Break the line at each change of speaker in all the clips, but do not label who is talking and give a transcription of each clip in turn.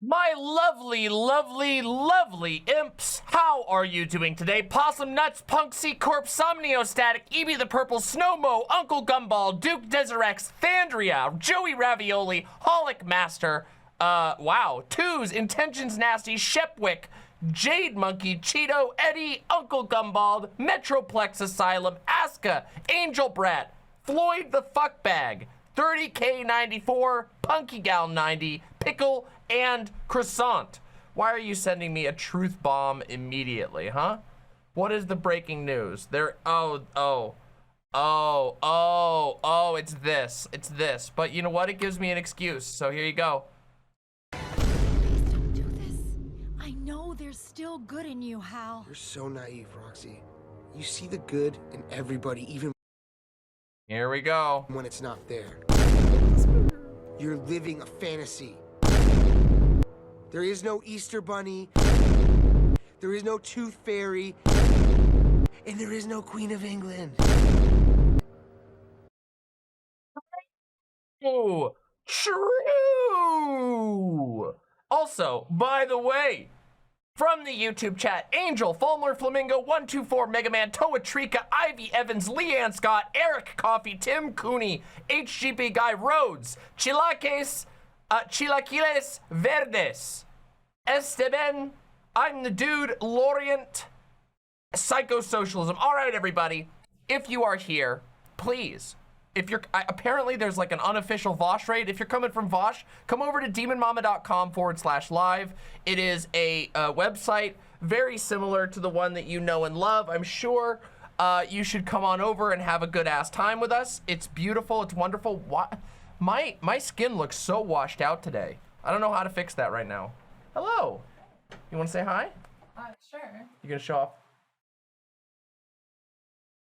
My lovely, lovely, lovely imps, how are you doing today? Possum Nuts, Punksy, Corpse, Somniostatic, Evie the Purple, Snowmo, Uncle Gumball, Duke Deserex, Thandria, Joey Ravioli, Holic Master, wow, Twos, Intentions Nasty, Shepwick, Jade Monkey, Cheeto, Eddie, Uncle Gumball, Metroplex Asylum, Aska, Angel Brat, Floyd the Fuckbag, 30K94, Punky Gal 90, Pickle, and Croissant. Why are you sending me a truth bomb immediately, huh? What is the breaking news? It's this. But you know what? It gives me an excuse, so here you go.
Please don't do this. I know there's still good in you, Hal.
You're so naive, Roxy. You see the good in everybody, even
Here we go.
when it's not there. You're living a fantasy. There is no Easter Bunny, there is no Tooth Fairy, and there is no Queen of England.
Oh, true. Also, by the way, from the YouTube chat, Angel, Fulmer Flamingo, 124, Mega Man, Toa Trika, Ivy Evans, Leanne Scott, Eric Coffee, Tim Cooney, HGP Guy Rhodes, Chilaquiles Verdes, Esteban, I'm the Dude, Lorient, Psychosocialism. All right, everybody, if you are here, please, if you're, apparently there's like an unofficial Vosh raid. If you're coming from Vosh, come over to demonmama.com/live. It is a website very similar to the one that you know and love, I'm sure. You should come on over and have a good ass time with us. It's beautiful, it's wonderful. My skin looks so washed out today. I don't know how to fix that right now. Hello. You want to say hi?
Sure.
You gonna show off?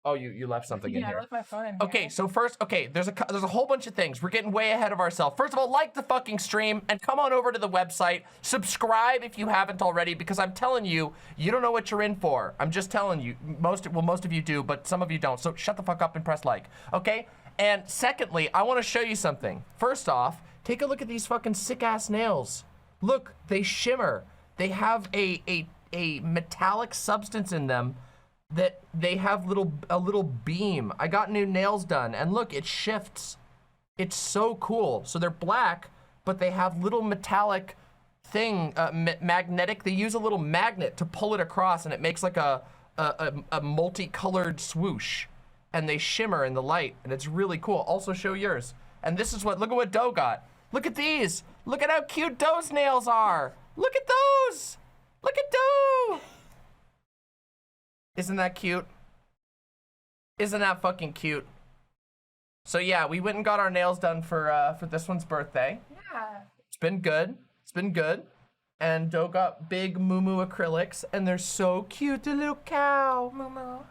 Oh, you left something in here.
Yeah, I left my phone in here.
Okay, so first, there's a whole bunch of things. We're getting way ahead of ourselves. First of all, like the fucking stream and come on over to the website. Subscribe if you haven't already, because I'm telling you, you don't know what you're in for. I'm just telling you. Most of you do, but some of you don't. So shut the fuck up and press like, okay? And secondly, I want to show you something. First off, take a look at these fucking sick ass nails. Look, they shimmer. They have a metallic substance in them that they have a little beam. I got new nails done and look, it shifts. It's so cool. So they're black, but they have little metallic thing, magnetic. They use a little magnet to pull it across and it makes like a multicolored swoosh and they shimmer in the light and it's really cool. Also show yours. And this is look at what Doe got. Look at these. Look at how cute Doe's nails are. Look at those. Look at Doe. Isn't that cute? Isn't that fucking cute? So yeah, we went and got our nails done for this one's birthday.
Yeah.
It's been good. It's been good. And Doe got big moo acrylics, and they're so cute. The little cow.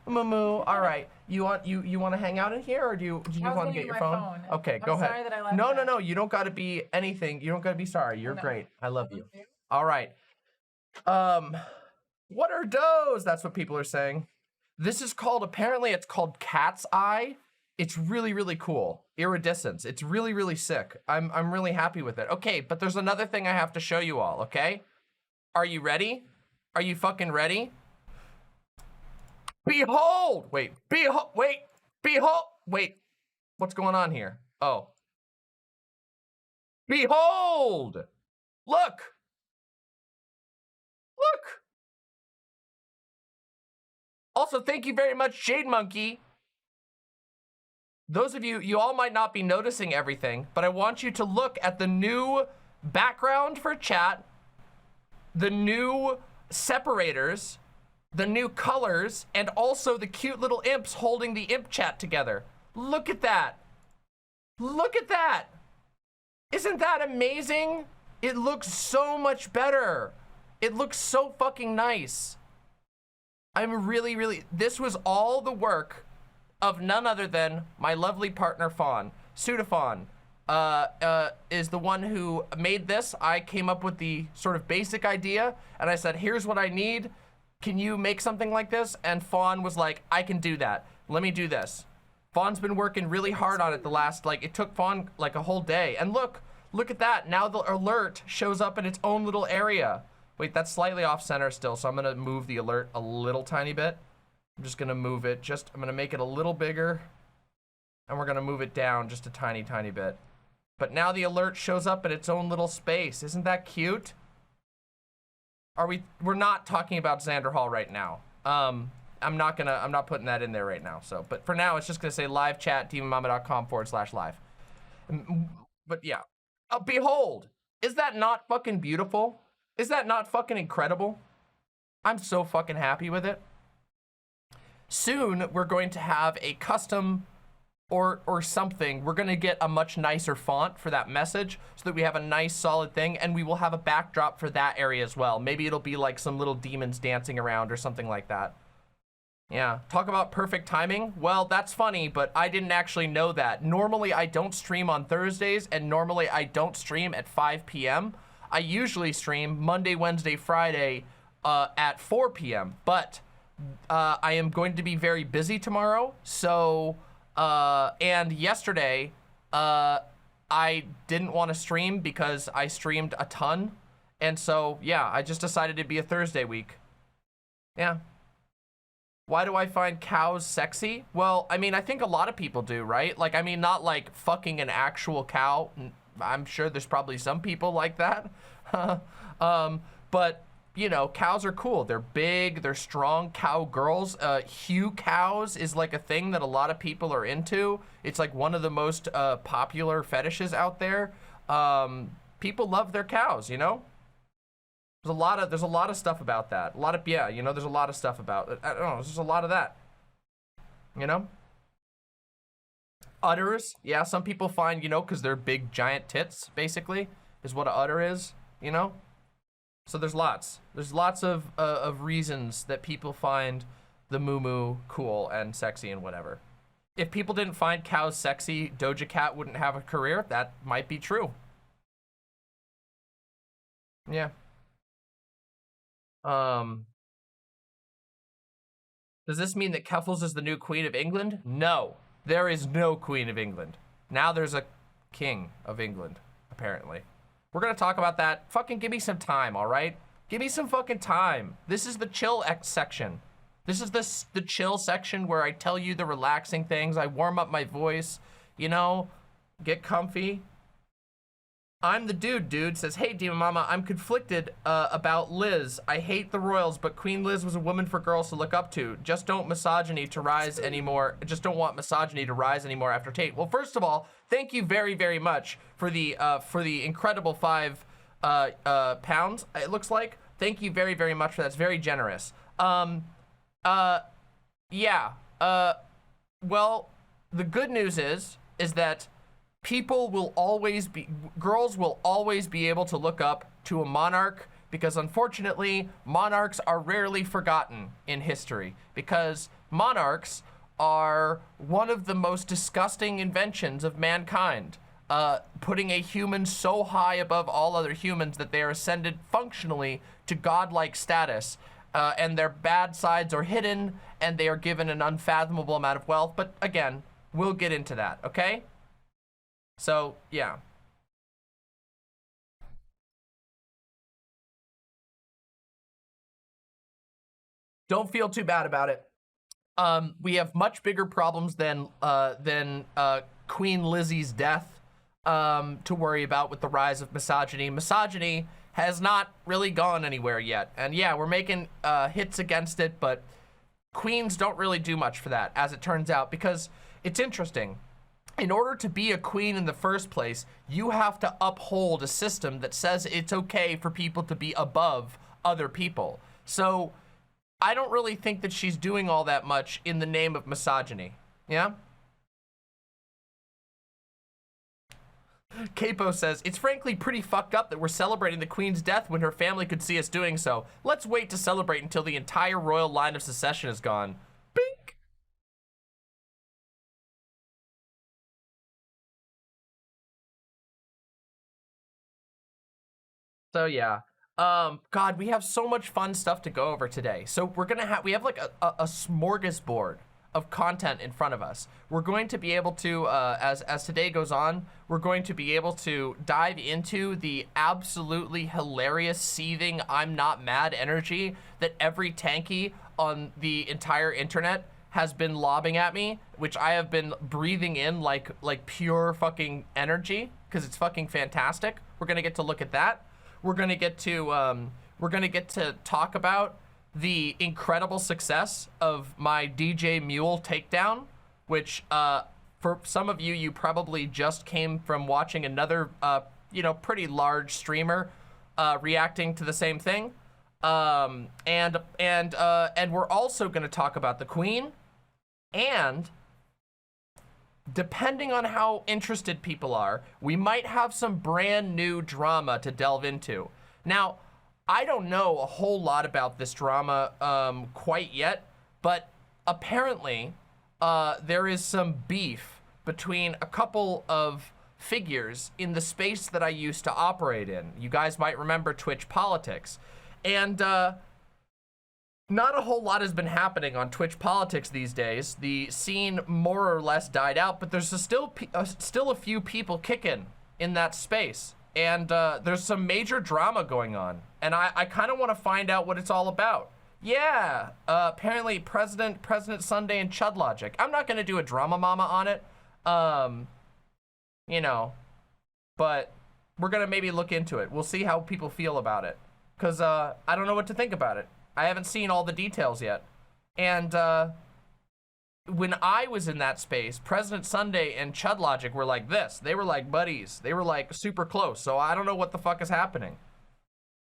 Moo. All right. You want to hang out in here, or do you want to get your phone? Okay, go ahead.
Sorry that I left
No. You don't got to be anything. You don't got to be sorry. You're great. I love you. All right. What are Does? That's what people are saying. This is called, apparently it's called Cat's Eye. It's really cool. Iridescence. It's really sick. I'm really happy with it. Okay, but there's another thing I have to show you all, okay? Are you ready? Are you fucking ready? Behold! Wait. What's going on here? Oh. Behold! Look! Also, thank you very much, Jade Monkey. Those of you all might not be noticing everything, but I want you to look at the new background for chat, the new separators, the new colors, and also the cute little imps holding the imp chat together. Look at that. Look at that. Isn't that amazing? It looks so much better. It looks so fucking nice. I'm really, this was all the work of none other than my lovely partner, Fawn. Sudafawn is the one who made this. I came up with the sort of basic idea, and I said, here's what I need. Can you make something like this? And Fawn was like, I can do that. Let me do this. Fawn's been working really hard on it the last, it took Fawn like a whole day. And look Look at that. Now the alert shows up in its own little area. Wait, that's slightly off center still, so I'm gonna move the alert a little tiny bit. I'm just gonna move it, I'm gonna make it a little bigger, and we're gonna move it down just a tiny, tiny bit. But now the alert shows up in its own little space. Isn't that cute? We're not talking about Xander Hall right now. I'm not putting that in there right now. So, but for now, it's just gonna say live chat, demonmama.com/live. But yeah, behold, is that not fucking beautiful? Is that not fucking incredible? I'm so fucking happy with it. Soon, we're going to have a custom or something. We're gonna get a much nicer font for that message so that we have a nice solid thing, and we will have a backdrop for that area as well. Maybe it'll be like some little demons dancing around or something like that. Yeah, talk about perfect timing. Well, that's funny, but I didn't actually know that. Normally, I don't stream on Thursdays, and normally I don't stream at 5 p.m. I usually stream Monday, Wednesday, Friday at 4 p.m. But I am going to be very busy tomorrow. So, and yesterday, I didn't want to stream because I streamed a ton. And so, yeah, I just decided it'd be a Thursday week. Yeah. Why do I find cows sexy? Well, I mean, I think a lot of people do, right? Like, I mean, not like fucking an actual cow. I'm sure there's probably some people like that. But, you know, cows are cool. They're big, they're strong. Cowgirls, hue cows is like a thing that a lot of people are into. It's like one of the most popular fetishes out there. People love their cows, you know? There's a lot of stuff about that. Yeah, you know, there's a lot of stuff about it. I don't know, there's just a lot of that. You know? Udders, yeah, some people find, you know, because they're big giant tits, basically, is what an udder is, you know? So there's lots of reasons that people find the moo cool and sexy and whatever. If people didn't find cows sexy, Doja Cat wouldn't have a career. That might be true. Yeah. Does this mean that Keffels is the new Queen of England? No, there is no Queen of England. Now there's a King of England, apparently. We're gonna talk about that. Fucking give me some time, all right? Give me some fucking time. This is the chill section. This is the chill section where I tell you the relaxing things. I warm up my voice, you know, get comfy. I'm the dude says, hey, Demon Mama, I'm conflicted about Liz. I hate the royals, but Queen Liz was a woman for girls to look up to. Just don't want misogyny to rise anymore after Tate. Well, first of all, thank you very, very much for the incredible 5 pounds, it looks like. Thank you very, very much for that. It's very generous. Yeah. Well, the good news is that girls will always be able to look up to a monarch, because unfortunately, monarchs are rarely forgotten in history, because monarchs are one of the most disgusting inventions of mankind, putting a human so high above all other humans that they are ascended functionally to godlike status, and their bad sides are hidden, and they are given an unfathomable amount of wealth. But again, we'll get into that, okay? So, yeah. Don't feel too bad about it. We have much bigger problems than Queen Lizzie's death to worry about with the rise of misogyny. Misogyny has not really gone anywhere yet. And yeah, we're making hits against it, but queens don't really do much for that, as it turns out, because it's interesting. In order to be a queen in the first place, you have to uphold a system that says it's okay for people to be above other people. So I don't really think that she's doing all that much in the name of misogyny. Yeah? Capo says, it's frankly pretty fucked up that we're celebrating the queen's death when her family could see us doing so. Let's wait to celebrate until the entire royal line of succession is gone. Bink! So yeah, God, we have so much fun stuff to go over today. So we have like a smorgasbord of content in front of us. We're going to be able to, as today goes on, we're going to be able to dive into the absolutely hilarious, seething, I'm not mad energy that every tanky on the entire internet has been lobbing at me, which I have been breathing in like pure fucking energy, because it's fucking fantastic. We're gonna get to look at that. We're gonna get to talk about the incredible success of my DJ Mule takedown, which for some of you, you probably just came from watching another, you know, pretty large streamer reacting to the same thing. And we're also gonna talk about the Queen, and depending on how interested people are, we might have some brand new drama to delve into. Now, I don't know a whole lot about this drama quite yet, but apparently there is some beef between a couple of figures in the space that I used to operate in. You guys might remember Twitch Politics. And not a whole lot has been happening on Twitch Politics these days. The scene more or less died out, but there's still a few people kicking in that space. And there's some major drama going on. And I kind of want to find out what it's all about. Yeah, apparently President Sunday and ChudLogic. I'm not going to do a drama mama on it. You know, but we're going to maybe look into it. We'll see how people feel about it. Because I don't know what to think about it. I haven't seen all the details yet. And when I was in that space, President Sunday and ChudLogic were like this. They were like buddies. They were like super close. So I don't know what the fuck is happening.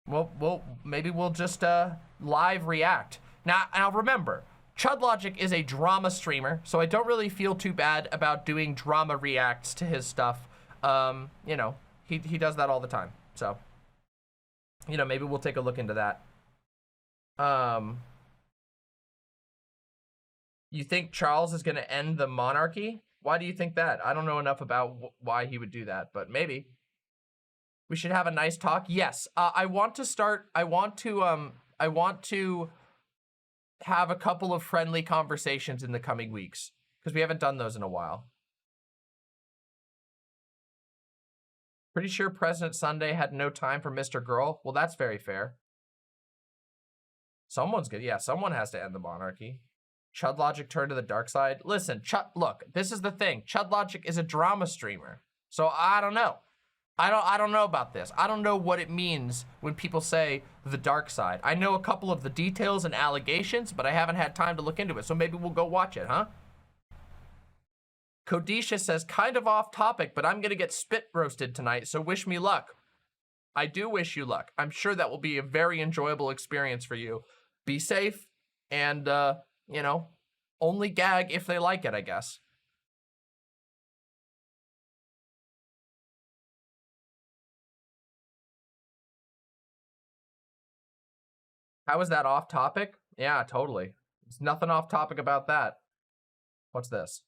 Well, maybe we'll just live react. Now remember, ChudLogic is a drama streamer, so I don't really feel too bad about doing drama reacts to his stuff. You know, he does that all the time. So, you know, maybe we'll take a look into that. You think Charles is going to end the monarchy? Why do you think that? I don't know enough about why he would do that, but maybe. We should have a nice talk. Yes, I want to have a couple of friendly conversations in the coming weeks, because we haven't done those in a while. Pretty sure President Sunday had no time for Mr. Girl. Well, that's very fair. Someone's good. Yeah, someone has to end the monarchy. ChudLogic turned to the dark side. Listen, look, this is the thing. ChudLogic is a drama streamer. So I don't know. I don't know about this. I don't know what it means when people say the dark side. I know a couple of the details and allegations, but I haven't had time to look into it. So maybe we'll go watch it, huh? Kodisha says, kind of off topic, but I'm gonna get spit roasted tonight, so wish me luck. I do wish you luck. I'm sure that will be a very enjoyable experience for you. Be safe, and, you know, only gag if they like it, I guess. How is that off topic? Yeah, totally. There's nothing off topic about that. What's this?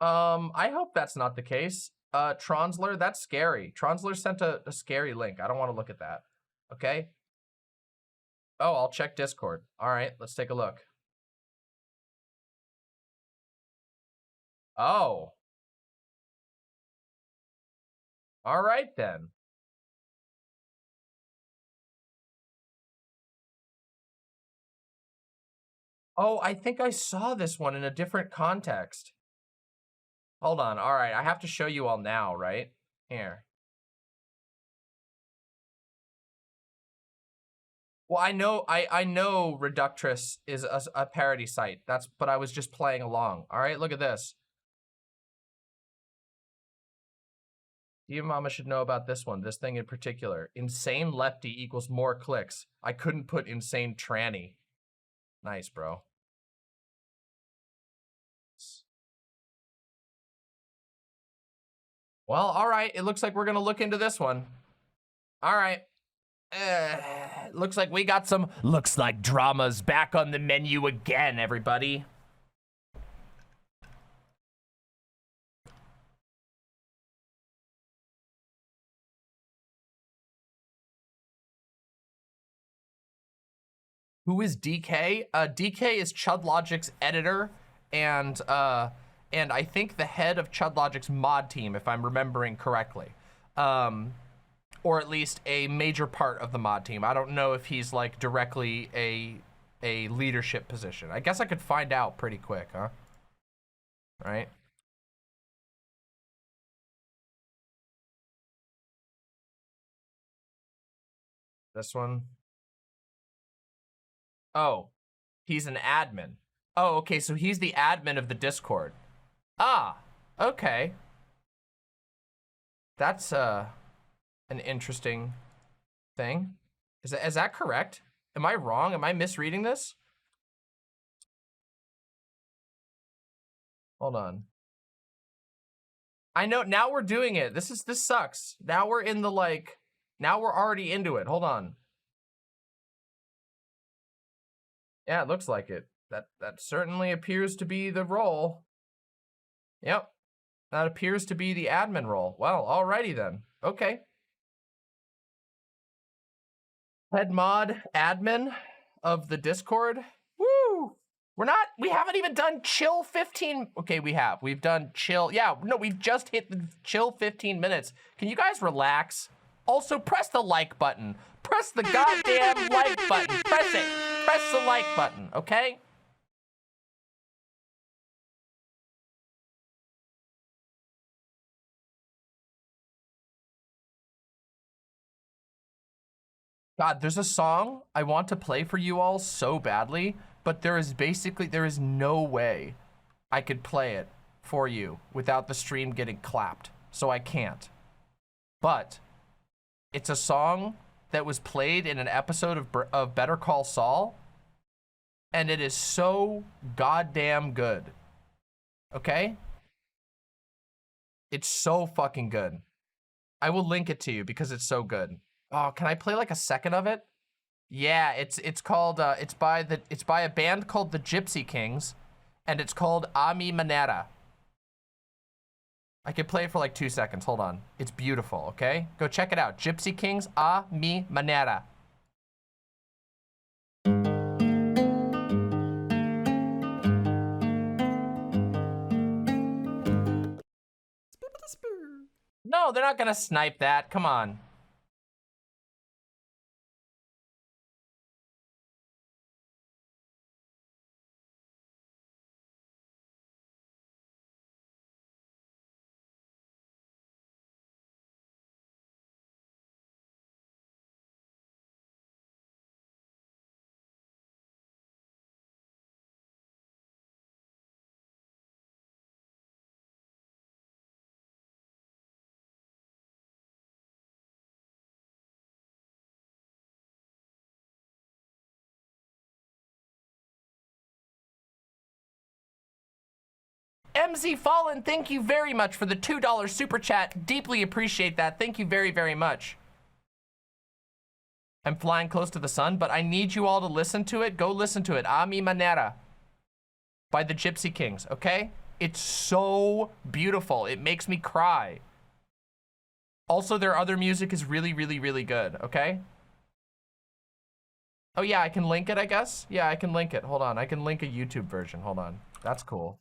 I hope that's not the case. Tronsler, that's scary. Tronsler sent a scary link. I don't want to look at that. Okay? Oh, I'll check Discord. All right, let's take a look. Oh. All right, then. Oh, I think I saw this one in a different context. Hold on. All right, I have to show you all now, right? Here. Well, I know Reductress is a parody site. But I was just playing along. All right, look at this. Your mama should know about this one, this thing in particular. Insane lefty equals more clicks. I couldn't put insane tranny. Nice, bro. Well, all right. It looks like we're going to look into this one. All right. Looks like we got some looks like drama's back on the menu again, everybody. Who is DK? DK is ChudLogic's editor and I think the head of ChudLogic's mod team, if I'm remembering correctly. Or at least a major part of the mod team. I don't know if he's like directly a leadership position. I guess I could find out pretty quick, huh? Right? This one. Oh, he's an admin. Oh, okay, so he's the admin of the Discord. Ah, okay. That's an interesting thing. Is that correct? Am I wrong? Am I misreading this? Hold on. I know, now we're doing it. This sucks. Now we're in the like, now we're already into it. Hold on. Yeah, it looks like it. That certainly appears to be the role. Yep. That appears to be the admin role. Well, alrighty then. Okay. Head mod admin of the Discord. Woo! We haven't even done chill 15. Okay, we have. We've done chill. Yeah, no, we've just hit the chill 15 minutes. Can you guys relax? Also, press the like button. Press the goddamn like button. Press it. Press the like button, okay? God, there's a song I want to play for you all so badly, but there is no way I could play it for you without the stream getting clapped. So I can't. But it's a song that was played in an episode of Better Call Saul, and it is so goddamn good. Okay? It's so fucking good. I will link it to you because it's so good. Oh, can I play like a second of it? Yeah, it's called it's by a band called the Gypsy Kings, and it's called A Mi Manera. I could play it for like 2 seconds. Hold on. It's beautiful, okay? Go check it out. Gypsy Kings, A Mi Manera. No, they're not gonna snipe that. Come on. MZ Fallen, thank you very much for the $2 super chat. Deeply appreciate that. Thank you very, very much. I'm flying close to the sun, but I need you all to listen to it. Go listen to it. A Mi Manera by the Gypsy Kings, okay? It's so beautiful. It makes me cry. Also, their other music is really, really, really good, okay? Oh yeah, I can link it, I guess? Yeah, I can link it. Hold on, I can link a YouTube version. Hold on. That's cool.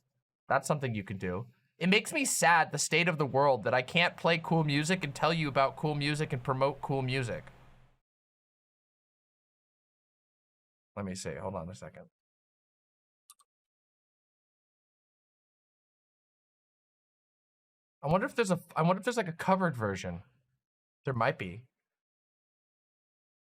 That's something you can do. It makes me sad, the state of the world, that I can't play cool music and tell you about cool music and promote cool music. Let me see, hold on a second. I wonder if there's like a covered version. There might be.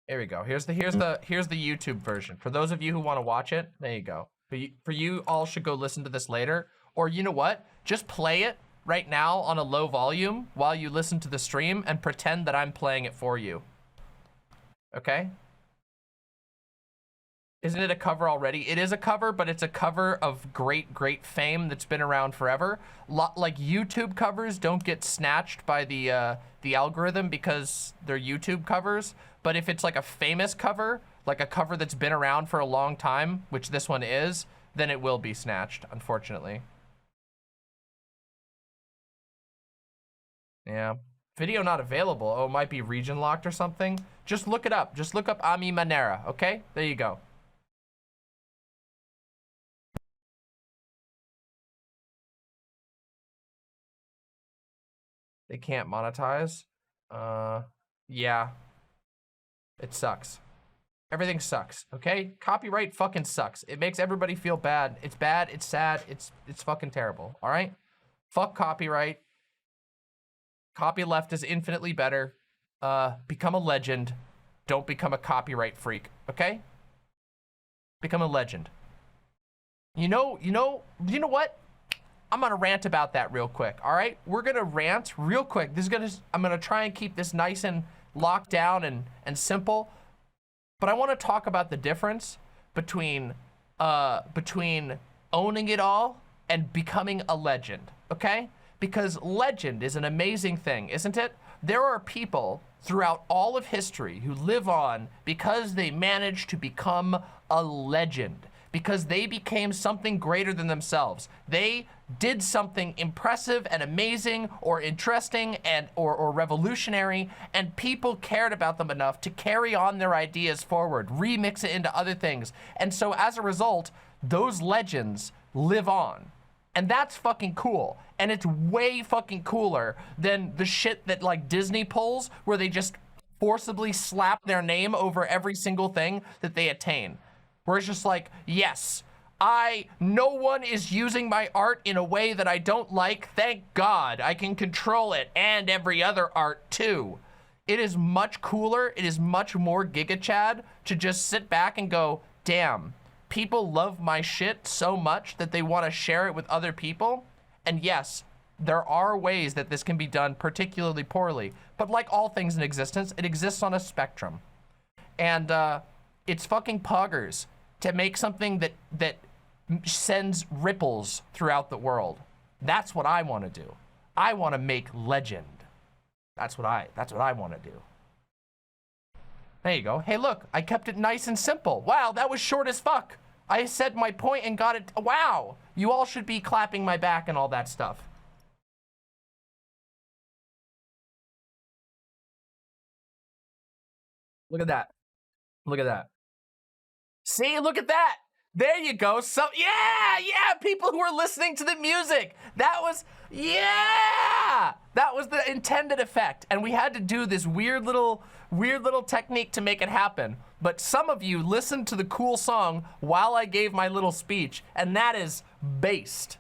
There we go. Here's the YouTube version. For those of you who want to watch it, there you go. For you all should go listen to this later. Or you know what? Just play it right now on a low volume while you listen to the stream and pretend that I'm playing it for you. Okay? Isn't it a cover already? It is a cover, but it's a cover of great, great fame that's been around forever. Like YouTube covers don't get snatched by the algorithm because they're YouTube covers. But if it's like a famous cover, like a cover that's been around for a long time, which this one is, then it will be snatched, unfortunately. Yeah. Video not available. Oh, it might be region locked or something. Just look it up. Just look up A Mi Manera, okay? There you go. They can't monetize. Yeah. It sucks. Everything sucks, okay? Copyright fucking sucks. It makes everybody feel bad. It's bad, it's sad, it's fucking terrible, all right? Fuck copyright. Copyleft is infinitely better. Become a legend. Don't become a copyright freak, okay? Become a legend. You know what? I'm gonna rant about that real quick, all right? We're gonna rant real quick. I'm gonna try and keep this nice and locked down and simple. But I want to talk about the difference between owning it all and becoming a legend, okay? Because legend is an amazing thing, isn't it? There are people throughout all of history who live on because they managed to become a legend, because they became something greater than themselves. They did something impressive and amazing or interesting and or revolutionary, and people cared about them enough to carry on their ideas forward, remix it into other things. And so as a result, those legends live on. And that's fucking cool. And it's way fucking cooler than the shit that like Disney pulls, where they just forcibly slap their name over every single thing that they attain. Where it's just like, yes, no one is using my art in a way that I don't like. Thank God I can control it, and every other art too. It is much cooler. It is much more Giga Chad to just sit back and go, damn, people love my shit so much that they want to share it with other people. And yes, there are ways that this can be done particularly poorly, but like all things in existence, it exists on a spectrum. And it's fucking poggers to make something that sends ripples throughout the world. That's what I want to do. I want to make legend. That's what I want to do. There you go. Hey, look, I kept it nice and simple. Wow, that was short as fuck. I said my point and got it. Wow, you all should be clapping my back and all that stuff. Look at that. Look at that. See, look at that. There you go. So, yeah, people who are listening to the music. That was the intended effect. And we had to do this weird little technique to make it happen. But some of you listened to the cool song while I gave my little speech, and that is based.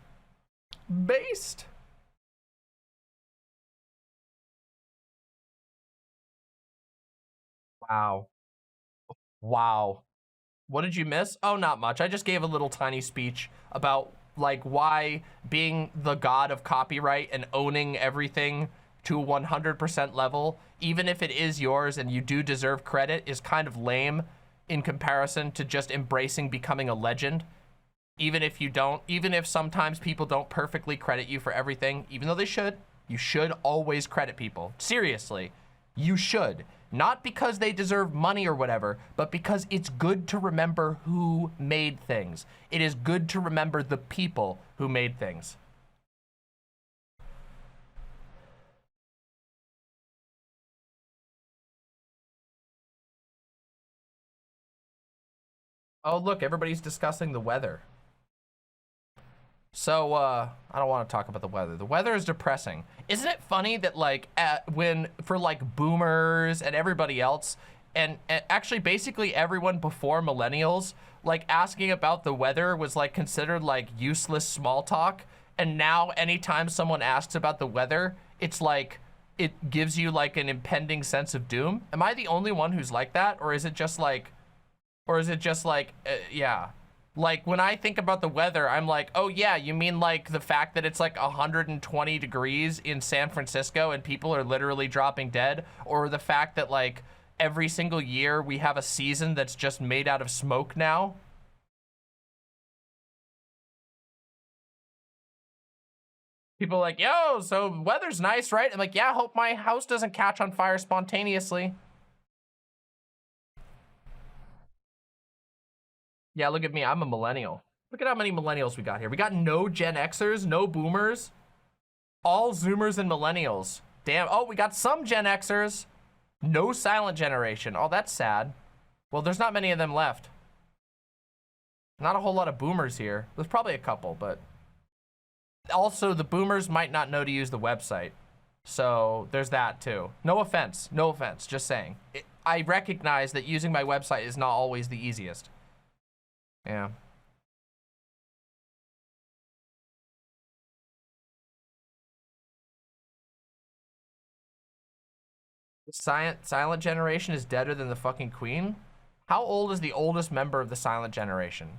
Based. Wow. Wow. What did you miss? Oh, not much. I just gave a little tiny speech about like why being the god of copyright and owning everything to a 100% level, even if it is yours and you do deserve credit, is kind of lame in comparison to just embracing becoming a legend. Even if you don't, even if sometimes people don't perfectly credit you for everything, even though they should, you should always credit people. Seriously, you should. Not because they deserve money or whatever, but because it's good to remember who made things. It is good to remember the people who made things. Oh, look, everybody's discussing the weather. So, I don't want to talk about the weather. The weather is depressing. Isn't it funny that, like, for, like, boomers and everybody else, and actually basically everyone before millennials, like, asking about the weather was, like, considered, like, useless small talk, and now anytime someone asks about the weather, it's, like, it gives you, like, an impending sense of doom? Am I the only one who's like that, or is it just, like, yeah. Like, when I think about the weather, I'm like, oh yeah, you mean like the fact that it's like 120 degrees in San Francisco and people are literally dropping dead? Or the fact that like every single year we have a season that's just made out of smoke now? People are like, yo, so weather's nice, right? I'm like, yeah, hope my house doesn't catch on fire spontaneously. Yeah, look at me. I'm a millennial. Look at how many millennials we got here. We got no Gen Xers, no boomers, all Zoomers and millennials. Damn. Oh, we got some Gen Xers. No silent generation. Oh, that's sad. Well, there's not many of them left. Not a whole lot of boomers here. There's probably a couple, but also the boomers might not know to use the website. So there's that too. No offense, just saying. I recognize that using my website is not always the easiest. Yeah. The silent generation is deader than the fucking queen? How old is the oldest member of the silent generation?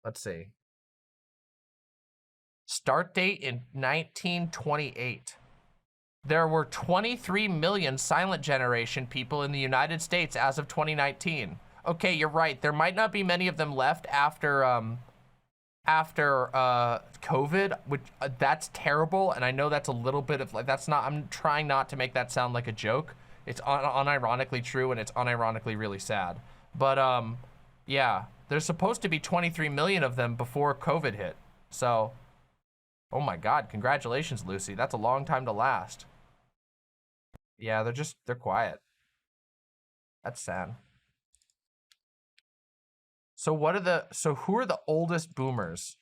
Let's see. Start date in 1928. There were 23 million silent generation people in the United States as of 2019. Okay, you're right. There might not be many of them left after COVID, which that's terrible. And I know that's a little bit of like, that's not, I'm trying not to make that sound like a joke. It's unironically true and it's unironically really sad. But yeah, there's supposed to be 23 million of them before COVID hit. So, oh my God, congratulations, Lucy. That's a long time to last. Yeah, they're quiet. That's sad. So who are the oldest boomers?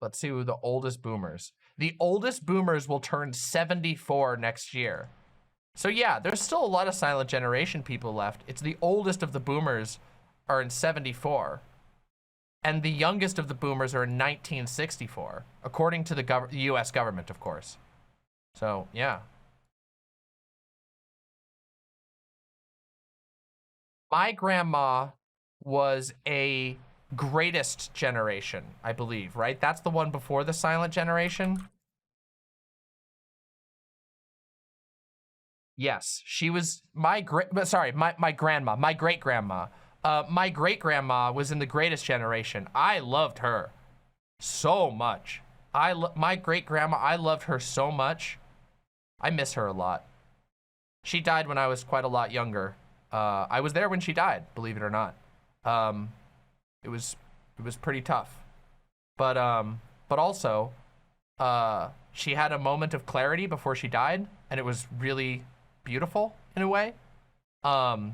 Let's see who the oldest boomers. The oldest boomers will turn 74 next year. So yeah, there's still a lot of silent generation people left. It's the oldest of the boomers are in 74. And the youngest of the boomers are in 1964, according to the US government, of course. So, yeah. My grandma was a greatest generation, I believe, right? That's the one before the silent generation. Yes, she was my grandma, my great-grandma. My great-grandma was in the greatest generation. I loved her so much. My great-grandma, I loved her so much. I miss her a lot. She died when I was quite a lot younger. I was there when she died, believe it or not. It was pretty tough. But also, she had a moment of clarity before she died, and it was really beautiful in a way. I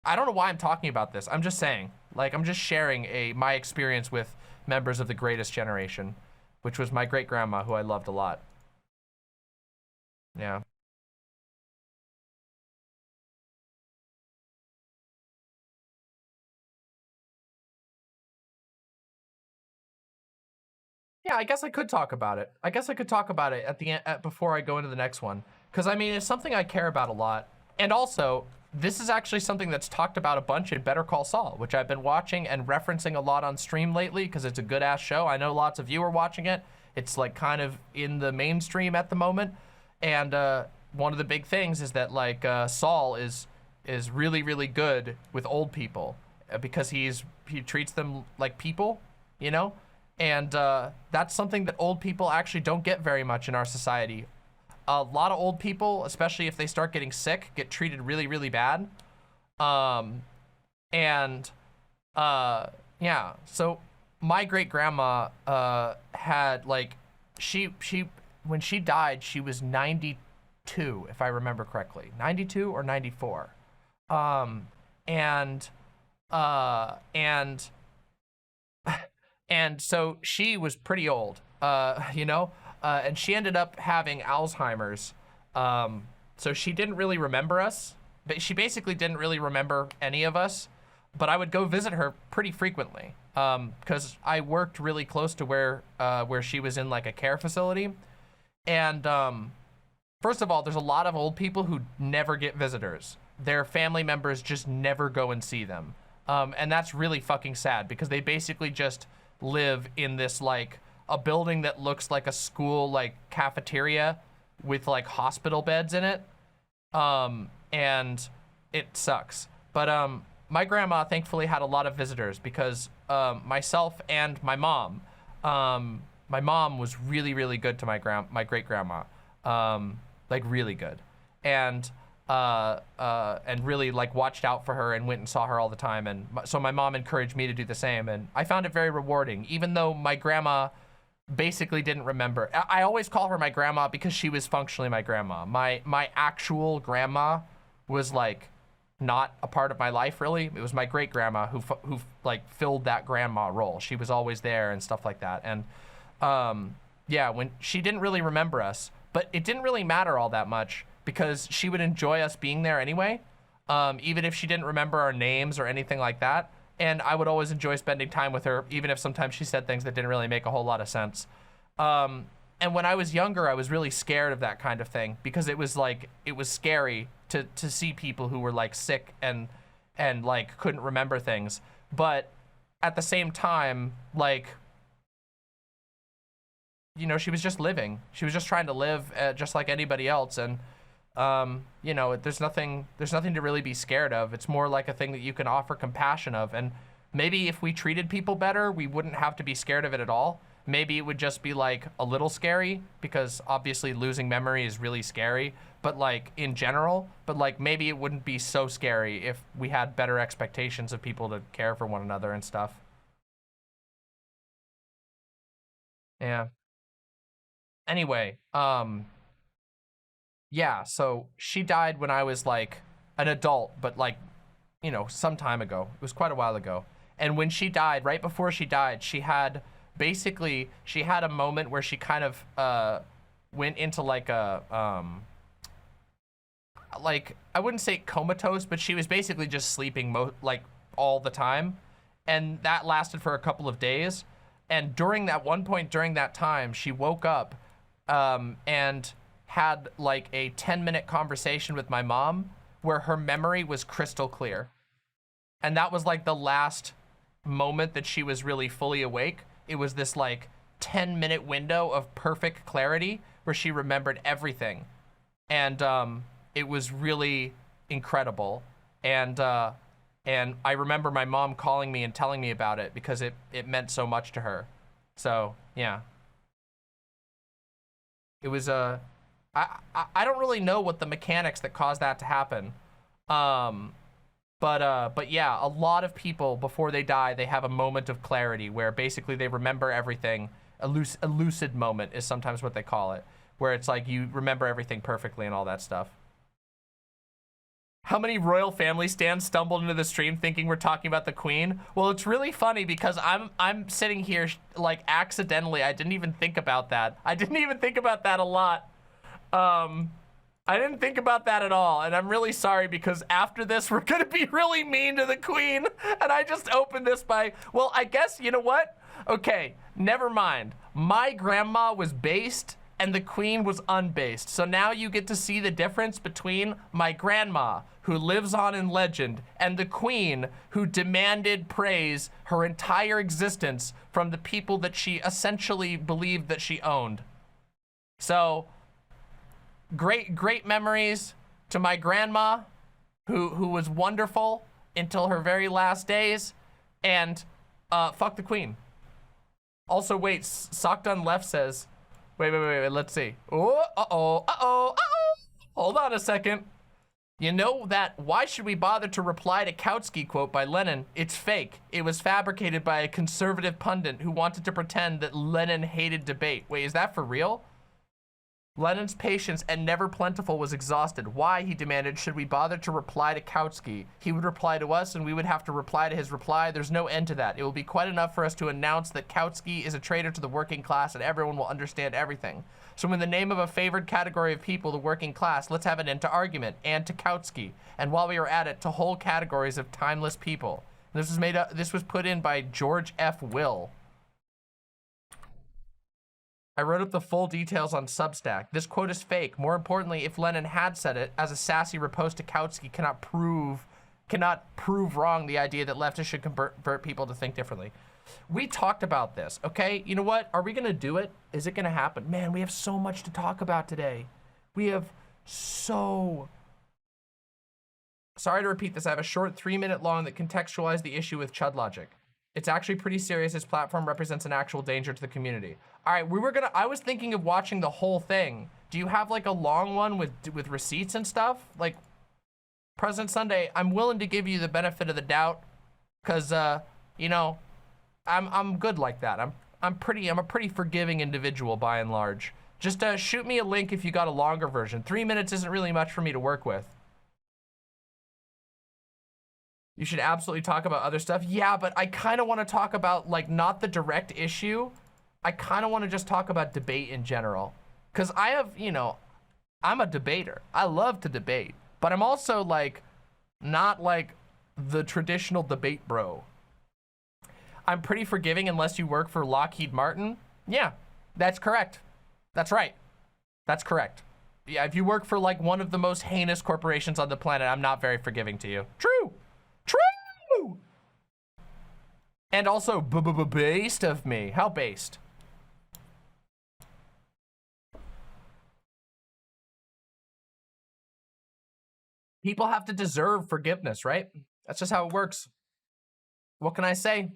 don't know why I'm talking about this. I'm just saying, like, I'm just sharing my experience with members of the greatest generation, which was my great-grandma, who I loved a lot. Yeah. Yeah, I guess I could talk about it. I guess I could talk about it at the end, before I go into the next one. Because, I mean, it's something I care about a lot. And also, this is actually something that's talked about a bunch in Better Call Saul, which I've been watching and referencing a lot on stream lately because it's a good-ass show. I know lots of you are watching it. It's, like, kind of in the mainstream at the moment. And one of the big things is that, like, Saul is really, really good with old people because he treats them like people, you know? And that's something that old people actually don't get very much in our society. A lot of old people, especially if they start getting sick, get treated really, really bad. Yeah, so my great-grandma had, like, when she died, she was 92, if I remember correctly. 92 or 94. And so she was pretty old, you know, and she ended up having Alzheimer's. So she didn't really remember us. But she basically didn't really remember any of us. But I would go visit her pretty frequently because I worked really close to where she was in like a care facility. And first of all, there's a lot of old people who never get visitors. Their family members just never go and see them. And that's really fucking sad because they basically just live in this like a building that looks like a school like cafeteria with like hospital beds in it. And it sucks. But my grandma thankfully had a lot of visitors because myself and my mom was really, really good to my great grandma. Like really good. And really like watched out for her and went and saw her all the time. And so my mom encouraged me to do the same. And I found it very rewarding, even though my grandma basically didn't remember. I always call her my grandma because she was functionally my grandma. My actual grandma was like not a part of my life really. It was my great grandma who like filled that grandma role. She was always there and stuff like that. And yeah, when she didn't really remember us, but it didn't really matter all that much because she would enjoy us being there anyway, even if she didn't remember our names or anything like that. And I would always enjoy spending time with her, even if sometimes she said things that didn't really make a whole lot of sense. And when I was younger, I was really scared of that kind of thing because it was like, it was scary to see people who were like sick and like couldn't remember things. But at the same time, like, you know, she was just living. She was just trying to live just like anybody else. And, you know, there's nothing to really be scared of. It's more like a thing that you can offer compassion of. And maybe if we treated people better, we wouldn't have to be scared of it at all. Maybe it would just be like a little scary because obviously losing memory is really scary, but like in general, but like maybe it wouldn't be so scary if we had better expectations of people to care for one another and stuff. Yeah. Anyway, yeah, so she died when I was like an adult, but like, you know, some time ago. It was quite a while ago. And when she died, right before she died, she had basically, she had a moment where she kind of went into like a, like, I wouldn't say comatose, but she was basically just sleeping like all the time. And that lasted for a couple of days. And during that one point during that time, she woke up and had like a 10-minute conversation with my mom where her memory was crystal clear. And that was like the last moment that she was really fully awake. It was this like 10-minute window of perfect clarity where she remembered everything. And it was really incredible. And I remember my mom calling me and telling me about it because it meant so much to her. So, yeah. It was I don't really know what the mechanics that caused that to happen. But yeah, a lot of people before they die, they have a moment of clarity where basically they remember everything. A lucid moment is sometimes what they call it, where it's like you remember everything perfectly and all that stuff. How many royal family stands stumbled into the stream thinking we're talking about the queen? Well, it's really funny because I'm sitting here like accidentally. I didn't even think about that. I didn't even think about that a lot. I didn't think about that at all, and I'm really sorry because after this we're gonna be really mean to the queen, and I just opened this by, well, I guess, you know what? Okay, never mind. My grandma was based and the queen was unbased. So now you get to see the difference between my grandma, who lives on in legend, and the queen, who demanded praise her entire existence from the people that she essentially believed that she owned. So, great memories to my grandma, who was wonderful until her very last days, and fuck the queen. Also, wait, Sockdon Left says, wait, let's see. Oh, hold on a second. You know that, why should we bother to reply to Kautsky quote by Lenin? It's fake. It was fabricated by a conservative pundit who wanted to pretend that Lenin hated debate. Wait, is that for real? Lenin's patience and never plentiful was exhausted. Why, he demanded, should we bother to reply to Kautsky? He would reply to us and we would have to reply to his reply. There's no end to that. It will be quite enough for us to announce that Kautsky is a traitor to the working class and everyone will understand everything. So in the name of a favored category of people, the working class, let's have an end to argument and to Kautsky. And while we are at it, to whole categories of timeless people. This was put in by George F. Will. I wrote up the full details on Substack. This quote is fake. More importantly, if Lenin had said it, as a sassy riposte to Kautsky cannot prove wrong the idea that leftists should convert people to think differently. We talked about this, okay? You know what? Are we gonna do it? Is it gonna happen? Man, we have so much to talk about today. We have so... Sorry to repeat this. I have a short 3-minute long that contextualized the issue with ChudLogic. It's actually pretty serious. His platform represents an actual danger to the community. All right, I was thinking of watching the whole thing. Do you have like a long one with receipts and stuff? Like President Sunday, I'm willing to give you the benefit of the doubt because, you know, I'm good like that. I'm a pretty forgiving individual by and large. Just shoot me a link if you got a longer version. 3 minutes isn't really much for me to work with. You should absolutely talk about other stuff. Yeah, but I kind of want to talk about, like, not the direct issue. I kind of want to just talk about debate in general. Because I have, you know, I'm a debater. I love to debate. But I'm also, like, not, like, the traditional debate bro. I'm pretty forgiving unless you work for Lockheed Martin. Yeah, that's correct. That's right. That's correct. Yeah, if you work for, like, one of the most heinous corporations on the planet, I'm not very forgiving to you. True. True! And also, based of me. How based? People have to deserve forgiveness, right? That's just how it works. What can I say?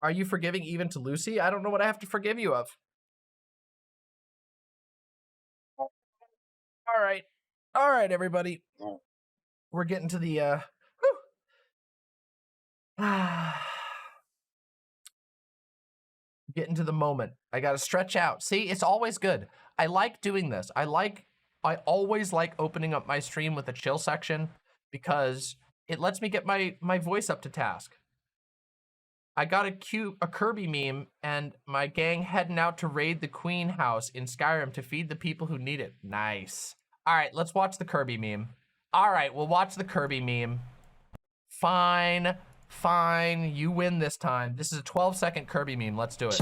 Are you forgiving even to Lucy? I don't know what I have to forgive you of. All right. All right, everybody. We're getting to the, getting to the moment. I gotta stretch out. See, it's always good. I like doing this. I always like opening up my stream with a chill section because it lets me get my voice up to task. I got a Kirby meme and my gang heading out to raid the Queen house in Skyrim to feed the people who need it. Nice. All right, let's watch the Kirby meme. All right, we'll watch the Kirby meme. Fine, fine, you win this time. This is a 12-second Kirby meme. Let's do it.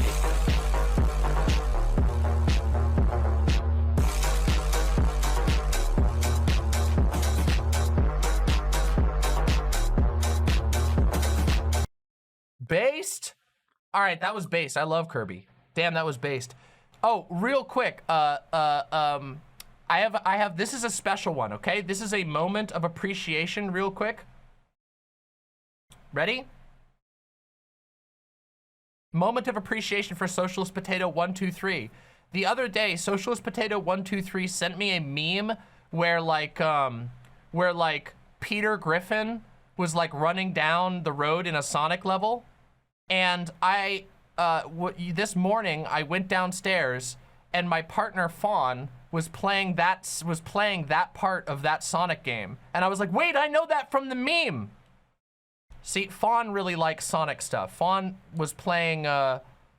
Based? All right, that was based. I love Kirby. Damn, that was based. Oh, real quick. I have, this is a special one, okay? This is a moment of appreciation real quick. Ready? Moment of appreciation for Socialist Potato 123. The other day, Socialist Potato 123 sent me a meme where like Peter Griffin was like running down the road in a Sonic level. And this morning I went downstairs and my partner Fawn was playing that part of that Sonic game. And I was like, wait, I know that from the meme. See, Fawn really likes Sonic stuff. Fawn was playing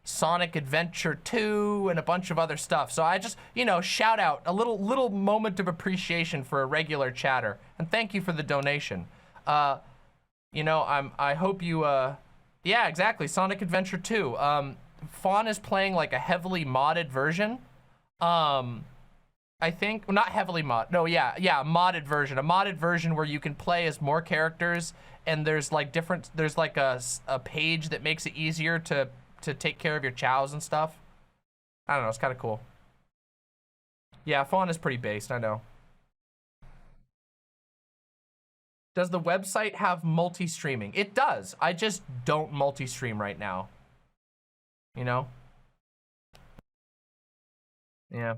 Sonic Adventure 2 and a bunch of other stuff. So I just, you know, shout out a little moment of appreciation for a regular chatter. And thank you for the donation. You know, I hope you, yeah, exactly, Sonic Adventure 2. Fawn is playing like a heavily modded version. I think, well, not heavily mod, no, yeah, modded version. A modded version where you can play as more characters and there's like there's like a page that makes it easier to take care of your chows and stuff. I don't know, it's kind of cool. Yeah, Fawn is pretty based, I know. Does the website have multi-streaming? It does. I just don't multi-stream right now. You know? Yeah.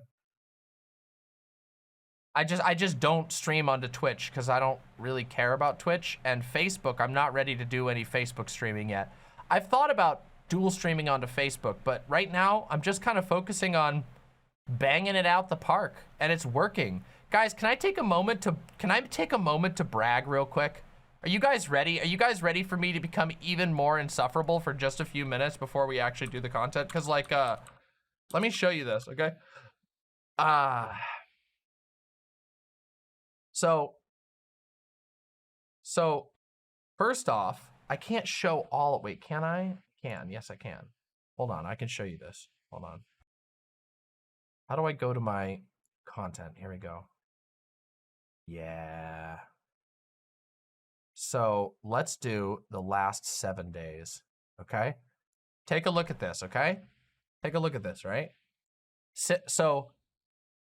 I just don't stream onto Twitch because I don't really care about Twitch. And Facebook, I'm not ready to do any Facebook streaming yet. I've thought about dual streaming onto Facebook, but right now I'm just kind of focusing on banging it out the park, and it's working. Guys, can I take a moment to brag real quick? Are you guys ready? Are you guys ready for me to become even more insufferable for just a few minutes before we actually do the content? Because like, let me show you this, okay? So first off, I can't show all, wait, can I? Can, yes I can. Hold on, I can show you this. Hold on. How do I go to my content? Here we go. Yeah. So let's do the last 7 days, okay? Take a look at this, okay? Take a look at this, right? So,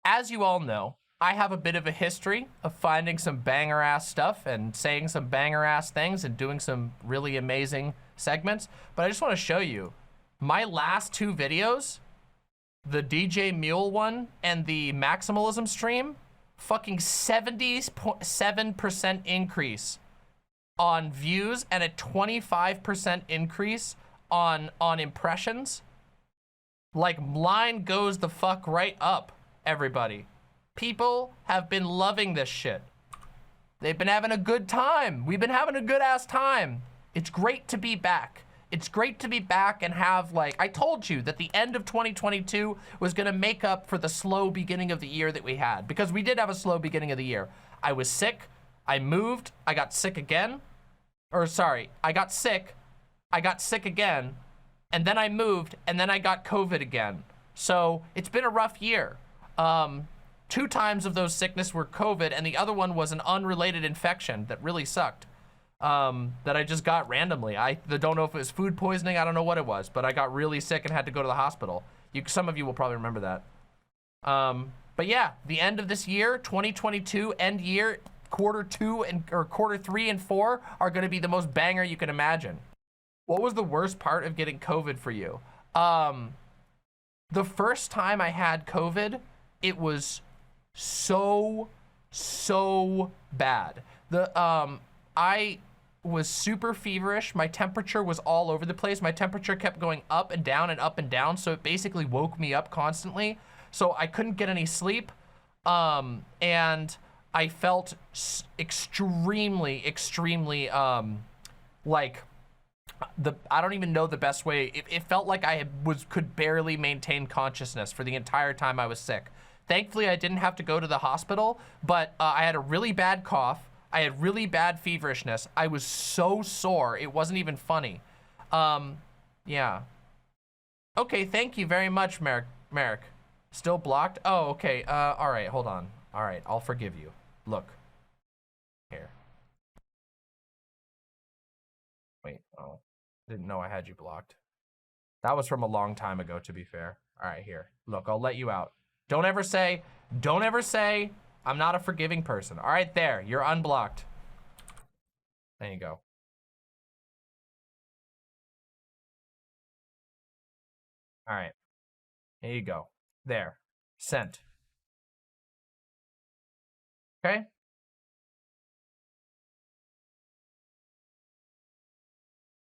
as you all know, I have a bit of a history of finding some banger-ass stuff and saying some banger-ass things and doing some really amazing segments. But I just want to show you, my last 2 videos, the DJ Mule one and the Maximalism stream, fucking 77% increase on views and a 25% increase on impressions. Like, line goes the fuck right up, everybody. People have been loving this shit. They've been having a good time. We've been having a good ass time. It's great to be back. It's great to be back and have, like, I told you that the end of 2022 was gonna make up for the slow beginning of the year that we had, because we did have a slow beginning of the year. I was sick, I moved, I got sick again, or sorry, I got sick again, and then I moved, and then I got COVID again. So it's been a rough year. 2 times of those sickness were COVID, and the other one was an unrelated infection that really sucked. That I just got randomly. I don't know if it was food poisoning, I don't know what it was, but I got really sick and had to go to the hospital. Some of you will probably remember that. But yeah, the end of this year, 2022, end year, quarter 3 and 4 are gonna be the most banger you can imagine. What was the worst part of getting COVID for you? The first time I had COVID, it was so bad. I was super feverish. My temperature was all over the place. My temperature kept going up and down and up and down, so it basically woke me up constantly. So I couldn't get any sleep, and I felt extremely, like, I don't even know the best way. It felt like I could barely maintain consciousness for the entire time I was sick. Thankfully, I didn't have to go to the hospital, but I had a really bad cough. I had really bad feverishness. I was so sore, it wasn't even funny. Yeah. Okay, thank you very much, Merrick. Still blocked? Oh, okay, all right, hold on. All right, I'll forgive you. Look, here. Wait, oh, didn't know I had you blocked. That was from a long time ago, to be fair. All right, here, look, I'll let you out. Don't ever say, I'm not a forgiving person. All right, there, you're unblocked. There you go. All right, here you go. There, sent. Okay.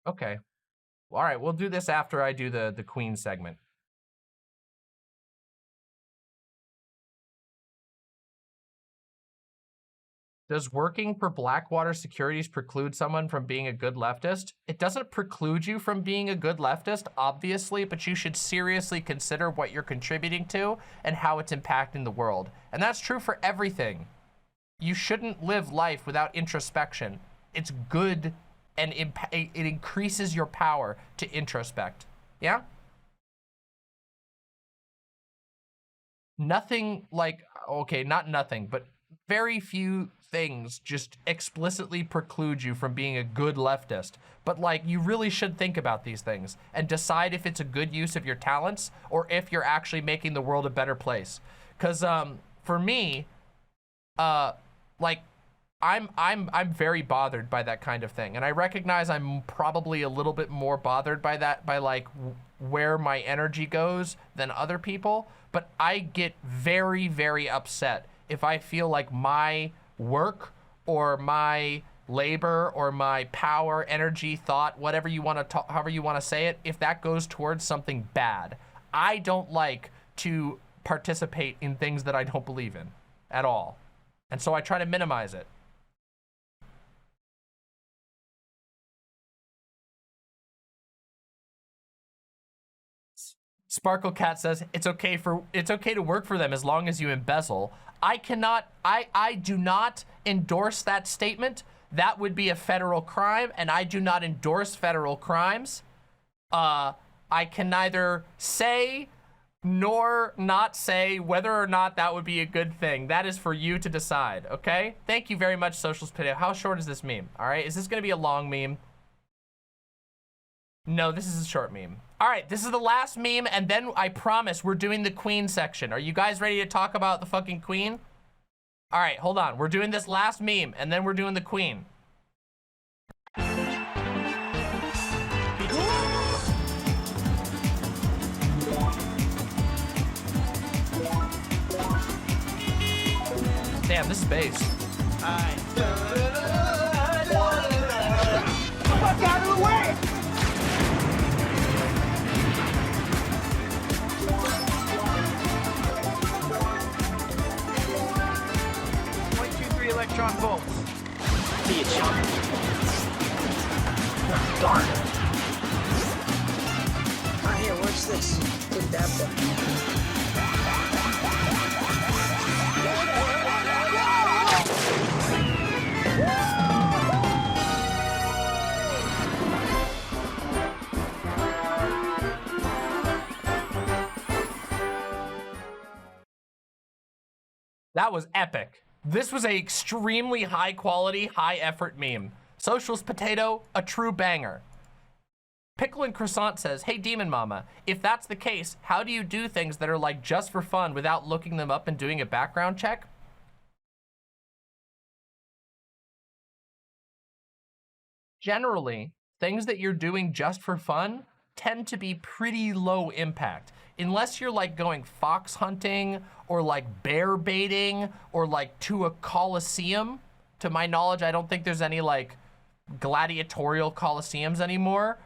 Okay. All right, we'll do this after I do the Queen segment. Does working for Blackwater Securities preclude someone from being a good leftist? It doesn't preclude you from being a good leftist, obviously, but you should seriously consider what you're contributing to and how it's impacting the world. And that's true for everything. You shouldn't live life without introspection. It's good, and it increases your power to introspect. Yeah? Nothing like, okay, not nothing, but very few things just explicitly preclude you from being a good leftist. But like, you really should think about these things and decide if it's a good use of your talents or if you're actually making the world a better place. Cause for me, like, I'm very bothered by that kind of thing. And I recognize I'm probably a little bit more bothered by that, by like where my energy goes than other people. But I get very, very upset if I feel like my work or my labor or my power, energy, thought, whatever you want to, however you want to say it, if that goes towards something bad. I don't like to participate in things that I don't believe in at all. And so I try to minimize it. Sparkle Cat says it's okay to work for them as long as you embezzle. I do not endorse that statement. That would be a federal crime, and I do not endorse federal crimes. I can neither say nor not say whether or not that would be a good thing. That is for you to decide, okay? Thank you very much, Socials Potato. How short is this meme? All right, is this gonna be a long meme? No, this is a short meme. All right, this is the last meme, and then I promise we're doing the Queen section. Are you guys ready to talk about the fucking Queen? All right, hold on. We're doing this last meme, and then we're doing the Queen. Damn, this is bass.
Fuck out of the way!
.23 electron volts. let's take that one.
That was epic. This was a extremely high quality, high effort meme. Socialist Potato, a true banger. Pickle and Croissant says, hey Demon Mama, if that's the case, how do you do things that are like just for fun without looking them up and doing a background check? Generally, things that you're doing just for fun tend to be pretty low impact. Unless you're like going fox hunting or like bear baiting or like to a coliseum. To my knowledge, I don't think there's any like gladiatorial coliseums anymore.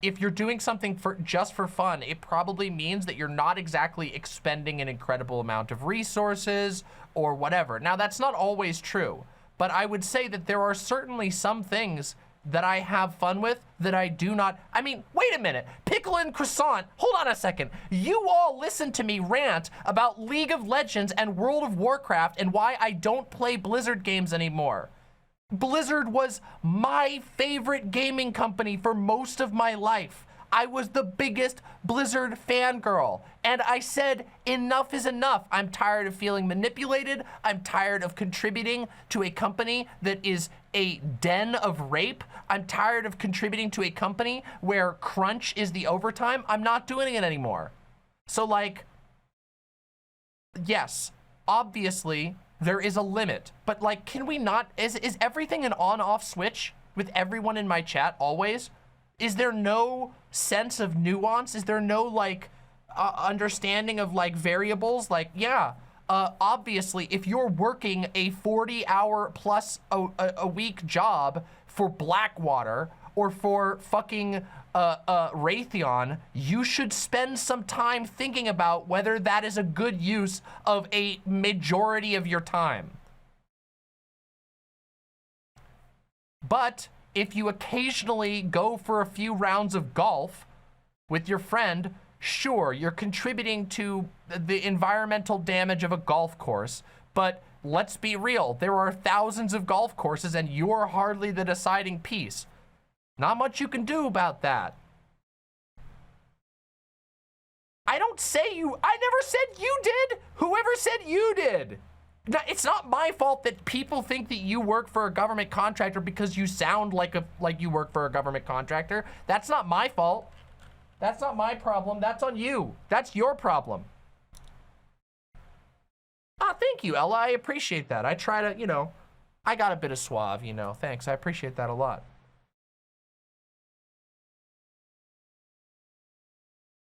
If you're doing something for just for fun, it probably means that you're not exactly expending an incredible amount of resources or whatever. Now, that's not always true, but I would say that there are certainly some things that I have fun with that I do not. I mean, wait a minute. Pickle and Croissant, hold on a second. You all listen to me rant about League of Legends and World of Warcraft and why I don't play Blizzard games anymore. Blizzard was my favorite gaming company for most of my life. I was the biggest Blizzard fangirl. And I said, enough is enough. I'm tired of feeling manipulated. I'm tired of contributing to a company that is a den of rape. I'm tired of contributing to a company where crunch is the overtime. I'm not doing it anymore. So like, yes, obviously there is a limit, but like, can we not, is everything an on-off switch with everyone in my chat always? Is there no sense of nuance? Is there no like understanding of like variables? Like, yeah, obviously if you're working a 40-hour plus a week job for Blackwater or for fucking Raytheon, you should spend some time thinking about whether that is a good use of a majority of your time. But if you occasionally go for a few rounds of golf with your friend, sure, you're contributing to the environmental damage of a golf course, but let's be real, there are thousands of golf courses and you're hardly the deciding piece. Not much you can do about that. I don't say you, I never said you did. Whoever said you did. It's not my fault that people think that you work for a government contractor because you sound like you work for a government contractor. That's not my fault. That's not my problem. That's on you. That's your problem. Ah, thank you, Ella. I appreciate that. I try to, you know, I got a bit of suave, you know. Thanks. I appreciate that a lot.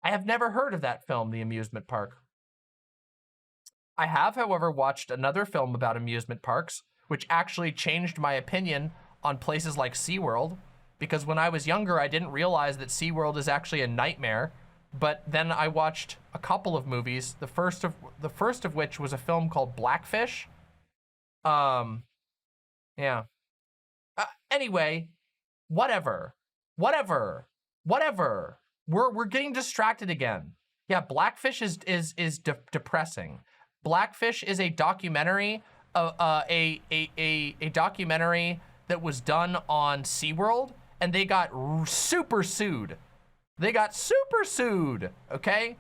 I have never heard of that film, The Amusement Park. I have, however, watched another film about amusement parks, which actually changed my opinion on places like SeaWorld, because when I was younger, I didn't realize that SeaWorld is actually a nightmare. But then I watched a couple of movies, the first of which was a film called Blackfish. Yeah. Anyway, whatever. We're getting distracted again. Yeah, Blackfish is depressing. Blackfish is a documentary, a documentary that was done on SeaWorld, and they got super sued. They got super sued, okay?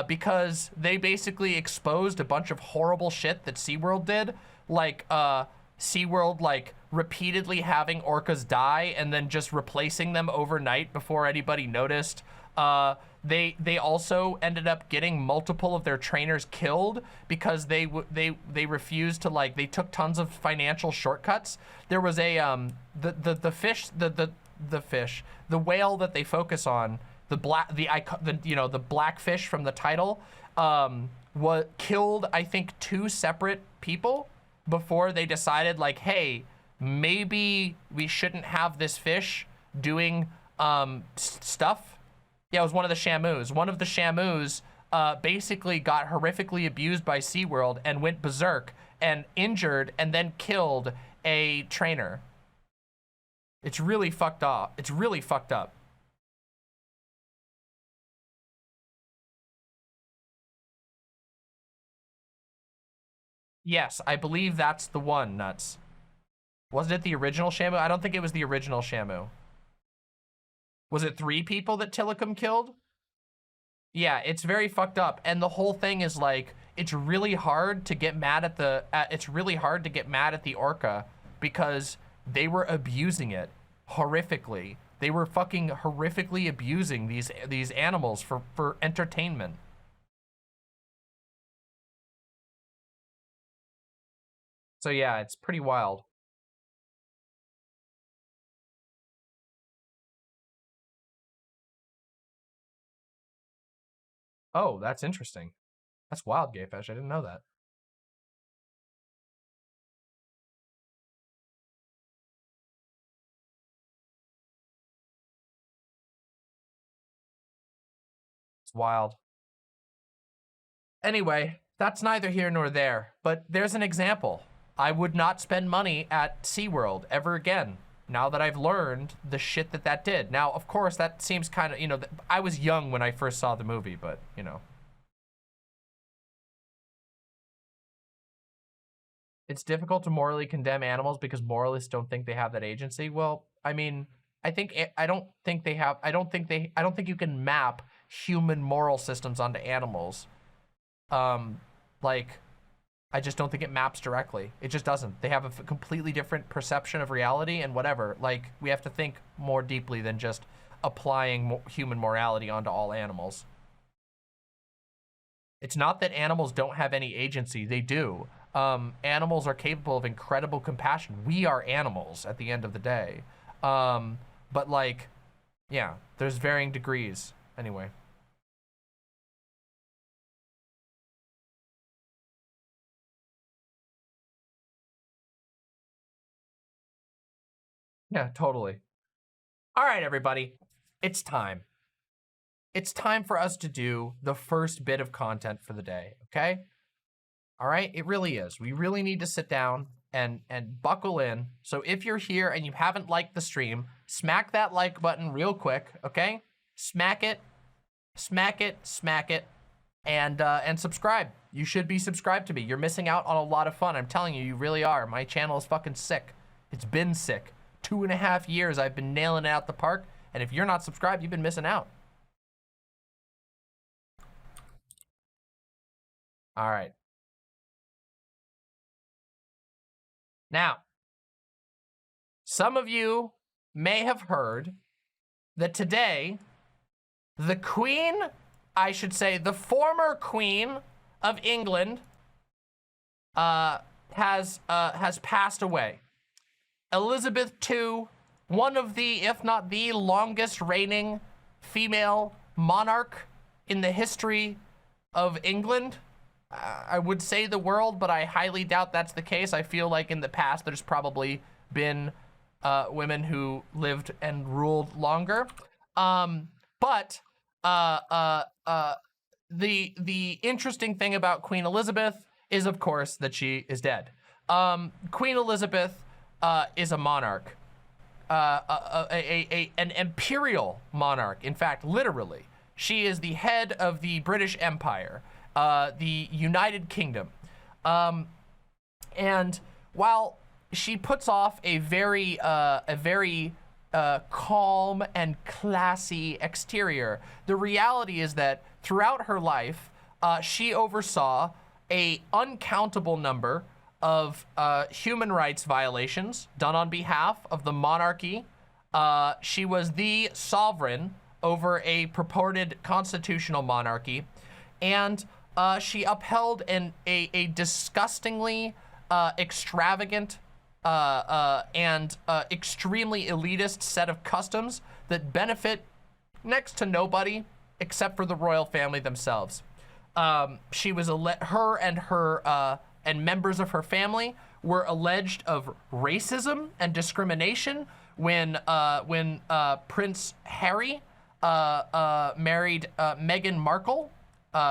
Because they basically exposed a bunch of horrible shit that SeaWorld did, like SeaWorld like repeatedly having orcas die and then just replacing them overnight before anybody noticed. They also ended up getting multiple of their trainers killed because they refused to, like, they took tons of financial shortcuts. There was a the whale that they focus on, the blackfish from the title, was killed, I think, 2 separate people before they decided, like, hey, maybe we shouldn't have this fish doing stuff. Yeah, it was one of the Shamus. One of the Shamus basically got horrifically abused by SeaWorld and went berserk and injured and then killed a trainer. It's really fucked up. It's really fucked up. Yes, I believe that's the one, Nuts. Wasn't it the original Shamu? I don't think it was the original Shamu. Was it 3 people that Tilikum killed? Yeah, it's very fucked up. And the whole thing is like, it's really hard to get mad at the orca because they were abusing it horrifically. They were fucking horrifically abusing these animals for entertainment. So yeah, it's pretty wild. Oh, that's interesting. That's wild, Gayfish. I didn't know that. It's wild. Anyway, that's neither here nor there, but there's an example. I would not spend money at SeaWorld ever again, now that I've learned the shit that did. Now, of course, that seems kind of, you know, I was young when I first saw the movie, but, you know. It's difficult to morally condemn animals because moralists don't think they have that agency. Well, I mean, I don't think you can map human moral systems onto animals. Like, I just don't think it maps directly. It just doesn't. They have a completely different perception of reality and whatever. Like, we have to think more deeply than just applying human morality onto all animals. It's not that animals don't have any agency. They do. Animals are capable of incredible compassion. We are animals at the end of the day. But like, yeah, there's varying degrees. Anyway. Yeah, totally. All right, everybody. It's time. It's time for us to do the first bit of content for the day, okay? All right, it really is. We really need to sit down and buckle in. So if you're here and you haven't liked the stream, smack that like button real quick, okay? Smack it, smack it, smack it, and subscribe. You should be subscribed to me. You're missing out on a lot of fun. I'm telling you, you really are. My channel is fucking sick. It's been sick. 2.5 years I've been nailing it out the park, and if you're not subscribed, you've been missing out. All right. Now, some of you may have heard that today, the Queen, I should say the former Queen of England, has passed away. Elizabeth II, one of the, if not the longest reigning female monarch in the history of England. I would say the world, but I highly doubt that's the case. I feel like in the past there's probably been women who lived and ruled longer. But the interesting thing about Queen Elizabeth is, of course, that she is dead. Queen Elizabeth is a monarch, an imperial monarch. In fact, literally, she is the head of the British Empire, the United Kingdom. And while she puts off a very calm and classy exterior, the reality is that throughout her life, she oversaw a uncountable number of human rights violations done on behalf of the monarchy. She was the sovereign over a purported constitutional monarchy, and she upheld a disgustingly extravagant and extremely elitist set of customs that benefit next to nobody except for the royal family themselves. She was her and members of her family were alleged of racism and discrimination when Prince Harry married Meghan Markle,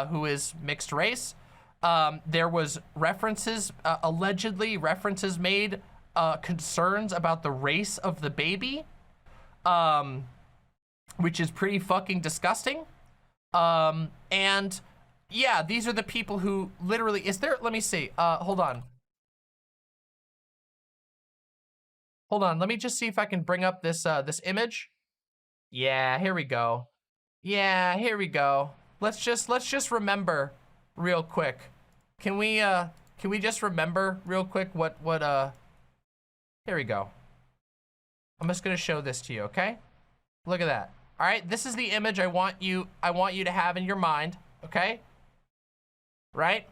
who is mixed race. There was allegedly references made, concerns about the race of the baby, which is pretty fucking disgusting. And yeah, these are the people who literally, is there, let me see, hold on. Hold on, let me just see if I can bring up this, this image. Yeah, here we go. Yeah, here we go. Let's just remember real quick. Can we just remember real quick what, here we go. I'm just gonna show this to you, okay? Look at that. All right, this is the image I want you to have in your mind, okay? Right?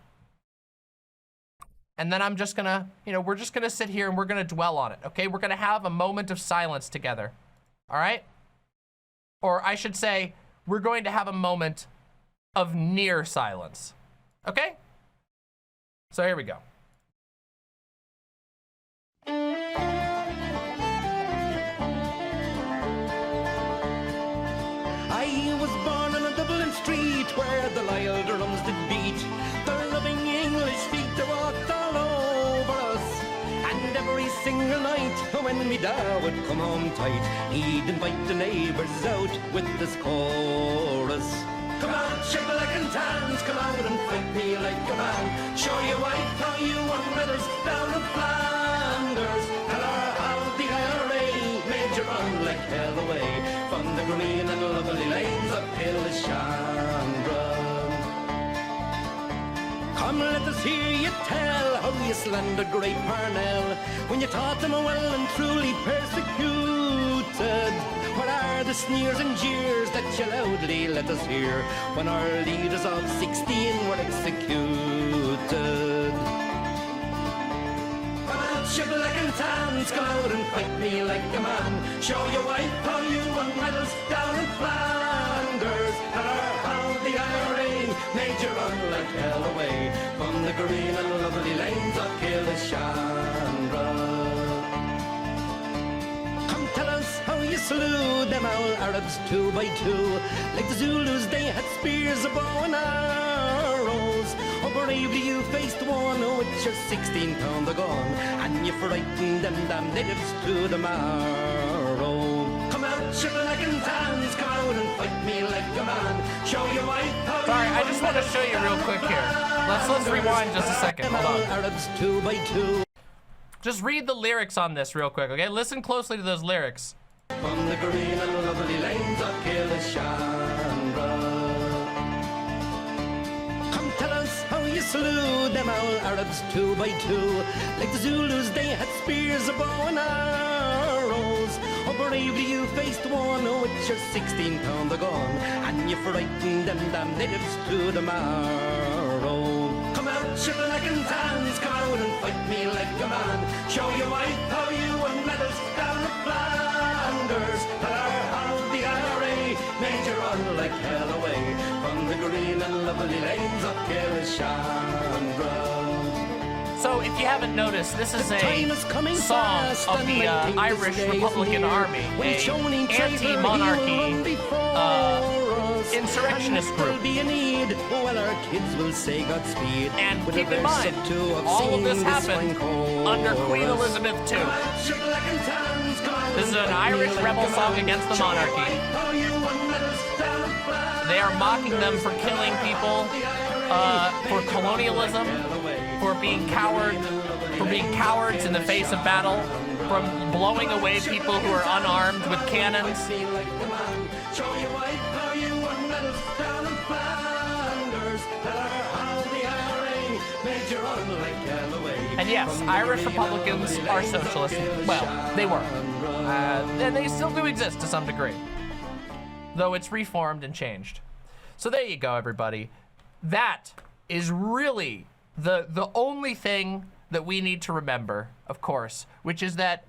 And then I'm just gonna, you know, we're just gonna sit here and we're gonna dwell on it, okay? We're gonna have a moment of silence together, all right? Or I should say, we're going to have a moment of near silence, okay? So here we go.
I was born on a Dublin street where the Lyle drums did beat. The loving English feet they walked all over us. And every single night when me dad would come home tight, he'd invite the neighbours out with this chorus. Come on, shibboleth and tans, come out and fight me like a man. Show your wife how you won medals down in Flanders. Tell her how the IRA made you run like hell away from the green and lovely lanes of Killishandra. Come, let us hear you tell how you slandered great Parnell when you taught them well and truly persecuted. What are the sneers and jeers that you loudly let us hear when our leaders of 16 were executed? Come on, shibboleth and tans, come out and fight me like a man. Show your wife how you won medals down in Flanders. Tell her how the IRA made you run like hell away from the green and lovely lanes of Killishandra. You slew them all Arabs 2 by 2. Like the Zulus they had spears, a bow and arrows. Oh, bravely you faced one with your 16-pounder gun, and you frightened them damn natives to the marrow. Come out, shibboleth and tans, come out and fight me like a man. Show your wife how.
Sorry, I just want to show you real quick here. Let's rewind just a second. Hold on.
Arabs 2 by 2.
Just read the lyrics on this real quick, okay? Listen closely to those lyrics.
From the green and lovely lanes of Killishandra. Come tell us how you slew them all Arabs 2 by 2. Like the Zulus they had spears, a bow and arrows. Oh, bravely you faced one with your 16-pounder gun, and you frightened them damn natives to the marrow. Come out, shibboleth and tans, come out and fight me like a man. Show your wife how you won medals down the Flanders. Tell her how the IRA made you run like hell away from the green and lovely lanes of Killishandra.
So if you haven't noticed, this is a song of the Irish Republican Army, a anti-monarchy insurrectionist group.
Well, our kids will say Godspeed.
And keep in mind, all of this happened under Queen Elizabeth II. This is an Irish rebel song against the monarchy. They are mocking them for killing people, for colonialism, for being cowards in the face of battle, from blowing away people who are unarmed with cannons. And yes, Irish Republicans are socialists. Well, they were. And they still do exist to some degree, though it's reformed and changed. So there you go, everybody. That is really the only thing that we need to remember, of course, which is that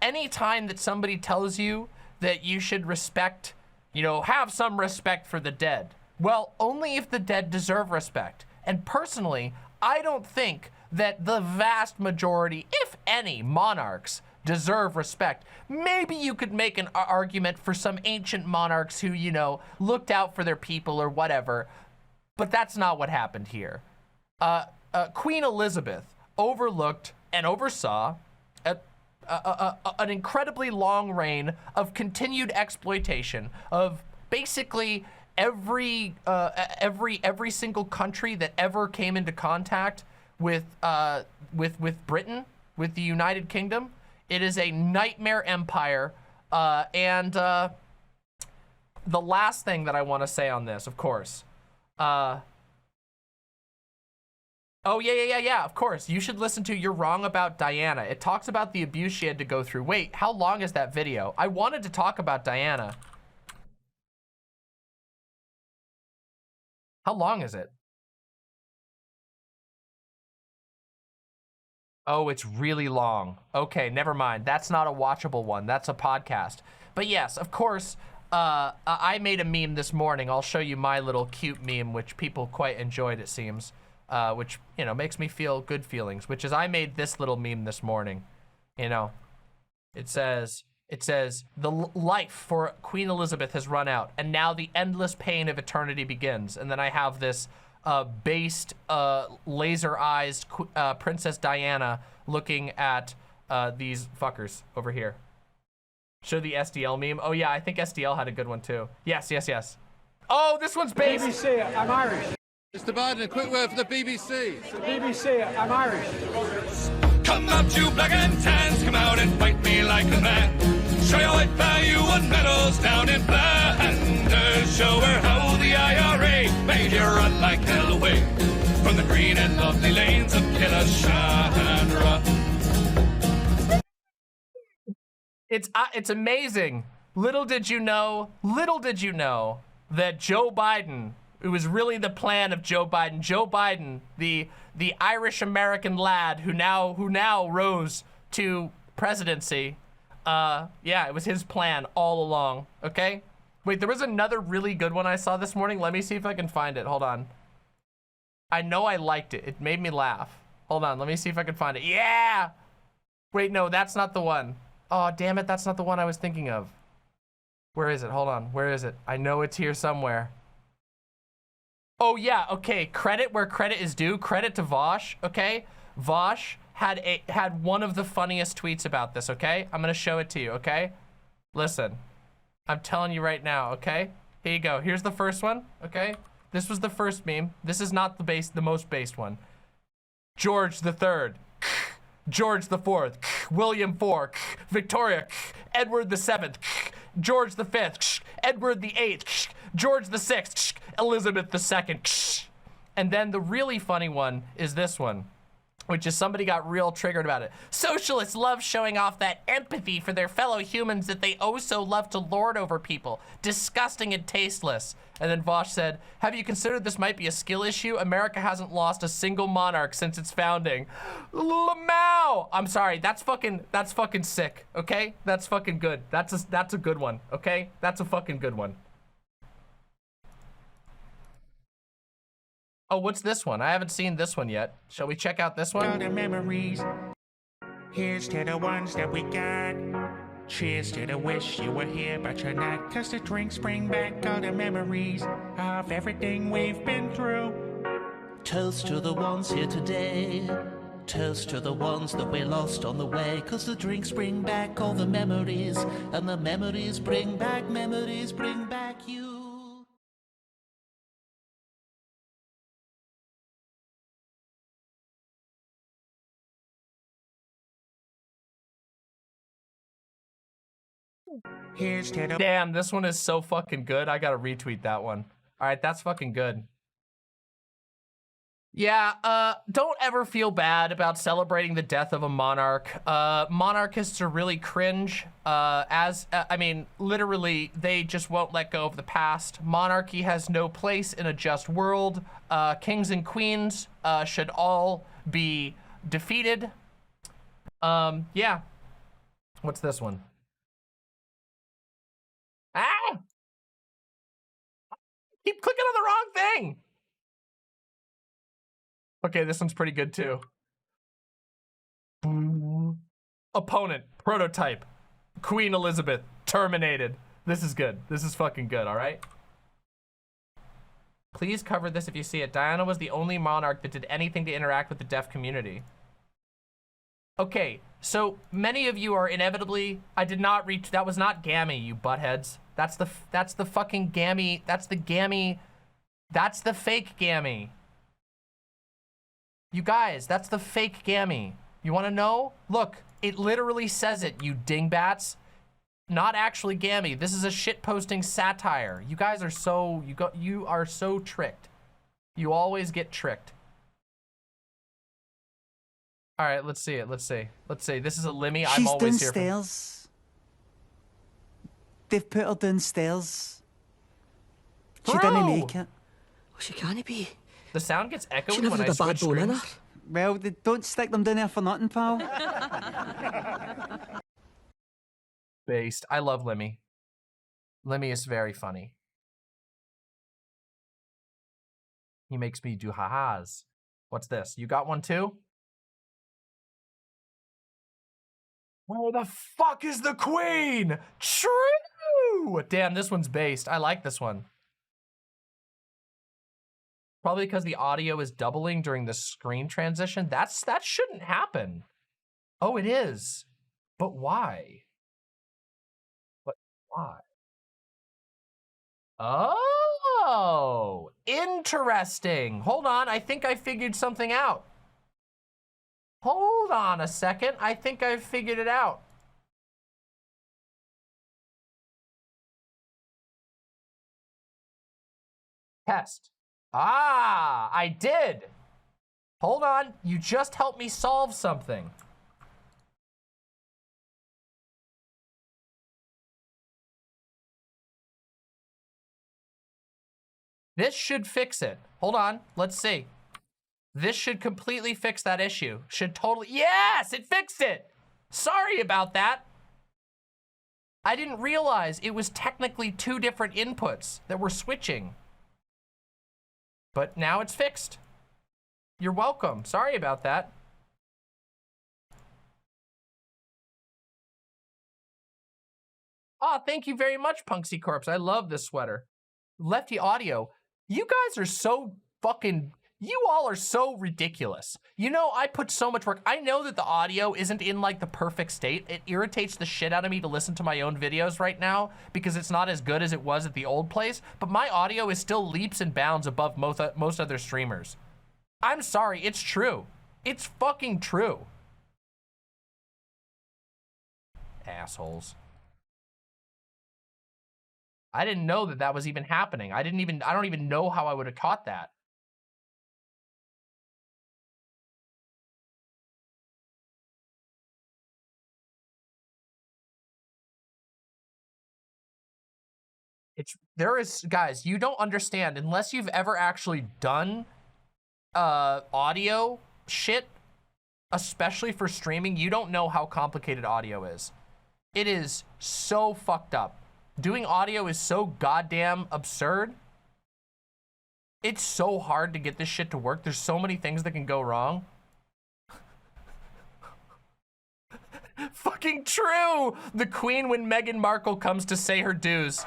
any time that somebody tells you that you should respect, you know, have some respect for the dead, well, only if the dead deserve respect. And personally, I don't think that the vast majority, if any, monarchs deserve respect. Maybe you could make an argument for some ancient monarchs who, you know, looked out for their people or whatever, but that's not what happened here. Queen Elizabeth overlooked and oversaw an incredibly long reign of continued exploitation of basically every single country that ever came into contact with Britain, with the United Kingdom. It is a nightmare empire. And the last thing that I want to say on this, of course. Oh, yeah, of course. You should listen to You're Wrong About Diana. It talks about the abuse she had to go through. Wait, how long is that video? I wanted to talk about Diana. How long is it? Oh, it's really long. Okay, never mind. That's not a watchable one. That's a podcast. But yes, of course, I made a meme this morning. I'll show you my little cute meme, which people quite enjoyed, it seems. Which, you know, makes me feel good feelings, which is I made this little meme this morning. You know, it says, the life for Queen Elizabeth has run out, and now the endless pain of eternity begins. And then I have this based, laser-eyed Princess Diana looking at these fuckers over here. Show the SDL meme. Oh yeah, I think SDL had a good one too. Yes. Oh, this one's based.
BBC, I'm Irish.
Mr. Biden, a quick word for the BBC.
The BBC, I'm Irish.
Come out, you black and tans, come out and fight me like a man. Show your white value and medals down in Flanders. Show her how the IRA made you run like hell away from the green and lovely lanes of Killashanra.
It's amazing. Little did you know that Joe Biden, it was really the plan of Joe Biden, the Irish American lad who now rose to presidency. Yeah, it was his plan all along. Okay, wait, there was another really good one I saw this morning. Let me see if I can find it. Hold on. I know I liked it. It made me laugh. Hold on, let me see if I can find it. Yeah. Wait, no, that's not the one. Oh, damn it, that's not the one I was thinking of. Where is it? Hold on, where is it? I know it's here somewhere. Oh yeah, okay, credit where credit is due. Credit to Vosh, okay? Vosh had one of the funniest tweets about this, okay? I'm gonna show it to you, okay? Listen, I'm telling you right now, okay? Here you go, here's the first one, okay? This was the first meme. This is not the most based one. George the Third, George the Fourth, William IV, Victoria, Edward the Seventh, George the Fifth, Edward the Eighth, George the Sixth, Elizabeth the Second. And then the really funny one is this one, which is somebody got real triggered about it. Socialists love showing off that empathy for their fellow humans that they oh so love to lord over people. Disgusting and tasteless. And then Vosh said, have you considered this might be a skill issue? America hasn't lost a single monarch since its founding. Lamau! I'm sorry, that's fucking sick, okay? That's fucking good. That's a good one, okay? That's a fucking good one. Oh, what's this one? I haven't seen this one yet. Shall we check out this one?
All the memories. Here's to the ones that we got. Cheers to the wish you were here, but you're not. 'Cause the drinks bring back all the memories of everything we've been through.
Toast to the ones here today. Toast to the ones that we lost on the way. 'Cause the drinks bring back all the memories. And the memories bring back you.
Here's to the
Damn, this one is so fucking good. I gotta retweet that one. All right, that's fucking good. Yeah, don't ever feel bad about celebrating the death of a monarch. Monarchists are really cringe. I mean, literally, they just won't let go of the past. Monarchy has no place in a just world. Kings and queens should all be defeated. Yeah. What's this one? Ah! Keep clicking on the wrong thing. Okay, this one's pretty good too. Opponent, prototype, Queen Elizabeth, terminated. This is good. This is fucking good, all right? Please cover this if you see it. Diana was the only monarch that did anything to interact with the deaf community. Okay, so many of you are inevitably, I did not reach, that was not Gammy, you buttheads. That's the fucking gammy. That's the gammy. That's the fake gammy. You guys, that's the fake gammy. You want to know? Look, it literally says it, you dingbats. Not actually gammy. This is a shitposting satire. You guys are so, you are so tricked. You always get tricked. All right, let's see it. Let's see. Let's see. This is a Limmy. I'm always here.
Downstairs. They've put her downstairs. She didn't make it.
Oh, she can't be.
The sound gets echoey
She never
when I
had a
switch
bad bone in her.
screens.
Well, they don't stick them down there for nothing, pal.
Based. I love Limmy. Limmy is very funny. He makes me do ha-has. What's this? You got one too? Where the fuck is the queen? True! Damn, this one's based. I like this one. Probably because the audio is doubling during the screen transition. That shouldn't happen. Oh, it is. But why? But why? Oh, interesting. Hold on, I think I figured something out. Hold on a second. I think I figured it out. Test. Ah, I did. Hold on. You just helped me solve something. This should fix it. Hold on. Let's see. This should completely fix that issue. Should totally... Yes, it fixed it. Sorry about that. I didn't realize it was technically two different inputs that were switching. But now it's fixed. You're welcome. Sorry about that. Oh, thank you very much, Punksy Corpse. I love this sweater. Lefty Audio. You guys are so fucking... You all are so ridiculous. You know, I put so much work. I know that the audio isn't in like the perfect state. It irritates the shit out of me to listen to my own videos right now because it's not as good as it was at the old place, but my audio is still leaps and bounds above most other streamers. I'm sorry, it's true. It's fucking true. Assholes. I didn't know that that was even happening. I don't even know how I would have caught that. Guys, you don't understand unless you've ever actually done audio shit, especially for streaming. You don't know how complicated audio is. It is so fucked up. Doing audio is so goddamn absurd. It's so hard to get this shit to work. There's so many things that can go wrong. Fucking true! The Queen when Meghan Markle comes to say her dues.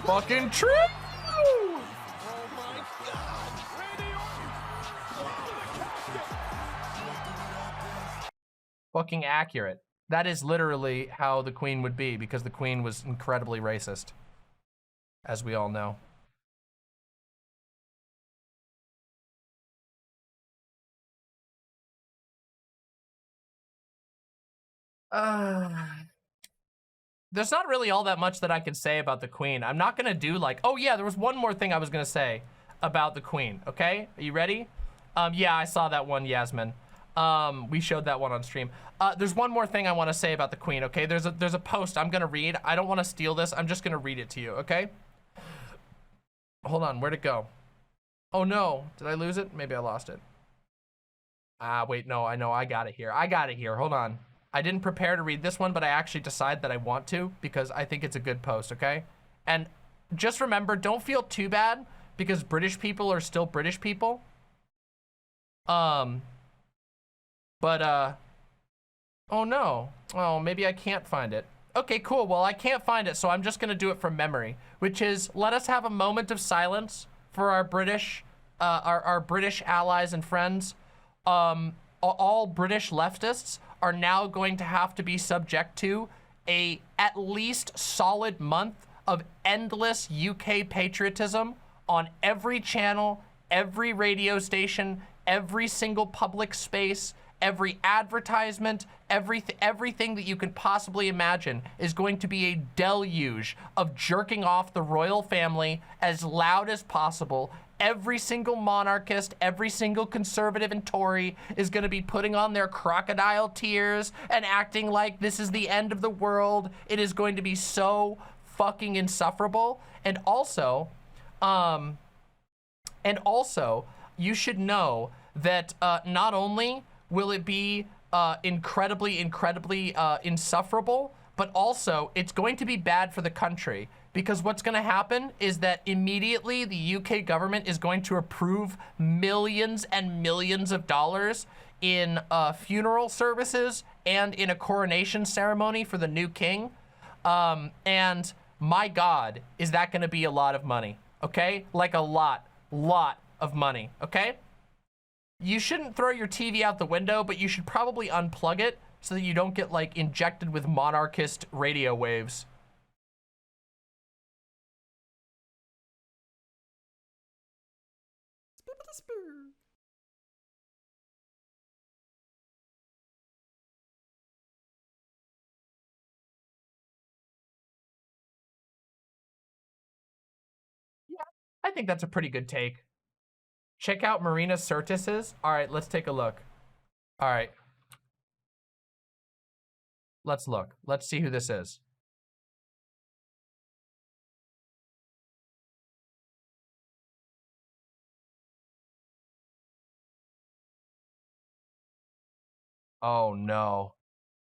Fucking true! Oh my God! Fucking accurate. That is literally how the Queen would be, because the Queen was incredibly racist, as we all know. There's not really all that much that I can say about the Queen. I'm not gonna do like, oh yeah, there was one more thing I was gonna say about the Queen, okay? Are you ready? Yeah, I saw that one, Yasmin. We showed that one on stream. There's one more thing I wanna say about the Queen, okay? There's a post I'm gonna read. I don't wanna steal this, I'm just gonna read it to you, okay? Hold on, where'd it go? Oh no, did I lose it? Maybe I lost it. Wait, no, I know, I got it here. I got it here, hold on. I didn't prepare to read this one, but I actually decided that I want to because I think it's a good post, okay? And just remember, don't feel too bad because British people are still British people. Oh no. Oh, maybe I can't find it. Okay, cool. Well, I can't find it, so I'm just gonna do it from memory, which is let us have a moment of silence for our British our British allies and friends, all British leftists are now going to have to be subject to a at least solid month of endless UK patriotism on every channel, every radio station, every single public space, every advertisement, everything that you could possibly imagine is going to be a deluge of jerking off the royal family as loud as possible. Every single monarchist, every single conservative and Tory is going to be putting on their crocodile tears and acting like this is the end of the world. It is going to be so fucking insufferable. And also, you should know that not only will it be incredibly insufferable, but also it's going to be bad for the country, because what's going to happen is that immediately the UK government is going to approve millions and millions of dollars in funeral services and in a coronation ceremony for the new king. And my God, is that going to be a lot of money, okay? Like a lot of money, okay? You shouldn't throw your TV out the window, but you should probably unplug it so that you don't get like injected with monarchist radio waves. Yeah, I think that's a pretty good take. Check out Marina Sirtis's. All right, let's take a look. All right. Let's look. Let's see who this is. Oh no.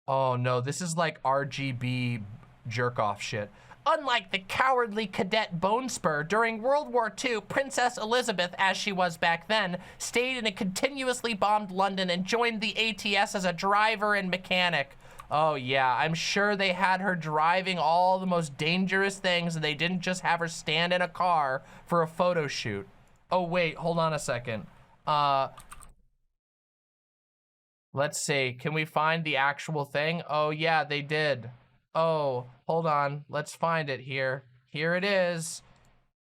Oh no, this is like RGB jerk-off shit. Unlike the cowardly cadet Bonespur, during World War II, Princess Elizabeth, as she was back then, stayed in a continuously bombed London and joined the ATS as a driver and mechanic. Oh yeah, I'm sure they had her driving all the most dangerous things and they didn't just have her stand in a car for a photo shoot. Oh wait, hold on a second. Let's see, can we find the actual thing? Oh yeah, they did. Oh, hold on, let's find it here. Here it is.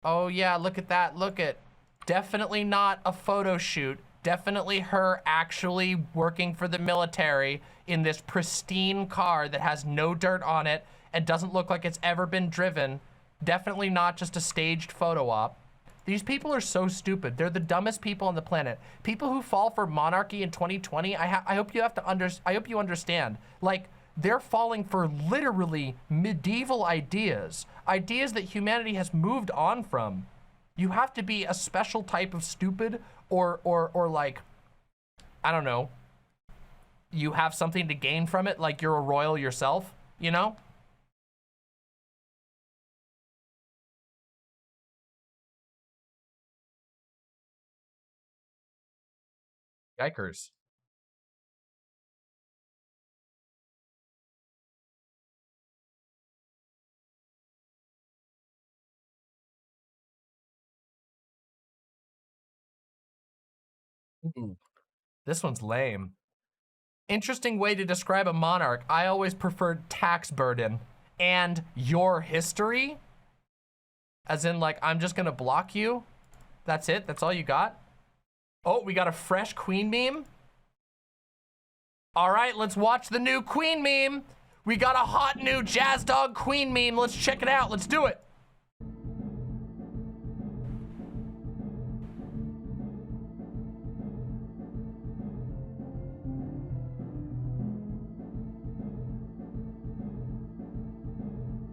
Oh yeah, look at that, look at. Definitely not a photo shoot. Definitely her actually working for the military in this pristine car that has no dirt on it and doesn't look like it's ever been driven. Definitely not just a staged photo op. These people are so stupid. They're the dumbest people on the planet. People who fall for monarchy in 2020, I hope you understand. Like, they're falling for literally medieval ideas. Ideas that humanity has moved on from. You have to be a special type of stupid or like, I don't know, you have something to gain from it, like you're a royal yourself, you know? Yikers. Ooh, this one's lame. Interesting way to describe a monarch. I always preferred tax burden and your history. As in, like, I'm just gonna block you. That's it? That's all you got? Oh, we got a fresh queen meme. All right, let's watch the new queen meme. We got a hot new Jazz Dog queen meme. Let's check it out. Let's do it.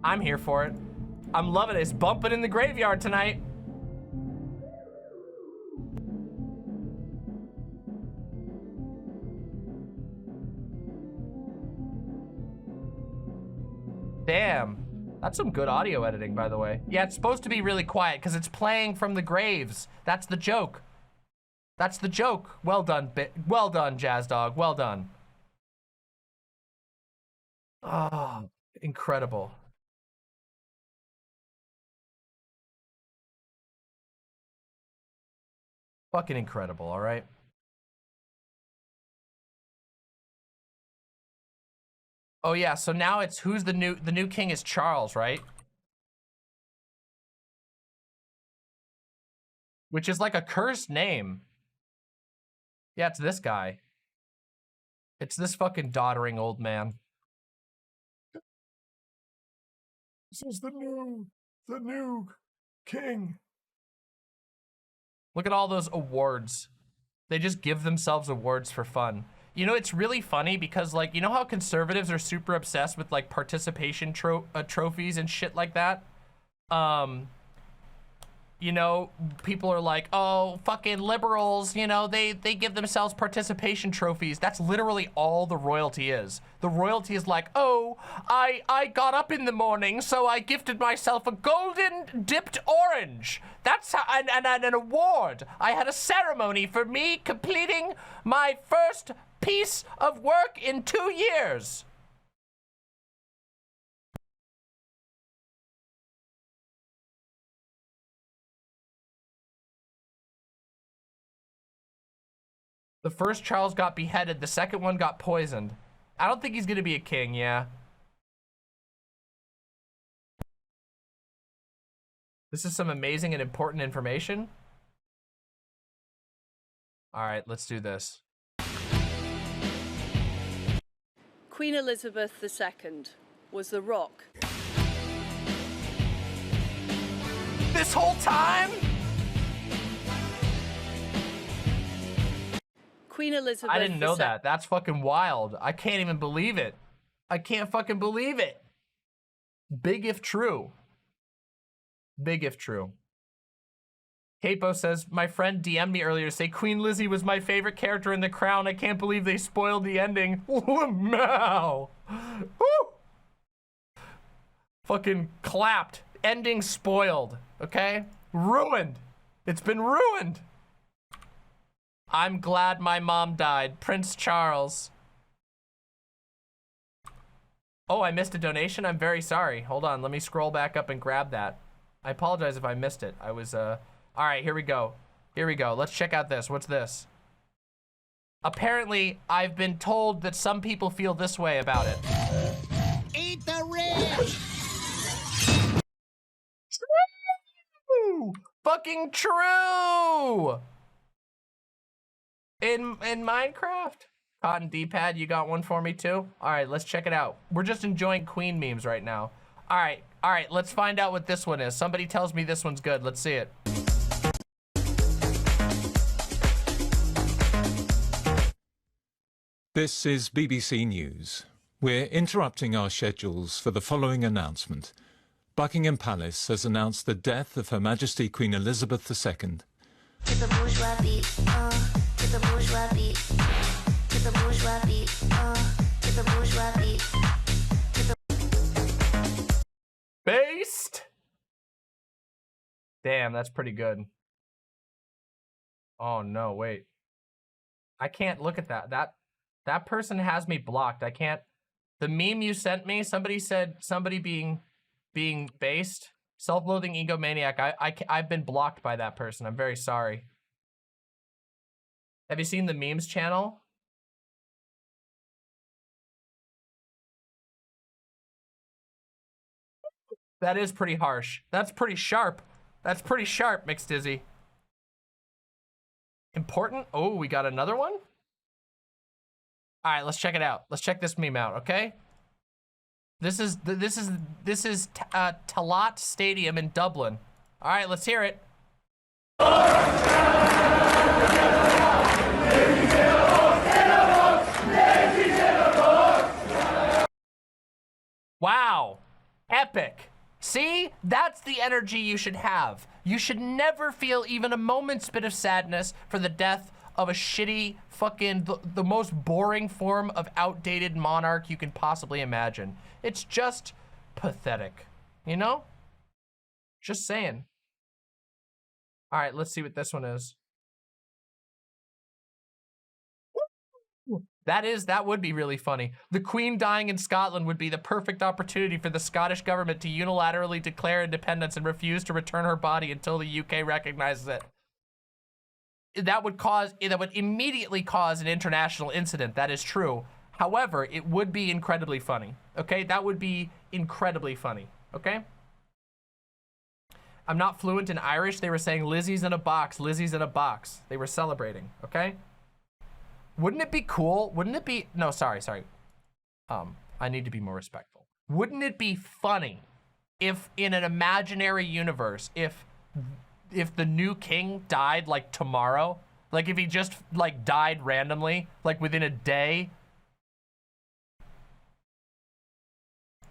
I'm here for it. I'm loving it. It's bumping in the graveyard tonight. Damn. That's some good audio editing, by the way. Yeah, it's supposed to be really quiet because it's playing from the graves. That's the joke. That's the joke. Well done, well done, Jazz Dog. Well done. Oh, incredible. Fucking incredible, all right? Oh yeah, so now it's who's the new king is Charles, right? Which is like a cursed name. Yeah, it's this guy. It's this fucking doddering old man. This is the new king. Look at all those awards. They just give themselves awards for fun. You know, it's really funny because, like, you know how conservatives are super obsessed with, like, participation trophies and shit like that? You know, people are like, oh, fucking liberals, you know, they give themselves participation trophies. That's literally all the royalty is. The royalty is like, oh, I got up in the morning, so I gifted myself a golden dipped orange. That's how, and an award. I had a ceremony for me completing my first piece of work in 2 years. The first Charles got beheaded, the second one got poisoned. I don't think he's gonna be a king, yeah. This is some amazing and important information. All right, let's do this.
Queen Elizabeth II was the rock.
This whole time?
Queen Elizabeth
I didn't know that. That's fucking wild. I can't even believe it. I can't fucking believe it. Big if true. Big if true. Capo says, my friend DM'd me earlier to say Queen Lizzie was my favorite character in The Crown. I can't believe they spoiled the ending. Wow. Woo! Fucking clapped. Ending spoiled. Okay? Ruined. It's been ruined. I'm glad my mom died. Prince Charles. Oh, I missed a donation? I'm very sorry. Hold on, let me scroll back up and grab that. I apologize if I missed it. I was, all right, here we go. Here we go. Let's check out this. What's this? Apparently, I've been told that some people feel this way about it.
Eat the rich!
True! Fucking true! In Minecraft? Cotton D-pad, you got one for me too? All right, let's check it out. We're just enjoying Queen memes right now. All right, let's find out what this one is. Somebody tells me this one's good. Let's see it.
This is BBC News. We're interrupting our schedules for the following announcement. Buckingham Palace has announced the death of Her Majesty Queen Elizabeth II.
To the bourgeois beat, to the bourgeois beat, to the bourgeois beat, to the bourgeois beat, to the...
Based? Damn, that's pretty good. Oh no, wait. I can't look at that. That person has me blocked. I can't. The meme you sent me, somebody said somebody being based. Self-loathing egomaniac. I've been blocked by that person. I'm very sorry. Have you seen the memes channel? That is pretty harsh. That's pretty sharp. That's pretty sharp, Mixed Dizzy. Important? Oh, we got another one? All right, let's check it out. Let's check this meme out, okay? This is Talat Stadium in Dublin. All right, let's hear it. Wow, epic. See, that's the energy you should have. You should never feel even a moment's bit of sadness for the death of a shitty fucking, the most boring form of outdated monarch you can possibly imagine. It's just pathetic, you know? Just saying. All right, let's see what this one is. That would be really funny. The Queen dying in Scotland would be the perfect opportunity for the Scottish government to unilaterally declare independence and refuse to return her body until the UK recognizes it. that would immediately cause an international incident. That is true. However, it would be incredibly funny. Okay, that would be incredibly funny. Okay. I'm not fluent in Irish. They were saying Lizzie's in a box. Lizzie's in a box. They were celebrating. Okay. Wouldn't it be cool? Wouldn't it be? No, sorry. I need to be more respectful. Wouldn't it be funny if in an imaginary universe, if the new king died like tomorrow, like if he just like died randomly, like within a day?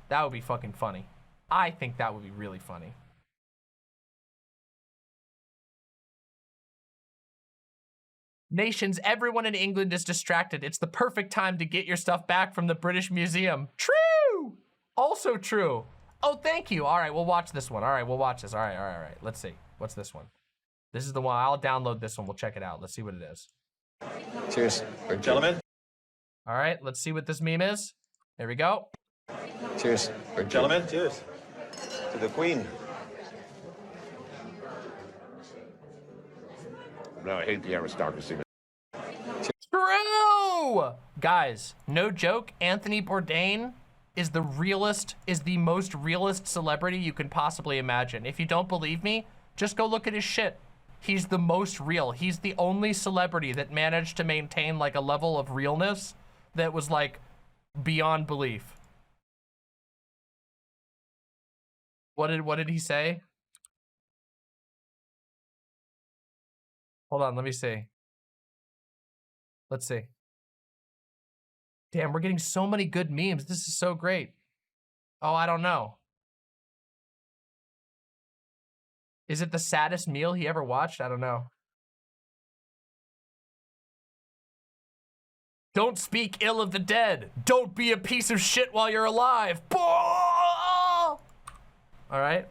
That would be fucking funny. I think that would be really funny. Nations, everyone in England is distracted. It's the perfect time to get your stuff back from the British Museum. True! Also true. Oh, thank you. All right, we'll watch this one. All right, we'll watch this. All right. Let's see. What's this one? This is the one. I'll download this one. We'll check it out. Let's see what it is.
Cheers, gentlemen.
All right, let's see what this meme is. There we go.
Cheers, gentlemen. Cheers to the Queen.
No, I hate the aristocracy.
True! Guys, no joke, Anthony Bourdain is the most realist celebrity you can possibly imagine. If you don't believe me, just go look at his shit. He's the most real. He's the only celebrity that managed to maintain like a level of realness that was like beyond belief. What did he say? Hold on, let me see. Let's see. Damn, we're getting so many good memes. This is so great. Oh, I don't know. Is it the saddest meal he ever watched? I don't know. Don't speak ill of the dead. Don't be a piece of shit while you're alive. All right.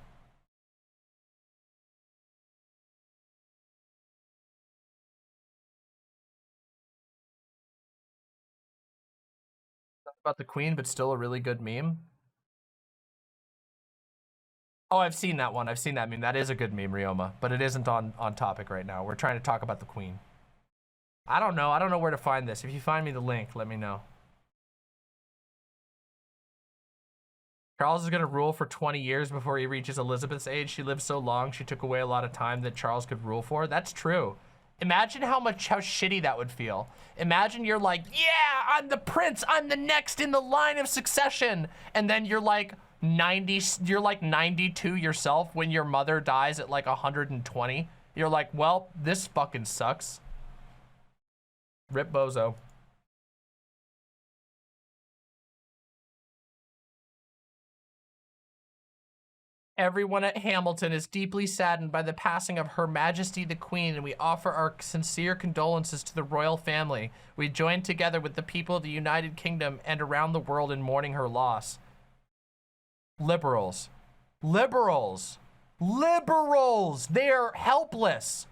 About the Queen, but still a really good meme. Oh, I've seen that one. I've seen that meme. That is a good meme, Ryoma, but it isn't on topic right now. We're trying to talk about the Queen. I don't know. I don't know where to find this. If you find me the link, let me know. Charles is going to rule for 20 years before he reaches Elizabeth's age. She lived so long, she took away a lot of time that Charles could rule for. That's true. Imagine how shitty that would feel. Imagine you're like, yeah, I'm the prince. I'm the next in the line of succession. And then you're like 92 yourself when your mother dies at like 120. You're like, well, this fucking sucks. Rip bozo. Everyone at Hamilton is deeply saddened by the passing of Her Majesty the Queen, and we offer our sincere condolences to the royal family. We join together with the people of the United Kingdom and around the world in mourning her loss. Liberals. Liberals. Liberals. They're helpless.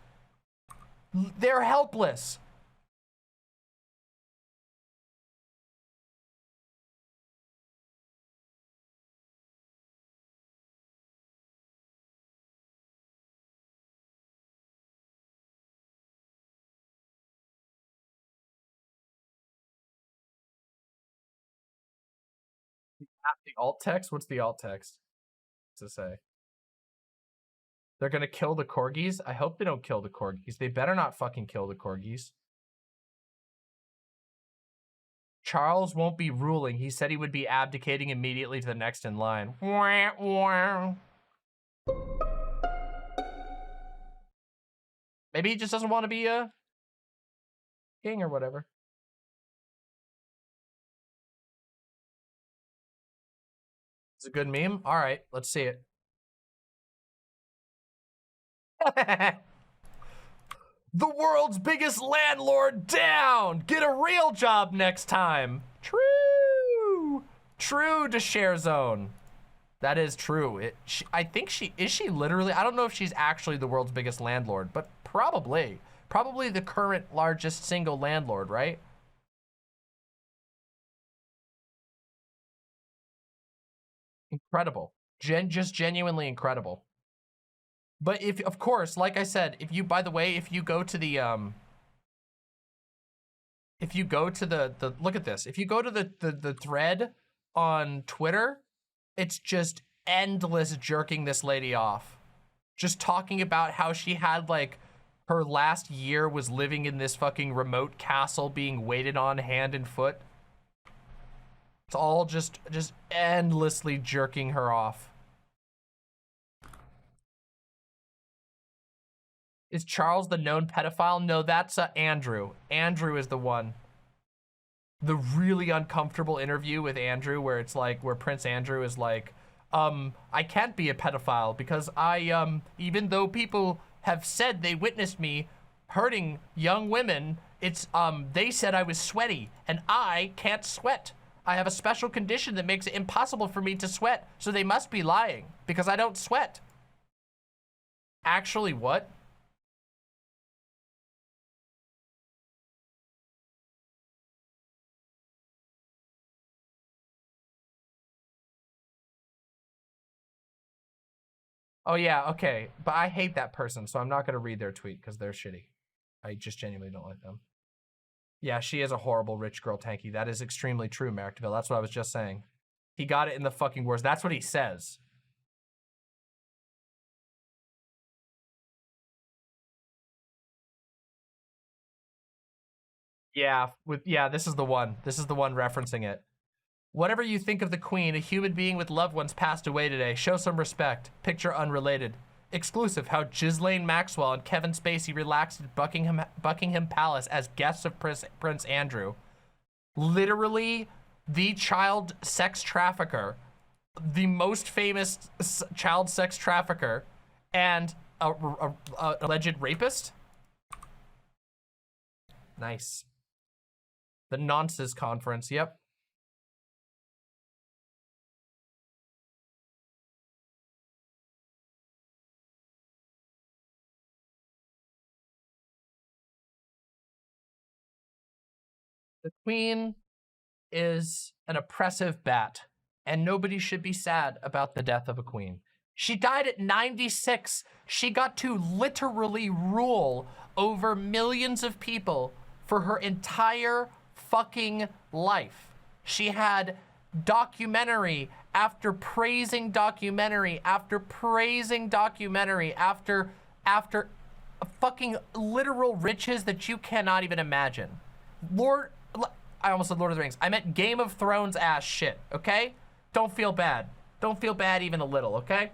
They're helpless. The alt text? What's the alt text? What's it say? They're gonna kill the corgis? I hope they don't kill the corgis. They better not fucking kill the corgis. Charles won't be ruling. He said he would be abdicating immediately to the next in line. Wah, wah. Maybe he just doesn't want to be a king or whatever. It's a good meme. All right, let's see it. The world's biggest landlord down. Get a real job next time. True. True to share zone. That is true. I think she literally, I don't know if she's actually the world's biggest landlord, but probably the current largest single landlord, right? Incredible. Just genuinely incredible. But if, of course, like I said, if you, by the way, if you go to the, look at this. If you go to the thread on Twitter, it's just endless jerking this lady off. Just talking about how she had, like, her last year was living in this fucking remote castle being waited on hand and foot. It's all just endlessly jerking her off. Is Charles the known pedophile? No, that's Andrew. Andrew is the one. The really uncomfortable interview with Andrew where it's like, where Prince Andrew is like, I can't be a pedophile because I, even though people have said they witnessed me hurting young women, it's, they said I was sweaty and I can't sweat. I have a special condition that makes it impossible for me to sweat. So they must be lying because I don't sweat. Actually, what? Oh yeah, okay. But I hate that person, so I'm not gonna read their tweet because they're shitty. I just genuinely don't like them. Yeah, she is a horrible rich girl tanky. That is extremely true, Merrickville. That's what I was just saying. He got it in the fucking words. That's what he says. Yeah, this is the one. This is the one referencing it. Whatever you think of the Queen, a human being with loved ones passed away today. Show some respect. Picture unrelated. Exclusive, how Ghislaine Maxwell and Kevin Spacey relaxed at Buckingham Palace as guests of Prince Andrew. Literally, the child sex trafficker, the most famous child sex trafficker, and a alleged rapist. Nice. The Nonces Conference, yep. The Queen is an oppressive bat, and nobody should be sad about the death of a queen. She died at 96. She got to literally rule over millions of people for her entire fucking life. She had documentary after praising documentary after praising documentary after fucking literal riches that you cannot even imagine. I almost said Lord of the Rings. I meant Game of Thrones ass shit, okay? Don't feel bad. Don't feel bad even a little, okay?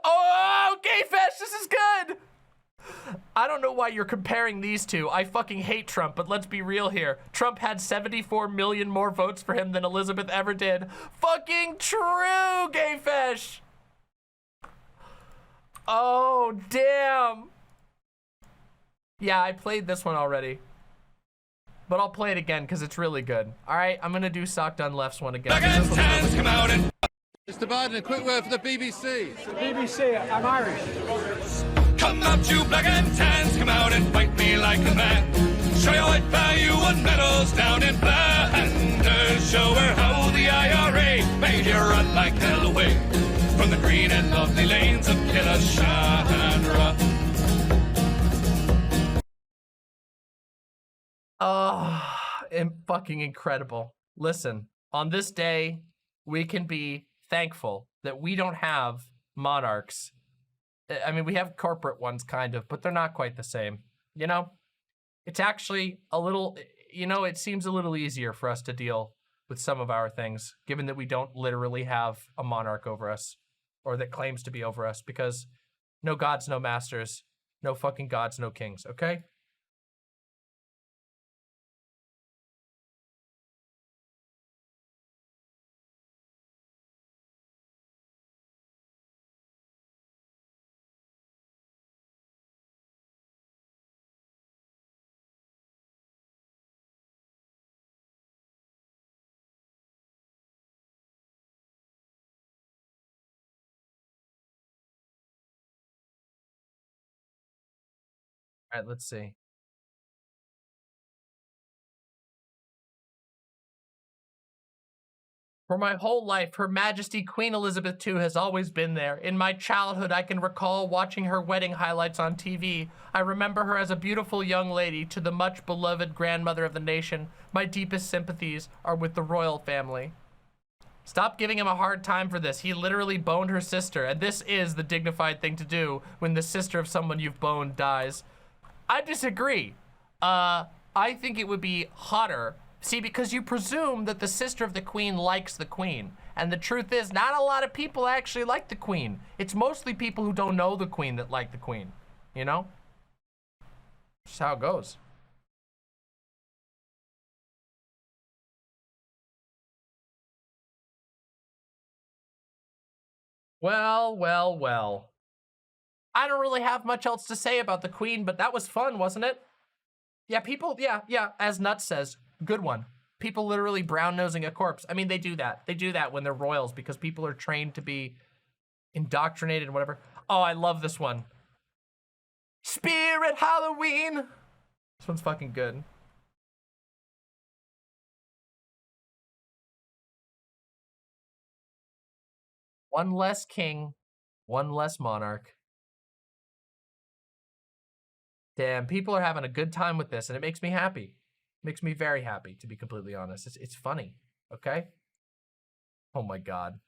Oh, Gay Fish, this is good! I don't know why you're comparing these two. I fucking hate Trump, but let's be real here. Trump had 74 million more votes for him than Elizabeth ever did. Fucking true, Gay Fish! Oh, damn. Yeah, I played this one already. But I'll play it again because it's really good. All right, I'm going to do Sock Done Left's one again.
Come out and... Mr. Biden, a quick word for the BBC.
The BBC, I'm Irish.
Come out, you black and tans, come out and fight me like a man. Show your white value and medals down in Flanders. Show her how the IRA made you run like hell away from the green and lovely lanes of Killashanra.
Oh, fucking incredible. Listen, on this day, we can be thankful that we don't have monarchs. I mean, we have corporate ones kind of, but they're not quite the same. You know, it's actually a little, you know, it seems a little easier for us to deal with some of our things, given that we don't literally have a monarch over us, or that claims to be over us, because no gods, no masters, no fucking gods, no kings, okay? All right, let's see. For my whole life, Her Majesty Queen Elizabeth II has always been there. In my childhood, I can recall watching her wedding highlights on TV. I remember her as a beautiful young lady. To the much beloved grandmother of the nation, my deepest sympathies are with the royal family. Stop giving him a hard time for this. He literally boned her sister, and this is the dignified thing to do when the sister of someone you've boned dies. I disagree. I think it would be hotter. See, because you presume that the sister of the queen likes the queen. And the truth is, not a lot of people actually like the queen. It's mostly people who don't know the queen that like the queen. You know? That's how it goes. Well, well, well. I don't really have much else to say about the queen, but that was fun, wasn't it? Yeah, people, yeah, as Nuts says, good one. People literally brown-nosing a corpse. I mean, they do that. They do that when they're royals because people are trained to be indoctrinated and whatever. Oh, I love this one. Spirit Halloween. This one's fucking good. One less king, one less monarch. Damn, people are having a good time with this, and it makes me happy. Makes me very happy, to be completely honest. It's funny, okay? Oh my God.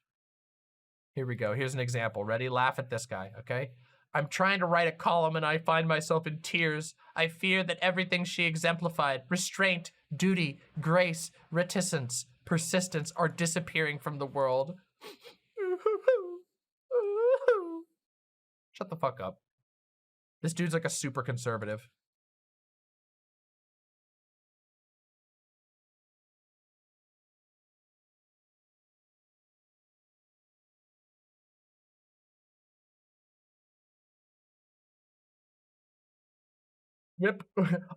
Here we go. Here's an example. Ready? Laugh at this guy, okay? I'm trying to write a column and I find myself in tears. I fear that everything she exemplified, restraint, duty, grace, reticence, persistence, are disappearing from the world. Shut the fuck up. This dude's like a super conservative. Rip,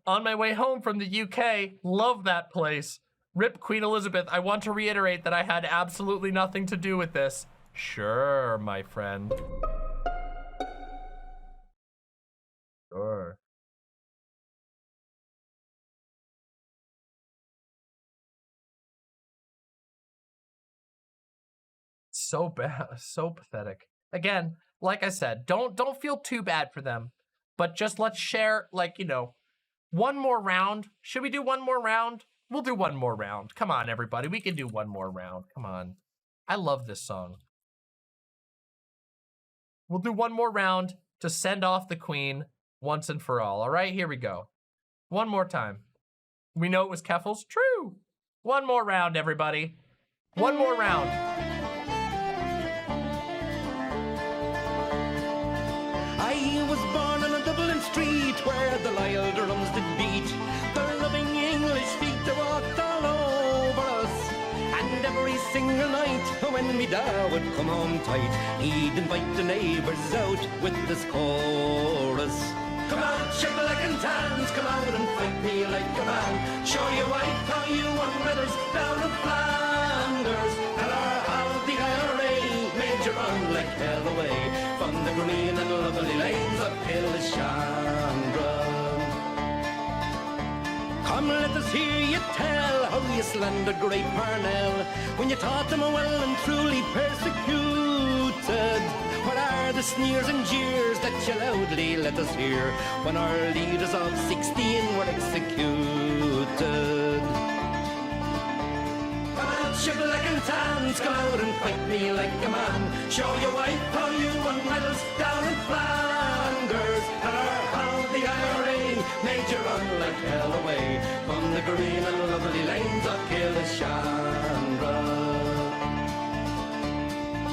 on my way home from the UK, love that place. Rip Queen Elizabeth, I want to reiterate that I had absolutely nothing to do with this. Sure, my friend. Sure. So bad, so pathetic. Again, like I said, don't feel too bad for them, but just let's share, like, you know, one more round. Should we do one more round? We'll do one more round. Come on, everybody. We can do one more round. Come on. I love this song. We'll do one more round to send off the queen once and for all. All right, here we go. One more time. We know it was Keffel's. True. One more round, everybody. One more round.
I was born on a Dublin street where the Lyle drums did beat. The loving English feet they walked all over us. And every single night when me da would come home tight, he'd invite the neighbours out with this chorus. Come out, shake like and tans, come out and fight me like a man. Show your wife how you won medals down in Flanders. Tell her how the IRA made you run like hell away from the green and lovely lanes of Killishandra. Come, let us hear you tell how you slandered great Parnell when you taught them well and truly persecuted. What are the sneers and jeers that you loudly let us hear when our leaders of 16 were executed? Come out, shake like and tans, come out and fight me like a man. Show your wife how you won medals down in Flanders. Tell her how the IRA made you run like hell away from the green and lovely lanes of Killishandra.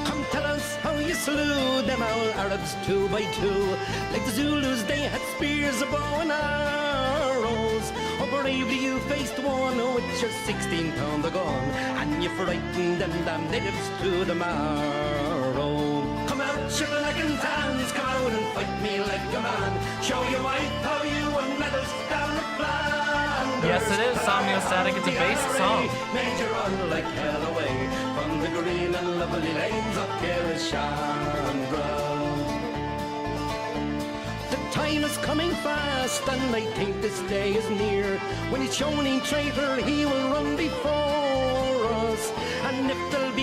Come tell us how you slew them all Arabs 2 by 2. Like the Zulus they had spears, a bow and arrows. Oh, bravely you faced one with your 16-pounder gun, and you frightened them damn natives to the marrow. Come out, shiver like and tans, come out and fight me like a man. Show your wife how you won medals down at Flanders.
Yes, it is. Somniostatic. It's a based song.
Made you run like hell away from the green and lovely lanes of Killishandra. The time is coming fast, and I think this day is near when each Shoney traitor he will run before us. And if there'll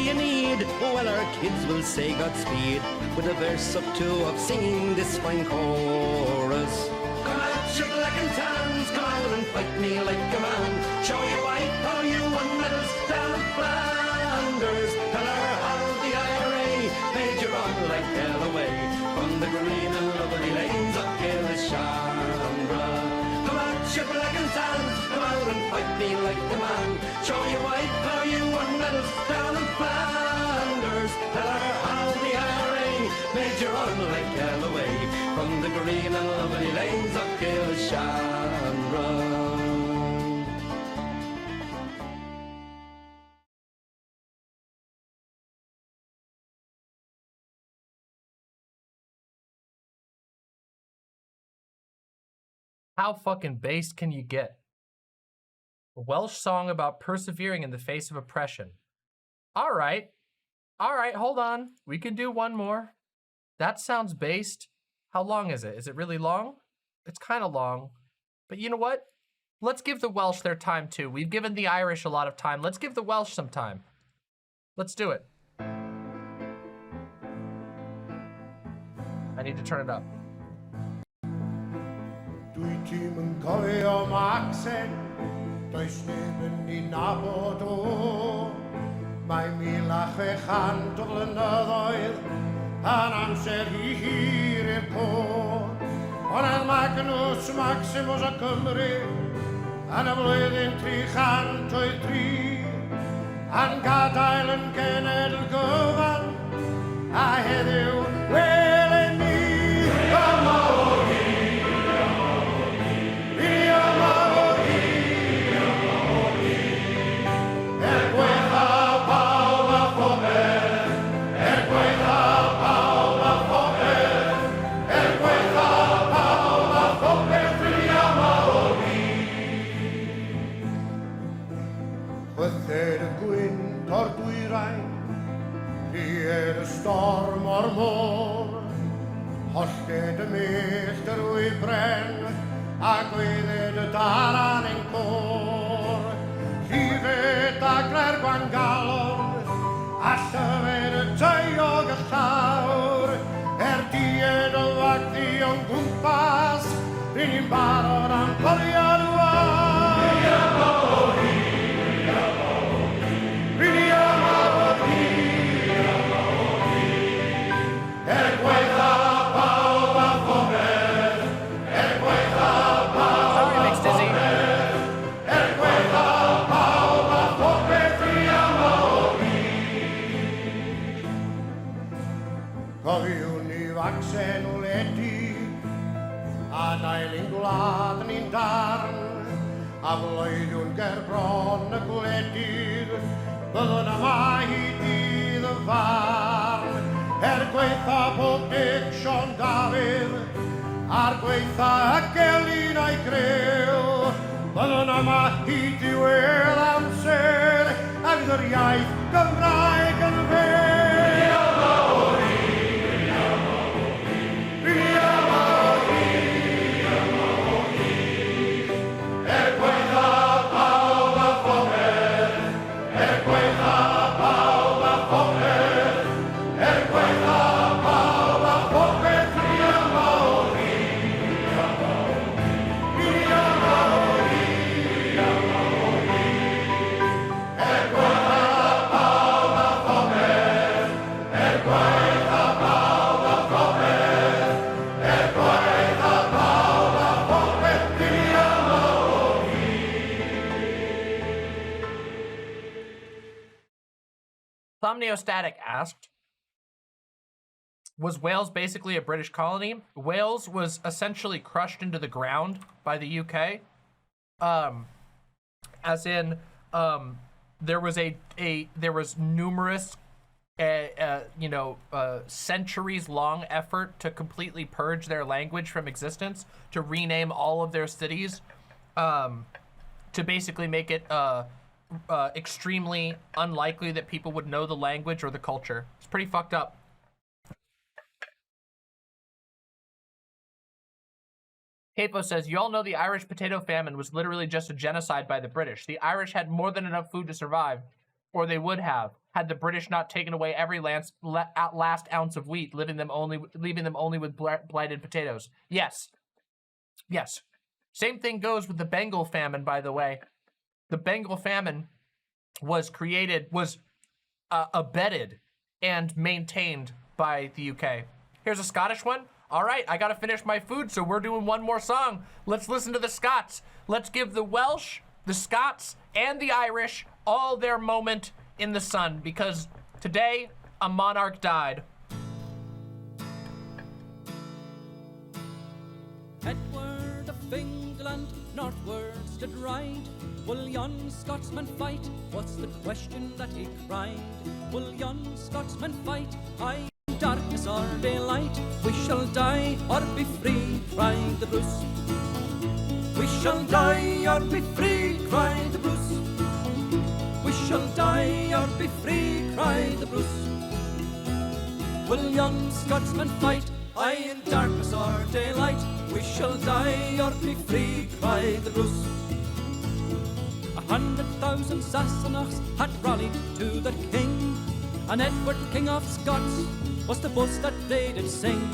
need. Well, our kids will say Godspeed with a verse up two of singing this fine chorus. Come out, you black and tans, come out and fight me like a man. Show your white how you won medals down in Flanders. Tell her how the IRA made you run like hell away from the green and lovely lanes of Kilishandra. Come out, you black and tans, come out and fight me like a man. Show your white how you won medals down in Flanders. Tell her how the IRA made you run like hell away from the green and lovely lanes of Kilishandra.
How fucking based can you get? A Welsh song about persevering in the face of oppression. All right, hold on. We can do one more. That sounds based. How long is it? Is it really long? It's kind of long. But you know what? Let's give the Welsh their time too. We've given the Irish a lot of time. Let's give the Welsh some time. Let's do it. I need to turn it up.
Dwi ti'm yn cofio Macsen, does neb yn ei nabod o. Mae 1600 o flynyddoedd yn amser hir i'r côr. Ond el Magnus Maximus o Cymru yn y flwyddyn 303 yn gadael yn genedl gyfan a heddiw welen ni yma o Chwythed y gwyn o'r dwyrain, pried y storm o'r môr, holled y mellt yr wybren, a gwedded y daran ein côr. Llifed a gler gwangalon, a llyfed y teiog y llawr, died o fagdi o'n gwmpas, rydyn ni'n barod am boriad wan. Cofiwn ni facsen wledig, a nael ein gwlad ni'n darn, a flwyddwn ger bron y gwledig, byddwn yma hyd i ddyfarn. Gweitha pob Dick Sion Dafydd, a'r gweitha y gelyn a'i grew, byddwn yma hyd diwedd amser, a fydd yr iaith Gymraeg yn fer.
Somneostatic asked, was Wales basically a British colony? Wales was essentially crushed into the ground by the UK. As in, there was numerous, centuries-long effort to completely purge their language from existence, to rename all of their cities, to basically make it extremely unlikely that people would know the language or the culture. It's pretty fucked up. Capo says, you all know the Irish potato famine was literally just a genocide by the British. The Irish had more than enough food to survive. or they would have, had the British not taken away every last ounce of wheat, leaving them only with blighted potatoes. Yes. Yes. Same thing goes with the Bengal famine, by the way. The Bengal famine was abetted and maintained by the UK. Here's a Scottish one. All right, I gotta finish my food, so we're doing one more song. Let's listen to the Scots. Let's give the Welsh, the Scots, and the Irish all their moment in the sun, because today a monarch died.
Edward of England northwards did ride. Will yon Scotsman fight? What's the question that he cried? Will yon Scotsman fight? Aye, in darkness or daylight, we shall die or be free, cried the Bruce. We shall die or be free, cried the Bruce. We shall die or be free, cried the Bruce. Will yon Scotsman fight? Aye, in darkness or daylight, we shall die or be free, cried the Bruce. 100,000 Sassenachs had rallied to the king, and Edward, King of Scots, was the boast that they did sing.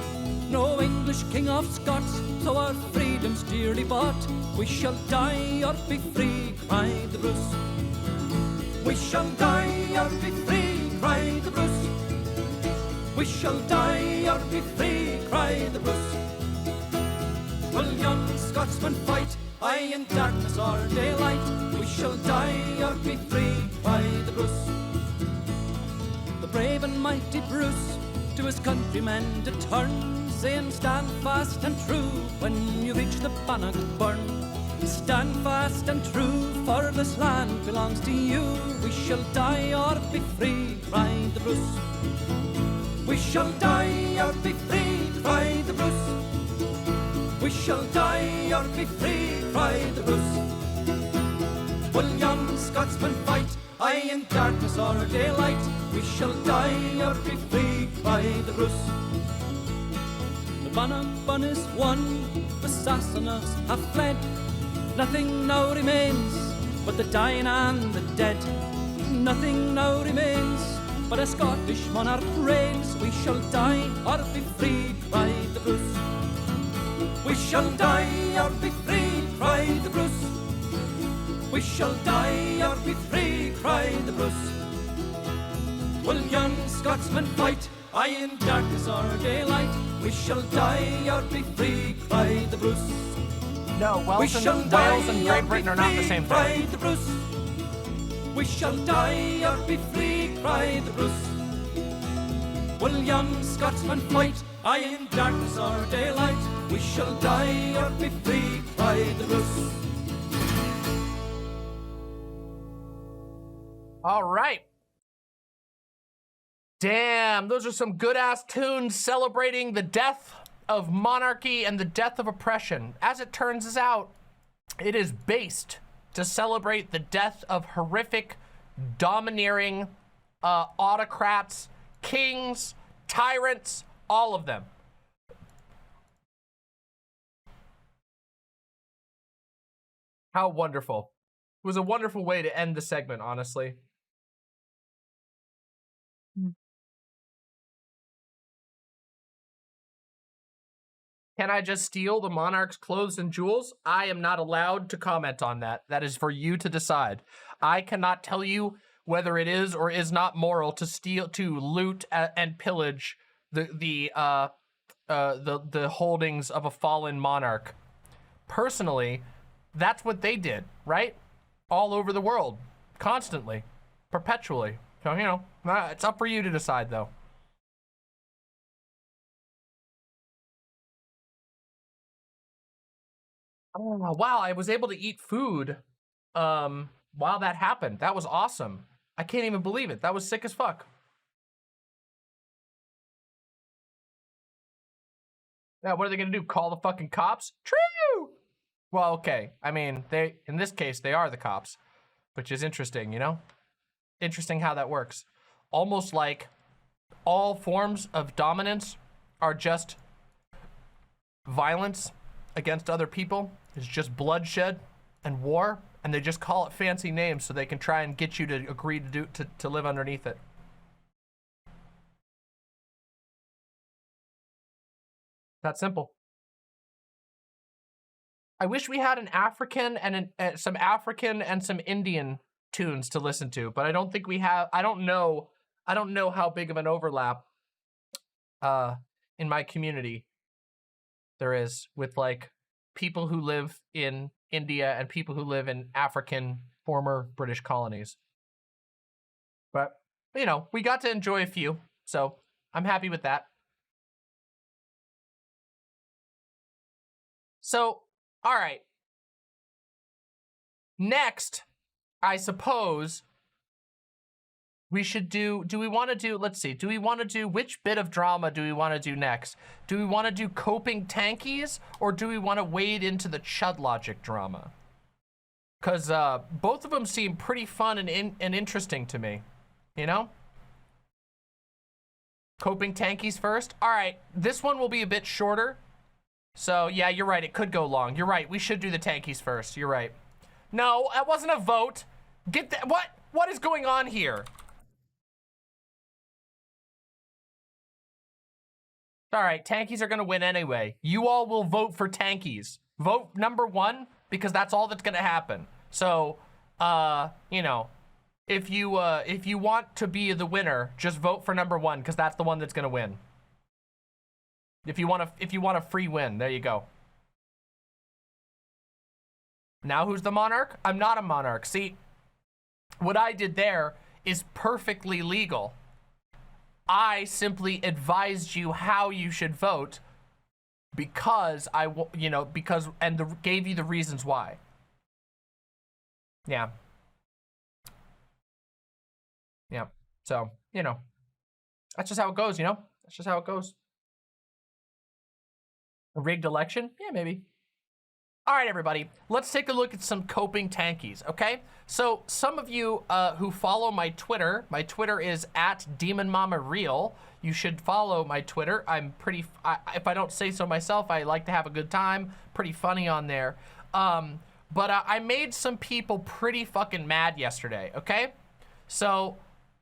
No English King of Scots, so our freedom's dearly bought. We shall die or be free, cried the Bruce. We shall die or be free, cried the Bruce. We shall die or be free, cried the Bruce. Will yon Scotsman fight? Aye, in darkness or daylight, we shall die or be free, cried the Bruce. The brave and mighty Bruce to his countrymen did turn, saying, stand fast and true when you reach the Bannockburn. Stand fast and true, for this land belongs to you. We shall die or be free, cried the Bruce. We shall die or be free, cried the Bruce. We shall die or be free, cried the Bruce. Will yon Scotsman fight? Aye, in darkness or daylight, we shall die or be free, cried the Bruce. The Bannockburn is won, the Sassenachs have fled. Nothing now remains but the dying and the dead. Nothing now remains but a Scottish monarch reigns. We shall die or be free, cried the Bruce. We shall die or be free, cried the Bruce. We shall die or be free, cried the Bruce. Will yon Scotsman fight? Aye, in darkness or daylight, we shall die or be free, cried the Bruce.
No, Wales and Great Britain are not the same thing.
Cried the Bruce. We shall die or be free, cried the Bruce. Will yon Scotsman fight? Aye, in darkness or daylight, we shall die or be free, cried the Bruce.
All right. Damn, those are some good-ass tunes celebrating the death of monarchy and the death of oppression. As it turns out, it is based to celebrate the death of horrific, domineering autocrats, kings, tyrants, all of them. How wonderful. It was a wonderful way to end the segment, honestly. Can I just steal the monarch's clothes and jewels? I am not allowed to comment on that. That is for you to decide. I cannot tell you whether it is or is not moral to steal, to loot and pillage the holdings of a fallen monarch. Personally, that's what they did, right? All over the world, constantly, perpetually. So, you know, it's up for you to decide, though. Oh, wow, I was able to eat food while that happened. That was awesome. I can't even believe it. That was sick as fuck. Now, what are they gonna do? Call the fucking cops? True! Well, okay. I mean, in this case, they are the cops, which is interesting, you know? Interesting how that works. Almost like all forms of dominance are just violence against other people. It's just bloodshed and war And they just call it fancy names so they can try and get you to agree to live underneath it. That simple. I wish we had an African and some African and some Indian tunes to listen to, but I don't think we have. I don't know how big of an overlap in my community there is with like people who live in India and people who live in African former British colonies. But, you know, we got to enjoy a few, so I'm happy with that. So, all right. Next, I suppose we should do we want to do, let's see, do we want to do, which bit of drama do we want to do next? Do we want to do coping tankies, or do we want to wade into the ChudLogic drama? Because both of them seem pretty fun and interesting to me, you know? Coping tankies first? All right, this one will be a bit shorter. So, yeah, you're right, it could go long. You're right, we should do the tankies first, you're right. No, that wasn't a vote. Get that, what is going on here? All right, tankies are gonna win anyway. You all will vote for tankies. Vote number 1, because that's all that's gonna happen. So, you know, if you want to be the winner, just vote for number 1, because that's the one that's gonna win. If you want a free win, there you go. Now who's the monarch? I'm not a monarch. See, what I did there is perfectly legal. I simply advised you how you should vote because gave you the reasons why. Yeah. Yeah. So, you know, that's just how it goes, you know? That's just how it goes. A rigged election? Yeah, maybe. All right, everybody, let's take a look at some coping tankies, okay? So some of you who follow my Twitter is @DemonMamaReal. You should follow my Twitter. I'm pretty, if I don't say so myself, I like to have a good time. Pretty funny on there. But I made some people pretty fucking mad yesterday, okay? So,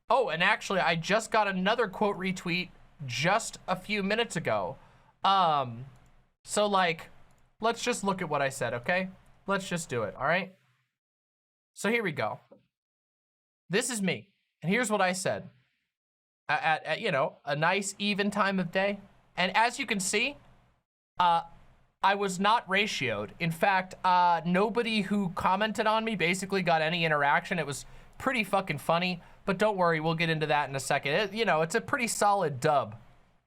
oh, and actually, I just got another quote retweet just a few minutes ago. So like, let's just look at what I said, okay? Let's just do it, all right? So here we go. This is me, and here's what I said. At you know, a nice even time of day. And as you can see, I was not ratioed. In fact, nobody who commented on me basically got any interaction. It was pretty fucking funny, but don't worry, we'll get into that in a second. You know, it's a pretty solid dub.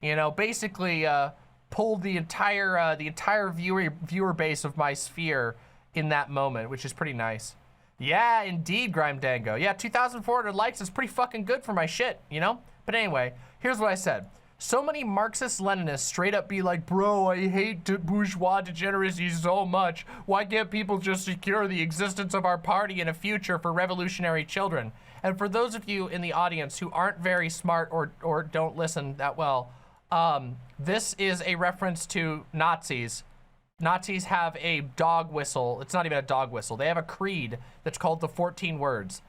You know, basically, pulled the entire viewer base of my sphere in that moment, which is pretty nice. Yeah, indeed, Grime Dango. Yeah, 2,400 likes is pretty fucking good for my shit, you know? But anyway, here's what I said. So many Marxist-Leninists straight up be like, bro, I hate bourgeois degeneracy so much. Why can't people just secure the existence of our party and a future for revolutionary children? And for those of you in the audience who aren't very smart or don't listen that well, this is a reference to Nazis. Nazis have a dog whistle. It's not even a dog whistle. They have a creed that's called the 14 words.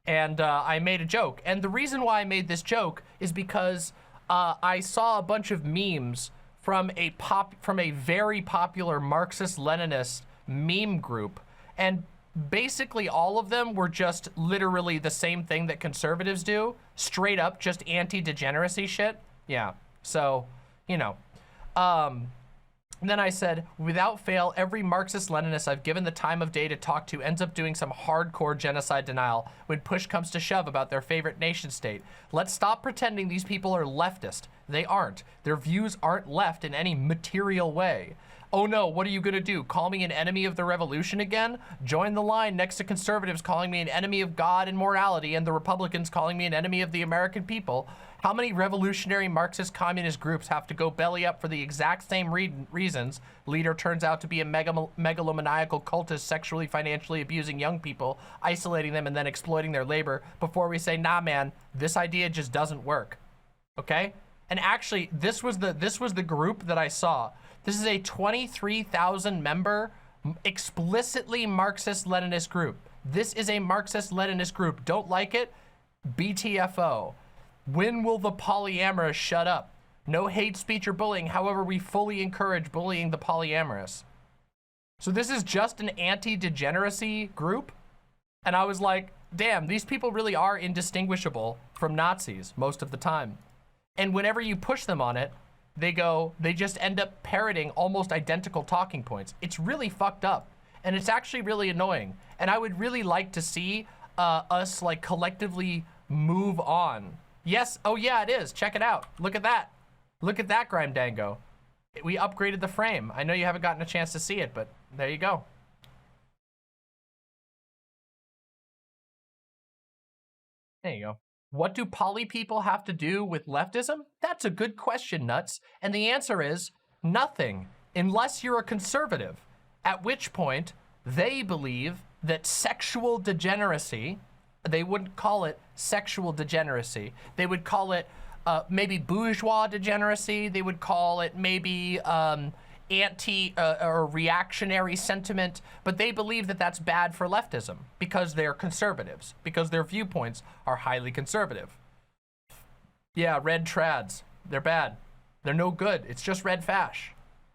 And I made a joke. And the reason why I made this joke is because I saw a bunch of memes from a very popular Marxist-Leninist meme group. And basically all of them were just literally the same thing that conservatives do. Straight up, just anti-degeneracy shit. Yeah. So, you know, then I said, without fail, every Marxist-Leninist I've given the time of day to talk to ends up doing some hardcore genocide denial when push comes to shove about their favorite nation state. Let's stop pretending these people are leftist. They aren't. Their views aren't left in any material way. Oh no, what are you gonna do? Call me an enemy of the revolution again? Join the line next to conservatives calling me an enemy of God and morality and the Republicans calling me an enemy of the American people. How many revolutionary Marxist communist groups have to go belly up for the exact same reasons? Leader turns out to be a megalomaniacal cultist sexually, financially abusing young people, isolating them and then exploiting their labor before we say, nah man, this idea just doesn't work, okay? And actually, this was the group that I saw. This is a 23,000 member, explicitly Marxist-Leninist group. This is a Marxist-Leninist group. Don't like it? BTFO. When will the polyamorous shut up? No hate speech or bullying. However, we fully encourage bullying the polyamorous. So this is just an anti-degeneracy group. And I was like, damn, these people really are indistinguishable from Nazis most of the time. And whenever you push them on it, they just end up parroting almost identical talking points. It's really fucked up. And it's actually really annoying. And I would really like to see us like collectively move on. Yes, oh yeah, it is. Check it out. Look at that. Look at that, Grime Dango. We upgraded the frame. I know you haven't gotten a chance to see it, but there you go. There you go. What do poly people have to do with leftism? That's a good question, Nuts. And the answer is nothing, unless you're a conservative, at which point they believe that sexual degeneracy, they wouldn't call it sexual degeneracy. They would call it maybe bourgeois degeneracy. They would call it maybe anti or reactionary sentiment, but they believe that that's bad for leftism because they're conservatives, because their viewpoints are highly conservative. Yeah, red trads, they're bad. They're no good. It's just red fash.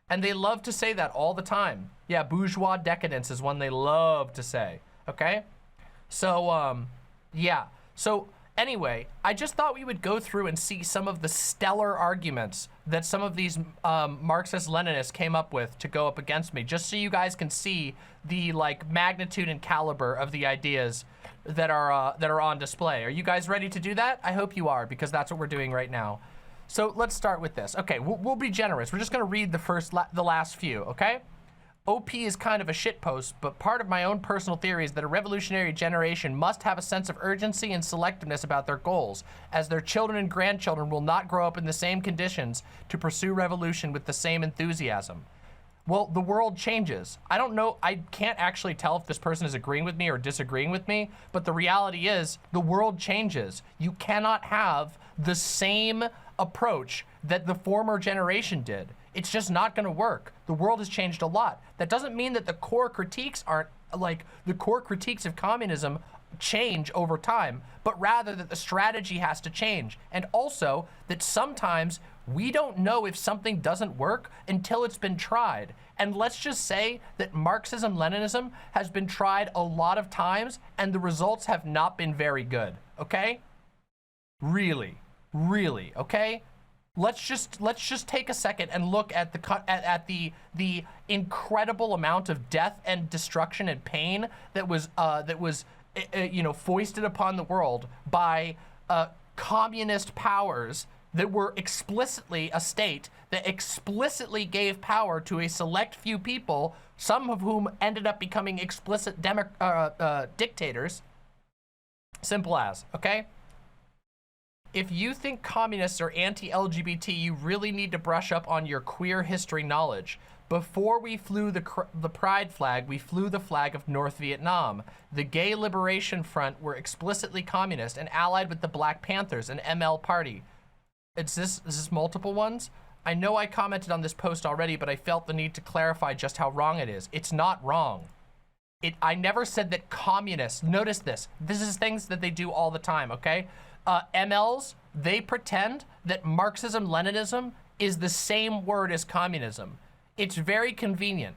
And they love to say that all the time. Yeah, bourgeois decadence is one they love to say, okay? So, yeah. So, anyway, I just thought we would go through and see some of the stellar arguments that some of these Marxist-Leninists came up with to go up against me, just so you guys can see the like magnitude and caliber of the ideas that are on display. Are you guys ready to do that? I hope you are, because that's what we're doing right now. So let's start with this. Okay, we'll be generous. We're just gonna read the last few, okay? OP is kind of a shitpost, but part of my own personal theory is that a revolutionary generation must have a sense of urgency and selectiveness about their goals, as their children and grandchildren will not grow up in the same conditions to pursue revolution with the same enthusiasm. Well, the world changes. I don't know, I can't actually tell if this person is agreeing with me or disagreeing with me, but the reality is the world changes. You cannot have the same approach that the former generation did. It's just not gonna work. The world has changed a lot. That doesn't mean that the core critiques aren't, like, the core critiques of communism change over time, but rather that the strategy has to change. And also that sometimes we don't know if something doesn't work until it's been tried. And let's just say that Marxism-Leninism has been tried a lot of times and the results have not been very good, okay? Really, okay? Let's just take a second and look at the incredible amount of death and destruction and pain that was you know, foisted upon the world by communist powers that were explicitly a state that explicitly gave power to a select few people, some of whom ended up becoming explicit dictators. Simple as, okay? If you think communists are anti-LGBT, you really need to brush up on your queer history knowledge. Before we flew the pride flag, we flew the flag of North Vietnam. The Gay Liberation Front were explicitly communist and allied with the Black Panthers, an ML party. Is this multiple ones? I know I commented on this post already, but I felt the need to clarify just how wrong it is. It's not wrong. I never said that communists, notice this is things that they do all the time, okay? MLs, they pretend that Marxism-Leninism is the same word as communism. It's very convenient.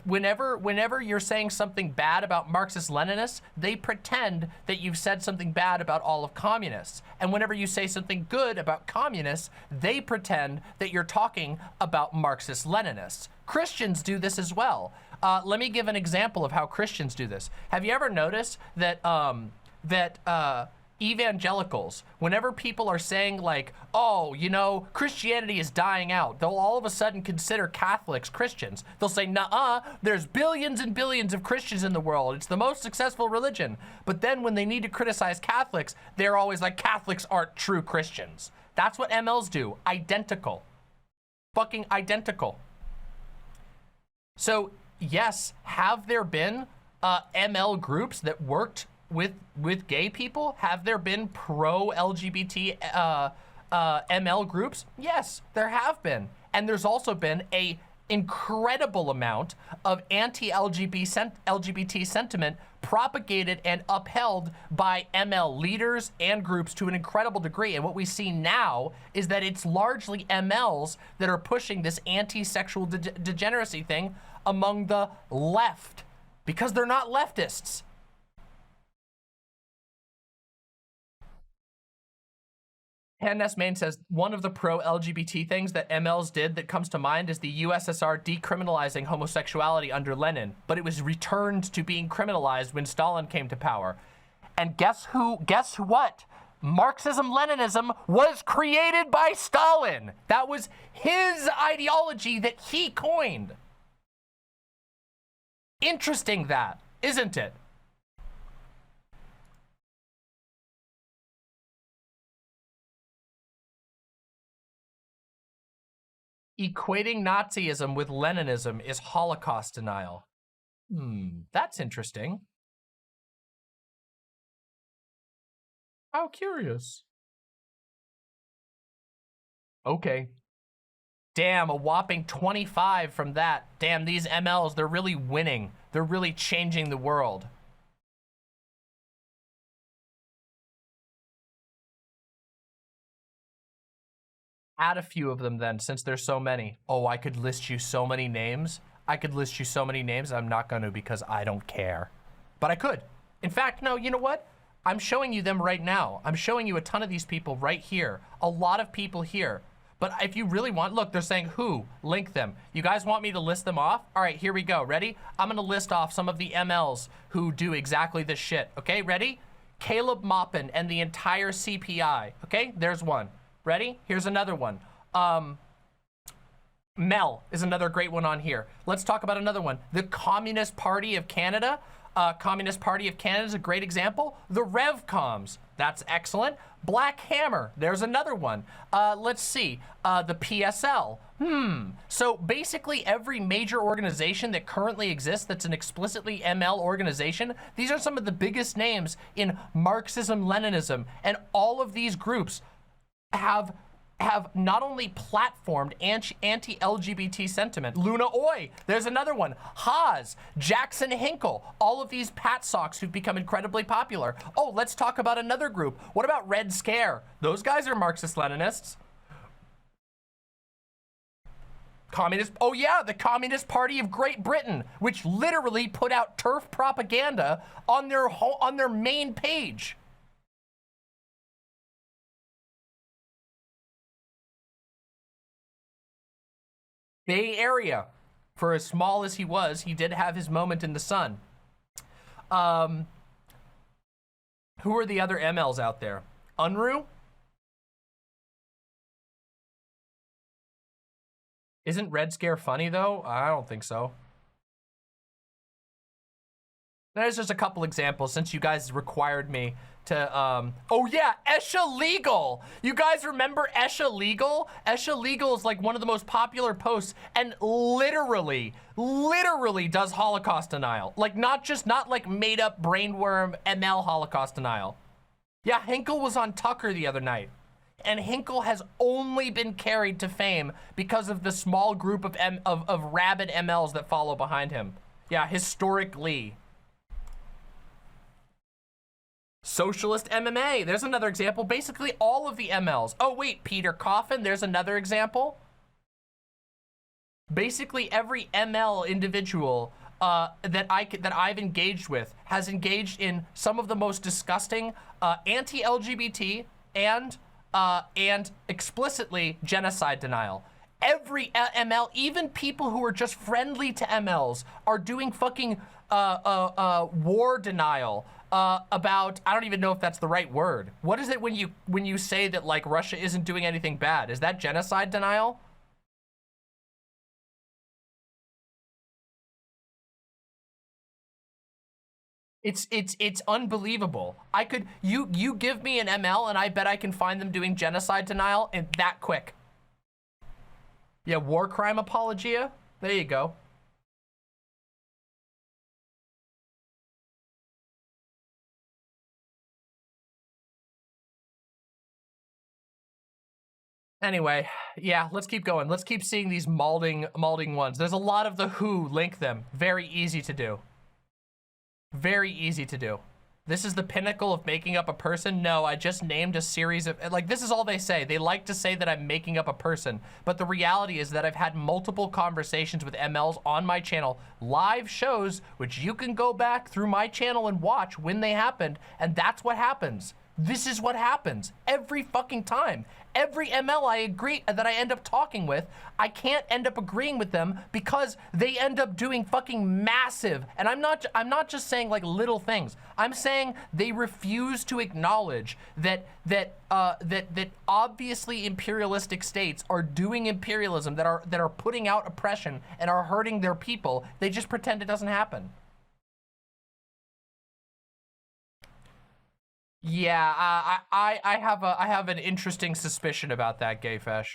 Whenever you're saying something bad about Marxist-Leninists, they pretend that you've said something bad about all of communists. And whenever you say something good about communists, they pretend that you're talking about Marxist-Leninists. Christians do this as well. Let me give an example of how Christians do this. Have you ever noticed that evangelicals, whenever people are saying like, oh, you know, Christianity is dying out, they'll all of a sudden consider Catholics Christians. They'll say, nuh-uh, there's billions and billions of Christians in the world. It's the most successful religion. But then when they need to criticize Catholics, they're always like, Catholics aren't true Christians. That's what MLs do. Identical. Fucking identical. So, yes, have there been ML groups that worked with gay people? Have there been pro-LGBT ML groups? Yes, there have been. And there's also been a incredible amount of anti-LGBT sentiment propagated and upheld by ML leaders and groups to an incredible degree. And what we see now is that it's largely MLs that are pushing this anti-sexual degeneracy thing among the left, because they're not leftists. Hannes Main says, one of the pro-LGBT things that MLs did that comes to mind is the USSR decriminalizing homosexuality under Lenin, but it was returned to being criminalized when Stalin came to power. And guess what? Marxism-Leninism was created by Stalin. That was his ideology that he coined. Interesting that, isn't it? Equating Nazism with Leninism is Holocaust denial. That's interesting. How curious. Okay. Damn, a whopping 25 from that. Damn, these MLs, they're really winning. They're really changing the world. Add a few of them then, since there's so many. Oh, I could list you so many names. I could list you so many names. I'm not going to because I don't care. But I could. In fact, no, you know what? I'm showing you them right now. I'm showing you a ton of these people right here. A lot of people here. But if you really want, look, they're saying who, link them. You guys want me to list them off? All right, here we go. Ready? I'm going to list off some of the MLs who do exactly this shit. Okay, ready? Caleb Maupin and the entire CPI. Okay, there's one. Ready? Here's another one. Mel is another great one on here. Let's talk about another one. The Communist Party of Canada. Communist Party of Canada is a great example. The Revcoms. That's excellent. Black Hammer. There's another one. Let's see. The PSL. So basically every major organization that currently exists that's an explicitly ML organization, these are some of the biggest names in Marxism-Leninism. And all of these groups have not only platformed anti-LGBT sentiment. Luna Oi, there's another one. Haas, Jackson Hinkle, all of these Pat Socks who've become incredibly popular. Oh, let's talk about another group. What about Red Scare? Those guys are Marxist-Leninists. Oh yeah, the Communist Party of Great Britain, which literally put out TERF propaganda on their main page. Bay Area, for as small as he was, he did have his moment in the sun. Who are the other MLs out there? Unruh? Isn't Red Scare funny though? I don't think so. There's just a couple examples since you guys required me to, oh yeah, Esha Legal. You guys remember Esha Legal? Esha Legal is like one of the most popular posts and literally does Holocaust denial. Like not like made up brainworm ML Holocaust denial. Yeah, Hinkle was on Tucker the other night. And Hinkle has only been carried to fame because of the small group of rabid MLs that follow behind him. Yeah, historically. Socialist MMA, there's another example. Basically all of the MLs. Oh wait, Peter Coffin, there's another example. Basically every ML individual that I've engaged with has engaged in some of the most disgusting anti-LGBT and explicitly genocide denial. Every ML, even people who are just friendly to MLs, are doing fucking war denial. About, I don't even know if that's the right word. What is it when you say that like Russia isn't doing anything bad? Is that genocide denial? It's unbelievable. You give me an ML and I bet I can find them doing genocide denial and that quick. Yeah, war crime apologia. There you go. Anyway, yeah, let's keep going. Let's keep seeing these malding ones. There's a lot of the who link them. Very easy to do. Very easy to do. This is the pinnacle of making up a person. No, I just named a series of, like, this is all they say. They like to say that I'm making up a person. But the reality is that I've had multiple conversations with MLs on my channel, live shows, which you can go back through my channel and watch when they happened. And that's what happens. This is what happens every fucking time. Every ML I agree that I end up talking with, I can't end up agreeing with them because they end up doing fucking massive. And I'm not just saying like little things. I'm saying they refuse to acknowledge that obviously imperialistic states are doing imperialism, that are putting out oppression and are hurting their people. They just pretend it doesn't happen. Yeah, I have an interesting suspicion about that, Gayfesh.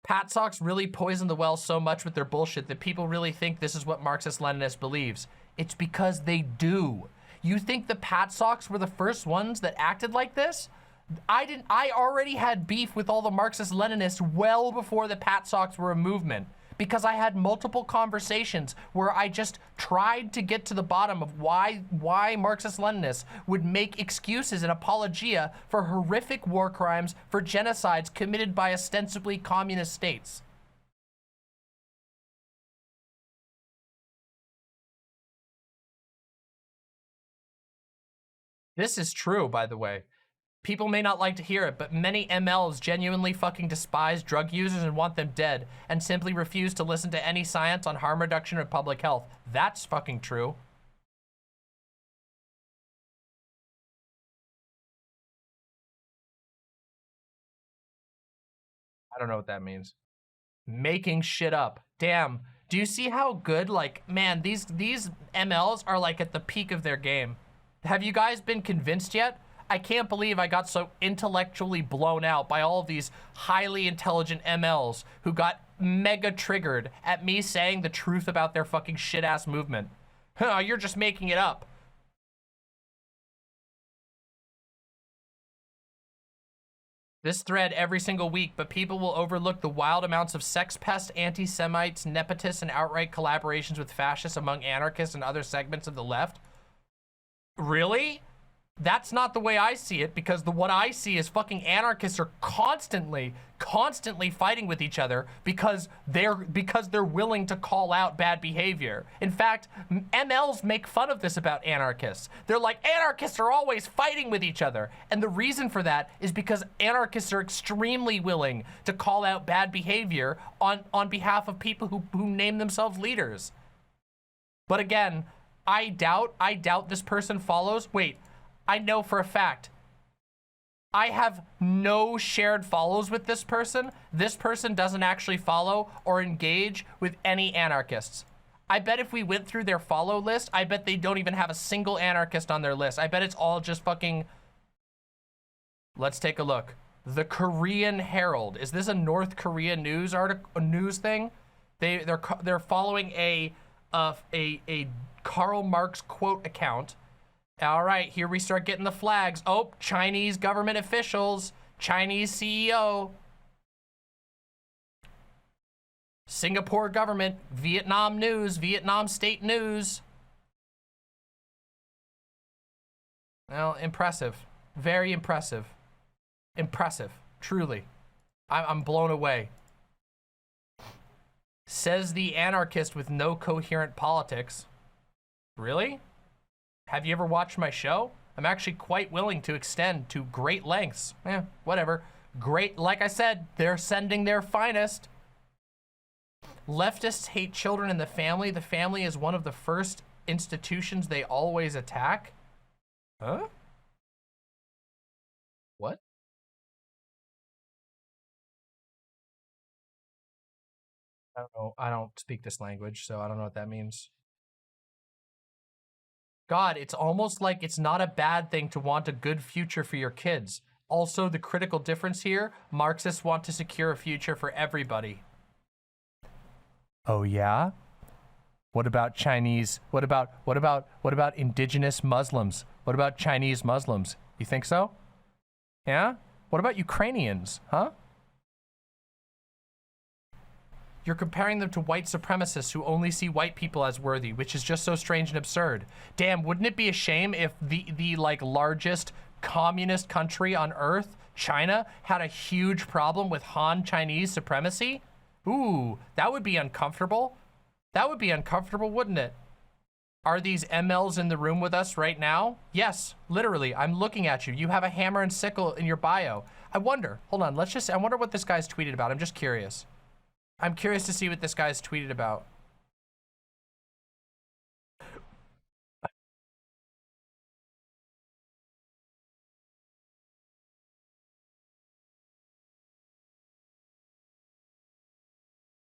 Pat Socks really poisoned the well so much with their bullshit that people really think this is what Marxist-Leninists believes. It's because they do. You think the Pat Socks were the first ones that acted like this? I already had beef with all the Marxist-Leninists well before the Pat Socks were a movement, because I had multiple conversations where I just tried to get to the bottom of why Marxist-Leninists would make excuses and apologia for horrific war crimes, for genocides committed by ostensibly communist states. This is true, by the way. People may not like to hear it, but many MLs genuinely fucking despise drug users and want them dead, and simply refuse to listen to any science on harm reduction or public health. That's fucking true. I don't know what that means. Making shit up. Damn. Do you see how good, like, man, these MLs are like at the peak of their game. Have you guys been convinced yet? I can't believe I got so intellectually blown out by all of these highly intelligent MLs who got mega triggered at me saying the truth about their fucking shit-ass movement. Huh, you're just making it up. This thread every single week, but people will overlook the wild amounts of sex pests, anti-Semites, nepotists, and outright collaborations with fascists among anarchists and other segments of the left. Really? That's not the way I see it, because what I see is fucking anarchists are constantly fighting with each other because they're willing to call out bad behavior. In fact, MLs make fun of this about anarchists. They're like, anarchists are always fighting with each other. And the reason for that is because anarchists are extremely willing to call out bad behavior on behalf of people who name themselves leaders. But again, I doubt this person follows. Wait. I know for a fact, I have no shared follows with this person. This person doesn't actually follow or engage with any anarchists. I bet if we went through their follow list, I bet they don't even have a single anarchist on their list. I bet it's all just fucking... Let's take a look. The Korean Herald. Is this a North Korea news article, a news thing? They're following a Karl Marx quote account. All right, here we start getting the flags. Oh, Chinese government officials, Chinese CEO, Singapore government, Vietnam news, Vietnam state news. Well, impressive, very impressive, impressive, truly. I'm blown away. Says the anarchist with no coherent politics. Really? Have you ever watched my show? I'm actually quite willing to extend to great lengths. Whatever. Great, like I said, they're sending their finest. Leftists hate children and the family. The family is one of the first institutions they always attack. Huh? What? I don't know. I don't speak this language, so I don't know what that means. God, it's almost like it's not a bad thing to want a good future for your kids. Also, the critical difference here, Marxists want to secure a future for everybody. Oh yeah? What about Chinese? What about indigenous Muslims? What about Chinese Muslims? You think so? Yeah? What about Ukrainians, huh? You're comparing them to white supremacists who only see white people as worthy, which is just so strange and absurd. Damn, wouldn't it be a shame if the like largest communist country on earth, China, had a huge problem with Han Chinese supremacy? Ooh, that would be uncomfortable. That would be uncomfortable, wouldn't it? Are these MLs in the room with us right now? Yes, literally, I'm looking at you. You have a hammer and sickle in your bio. I wonder, hold on, I wonder what this guy's tweeted about. I'm just curious. I'm curious to see what this guy's tweeted about.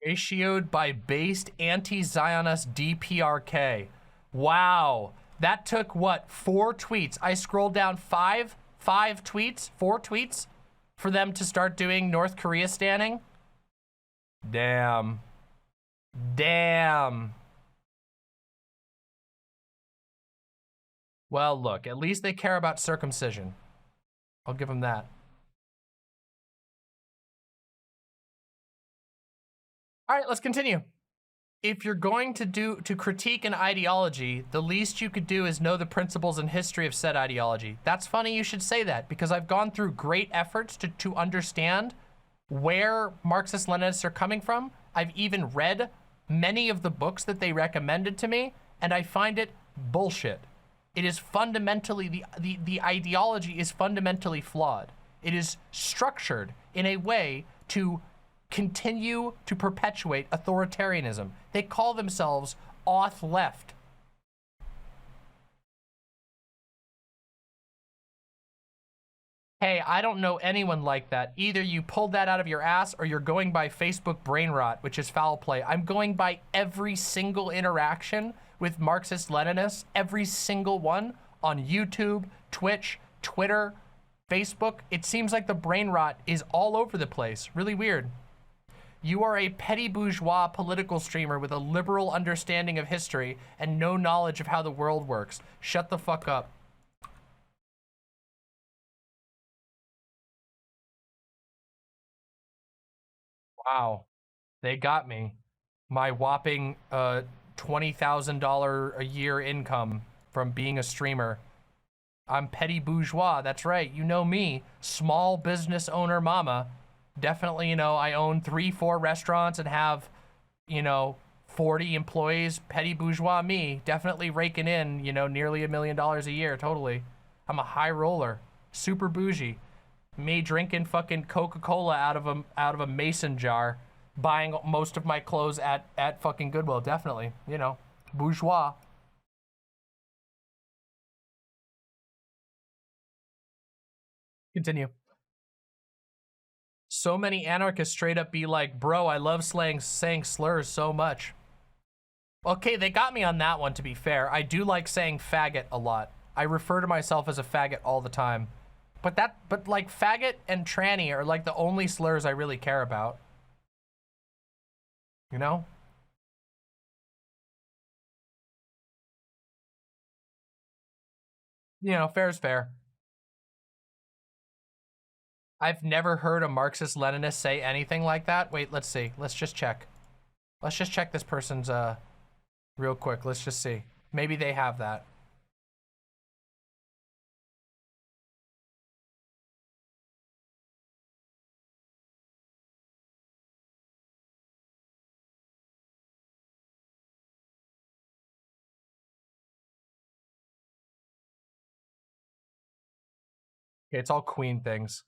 Ratioed by based anti-Zionist DPRK. Wow. That took what, 4 tweets? I scrolled down 4 tweets for them to start doing North Korea standing. Damn. Damn. Well, look, at least they care about circumcision. I'll give them that. All right, let's continue. If you're going to critique an ideology, the least you could do is know the principles and history of said ideology. That's funny you should say that, because I've gone through great efforts to understand where Marxist-Leninists are coming from. I've even read many of the books that they recommended to me, and I find it bullshit. It is fundamentally, the ideology is fundamentally flawed. It is structured in a way to continue to perpetuate authoritarianism. They call themselves auth left. Hey, I don't know anyone like that. Either you pulled that out of your ass or you're going by Facebook brain rot, which is foul play. I'm going by every single interaction with Marxist-Leninists, every single one on YouTube, Twitch, Twitter, Facebook. It seems like the brain rot is all over the place. Really weird. You are a petty bourgeois political streamer with a liberal understanding of history and no knowledge of how the world works. Shut the fuck up. Wow, they got me. My whopping $20,000 a year income from being a streamer. I'm petty bourgeois, that's right. You know me, small business owner mama. Definitely, you know, I own 3-4 restaurants and have, you know, 40 employees. Petty bourgeois me, definitely raking in, you know, nearly $1 million a year, totally. I'm a high roller, super bougie. Me drinking fucking Coca-Cola out of a mason jar, buying most of my clothes at fucking Goodwill, definitely, you know, bourgeois. Continue. So many anarchists straight up be like, bro, I love saying slurs so much. Okay, they got me on that one, to be fair. I do like saying faggot a lot. I refer to myself as a faggot all the time. But like faggot and tranny are like the only slurs I really care about. You know? You know, fair is fair. I've never heard a Marxist-Leninist say anything like that. Wait, let's see. Let's just check. Let's just check this person's, real quick. Let's just see. Maybe they have that. Okay, it's all queen things.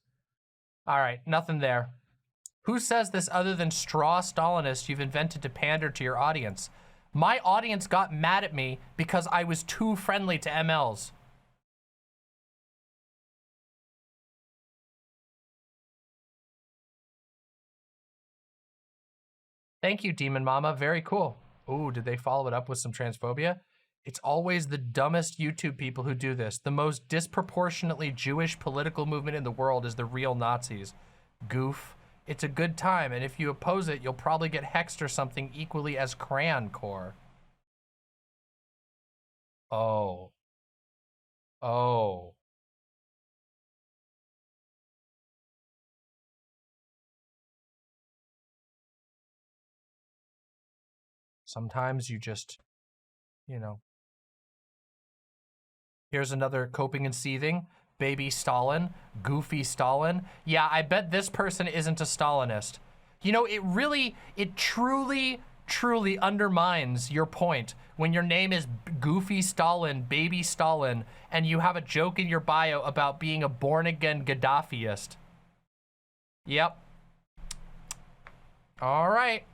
All right, nothing there. Who says this other than straw Stalinists you've invented to pander to your audience? My audience got mad at me because I was too friendly to MLs. Thank you, Demon Mama. Very cool. Ooh, did they follow it up with some transphobia? It's always the dumbest YouTube people who do this. The most disproportionately Jewish political movement in the world is the real Nazis. Goof. It's a good time, and if you oppose it, you'll probably get hexed or something equally as crayon core. Oh. Oh. Sometimes you just, you know. Here's another coping and seething. Baby Stalin, goofy Stalin. Yeah, I bet this person isn't a Stalinist. You know, it truly undermines your point when your name is Goofy Stalin, Baby Stalin, and you have a joke in your bio about being a born-again Gaddafiist. Yep. All right.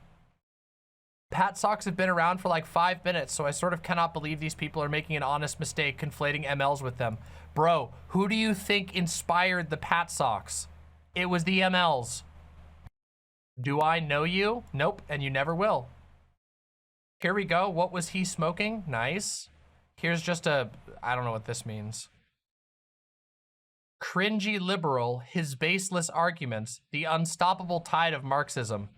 Pat socks have been around for like 5 minutes, so I sort of cannot believe these people are making an honest mistake conflating MLs with them. Bro, who do you think inspired the Pat socks? It was the MLs. Do I know you? Nope, and you never will. Here we go. What was he smoking? Nice. Here's just I don't know what this means. Cringy liberal, his baseless arguments, the unstoppable tide of Marxism.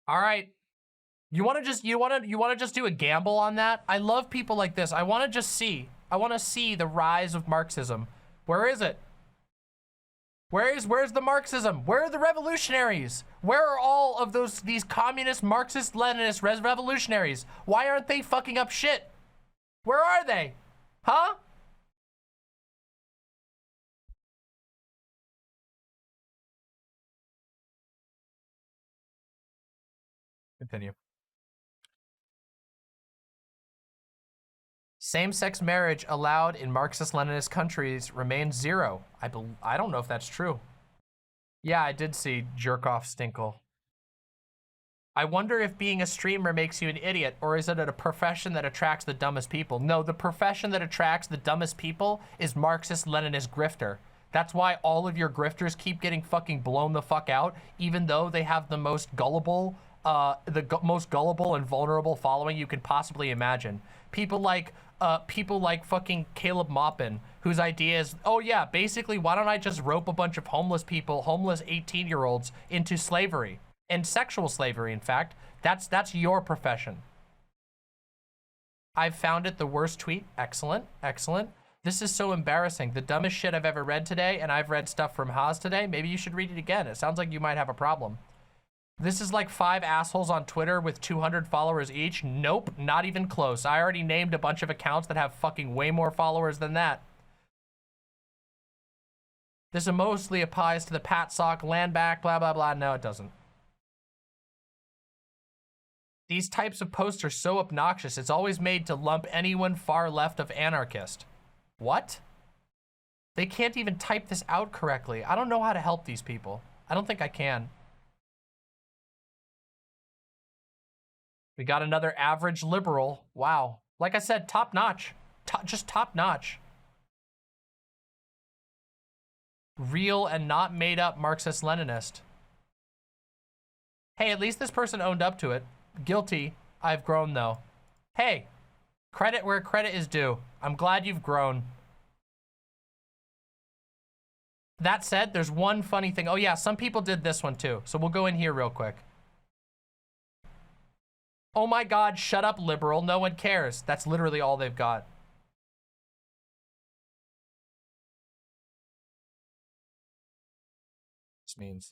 All right. You want to just do a gamble on that? I love people like this. I want to just see. I want to see the rise of Marxism. Where is it? Where's the Marxism? Where are the revolutionaries? Where are all of these communist Marxist Leninist revolutionaries? Why aren't they fucking up shit? Where are they? Huh? Continue. Same-sex marriage allowed in Marxist-Leninist countries remains 0. I don't know if that's true. Yeah, I did see Jerkoff Stinkle. I wonder if being a streamer makes you an idiot, or is it a profession that attracts the dumbest people? No, the profession that attracts the dumbest people is Marxist-Leninist grifter. That's why all of your grifters keep getting fucking blown the fuck out, even though they have the most gullible, most gullible and vulnerable following you could possibly imagine. People like fucking Caleb Maupin, whose idea is, oh yeah, basically, why don't I just rope a bunch of homeless people, homeless 18-year-olds into slavery, and sexual slavery, in fact. That's your profession. I've found it the worst tweet. Excellent, excellent. This is so embarrassing. The dumbest shit I've ever read today, and I've read stuff from Haas today. Maybe you should read it again. It sounds like you might have a problem. This is like 5 assholes on Twitter with 200 followers each. Nope, not even close. I already named a bunch of accounts that have fucking way more followers than that. This mostly applies to the Pat Sock, land back, blah, blah, blah. No, it doesn't. These types of posts are so obnoxious, it's always made to lump anyone far left of anarchist. What? They can't even type this out correctly. I don't know how to help these people. I don't think I can. We got another average liberal. Wow. Like I said, top notch. Just top notch. Real and not made up Marxist-Leninist. Hey, at least this person owned up to it. Guilty. I've grown though. Hey, credit where credit is due. I'm glad you've grown. That said, there's one funny thing. Oh yeah, some people did this one too. So we'll go in here real quick. Oh my God, shut up, liberal. No one cares. That's literally all they've got. This means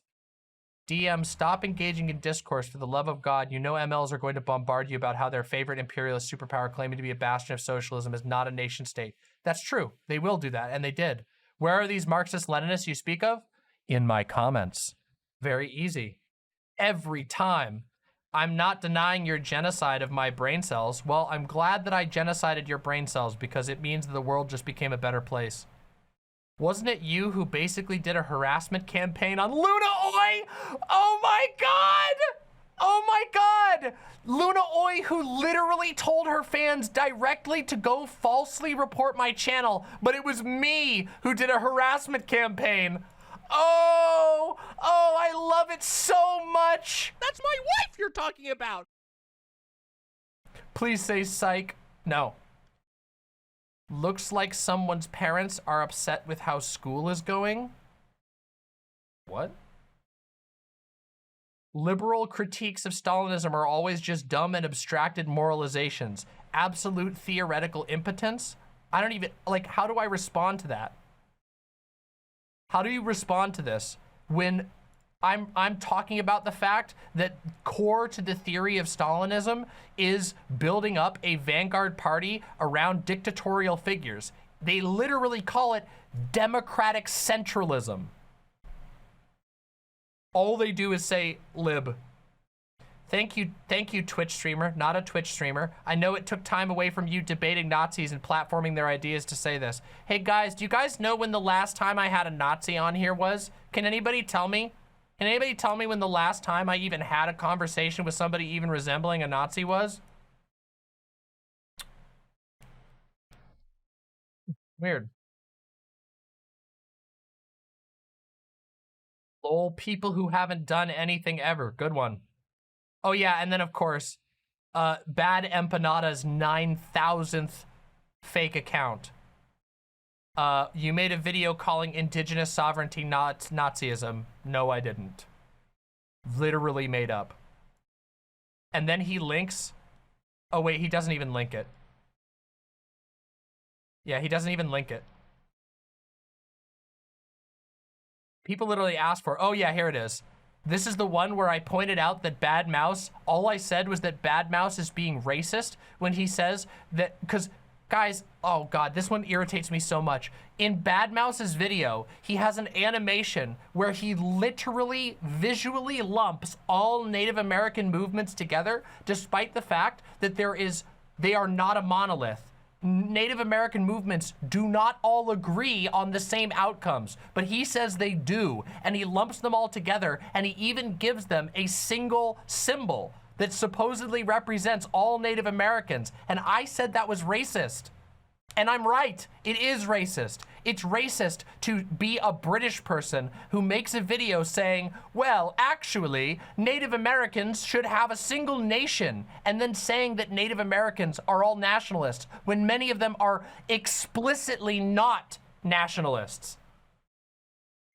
DM, stop engaging in discourse for the love of God. You know MLs are going to bombard you about how their favorite imperialist superpower claiming to be a bastion of socialism is not a nation state. That's true. They will do that, and they did. Where are these Marxist-Leninists you speak of? In my comments. Very easy. Every time. I'm not denying your genocide of my brain cells. Well, I'm glad that I genocided your brain cells because it means that the world just became a better place. Wasn't it you who basically did a harassment campaign on Luna Oi? Oh my God! Oh my God! Luna Oi, who literally told her fans directly to go falsely report my channel, but it was me who did a harassment campaign. Oh, I love it so much. That's my wife you're talking about. Please say psych. No. Looks like someone's parents are upset with how school is going. What? Liberal critiques of Stalinism are always just dumb and abstracted moralizations. Absolute theoretical impotence? I don't even, like, how do I respond to that? How do you respond to this when I'm talking about the fact that core to the theory of Stalinism is building up a vanguard party around dictatorial figures. They literally call it democratic centralism. All they do is say lib. Thank you, Twitch streamer, not a Twitch streamer. I know it took time away from you debating Nazis and platforming their ideas to say this. Hey guys, do you guys know when the last time I had a Nazi on here was? Can anybody tell me? Can anybody tell me when the last time I even had a conversation with somebody even resembling a Nazi was? Weird. Lol, people who haven't done anything ever. Good one. Oh yeah, and then of course, Bad Empanada's 9,000th fake account. You made a video calling indigenous sovereignty Nazism. No, I didn't. Literally made up. And then he links. Oh wait, he doesn't even link it. Yeah, he doesn't even link it. People literally ask for, oh yeah, here it is. This is the one where I pointed out that Bad Mouse, all I said was that Bad Mouse is being racist when he says that, because guys, oh God, this one irritates me so much. In Bad Mouse's video, he has an animation where he literally visually lumps all Native American movements together, despite the fact that they are not a monolith. Native American movements do not all agree on the same outcomes, but he says they do, and he lumps them all together, and he even gives them a single symbol that supposedly represents all Native Americans, and I said that was racist. And I'm right, it is racist. It's racist to be a British person who makes a video saying, well, actually, Native Americans should have a single nation, and then saying that Native Americans are all nationalists, when many of them are explicitly not nationalists.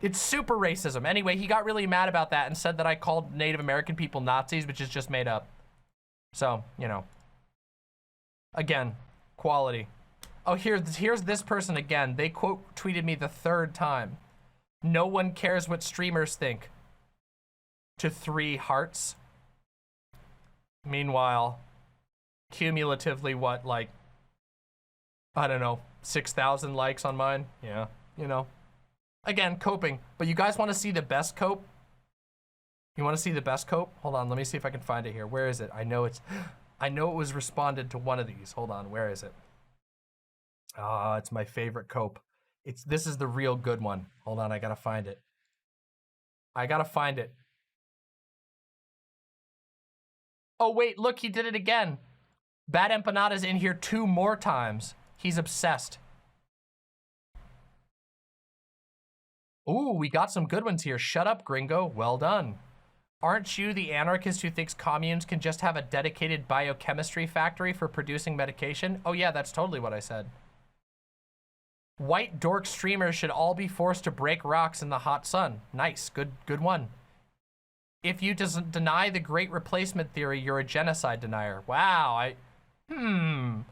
It's super racism. Anyway, he got really mad about that and said that I called Native American people Nazis, which is just made up. So, you know. Again, quality. Oh, here's this person again. They quote tweeted me the third time. No one cares what streamers think. To 3 hearts. Meanwhile, cumulatively what, like, I don't know, 6,000 likes on mine? Yeah, you know. Again, coping. But you guys want to see the best cope? You want to see the best cope? Hold on, let me see if I can find it here. Where is it? I know it was responded to one of these. Hold on, where is it? Ah, it's my favorite cope. This is the real good one. Hold on, I gotta find it. I gotta find it. Oh wait, look, he did it again. Bad Empanada's in here 2 more times. He's obsessed. Ooh, we got some good ones here. Shut up, gringo. Well done. Aren't you the anarchist who thinks communes can just have a dedicated biochemistry factory for producing medication? Oh yeah, that's totally what I said. White dork streamers should all be forced to break rocks in the hot sun. Nice, good one. If you deny the great replacement theory, you're a genocide denier. Wow, I'm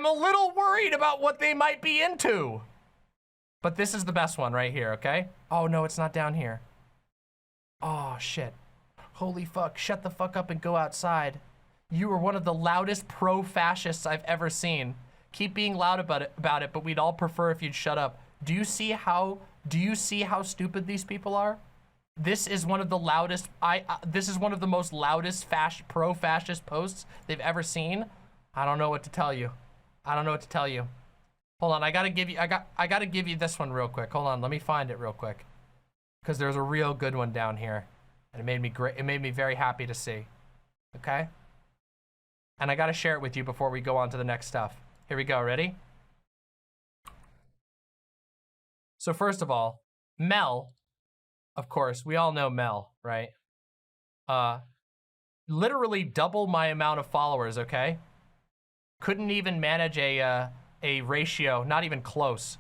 a little worried about what they might be into. But this is the best one right here, okay? Oh no, it's not down here. Oh shit. Holy fuck, shut the fuck up and go outside. You are one of the loudest pro-fascists I've ever seen. Keep being loud about it, but we'd all prefer if you'd shut up. Do you see how stupid these people are? This is one of the loudest, this is one of the most loudest pro-fascist posts they've ever seen. I don't know what to tell you. I don't know what to tell you. Hold on, I gotta give you this one real quick. Hold on, let me find it real quick. Cause there's a real good one down here. And it made me very happy to see. Okay? And I gotta share it with you before we go on to the next stuff. Here we go, ready? So first of all, Mel, of course, we all know Mel, right? Literally double my amount of followers, okay? Couldn't even manage a ratio, not even close.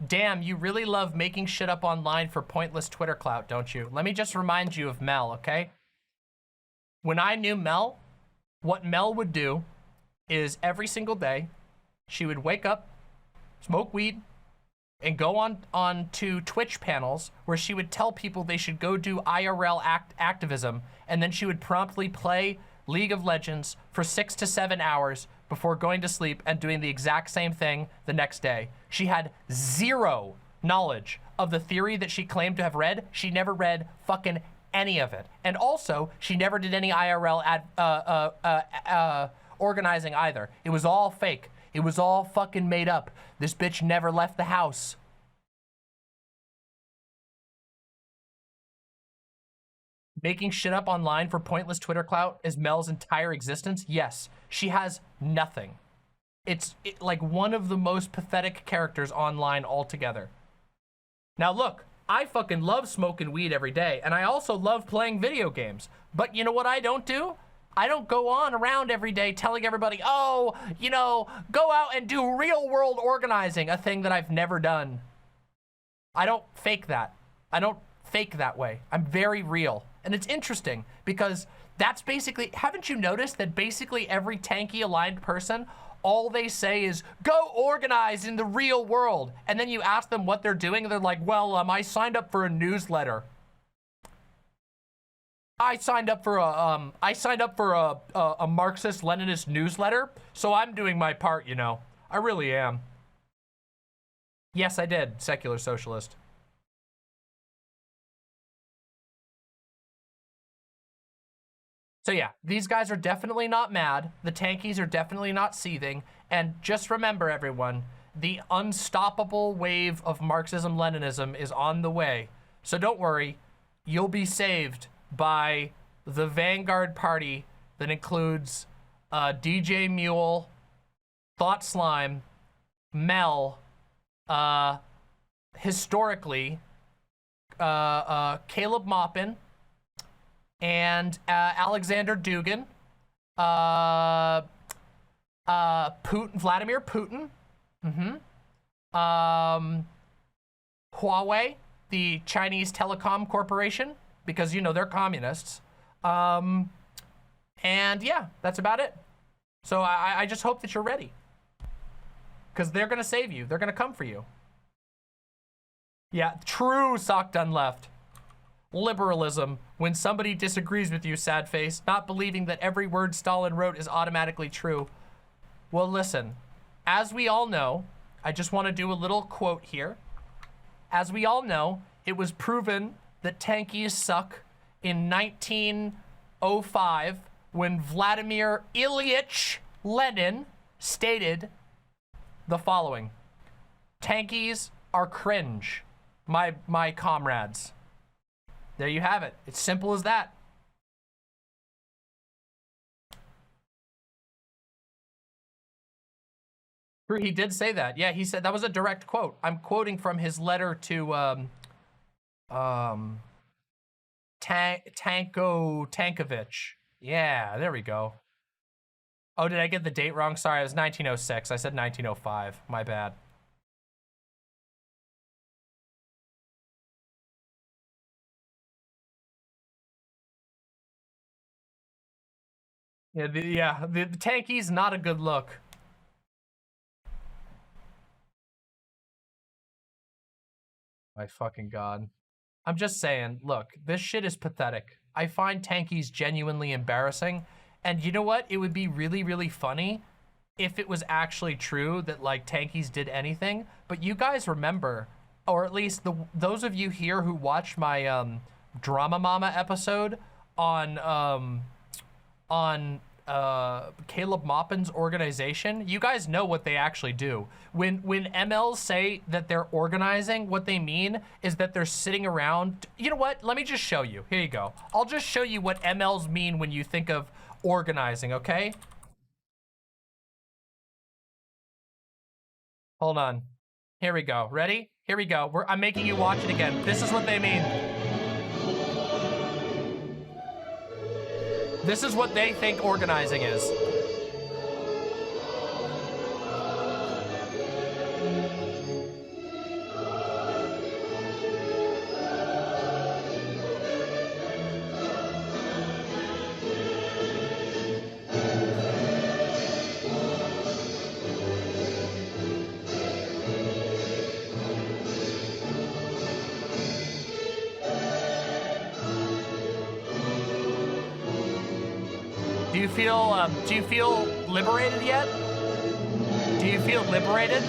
Damn, you really love making shit up online for pointless Twitter clout, don't you? Let me just remind you of Mel, okay? When I knew Mel, what Mel would do is every single day, she would wake up, smoke weed, and go on to Twitch panels where she would tell people they should go do IRL activism, and then she would promptly play League of Legends for 6 to 7 hours before going to sleep and doing the exact same thing the next day. She had zero knowledge of the theory that she claimed to have read. She never read fucking any of it. And also, she never did any IRL organizing either. It was all fake. It was all fucking made up. This bitch never left the house. Making shit up online for pointless Twitter clout is Mel's entire existence? Yes. She has nothing. It's like one of the most pathetic characters online altogether. Now look, I fucking love smoking weed every day, and I also love playing video games. But you know what I don't do? I don't go on around every day telling everybody, oh, you know, go out and do real world organizing, a thing that I've never done. I don't fake that. I don't fake that way. I'm very real. And it's interesting because that's basically, haven't you noticed that basically every tanky aligned person, all they say is, go organize in the real world. And then you ask them what they're doing, and they're like, well, I signed up for a newsletter. I signed up for a Marxist-Leninist newsletter, so I'm doing my part, you know. I really am. Yes, I did, secular socialist. So yeah, these guys are definitely not mad. The tankies are definitely not seething. And just remember, everyone, the unstoppable wave of Marxism-Leninism is on the way. So don't worry, you'll be saved by the Vanguard Party that includes DJ Mule, Thought Slime, Mel, historically, Caleb Maupin, and Alexander Dugin, Vladimir Putin, Huawei, the Chinese Telecom Corporation, because, you know, they're communists. And yeah, that's about it. So I just hope that you're ready, because they're gonna save you. They're gonna come for you. Yeah, true, Sock Done Left. Liberalism, when somebody disagrees with you, sad face, not believing that every word Stalin wrote is automatically true. Well, listen, as we all know, I just want to do a little quote here. As we all know, it was proven that tankies suck in 1905 when Vladimir Ilyich Lenin stated the following: tankies are cringe, my comrades. There you have it. It's simple as that. He did say that. Yeah, he said that was a direct quote. I'm quoting from his letter to Tankovich. Yeah, there we go. Oh, did I get the date wrong? Sorry, it was 1906. I said 1905. My bad. Yeah, the tanky's not a good look. My fucking God. I'm just saying, look, this shit is pathetic. I find tankies genuinely embarrassing. And you know what? It would be really, really funny if it was actually true that, like, tankies did anything. But you guys remember, or at least those of you here who watched my Drama Mama episode on Caleb Maupin's organization, you guys know what they actually do. When MLs say that they're organizing, what they mean is that they're sitting around. You know what? Let me just show you. Here you go. I'll just show you what MLs mean when you think of organizing, okay? Hold on. Here we go. Ready? Here we go. I'm making you watch it again. This is what they mean. This is what they think organizing is. Do you feel liberated yet? Do you feel liberated?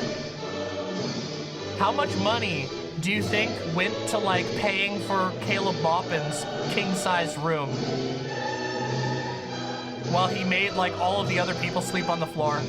How much money do you think went to like paying for Caleb Boppin's king-size room while he made like all of the other people sleep on the floor?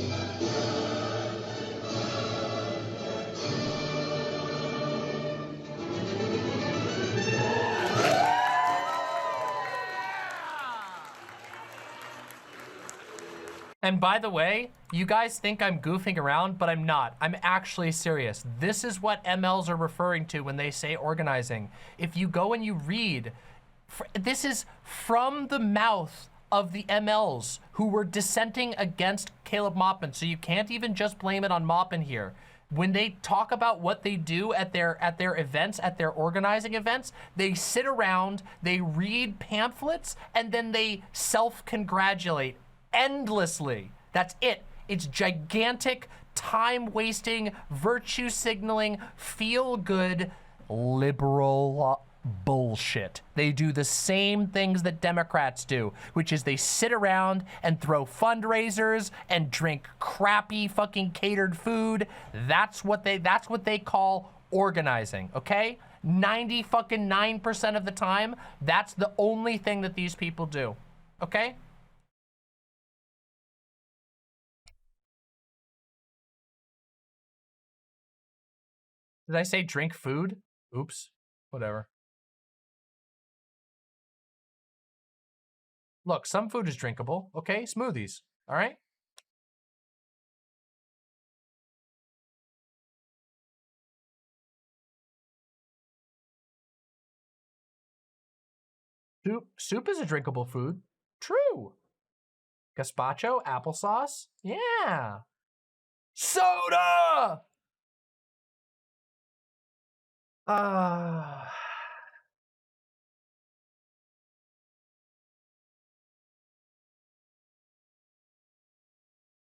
And by the way, you guys think I'm goofing around, but I'm not. I'm actually serious. This is what MLs are referring to when they say organizing. If you go and you read, this is from the mouth of the MLs who were dissenting against Caleb Maupin, so you can't even just blame it on Maupin here. When they talk about what they do at their events, at their organizing events, they sit around, they read pamphlets, and then they self-congratulate endlessly. That's it. It's gigantic, time-wasting, virtue-signaling, feel-good, liberal bullshit. They do the same things that Democrats do, which is they sit around and throw fundraisers and drink crappy fucking catered food. That's what they call organizing, okay? 90% of the time, that's the only thing that these people do, okay? Did I say drink food? Oops, whatever. Look, some food is drinkable, okay? Smoothies, all right? Soup is a drinkable food. True. Gazpacho, applesauce, yeah. Soda!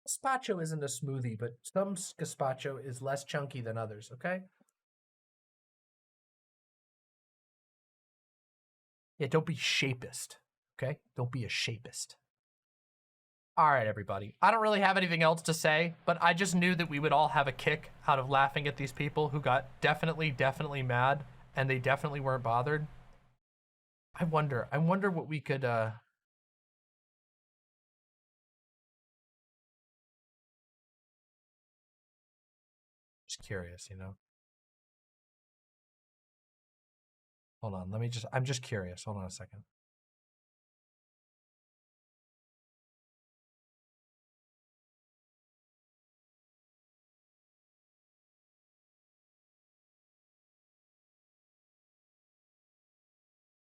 Gazpacho isn't a smoothie, but some gazpacho is less chunky than others, okay? Yeah, don't be shapist, okay? Don't be a shapist. All right, everybody. I don't really have anything else to say, but I just knew that we would all have a kick out of laughing at these people who got definitely mad, and they definitely weren't bothered. I wonder what we could, just curious, you know? Hold on, I'm just curious. Hold on a second.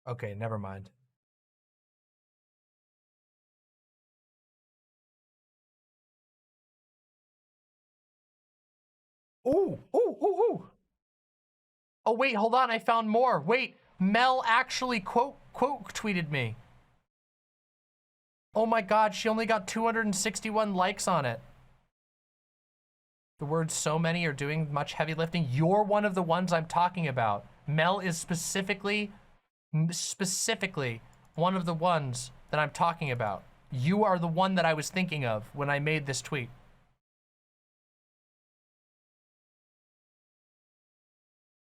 Okay, never mind. Ooh. Oh, wait, hold on. I found more. Wait, Mel actually quote tweeted me. Oh my God, she only got 261 likes on it. The words "so many" are doing much heavy lifting. You're one of the ones I'm talking about. Mel is specifically one of the ones that I'm talking about. You are the one that I was thinking of when I made this tweet.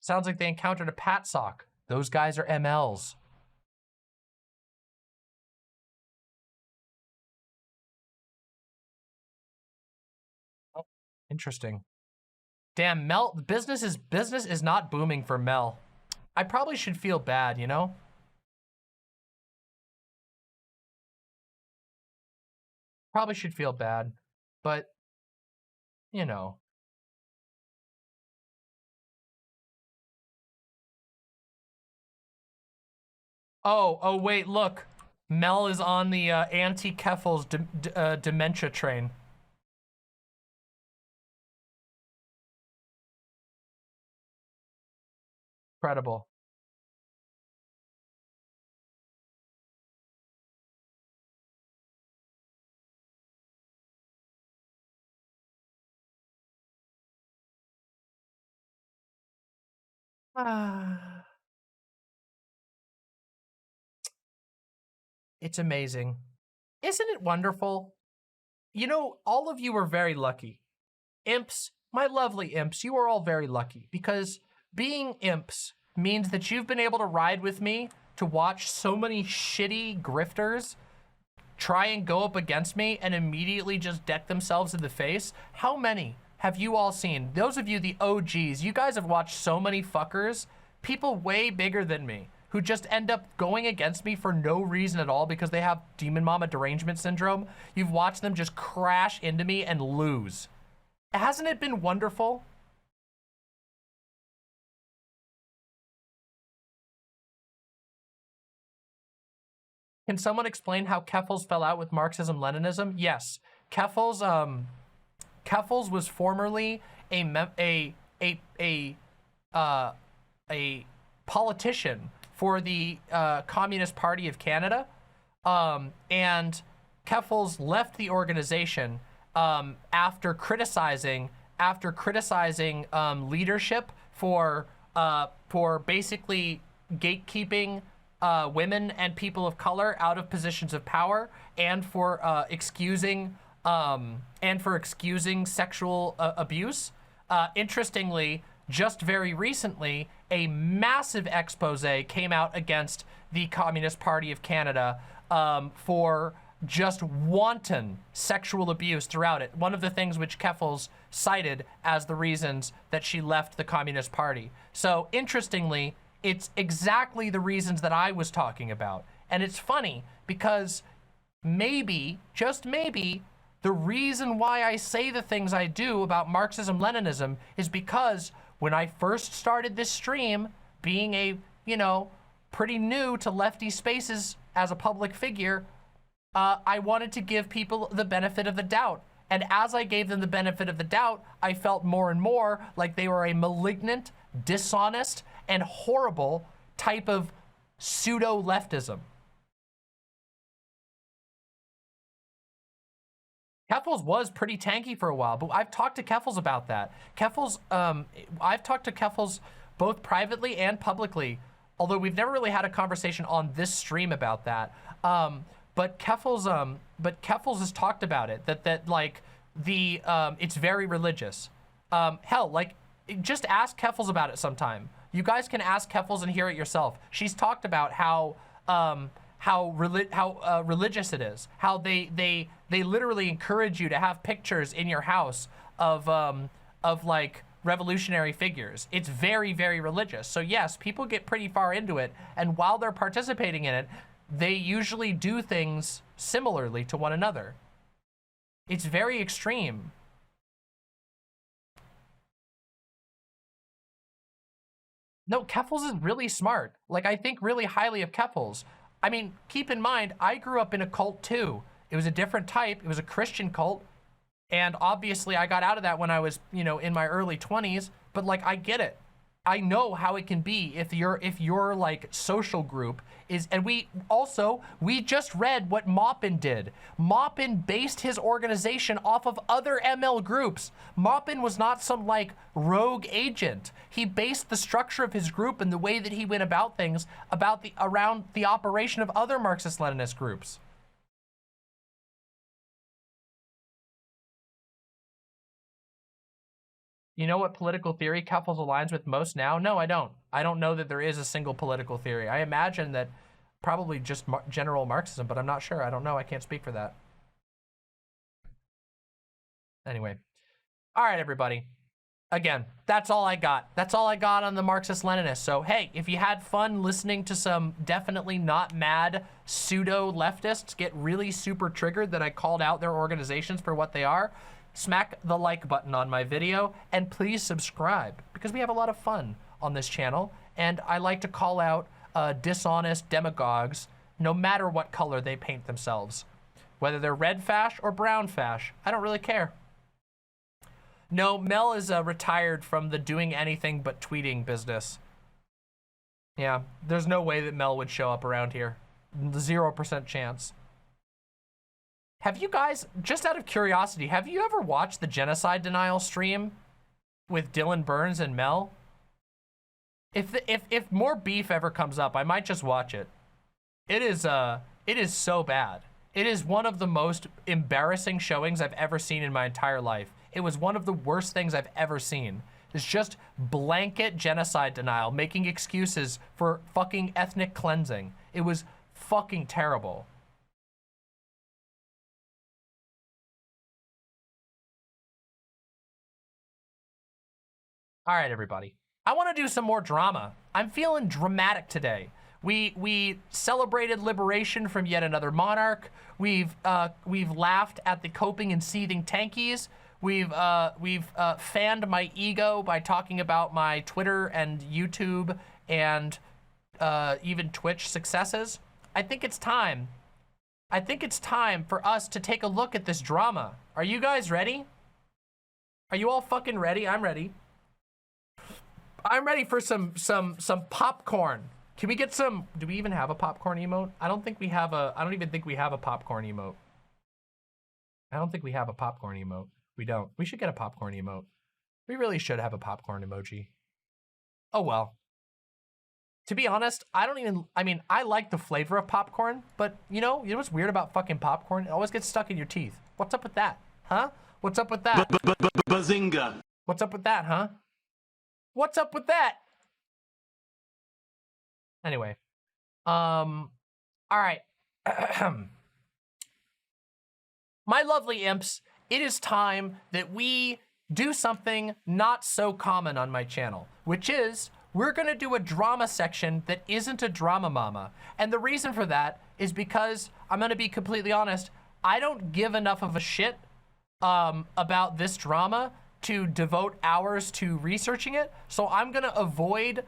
Sounds like they encountered a Pat sock. Those guys are MLs. Oh, interesting. Damn, Mel, business is not booming for Mel. I probably should feel bad, you know? Probably should feel bad, but, you know. Oh, wait, look. Mel is on the Auntie Keffel's dementia train. Incredible. It's amazing. Isn't it wonderful? You know, all of you are very lucky. Imps, my lovely imps, you are all very lucky because being imps means that you've been able to ride with me to watch so many shitty grifters try and go up against me and immediately just deck themselves in the face. How many have you all seen? Those of you, the OGs, you guys have watched so many fuckers, people way bigger than me, who just end up going against me for no reason at all because they have demon mama derangement syndrome. You've watched them just crash into me and lose. Hasn't it been wonderful? Can someone explain how Keffels fell out with Marxism-Leninism? Yes, Keffels was formerly a politician for the Communist Party of Canada, and Keffels left the organization after criticizing leadership for basically gatekeeping women and people of color out of positions of power, and for excusing sexual abuse. Interestingly, just very recently, a massive expose came out against the Communist Party of Canada for just wanton sexual abuse throughout it. One of the things which Keffels cited as the reasons that she left the Communist Party. So interestingly, it's exactly the reasons that I was talking about. And it's funny because maybe, just maybe, the reason why I say the things I do about Marxism-Leninism is because when I first started this stream, being a, you know, pretty new to lefty spaces as a public figure, I wanted to give people the benefit of the doubt. And as I gave them the benefit of the doubt, I felt more and more like they were a malignant, dishonest, and horrible type of pseudo-leftism. Keffels was pretty tanky for a while, but I've talked to Keffels about that. Keffels, I've talked to Keffels both privately and publicly, although we've never really had a conversation on this stream about that. But Keffels has talked about it, that like the, it's very religious. Hell, like, just ask Keffels about it sometime. You guys can ask Keffels and hear it yourself. She's talked about how religious it is, how they literally encourage you to have pictures in your house of like revolutionary figures. It's very, very religious. So yes, people get pretty far into it, and while they're participating in it, they usually do things similarly to one another. It's very extreme. No, Keffels is really smart. Like, I think really highly of Keffels. I mean, keep in mind, I grew up in a cult too. It was a different type. It was a Christian cult. And obviously I got out of that when I was, you know, in my early 20s, but like, I get it. I know how it can be if your like social group is, and we just read what Maupin did. Maupin based his organization off of other ML groups. Maupin was not some like rogue agent. He based the structure of his group and the way that he went about things around the operation of other Marxist-Leninist groups. You know what political theory Keffels aligns with most now? No, I don't. I don't know that there is a single political theory. I imagine that probably just general Marxism, but I'm not sure. I don't know. I can't speak for that. Anyway. All right, everybody. Again, that's all I got. That's all I got on the Marxist-Leninists. So, hey, if you had fun listening to some definitely not mad pseudo-leftists get really super triggered that I called out their organizations for what they are, smack the like button on my video and please subscribe because we have a lot of fun on this channel, and I like to call out dishonest demagogues no matter what color they paint themselves, whether they're red fash or brown fash. I don't really care. No, Mel is retired from the doing anything but tweeting business. Yeah, there's no way that Mel would show up around here. 0% chance. Have you guys, just out of curiosity, have you ever watched the genocide denial stream with Dylan Burns and Mel? If more beef ever comes up, I might just watch it. It is so bad. It is one of the most embarrassing showings I've ever seen in my entire life. It was one of the worst things I've ever seen. It's just blanket genocide denial, making excuses for fucking ethnic cleansing. It was fucking terrible. All right, everybody. I want to do some more drama. I'm feeling dramatic today. We celebrated liberation from yet another monarch. We've laughed at the coping and seething tankies. We've fanned my ego by talking about my Twitter and YouTube and even Twitch successes. I think it's time. I think it's time for us to take a look at this drama. Are you guys ready? Are you all fucking ready? I'm ready. I'm ready for some popcorn. Can we get some, do we even have a popcorn emote? I don't think we have a, I don't even think we have a popcorn emote. I don't think we have a popcorn emote. We don't. We should get a popcorn emote. We really should have a popcorn emoji. Oh well. To be honest, I mean, I like the flavor of popcorn, but you know what's weird about fucking popcorn? It always gets stuck in your teeth. What's up with that? Huh? What's up with that?
Bazinga.
What's up with that, huh? What's up with that? Anyway, all right. My lovely imps, it is time that we do something not so common on my channel, which is we're gonna do a drama section that isn't a drama mama. And the reason for that is because, I'm gonna be completely honest, I don't give enough of a shit about this drama to devote hours to researching it. So I'm gonna avoid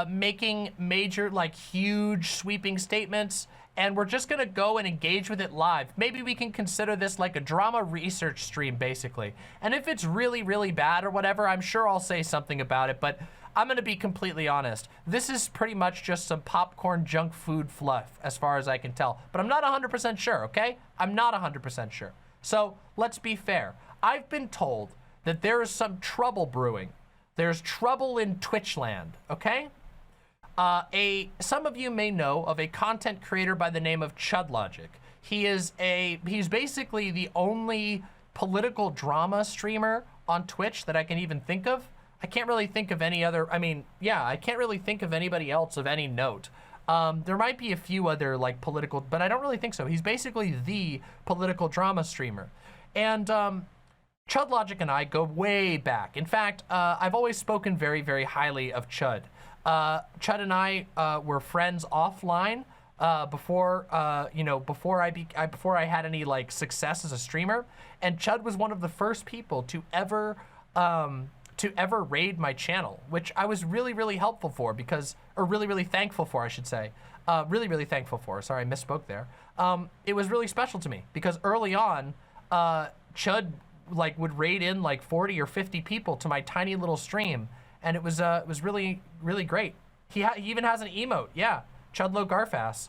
making major, like huge sweeping statements, and we're just gonna go and engage with it live. Maybe we can consider this like a drama research stream, basically. And if it's really, really bad or whatever, I'm sure I'll say something about it, but I'm gonna be completely honest. This is pretty much just some popcorn junk food fluff, as far as I can tell. But I'm not 100% sure, okay? I'm not 100% sure. So let's be fair. I've been told that there is some trouble brewing. There's trouble in Twitch land, okay? Some of you may know of a content creator by the name of ChudLogic. He's basically the only political drama streamer on Twitch that I can even think of. I can't really think of any other, I can't really think of anybody else of any note. There might be a few other like political, but I don't really think so. He's basically the political drama streamer. And ChudLogic and I go way back. In fact, I've always spoken very, very highly of Chud. Chud and I were friends offline before I had any like success as a streamer. And Chud was one of the first people to ever raid my channel, which I was really, really helpful for really, really thankful for, I should say. Really, really thankful for. Sorry, I misspoke there. It was really special to me because early on, Chud like would raid in like 40 or 50 people to my tiny little stream, and it was really, really great. He even has an emote, yeah, Chudlo Garfass,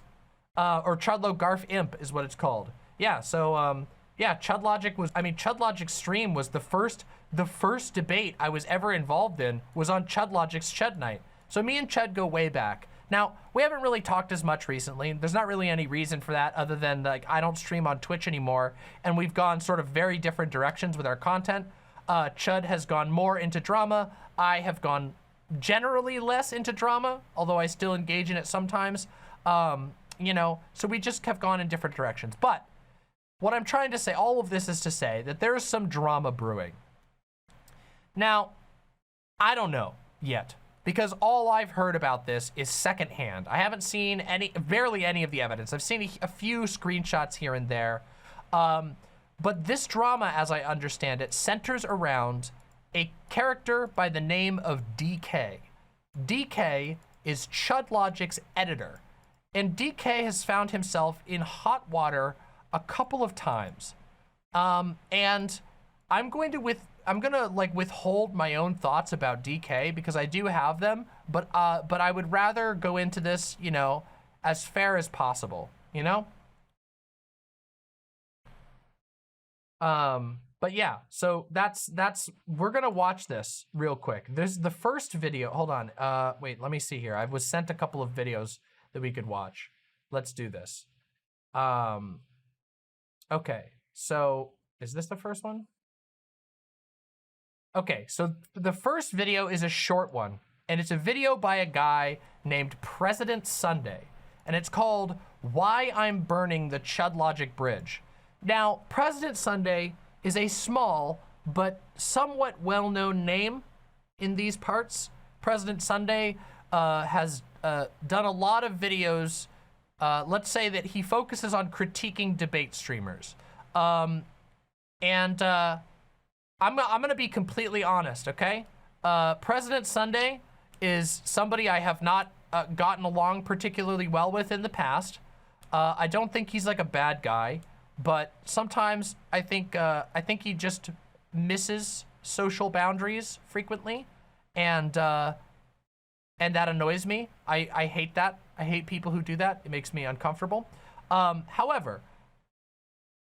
or Chudlo Garf Imp is what it's called. Yeah, so yeah, ChudLogic's stream was the first debate I was ever involved in was on ChudLogic's Chud Night. So me and Chud go way back. Now, we haven't really talked as much recently. There's not really any reason for that other than like I don't stream on Twitch anymore, and we've gone sort of very different directions with our content. Chud has gone more into drama. I have gone generally less into drama, although I still engage in it sometimes. You know, so we just have gone in different directions. But what I'm trying to say, all of this is to say that there's some drama brewing. Now, I don't know yet, because all I've heard about this is secondhand. I haven't seen barely any of the evidence. I've seen a few screenshots here and there. But this drama, as I understand it, centers around a character by the name of DK. DK is ChudLogic's editor, and DK has found himself in hot water a couple of times. And I'm gonna like withhold my own thoughts about DK because I do have them, but I would rather go into this, you know, as fair as possible, you know? But yeah, so we're gonna watch this real quick. There's the first video, hold on, wait, let me see here. I was sent a couple of videos that we could watch. Let's do this. Okay, so is this the first one? Okay, so the first video is a short one, and it's a video by a guy named President Sunday, and it's called Why I'm Burning the ChudLogic Bridge. Now, President Sunday is a small but somewhat well-known name in these parts. President Sunday has done a lot of videos. Let's say that he focuses on critiquing debate streamers. I'm gonna be completely honest, okay? President Sunday is somebody I have not gotten along particularly well with in the past. I don't think he's like a bad guy, but sometimes I think he just misses social boundaries frequently, and that annoys me. I hate that. I hate people who do that. It makes me uncomfortable. However,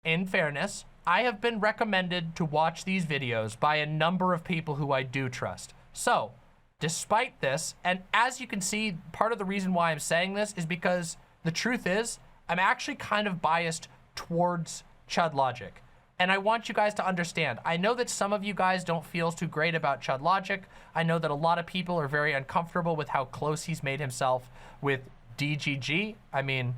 in fairness, I have been recommended to watch these videos by a number of people who I do trust. So, despite this, and as you can see, part of the reason why I'm saying this is because the truth is, I'm actually kind of biased towards ChudLogic. And I want you guys to understand, I know that some of you guys don't feel too great about ChudLogic. I know that a lot of people are very uncomfortable with how close he's made himself with DGG. I mean,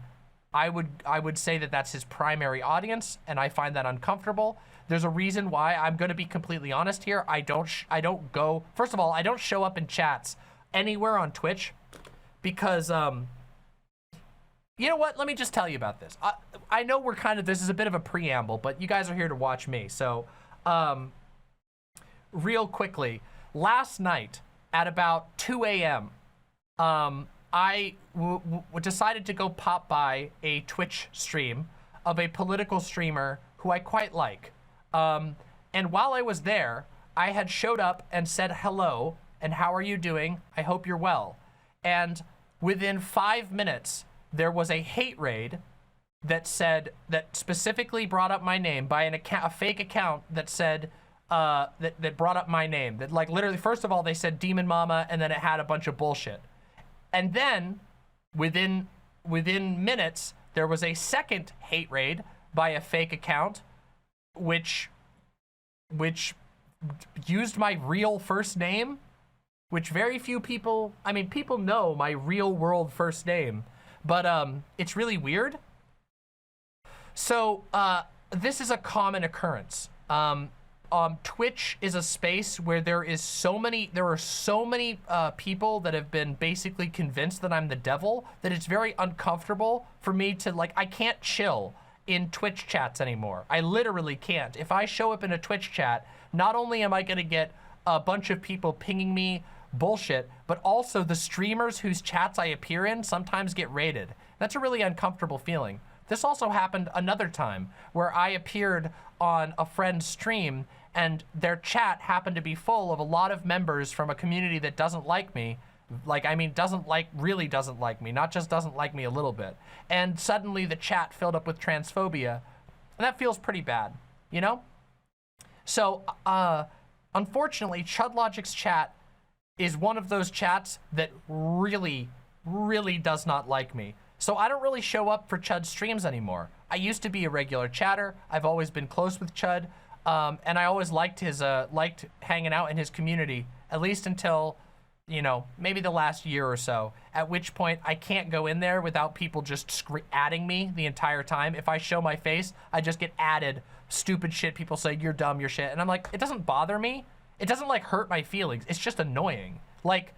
I would say that that's his primary audience, and I find that uncomfortable. There's a reason why. I'm going to be completely honest here. I don't go, first of all, I don't show up in chats anywhere on Twitch because, you know what? Let me just tell you about this. I know we're kind of, this is a bit of a preamble, but you guys are here to watch me. So, real quickly, last night at about 2 a.m., I decided to go pop by a Twitch stream of a political streamer who I quite like. And while I was there, I had showed up and said hello, and how are you doing? I hope you're well. And within 5 minutes, there was a hate raid that said, that specifically brought up my name by a fake account that said, that brought up my name. That, like, literally, first of all, they said Demon Mama, and then it had a bunch of bullshit. And then, within minutes, there was a second hate raid by a fake account, which used my real first name, which very few people, I mean, people know my real world first name, but it's really weird. So this is a common occurrence. Twitch is a space where there are so many people that have been basically convinced that I'm the devil that it's very uncomfortable for me to, like, I can't chill in Twitch chats anymore. I literally can't. If I show up in a Twitch chat, not only am I gonna get a bunch of people pinging me bullshit, but also the streamers whose chats I appear in sometimes get raided. That's a really uncomfortable feeling. This also happened another time where I appeared on a friend's stream and their chat happened to be full of a lot of members from a community that doesn't like me. Like, I mean, really doesn't like me, not just doesn't like me a little bit. And suddenly the chat filled up with transphobia, and that feels pretty bad, you know? So, unfortunately, ChudLogic's chat is one of those chats that really, really does not like me. So I don't really show up for Chud streams anymore. I used to be a regular chatter. I've always been close with Chud, and I always liked liked hanging out in his community, at least until, you know, maybe the last year or so, at which point I can't go in there without people just adding me the entire time. If I show my face, I just get added stupid shit. People say, you're dumb, you're shit. And I'm like, it doesn't bother me. It doesn't, like, hurt my feelings. It's just annoying. Like,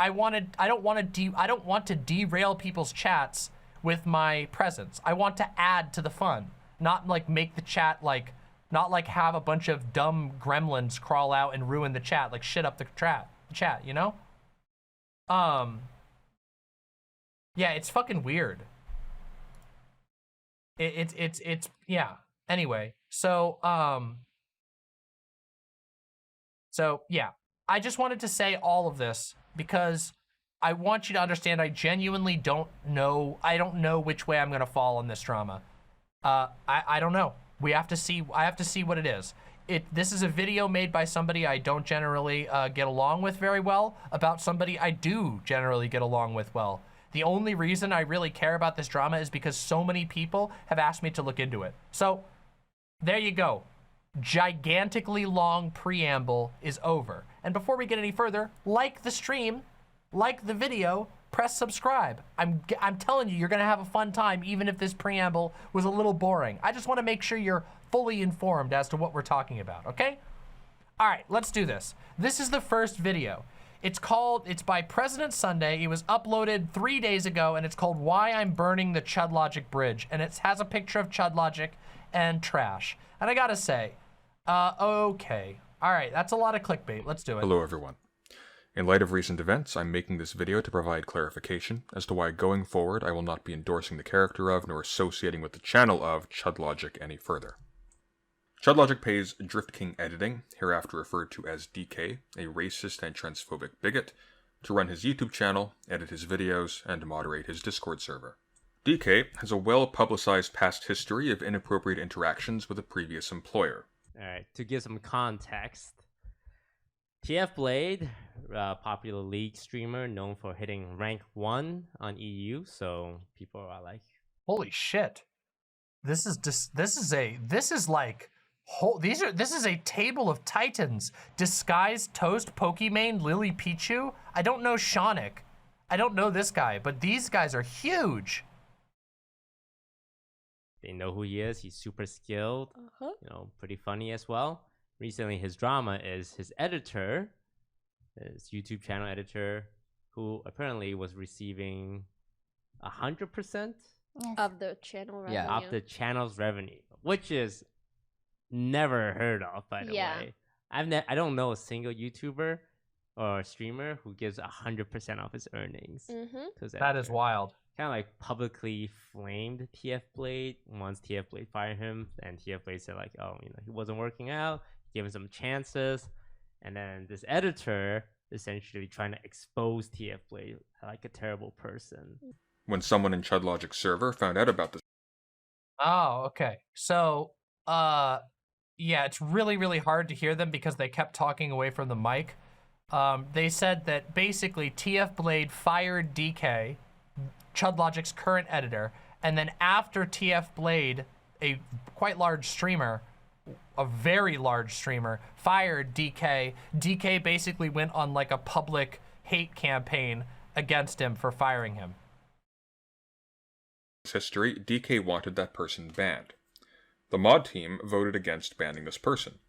I don't want to derail people's chats with my presence. I want to add to the fun, not like make the chat like, not like have a bunch of dumb gremlins crawl out and ruin the chat, like shit up the chat, you know? Yeah, it's fucking weird. It's yeah. Anyway, so yeah, I just wanted to say all of this because I want you to understand I genuinely don't know. I don't know which way I'm gonna fall in this drama. I don't know. We have to see. I have to see what it is. This is a video made by somebody I don't generally get along with very well, about somebody I do generally get along with well. The only reason I really care about this drama is because so many people have asked me to look into it. So there you go. Gigantically long preamble is over. And before we get any further, like the stream, like the video, press subscribe. I'm telling you, you're gonna have a fun time even if this preamble was a little boring. I just wanna make sure you're fully informed as to what we're talking about, okay? All right, let's do this. This is the first video. It's by President Sunday. It was uploaded 3 days ago, and it's called Why I'm Burning the ChudLogic Bridge. And it has a picture of ChudLogic and trash. And I gotta say, okay. All right, that's a lot of clickbait. Let's do it.
Hello, everyone. In light of recent events, I'm making this video to provide clarification as to why going forward I will not be endorsing the character of nor associating with the channel of ChudLogic any further. ChudLogic pays Drift King Editing, hereafter referred to as DK, a racist and transphobic bigot, to run his YouTube channel, edit his videos, and moderate his Discord server. DK has a well-publicized past history of inappropriate interactions with a previous employer.
Alright, to give some context, TF Blade, popular League streamer known for hitting rank 1 on EU, so people are like,
holy shit. This is a table of titans. Disguised Toast, Pokimane, Lily Pichu. I don't know Shonic. I don't know this guy, but these guys are huge.
They know who he is. He's super skilled, you know, pretty funny as well. Recently, his drama is his editor, his YouTube channel editor, who apparently was receiving 100%
of the channel revenue.
Of the channel's revenue, which is never heard of, by the way. I don't know a single YouTuber or streamer who gives 100% of his earnings.
That is wild.
Kind of like publicly flamed TF Blade once TF Blade fired him, and TF Blade said like, oh, you know, he wasn't working out, gave him some chances, and then this editor essentially trying to expose TF Blade like a terrible person.
When someone in ChudLogic's server found out about this.
Oh, okay. So, yeah, it's really, really hard to hear them because they kept talking away from the mic. They said that basically TF Blade fired DK, ChudLogic's current editor, and then after TF Blade, a quite large streamer, a very large streamer, fired DK, DK basically went on like a public hate campaign against him for firing him.
History, DK wanted that person banned. The mod team voted against banning this person.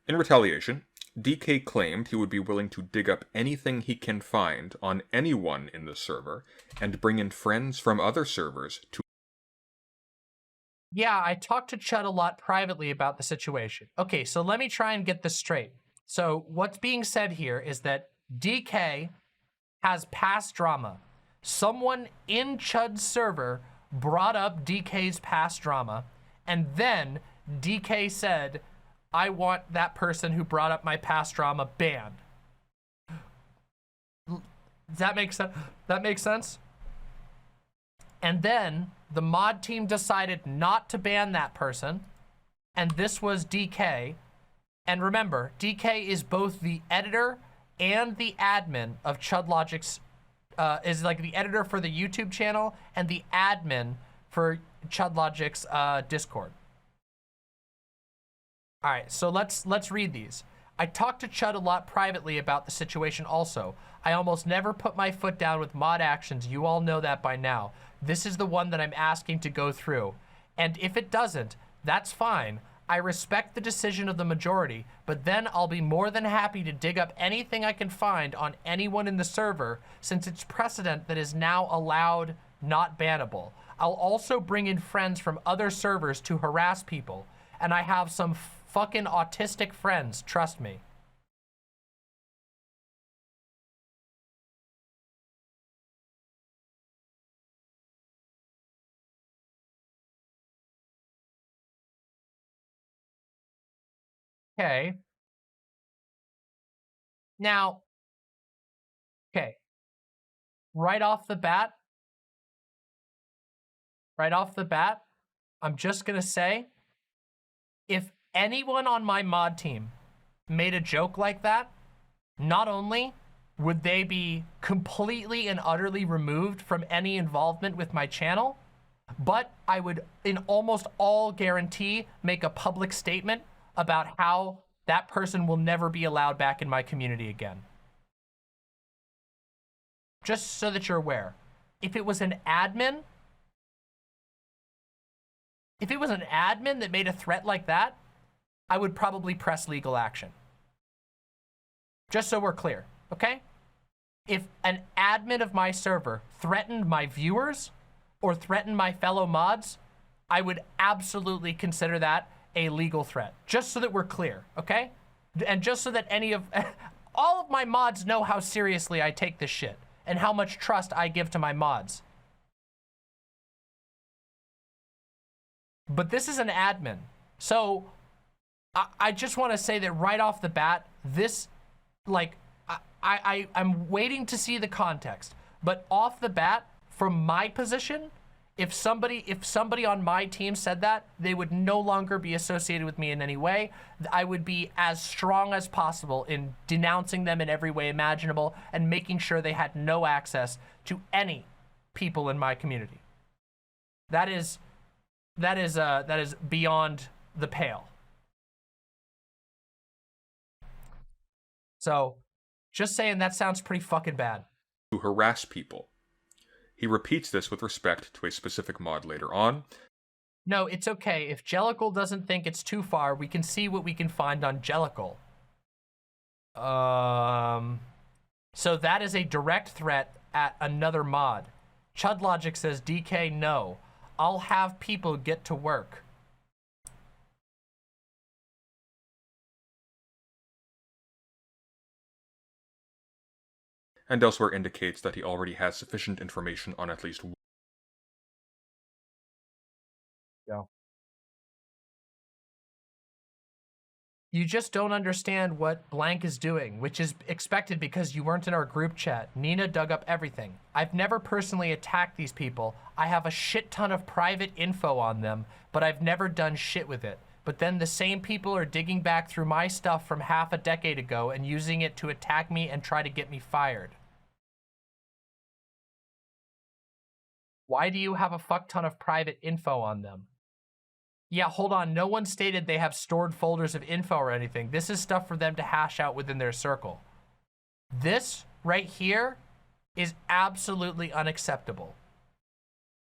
In retaliation, DK claimed he would be willing to dig up anything he can find on anyone in the server and bring in friends from other servers to...
Yeah, I talked to Chud a lot privately about the situation. Okay, so let me try and get this straight. So what's being said here is that DK has past drama. Someone in Chud's server brought up DK's past drama, and then DK said, I want that person who brought up my past drama banned. Does that make sense? That makes sense? And then the mod team decided not to ban that person, and this was DK. And remember, DK is both the editor and the admin of ChudLogic's, is like the editor for the YouTube channel and the admin for ChudLogic's Discord. All right, so let's read these. I talked to Chud a lot privately about the situation also. I almost never put my foot down with mod actions. You all know that by now. This is the one that I'm asking to go through. And if it doesn't, that's fine. I respect the decision of the majority, but then I'll be more than happy to dig up anything I can find on anyone in the server since it's precedent that is now allowed, not bannable. I'll also bring in friends from other servers to harass people. And I have some fucking autistic friends, trust me. Okay. Now, okay. Right off the bat, I'm just gonna say, if anyone on my mod team made a joke like that, not only would they be completely and utterly removed from any involvement with my channel, But I would, in almost all guarantee, make a public statement about how that person will never be allowed back in my community again. Just so that you're aware. If it was an admin that made a threat like that, I would probably press legal action. Just so we're clear, okay? If an admin of my server threatened my viewers or threatened my fellow mods, I would absolutely consider that a legal threat. Just so that we're clear, okay? And just so that all of my mods know how seriously I take this shit and how much trust I give to my mods. But this is an admin. So I just want to say that right off the bat, this, like, I'm waiting to see the context. But off the bat, from my position, if somebody on my team said that, they would no longer be associated with me in any way. I would be as strong as possible in denouncing them in every way imaginable and making sure they had no access to any people in my community. That is beyond the pale. So, just saying, that sounds pretty fucking bad.
To harass people. He repeats this with respect to a specific mod later on.
No, it's okay. If Jellicle doesn't think it's too far, we can see what we can find on Jellicle. So that is a direct threat at another mod. ChudLogic says, DK, no. I'll have people get to work.
And elsewhere indicates that he already has sufficient information on at least one.
Yeah. You just don't understand what blank is doing, which is expected because you weren't in our group chat. Nina dug up everything. I've never personally attacked these people. I have a shit ton of private info on them, but I've never done shit with it. But then the same people are digging back through my stuff from half a decade ago and using it to attack me and try to get me fired. Why do you have a fuck ton of private info on them? Yeah, hold on. No one stated they have stored folders of info or anything. This is stuff for them to hash out within their circle. This right here is absolutely unacceptable.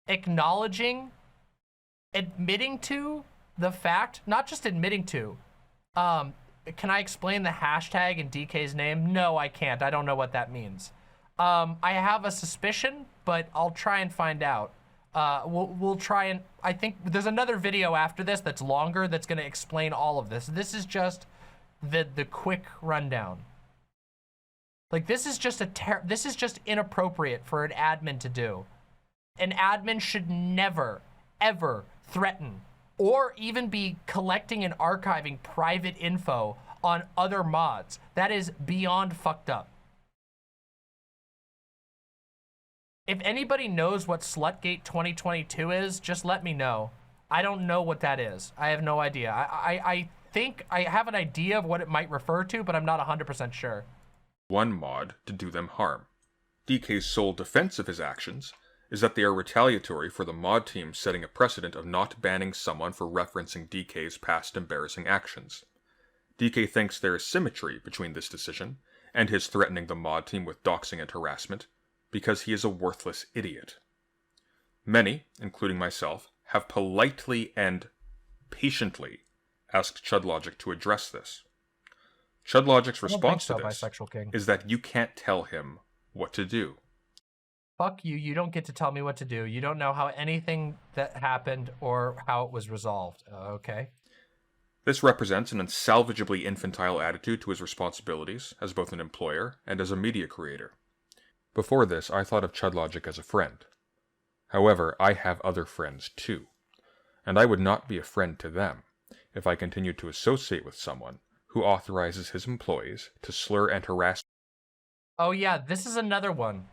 Acknowledging, admitting to the fact, not just admitting to, can I explain the hashtag in DK's name? No, I can't. I don't know what that means. I have a suspicion, but I'll try and find out. We'll try and, I think there's another video after this that's longer that's going to explain all of this. This is just the quick rundown. Like, this is just this is just inappropriate for an admin to do. An admin should never, ever threaten or even be collecting and archiving private info on other mods. That is beyond fucked up. If anybody knows what Slutgate 2022 is, just let me know. I don't know what that is. I have no idea. I think I have an idea of what it might refer to, but I'm not 100% sure.
One mod to do them harm. DK's sole defense of his actions is that they are retaliatory for the mod team setting a precedent of not banning someone for referencing DK's past embarrassing actions. DK thinks there is symmetry between this decision and his threatening the mod team with doxing and harassment, because he is a worthless idiot. Many, including myself, have politely and patiently asked ChudLogic to address this. ChudLogic's response to this is that you can't tell him what to do.
Fuck you, you don't get to tell me what to do. You don't know how anything that happened or how it was resolved, okay?
This represents an unsalvageably infantile attitude to his responsibilities as both an employer and as a media creator. Before this, I thought of ChudLogic as a friend. However, I have other friends too, and I would not be a friend to them if I continued to associate with someone who authorizes his employees to slur and harass.
Oh yeah, this is another one.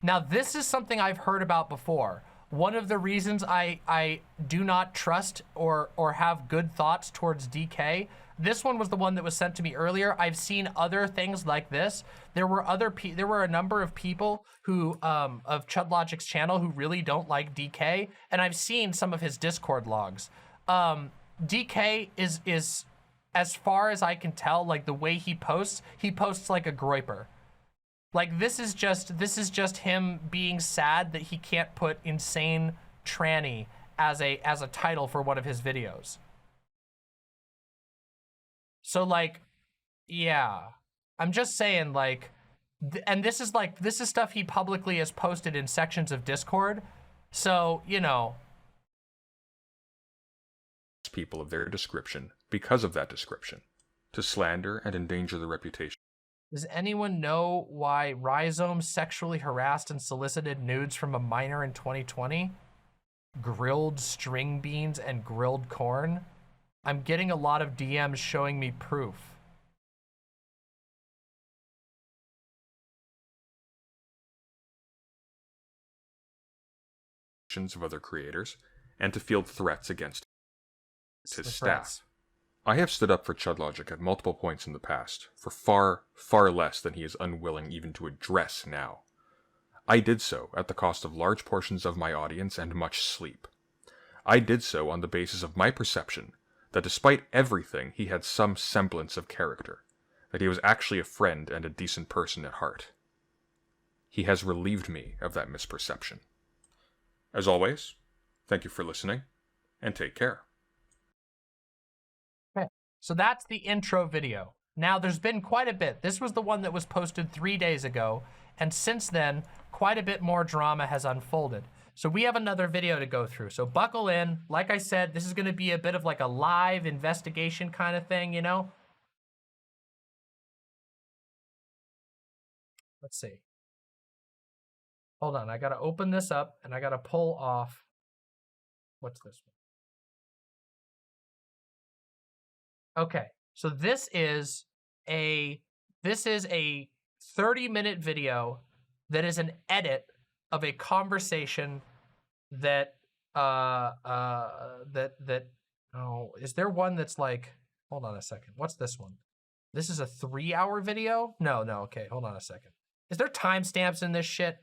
Now this is something I've heard about before. one of the reasons I do not trust or have good thoughts towards DK. This one was the one that was sent to me earlier. I've seen other things like this. There were a number of people who of ChudLogic's channel who really don't like DK, and I've seen some of his Discord logs. DK is as far as I can tell, like the way he posts like a groiper. Like this is just him being sad that he can't put insane tranny as a title for one of his videos. So like, yeah, I'm just saying like, and this is stuff he publicly has posted in sections of Discord. So, you know,
people of their description because of that description to slander and endanger the reputation.
Does anyone know why Rhizome sexually harassed and solicited nudes from a minor in 2020? Grilled string beans and grilled corn? I'm getting a lot of DMs showing me proof.
Of other creators and to field threats against his staff.
Threats.
I have stood up for ChudLogic at multiple points in the past, for far, far less than he is unwilling even to address now. I did so at the cost of large portions of my audience and much sleep. I did so on the basis of my perception that despite everything he had some semblance of character, that he was actually a friend and a decent person at heart. He has relieved me of that misperception. As always, thank you for listening, and take care.
So that's the intro video. Now there's been quite a bit. This was the one that was posted 3 days ago. And since then, quite a bit more drama has unfolded. So we have another video to go through. So buckle in. Like I said, this is going to be a bit of like a live investigation kind of thing, you know? Let's see. Hold on. I got to open this up and I got to pull off. What's this one? Okay, so this is a 30-minute video that is an edit of a conversation that is there one that's like, hold on a second, what's this one? This is a 3-hour video? No, okay, hold on a second. Is there timestamps in this shit?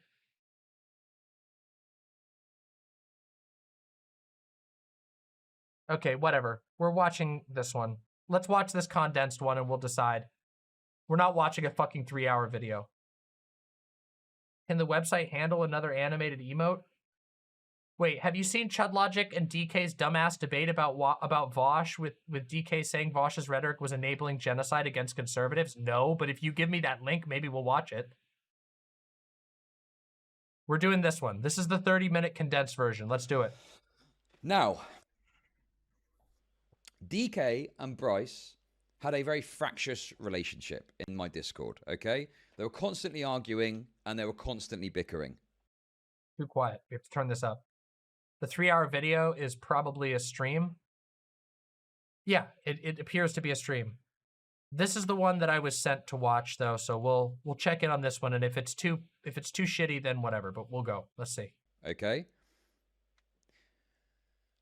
Okay, whatever. We're watching this one. Let's watch this condensed one and we'll decide. We're not watching a fucking 3-hour video. Can the website handle another animated emote? Wait, have you seen ChudLogic and DK's dumbass debate about Vosh with DK saying Vosh's rhetoric was enabling genocide against conservatives? No, but if you give me that link, maybe we'll watch it. We're doing this one. This is the 30-minute condensed version. Let's do it.
Now, DK and Bryce had a very fractious relationship in my Discord, okay? They were constantly arguing and they were constantly bickering.
Too quiet. We have to turn this up. The 3-hour video is probably a stream. Yeah, it appears to be a stream. This is the one that I was sent to watch though, so we'll check in on this one, and if it's too shitty, then whatever, but we'll go. Let's see.
Okay.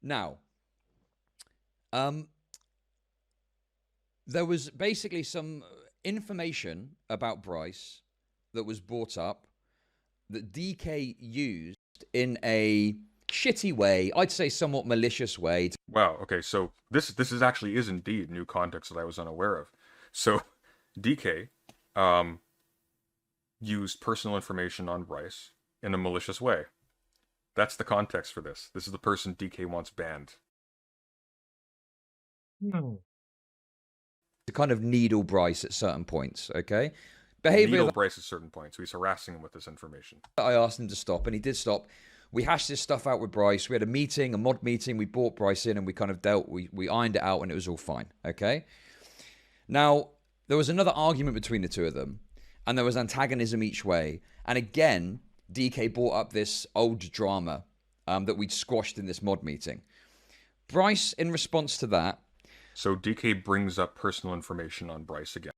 Now, there was basically some information about Bryce that was brought up that DK used in a shitty way, I'd say somewhat malicious way.
Wow, okay, so this is indeed new context that I was unaware of. So DK used personal information on Bryce in a malicious way. That's the context for this. This is the person DK wants banned.
To kind of needle Bryce at certain points, okay?
Needle Bryce at certain points, so he's harassing him with this information.
I asked him to stop, and he did stop. We hashed this stuff out with Bryce. We had a meeting, a mod meeting. We brought Bryce in, and we kind of we ironed it out, and it was all fine, okay? Now, there was another argument between the two of them, and there was antagonism each way. And again, DK brought up this old drama that we'd squashed in this mod meeting. Bryce, in response to that...
So DK brings up personal information on Bryce again.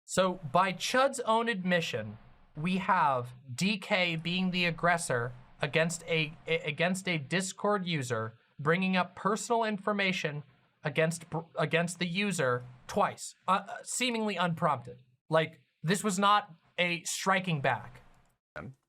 So by Chud's own admission, we have DK being the aggressor against a Discord user, bringing up personal information against the user twice, seemingly unprompted. Like, this was not a striking back.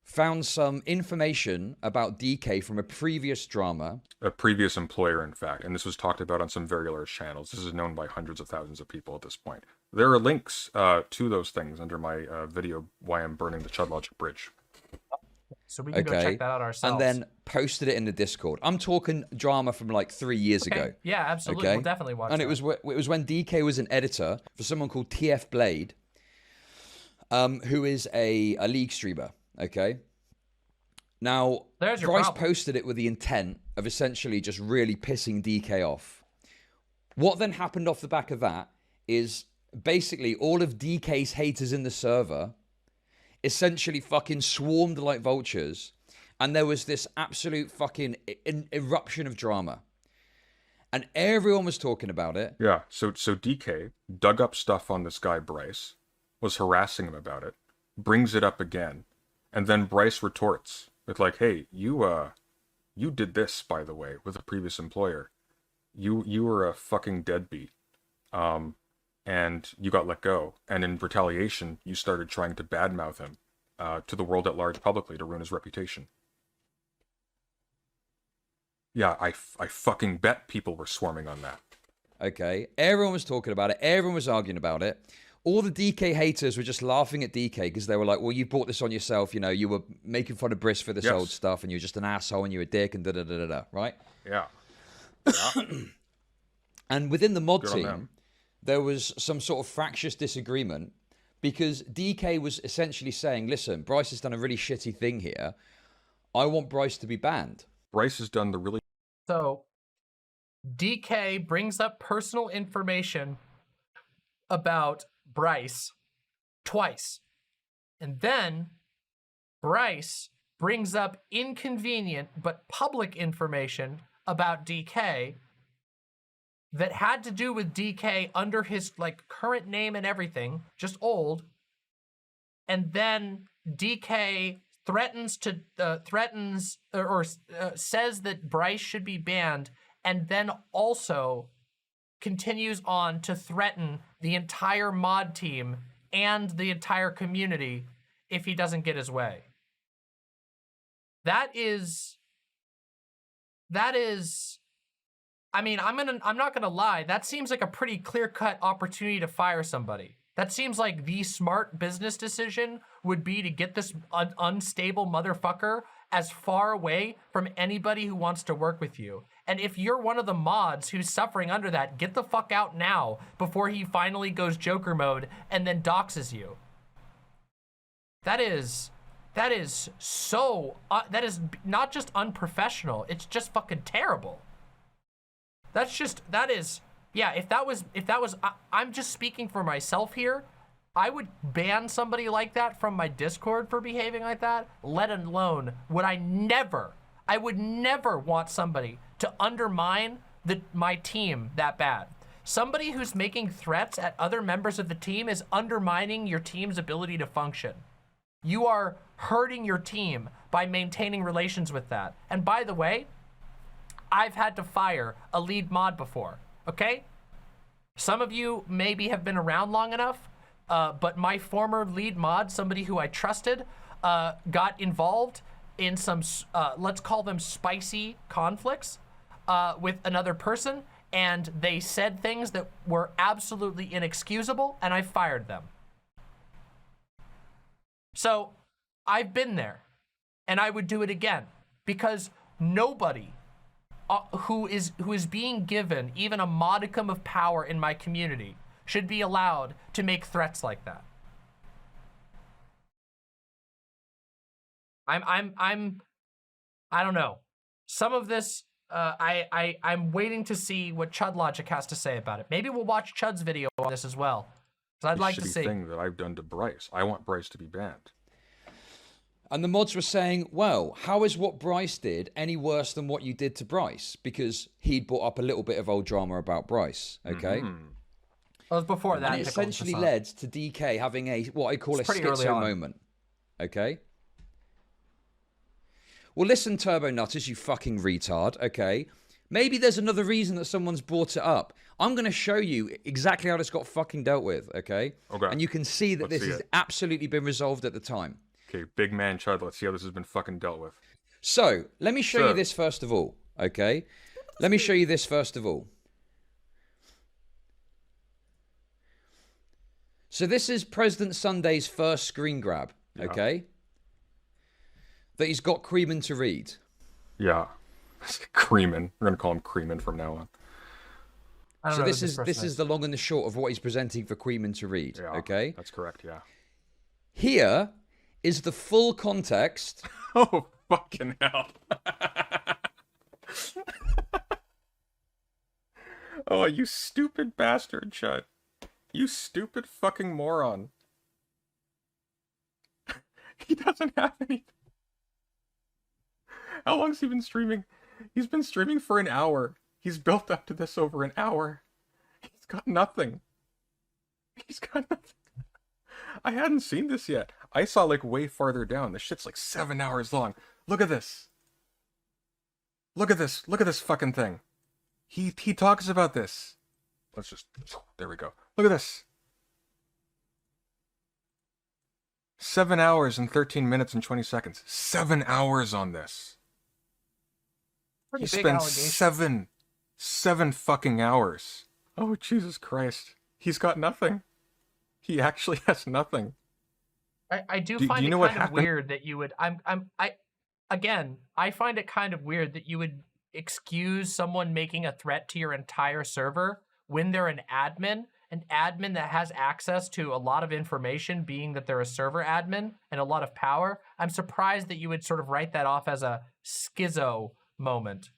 Found some information about DK from a previous drama.
A previous employer, in fact, and this was talked about on some very large channels. This is known by hundreds of thousands of people at this point. There are links to those things under my video, Why I'm Burning the ChudLogic Bridge.
So we can go check that out ourselves.
And then posted it in the Discord. I'm talking drama from like 3 years ago.
Yeah, absolutely. We'll definitely watch
and
that.
it was when DK was an editor for someone called TF Blade, who is a league streamer. Okay. Now, Bryce posted it with the intent of essentially just really pissing DK off. What then happened off the back of that is basically all of DK's haters in the server essentially fucking swarmed like vultures, and there was this absolute fucking eruption of drama. And everyone was talking about it.
Yeah, so DK dug up stuff on this guy Bryce, was harassing him about it, brings it up again, and then Bryce retorts with like, hey, you did this, by the way, with a previous employer. You were a fucking deadbeat. And you got let go. And in retaliation, you started trying to badmouth him to the world at large publicly to ruin his reputation. Yeah, I fucking bet people were swarming on that.
Okay, everyone was talking about it. Everyone was arguing about it. All the DK haters were just laughing at DK because they were like, well, you brought this on yourself. You know, you were making fun of Briss for this old stuff, and you're just an asshole, and you're a dick, and da-da-da-da-da, right?
Yeah.
And within the mod team, there was some sort of fractious disagreement because DK was essentially saying, listen, Bryce has done a really shitty thing here. I want Bryce to be banned.
Bryce has done the really...
So, DK brings up personal information about Bryce twice. And then Bryce brings up inconvenient but public information about DK that had to do with DK under his like current name and everything, just old. And then DK threatens says that Bryce should be banned, and then also continues on to threaten the entire mod team and the entire community if he doesn't get his way. That is, I mean, I'm not gonna lie. That seems like a pretty clear-cut opportunity to fire somebody. That seems like the smart business decision would be to get this unstable motherfucker as far away from anybody who wants to work with you. And if you're one of the mods who's suffering under that, get the fuck out now before he finally goes Joker mode and then doxes you. That is so, that is not just unprofessional, it's just fucking terrible. Yeah, if that was, I'm just speaking for myself here. I would ban somebody like that from my Discord for behaving like that, let alone I would never want somebody to undermine my team that bad. Somebody who's making threats at other members of the team is undermining your team's ability to function. You are hurting your team by maintaining relations with that. And by the way, I've had to fire a lead mod before, okay? Some of you maybe have been around long enough, but my former lead mod, somebody who I trusted, got involved in some, let's call them spicy conflicts with another person, and they said things that were absolutely inexcusable, and I fired them. So I've been there, and I would do it again, because nobody who is being given even a modicum of power in my community should be allowed to make threats like that. I don't know. Some of this, I'm waiting to see what ChudLogic has to say about it. Maybe we'll watch Chud's video on this as well, because I'd like to see.
Thing that I've done to Bryce. I want Bryce to be banned.
And the mods were saying, well, how is what Bryce did any worse than what you did to Bryce? Because he'd brought up a little bit of old drama about Bryce, okay?
Well, it was before that.
And it essentially led to DK having what I call a schizo moment, okay? Well, listen, Turbo Nutters, you fucking retard, okay? Maybe there's another reason that someone's brought it up. I'm going to show you exactly how this got fucking dealt with, okay?
Okay.
And you can see that this has absolutely been resolved at the time.
Okay, big man Chud, let's see how this has been fucking dealt with.
So, let me show you this first of all, okay? Let me show you this first of all. So this is President Sunday's first screen grab, okay? That he's got Creeman to read.
Yeah. Creeman. We're going to call him Creeman from now on.
So this is the long and the short of what he's presenting for Creeman to read, okay?
That's correct, yeah.
Here is the full context.
Oh, fucking hell. Oh, you stupid bastard, Chud. You stupid fucking moron. He doesn't have anything. How long's he been streaming? He's been streaming for an hour. He's built up to this over an hour. He's got nothing. He's got nothing. I hadn't seen this yet. I saw like way farther down. This shit's like 7 hours long. Look at this. Look at this. Look at this fucking thing. He talks about this. Let's just... There we go. Look at this. 7 hours and 13 minutes and 20 seconds. 7 hours on this. He spent seven fucking hours. Oh, Jesus Christ. He's got nothing. He actually has nothing.
I do find it kind of weird that you would... I find it kind of weird that you would excuse someone making a threat to your entire server when they're an admin that has access to a lot of information, being that they're a server admin and a lot of power. I'm surprised that you would sort of write that off as a schizo moment.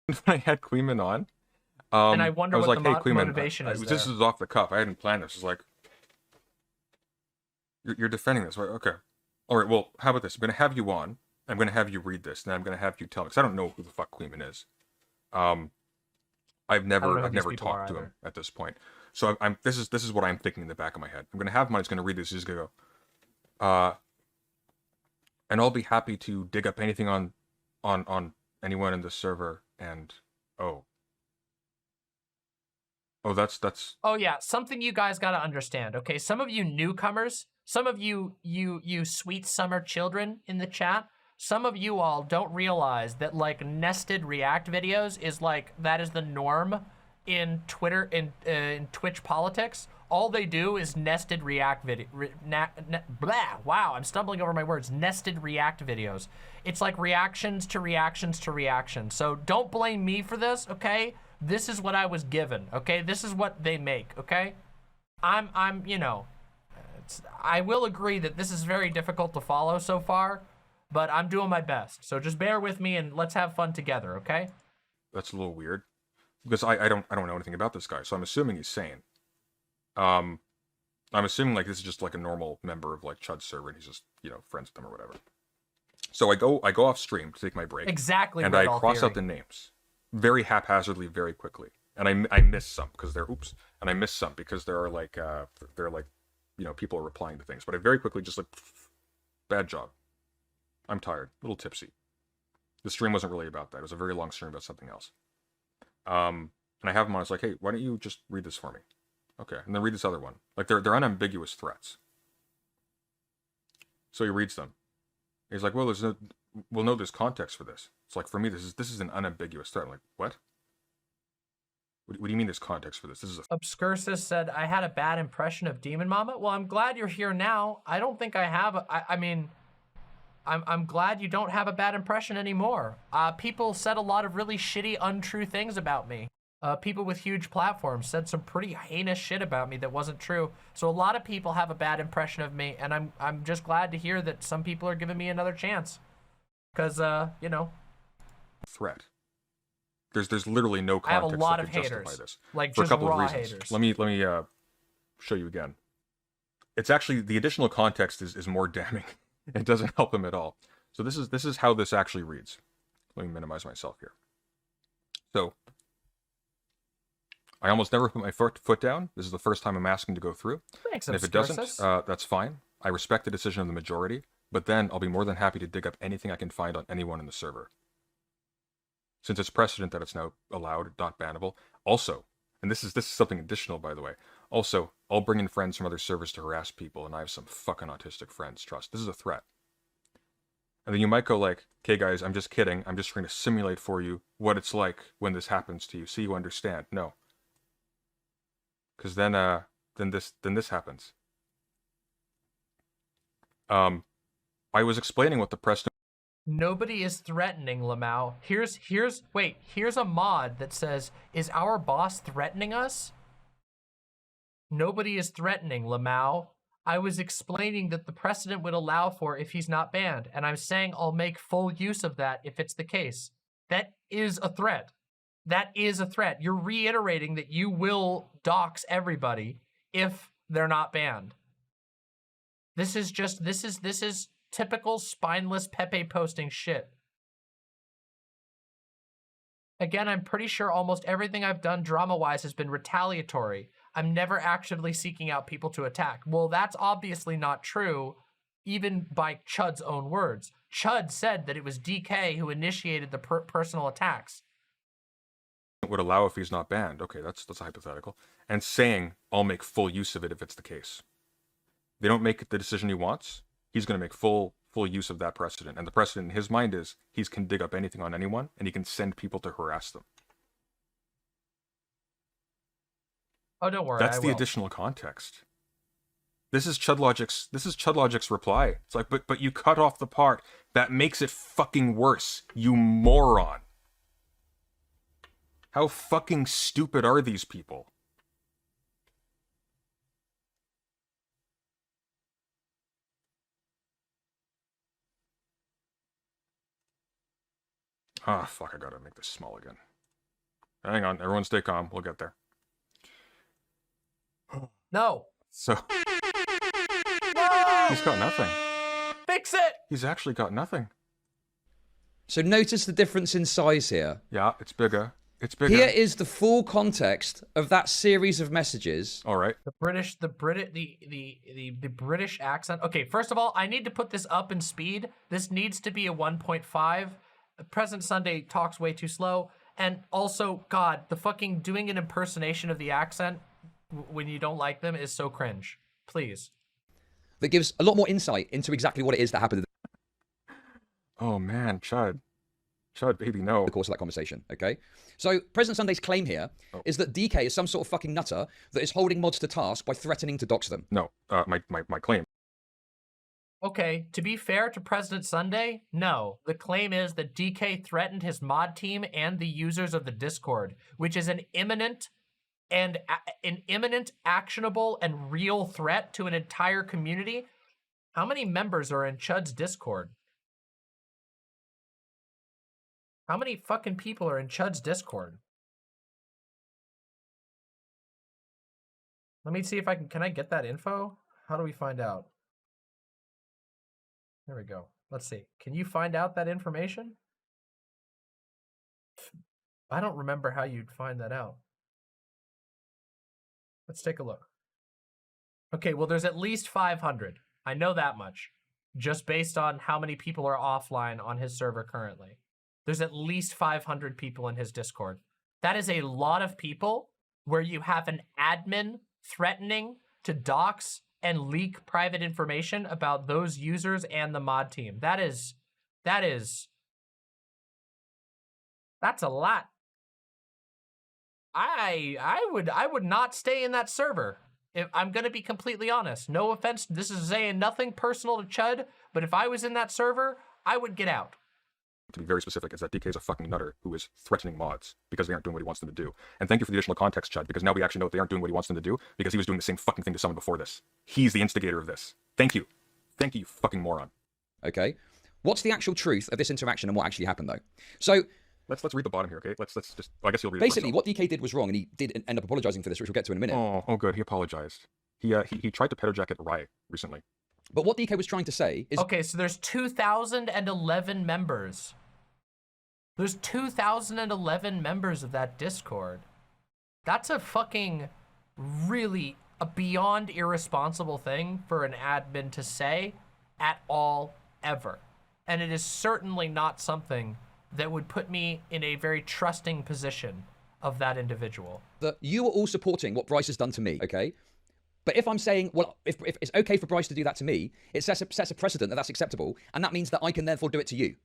When I had Queeman on,
and I wonder
was
what
like,
the
hey, Queeman,
motivation is.
This is off the cuff. I hadn't planned this. It's like, you're defending this, right? Okay. All right. Well, how about this? I'm gonna have you on. I'm gonna have you read this, and then I'm gonna have you tell me, because I don't know who the fuck Queeman is. I've never talked to him at this point. So this is what I'm thinking in the back of my head. I'm gonna have him on. He's gonna read this. He's gonna go, and I'll be happy to dig up anything on anyone in the server. And that's
oh yeah, something you guys got to understand. Okay, some of you newcomers, some of you sweet summer children in the chat, some of you all don't realize that like nested react videos is like, that is the norm in Twitter, in Twitch politics. All they do is nested react video. Wow, I'm stumbling over my words. Nested react videos. It's like reactions to reactions to reactions. So don't blame me for this, okay? This is what I was given, okay? This is what they make, okay? You know, I will agree that this is very difficult to follow so far, but I'm doing my best. So just bear with me and let's have fun together, okay?
That's a little weird, because I don't know anything about this guy, so I'm assuming he's sane. I'm assuming like this is just like a normal member of like Chud's server, and he's just, you know, friends with them or whatever. So I go off stream to take my break.
Exactly.
And I cross out the names very haphazardly, very quickly, and I miss some because they're and I miss some because there are like you know, people are replying to things, but I very quickly just like, bad job. I'm tired, a little tipsy. The stream wasn't really about that. It was a very long stream about something else. And I have him on. It's like, hey, why don't you just read this for me? Okay, and then read this other one. Like they're unambiguous threats. So he reads them. He's like, well, there's context for this. It's like, for me, this is an unambiguous threat. I'm like, what? What do you mean there's context for this? This is a...
Obscursus said, I had a bad impression of Demon Mama. Well, I'm glad you're here now. I don't think I have. I mean, I'm glad you don't have a bad impression anymore. People said a lot of really shitty, untrue things about me. People with huge platforms said some pretty heinous shit about me that wasn't true. So a lot of people have a bad impression of me, and I'm just glad to hear that some people are giving me another chance. Because, you know.
Threat. There's literally no context
I have a lot
that
of
could
haters.
justify this.
Like,
for
just
a couple
raw
of reasons.
haters.
Let me show you again. It's actually, the additional context is more damning. It doesn't help them at all. So this is how this actually reads. Let me minimize myself here. So I almost never put my foot down. This is the first time I'm asking to go through.
Thanks,
and if it doesn't, that's fine. I respect the decision of the majority. but then I'll be more than happy to dig up anything I can find on anyone in the server. Since it's precedent that it's now allowed, not bannable. Also, and this is something additional, by the way. Also, I'll bring in friends from other servers to harass people, and I have some fucking autistic friends, trust. This is a threat. And then you might go like, okay guys, I'm just kidding. I'm just trying to simulate for you what it's like when this happens to you, so you understand. No. Because then this happens. I was explaining what the precedent.
Nobody is threatening Lamau. Here's a mod that says, is our boss threatening us? Nobody is threatening Lamau. I was explaining that the precedent would allow for if he's not banned, and I'm saying I'll make full use of that if it's the case. That is a threat. That is a threat. You're reiterating that you will dox everybody if they're not banned. This is typical spineless Pepe posting shit. Again, I'm pretty sure almost everything I've done drama-wise has been retaliatory. I'm never actively seeking out people to attack. Well, that's obviously not true, even by Chud's own words. Chud said that it was DK who initiated the personal attacks.
Would allow if he's not banned. Okay, that's a hypothetical. And saying, I'll make full use of it if it's the case. They don't make the decision he wants. He's going to make full use of that precedent. And the precedent in his mind is he can dig up anything on anyone, and he can send people to harass them.
Oh, don't worry.
That's the additional context. This is ChudLogic's reply. It's like, but you cut off the part that makes it fucking worse, you moron. How fucking stupid are these people? Ah, fuck, I gotta make this small again. Hang on, everyone stay calm, we'll get there.
No.
So...
No!
He's got nothing.
Fix it!
He's actually got nothing.
So notice the difference in size here.
Yeah, it's bigger. It's bigger.
Here is the full context of that series of messages.
All right.
The British accent. Okay, first of all, I need to put this up in speed. This needs to be a 1.5. President Sunday talks way too slow. And also, God, the fucking doing an impersonation of the accent when you don't like them is so cringe. Please.
That gives a lot more insight into exactly what it is that happened.
Oh man, Chud. Chud, baby, no.
The course of that conversation, okay? So, President Sunday's claim here is that DK is some sort of fucking nutter that is holding mods to task by threatening to dox them.
No, my claim.
Okay, to be fair to President Sunday, no. The claim is that DK threatened his mod team and the users of the Discord, which is an imminent, actionable, and real threat to an entire community. How many members are in Chud's Discord? How many fucking people are in Chud's Discord? Let me see if I can I get that info? How do we find out? There we go. Let's see. Can you find out that information? I don't remember how you'd find that out. Let's take a look. Okay, well, there's at least 500. I know that much. Just based on how many people are offline on his server currently. There's at least 500 people in his Discord. That is a lot of people where you have an admin threatening to dox and leak private information about those users and the mod team. That's a lot. I would not stay in that server. If I'm gonna be completely honest. No offense, this is saying nothing personal to Chud, but if I was in that server, I would get out.
To be very specific, is that DK is a fucking nutter who is threatening mods because they aren't doing what he wants them to do. And thank you for the additional context, Chud, because now we actually know that they aren't doing what he wants them to do because he was doing the same fucking thing to someone before this. He's the instigator of this. Thank you. Thank you, you fucking moron.
Okay. What's the actual truth of this interaction and what actually happened, though? So...
Let's read the bottom here, okay? Let's just... I guess you'll read
basically,
it
what DK did was wrong, and he did end up apologizing for this, which we'll get to in a minute.
Oh, good. He apologized. He tried to pedo jacket Riot recently.
But what DK was trying to say is...
Okay, so there's 2,011 members. There's 2,011 members of that Discord. That's a fucking really a beyond irresponsible thing for an admin to say at all ever. And it is certainly not something that would put me in a very trusting position of that individual.
That you are all supporting what Bryce has done to me, okay? But if I'm saying, well, if it's okay for Bryce to do that to me, it sets a precedent that that's acceptable, and that means that I can therefore do it to you,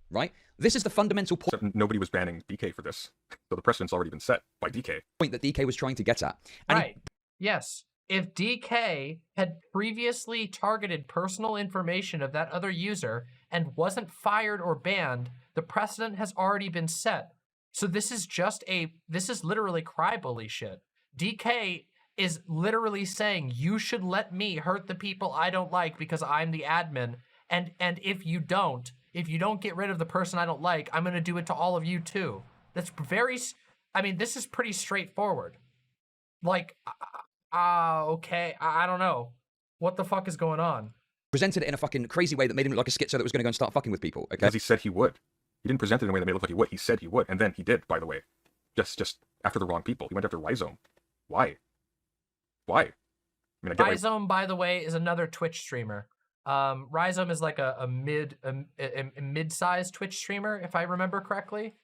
right? This is the fundamental point.
Except nobody was banning DK for this, so the precedent's already been set by DK.
Point that DK was trying to get at. And
right. Yes. If DK had previously targeted personal information of that other user and wasn't fired or banned, the precedent has already been set. So this is literally crybaby shit. DK is literally saying, you should let me hurt the people I don't like because I'm the admin. And if you don't get rid of the person I don't like, I'm going to do it to all of you too. That's this is pretty straightforward. Like, okay, I don't know. What the fuck is going on?
Presented it in a fucking crazy way that made him look like a schizo that was going to go and start fucking with people, okay?
Because he said he would. He didn't present it in a way that made it look like he would. He said he would, and then he did, by the way. Just after the wrong people. He went after Rhizome. Why? I mean,
Rhizome, by the way, is another Twitch streamer. Rhizome is like a mid-sized Twitch streamer, if I remember correctly.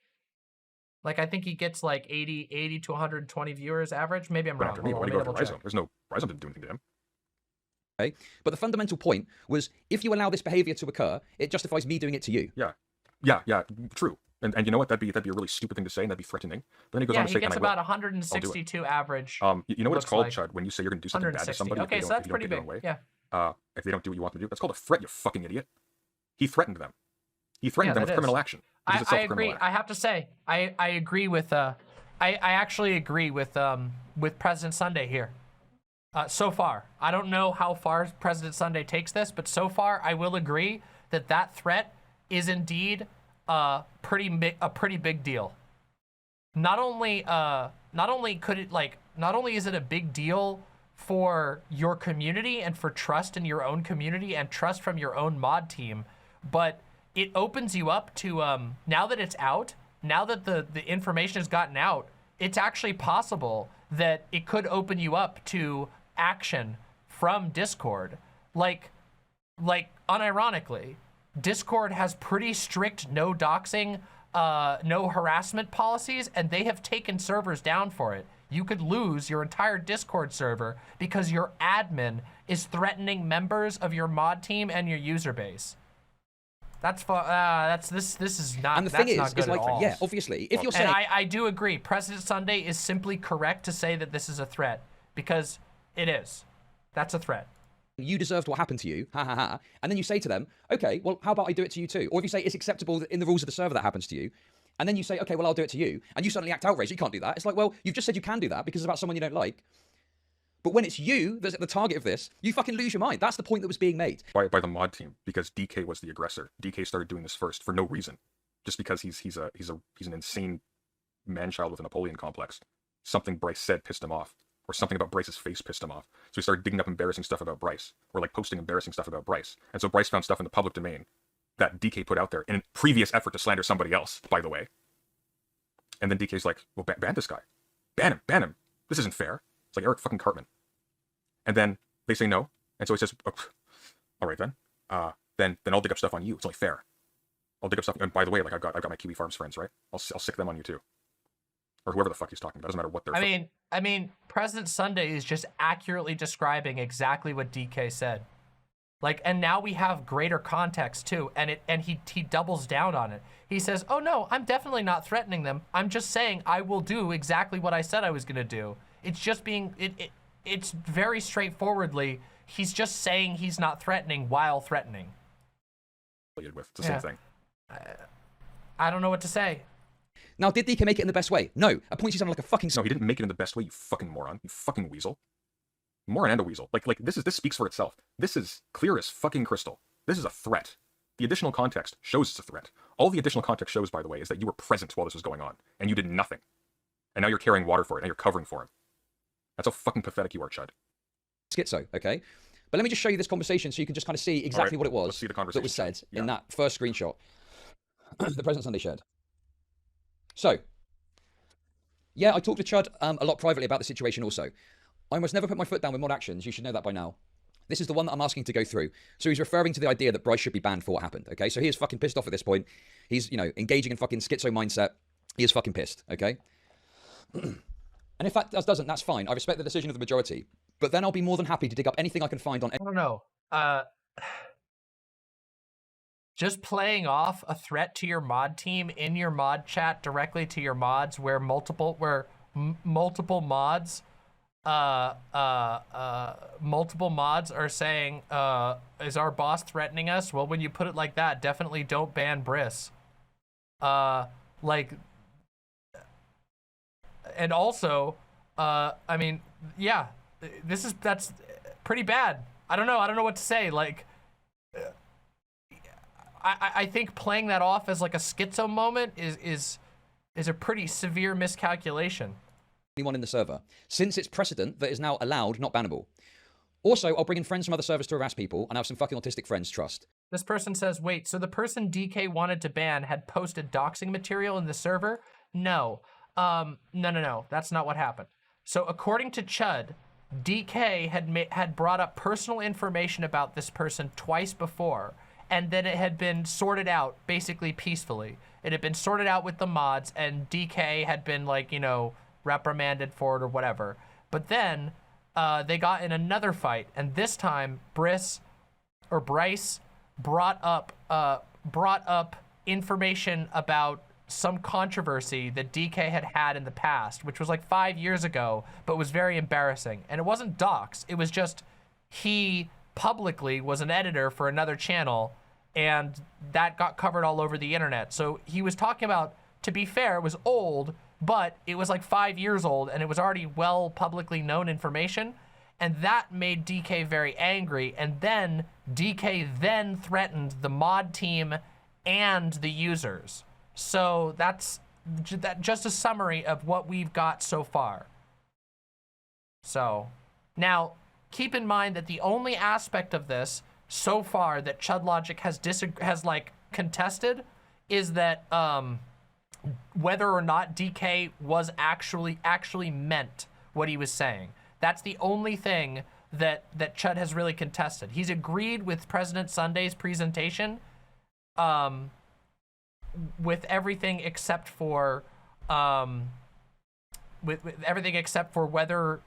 Like, I think he gets like 80 to 120 viewers average. Maybe I'm wrong.
After me, why do you go after Rhizome? There's no... Rhizome didn't do anything to him.
Okay? But the fundamental point was, if you allow this behavior to occur, it justifies me doing it to you.
Yeah, true. And you know what? That'd be a really stupid thing to say, and that'd be threatening. But then he goes on to say,
he gets about 162 average.
You know what it's called, Chud? When you say you're going to do something bad to somebody,
okay, so that's pretty big. Yeah.
If they don't do what you want them to do, that's called a threat, you fucking idiot. He threatened them. He threatened them with criminal action.
I agree. I have to say, I agree with. I actually agree with President Sunday here. So far, I don't know how far President Sunday takes this, but so far, I will agree that threat is indeed a pretty big deal. Not only is it a big deal for your community and for trust in your own community and trust from your own mod team, but it opens you up to now that it's out, now that the information has gotten out, it's actually possible that it could open you up to action from Discord. Like unironically, Discord has pretty strict no doxing, no harassment policies, and they have taken servers down for it. You could lose your entire Discord server because your admin is threatening members of your mod team and your user base. This is not.
And the thing is, it's like, yeah, obviously, if you're saying,
and I do agree, President Sunday is simply correct to say that this is a threat because it is. That's a threat.
You deserved what happened to you, ha ha ha, and then you say to them, okay, well, how about I do it to you too? Or if you say it's acceptable that in the rules of the server that happens to you, and then you say, okay, well, I'll do it to you, and you suddenly act outraged, you can't do that. It's like, well, you've just said you can do that because it's about someone you don't like. But when it's you that's at the target of this, you fucking lose your mind. That's the point that was being made.
By the mod team, because DK was the aggressor. DK started doing this first for no reason. Just because he's an insane man-child with a Napoleon complex. Something Bryce said pissed him off. Or something about Bryce's face pissed him off. So he started digging up embarrassing stuff about Bryce. Or like posting embarrassing stuff about Bryce. And so Bryce found stuff in the public domain that DK put out there in a previous effort to slander somebody else, by the way. And then DK's like, well, ban this guy. Ban him. This isn't fair. It's like Eric fucking Cartman. And then they say no. And so he says, oh, all right then. Then I'll dig up stuff on you. It's only fair. I'll dig up stuff. And by the way, like I've got my Kiwi Farms friends, right? I'll sick them on you too. Or whoever the fuck he's talking about. It doesn't matter what they're...
I mean, President Sunday is just accurately describing exactly what DK said. Like, and now we have greater context too, and he doubles down on it. He says, "Oh no, I'm definitely not threatening them. I'm just saying I will do exactly what I said I was gonna do. It's just being it's very straightforwardly. He's just saying he's not threatening while threatening."
It's the same thing.
I don't know what to say.
Now, did DK make it in the best way? No. At points he sounded like a fucking...
No, he didn't make it in the best way, you fucking moron. You fucking weasel. Moron and a weasel. Like this speaks for itself. This is clear as fucking crystal. This is a threat. The additional context shows it's a threat. All the additional context shows, by the way, is that you were present while this was going on, and you did nothing. And now you're carrying water for it, and you're covering for him. That's how fucking pathetic you are, Chud.
Schizo, okay? But let me just show you this conversation so you can just kind of see exactly what it was that was said in that first screenshot the President Sunday shared. So, yeah, I talked to Chud a lot privately about the situation also. I must never put my foot down with mod actions. You should know that by now. This is the one that I'm asking to go through. So he's referring to the idea that Bryce should be banned for what happened, okay? So he is fucking pissed off at this point. He's, you know, engaging in fucking schizo mindset. He is fucking pissed, okay? And if that doesn't, that's fine. I respect the decision of the majority. But then I'll be more than happy to dig up anything I can find on...
I don't know. Just playing off a threat to your mod team in your mod chat directly to your mods where multiple mods are saying, is our boss threatening us? Well, when you put it like that, definitely don't ban Briss. And also, I mean, yeah, that's pretty bad. I don't know what to say. Like, I think playing that off as like a schizo moment is a pretty severe miscalculation.
Anyone in the server, since it's precedent that is now allowed, not bannable. Also, I'll bring in friends from other servers to harass people, and I have some fucking autistic friends, trust.
This person says, wait, so the person DK wanted to ban had posted doxing material in the server? No. No. That's not what happened. So according to Chud, DK had brought up personal information about this person twice before, and then it had been sorted out basically peacefully. It had been sorted out with the mods, and DK had been like, you know, reprimanded for it or whatever. But then they got in another fight, and this time Bryce brought up information about some controversy that DK had in the past, which was like 5 years ago, but was very embarrassing. And it wasn't dox, it was just he publicly was an editor for another channel, and that got covered all over the internet. So he was talking about, to be fair, it was old, but it was like 5 years old, and it was already well publicly known information, and that made DK very angry. And then DK then threatened the mod team and the users. So that's just a summary of what we've got so far. So now keep in mind that the only aspect of this so far that ChudLogic has like contested is that whether or not DK was actually meant what he was saying. That's the only thing that Chud has really contested. He's agreed with President Sunday's presentation, with everything except for with everything except for whether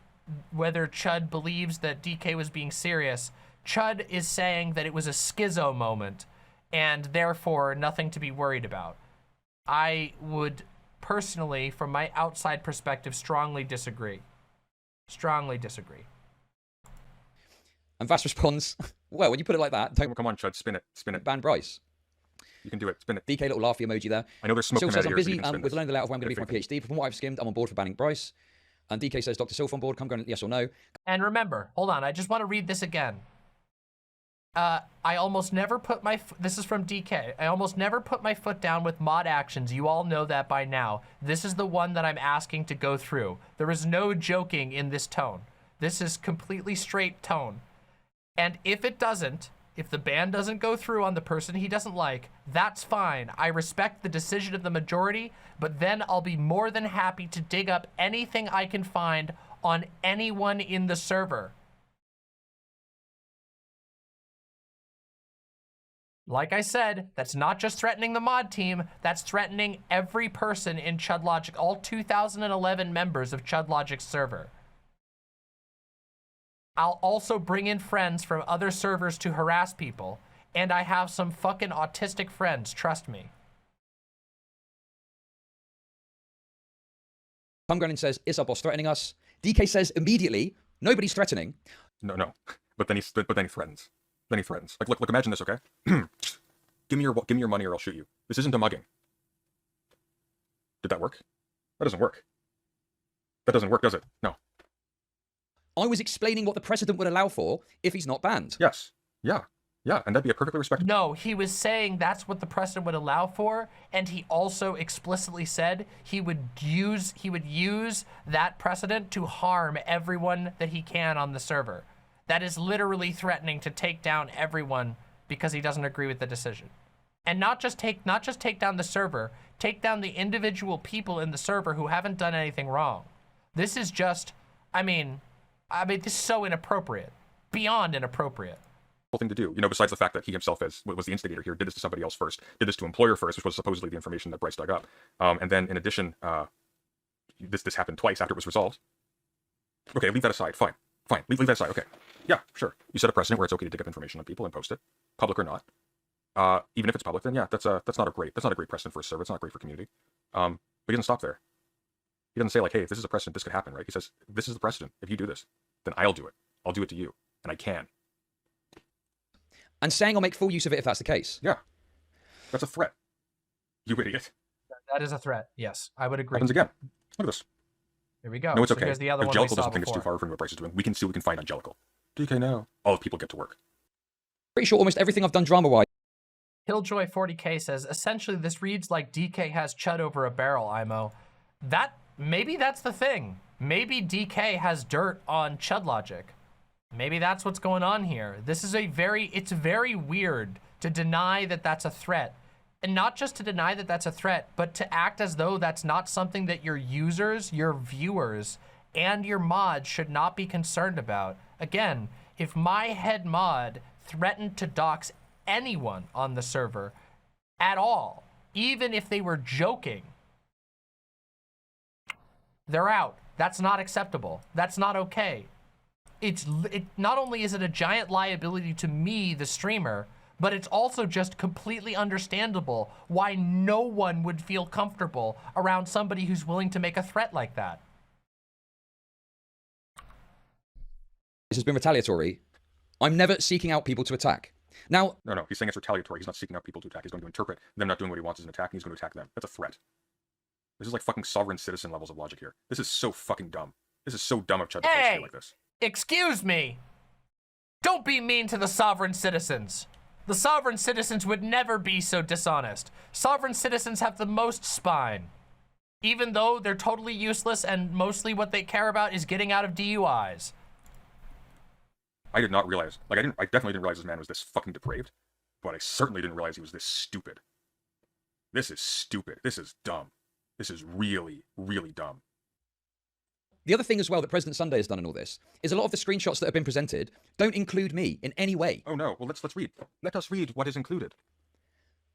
Chud believes that DK was being serious. Chud is saying that it was a schizo moment, and therefore nothing to be worried about. I would personally, from my outside perspective, strongly disagree. Strongly disagree.
And Vass responds, well, when you put it like that, don't...
Come on, Chud, spin it.
Ban Bryce.
You can do it, spin it.
DK little laughy emoji there.
I know there's smoke
Sil
coming out
says,
of
I'm
here,
busy
so you can
with
spin
learning the layout of where I'm going to be for my PhD, but from what I've skimmed, I'm on board for banning Bryce. And DK says, Dr. Silf on board, come going, yes or no.
And remember, hold on, I just want to read this again. I almost never put my, this is from DK. I almost never put my foot down with mod actions. You all know that by now. This is the one that I'm asking to go through. There is no joking in this tone. This is completely straight tone. And if it doesn't, if the ban doesn't go through on the person he doesn't like, that's fine. I respect the decision of the majority, but then I'll be more than happy to dig up anything I can find on anyone in the server. Like I said, that's not just threatening the mod team, that's threatening every person in ChudLogic, all 2011 members of ChudLogic's server. I'll also bring in friends from other servers to harass people, and I have some fucking autistic friends, trust me.
Homegrown says, is our boss threatening us? DK says immediately, nobody's threatening.
No. But then he threatens. Then he threatens. Like, look, imagine this, okay? Give me your money or I'll shoot you. This isn't a mugging. Did that work? That doesn't work. That doesn't work, does it? No.
I was explaining what the precedent would allow for if he's not banned.
Yes. Yeah, and that'd be a perfectly respectable...
No, he was saying that's what the precedent would allow for, and he also explicitly said he would use that precedent to harm everyone that he can on the server. That is literally threatening to take down everyone because he doesn't agree with the decision. And not just take down the server, take down the individual people in the server who haven't done anything wrong. This is just, I mean, this is so inappropriate. beyond inappropriate.
Thing to do, you know, besides the fact that he himself was the instigator here, did this to somebody else first, did this to employer first, which was supposedly the information that Bryce dug up, and then in addition, this happened twice after it was resolved. Okay, leave that aside. Fine, leave that aside. Okay, yeah, sure. You set a precedent where it's okay to dig up information on people and post it, public or not. Even if it's public, then yeah, that's not a great precedent for a server. It's not great for community. But he doesn't stop there. He doesn't say like, hey, if this is a precedent, this could happen, right? He says, this is the precedent. If you do this, then I'll do it. I'll do it to you, and I can.
And saying I'll make full use of it if that's the case.
Yeah. That's a threat. You idiot.
That is a threat. Yes, I would agree.
Happens again. Look at this.
Here we go.
No, it's okay.
Here's the other
if
one
Jellicle
we saw
doesn't think it's too far from what Bryce is doing, we can see what we can find on Jellicle. DK now. All the people get to work.
Pretty sure almost everything I've done drama-wise.
Killjoy 40k says, essentially this reads like DK has Chud over a barrel, IMO. Maybe that's the thing. Maybe DK has dirt on ChudLogic. Maybe that's what's going on here. This is it's very weird to deny that that's a threat. And not just to deny that that's a threat, but to act as though that's not something that your users, your viewers, and your mods should not be concerned about. Again, if my head mod threatened to dox anyone on the server at all, even if they were joking, they're out. That's not acceptable. That's not okay. Not only is it a giant liability to me, the streamer, but it's also just completely understandable why no one would feel comfortable around somebody who's willing to make a threat like that.
This has been retaliatory. I'm never seeking out people to attack. Now...
No, he's saying it's retaliatory. He's not seeking out people to attack. He's going to interpret them not doing what he wants as an attack, and he's going to attack them. That's a threat. This is like fucking sovereign citizen levels of logic here. This is so fucking dumb. This is so dumb of Chud to play shit like this.
Excuse me. Don't be mean to the sovereign citizens. The sovereign citizens would never be so dishonest. Sovereign citizens have the most spine. Even though they're totally useless and mostly what they care about is getting out of DUIs.
I did not realize, I definitely didn't realize this man was this fucking depraved, but I certainly didn't realize he was this stupid. This is stupid. This is dumb. This is really, really dumb.
The other thing as well that President Sunday has done in all this is a lot of the screenshots that have been presented don't include me in any way.
Oh no, well let's read. Let us read what is included.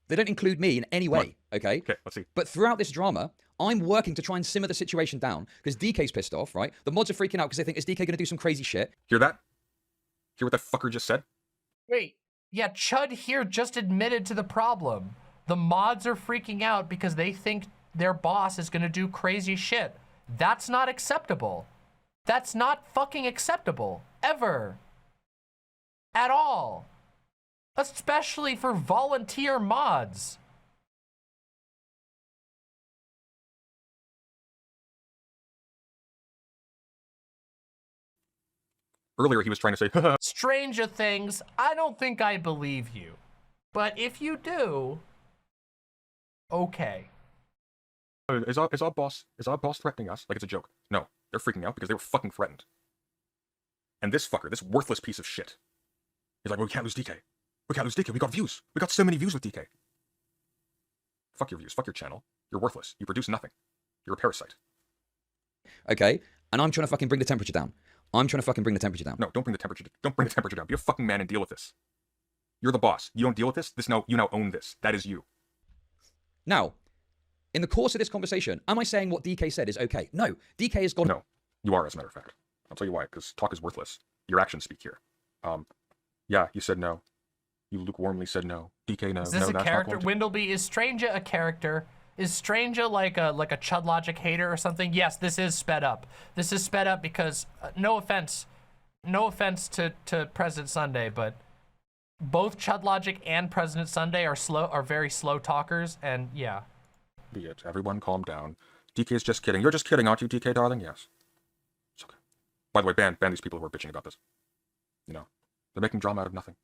They don't include me in any way, okay?
Okay, let's see.
But throughout this drama, I'm working to try and simmer the situation down because DK's pissed off, right? The mods are freaking out because they think, is DK going to do some crazy shit?
Hear that? Hear what that fucker just said?
Wait, yeah, Chud here just admitted to the problem. The mods are freaking out because they think their boss is going to do crazy shit. That's not acceptable. That's not fucking acceptable. Ever. At all. Especially for volunteer mods.
Earlier he was trying to say,
Stranger things, I don't think I believe you. But if you do, okay.
Is our boss threatening us like it's a joke? No, they're freaking out because they were fucking threatened. And this fucker, this worthless piece of shit, he's like, well, we can't lose DK. We can't lose DK. We got views. We got so many views with DK. Fuck your views. Fuck your channel. You're worthless. You produce nothing. You're a parasite.
Okay, and I'm trying to fucking bring the temperature down. I'm trying to fucking bring the temperature down.
No, don't bring the temperature. Don't bring the temperature down. Be a fucking man and deal with this. You're the boss. You don't deal with this. You now own this. That is you.
Now, in the course of this conversation, am I saying what DK said is okay? No, DK has gone...
No, you are, as a matter of fact. I'll tell you why, because talk is worthless. Your actions speak here. Yeah, you said no. You lukewarmly said no. DK, no.
Is this
no,
a character? Windleby, is Stranger a character? Is Stranger like a ChudLogic hater or something? Yes, this is sped up. This is sped up because, no offense to President Sunday, but both ChudLogic and President Sunday are very slow talkers, and yeah.
Be it. Everyone calm down. DK is just kidding. You're just kidding, aren't you, DK, darling? Yes. It's okay. By the way, ban these people who are bitching about this. You know, they're making drama out of nothing.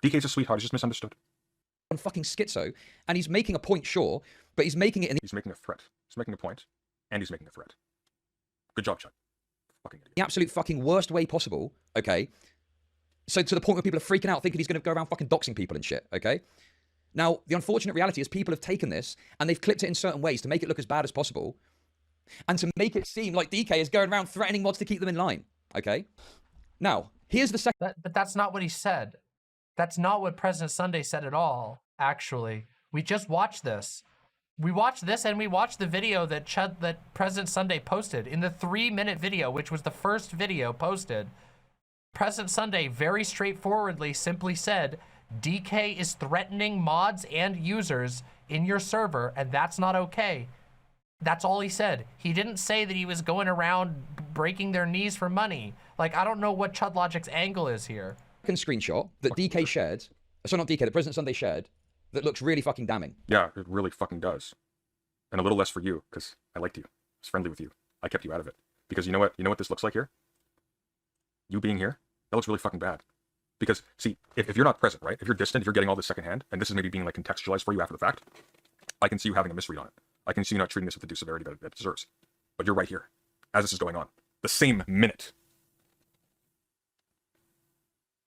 DK's a sweetheart. He's just misunderstood.
On fucking schizo, and he's making a point, sure, but he's making it in...
He's making a threat. He's making a point, and he's making a threat. Good job, Chud. Fucking idiot.
The absolute fucking worst way possible, okay? So to the point where people are freaking out thinking he's going to go around fucking doxing people and shit, okay? Now, the unfortunate reality is people have taken this and they've clipped it in certain ways to make it look as bad as possible and to make it seem like DK is going around threatening mods to keep them in line, okay? Now, Here's the second.
But that's not what he said. That's not what President Sunday said at all, actually. We just watched this. We watched this and we watched the video that President Sunday posted. In the 3-minute video, which was the first video posted, President Sunday very straightforwardly simply said, DK is threatening mods and users in your server, and that's not okay. That's all he said. He didn't say that he was going around breaking their knees for money. Like, I don't know what ChudLogic's angle is here.
Screenshot that DK shared, sorry, not DK, that President Sunday shared, that looks really fucking damning.
Yeah, it really fucking does. And a little less for you, because I liked you. I was friendly with you. I kept you out of it. Because you know what? You know what this looks like here? You being here? That looks really fucking bad. Because, see, if you're not present, right? If you're distant, if you're getting all this secondhand, and this is maybe being like contextualized for you after the fact, I can see you having a misread on it. I can see you not treating this with the due severity that it deserves. But you're right here, as this is going on. The same minute.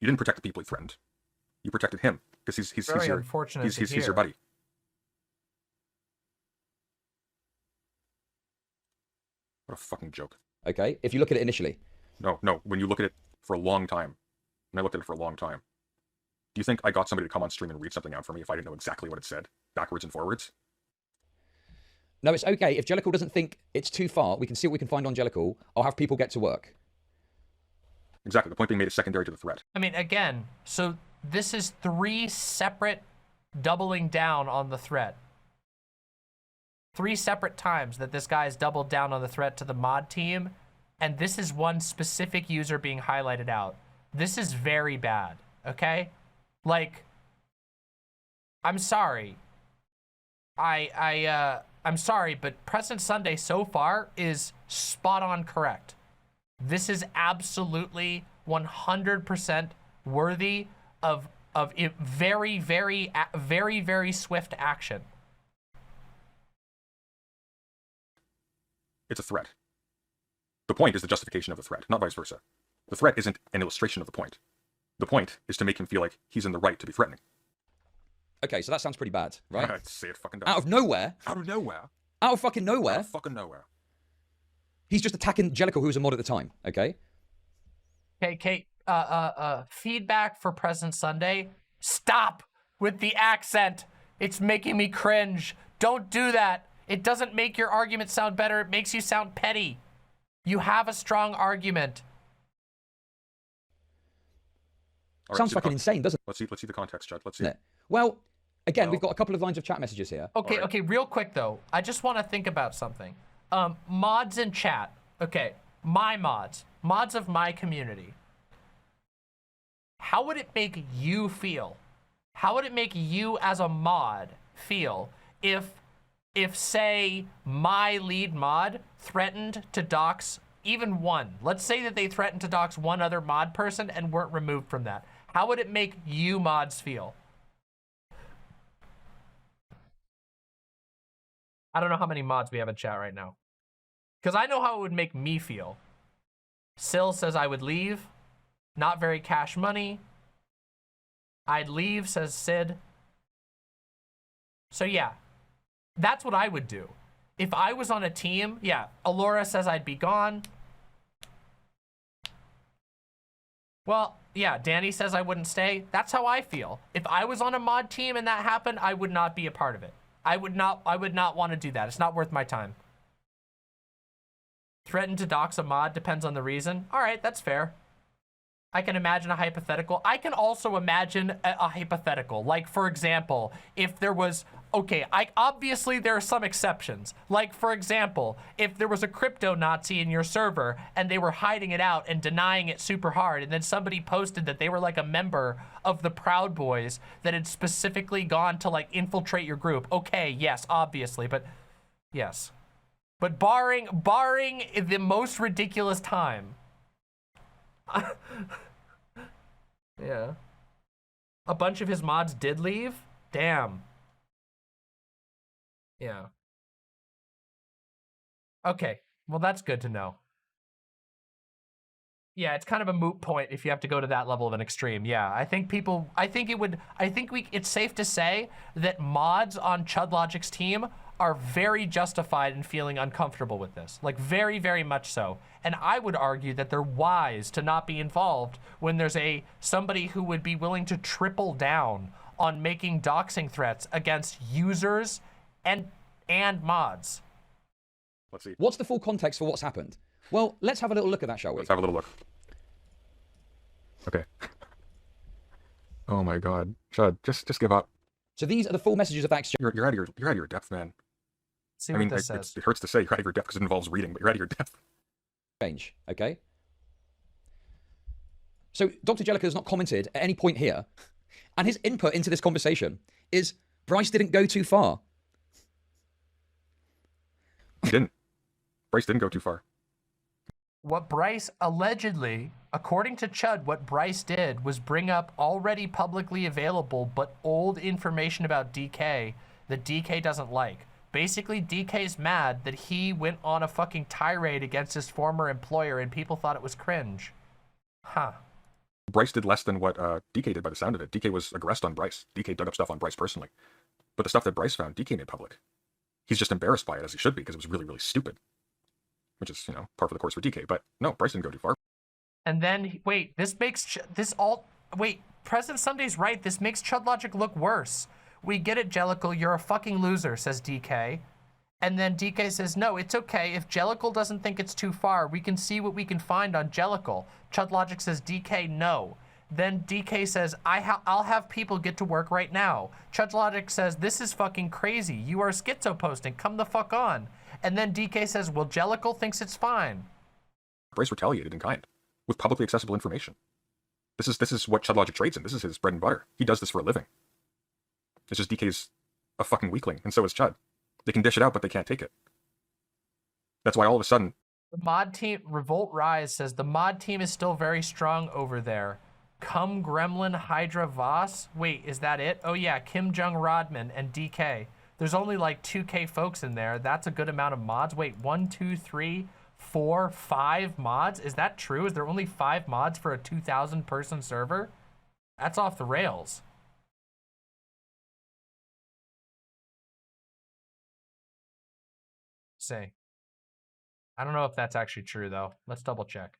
You didn't protect the people he threatened. You protected him, because he's your buddy. What a fucking joke.
Okay, if you look at it initially.
No, when you look at it for a long time, and I looked at it for a long time, do you think I got somebody to come on stream and read something out for me if I didn't know exactly what it said, backwards and forwards?
No, it's okay. If Jellicle doesn't think it's too far, we can see what we can find on Jellicle. I'll have people get to work.
Exactly. The point being made is secondary to the threat.
I mean, again, so this is 3 separate doubling down on the threat. 3 separate times that this guy's doubled down on the threat to the mod team, and this is one specific user being highlighted out. This is very bad, okay? Like, I'm sorry. I'm sorry, but President Sunday so far is spot on correct. This is absolutely 100% worthy of very, very, very, very swift action.
It's a threat. The point is the justification of the threat, not vice versa. The threat isn't an illustration of the point. The point is to make him feel like he's in the right to be threatening.
Okay, so that sounds pretty bad, right?
I'd say it fucking does.
Out of nowhere.
Out of nowhere.
Out of fucking nowhere.
Out of fucking nowhere.
He's just attacking Jellicle, who was a mod at the time, okay?
Okay, Kate, feedback for President Sunday. Stop with the accent. It's making me cringe. Don't do that. It doesn't make your argument sound better. It makes you sound petty. You have a strong argument.
Right,
sounds fucking insane, doesn't it?
Let's see the context, Chud. Let's see.
Well, again, we've got a couple of lines of chat messages here.
Okay, okay, real quick though. I just want to think about something. Mods in chat. Okay, my mods of my community. How would it make you feel? How would it make you as a mod feel if say my lead mod threatened to dox even one? Let's say that they threatened to dox one other mod person and weren't removed from that. How would it make you mods feel? I don't know how many mods we have in chat right now. Because I know how it would make me feel. Syl says I would leave. Not very cash money. I'd leave, says Sid. So yeah, that's what I would do. If I was on a team, yeah, Alora says I'd be gone. Well, yeah, Danny says I wouldn't stay. That's how I feel. If I was on a mod team and that happened, I would not be a part of it. I would not want to do that. It's not worth my time. Threaten to dox a mod depends on the reason. All right, that's fair. I can imagine a hypothetical. I can also imagine a hypothetical. Like, for example, if there was, okay, obviously there are some exceptions. Like, for example, if there was a crypto Nazi in your server and they were hiding it out and denying it super hard, and then somebody posted that they were like a member of the Proud Boys that had specifically gone to like infiltrate your group. Okay, yes, obviously, but yes. But barring the most ridiculous time, yeah. A bunch of his mods did leave? Damn. Yeah. Okay. Well, that's good to know. Yeah, it's kind of a moot point if you have to go to that level of an extreme. Yeah, it's safe to say that mods on ChudLogic's team are very justified in feeling uncomfortable with this. Like very, very much so. And I would argue that they're wise to not be involved when there's somebody who would be willing to triple down on making doxing threats against users and mods.
Let's see.
What's the full context for what's happened? Well, let's have a little look at that, shall we?
Let's have a little look. Okay. Oh my god. Chud, just give up.
So these are the full messages of that exchange.
You're out of your depth, man.
See what this says.
It hurts to say you're out of your depth because it involves reading, but you're out of your depth.
Change, okay? So Dr. Jellicoe has not commented at any point here, and his input into this conversation is Bryce didn't go too far.
He didn't. Bryce didn't go too far.
What Bryce allegedly, according to Chud, what Bryce did was bring up already publicly available but old information about DK that DK doesn't like. Basically, DK's mad that he went on a fucking tirade against his former employer and people thought it was cringe. Huh.
Bryce did less than what DK did by the sound of it. DK was aggressed on Bryce. DK dug up stuff on Bryce personally. But the stuff that Bryce found, DK made public. He's just embarrassed by it, as he should be, because it was really, really stupid. Which is, you know, par for the course for DK. But no, Bryce didn't go too far.
And then, wait, President Sunday's right. This makes ChudLogic look worse. We get it, Jellicle, you're a fucking loser, says DK. And then DK says, no, it's okay. If Jellicle doesn't think it's too far, we can see what we can find on Jellicle. ChudLogic says, DK, no. Then DK says, I'll have people get to work right now. ChudLogic says, this is fucking crazy. You are schizo posting. Come the fuck on. And then DK says, well, Jellicle thinks it's fine.
Bryce retaliated in kind with publicly accessible information. This is what ChudLogic trades in. This is his bread and butter. He does this for a living. It's just DK's a fucking weakling, and so is Chud. They can dish it out, but they can't take it. That's why all of a sudden...
The mod team, Revolt Rise says, the mod team is still very strong over there. Cum Gremlin Hydra Voss? Wait, is that it? Oh yeah, Kim Jung Rodman and DK. There's only like 2K folks in there. That's a good amount of mods. Wait, 1, 2, 3, 4, 5 mods? Is that true? Is there only 5 mods for a 2,000 person server? That's off the rails. Say. I don't know if that's actually true though. Let's double check.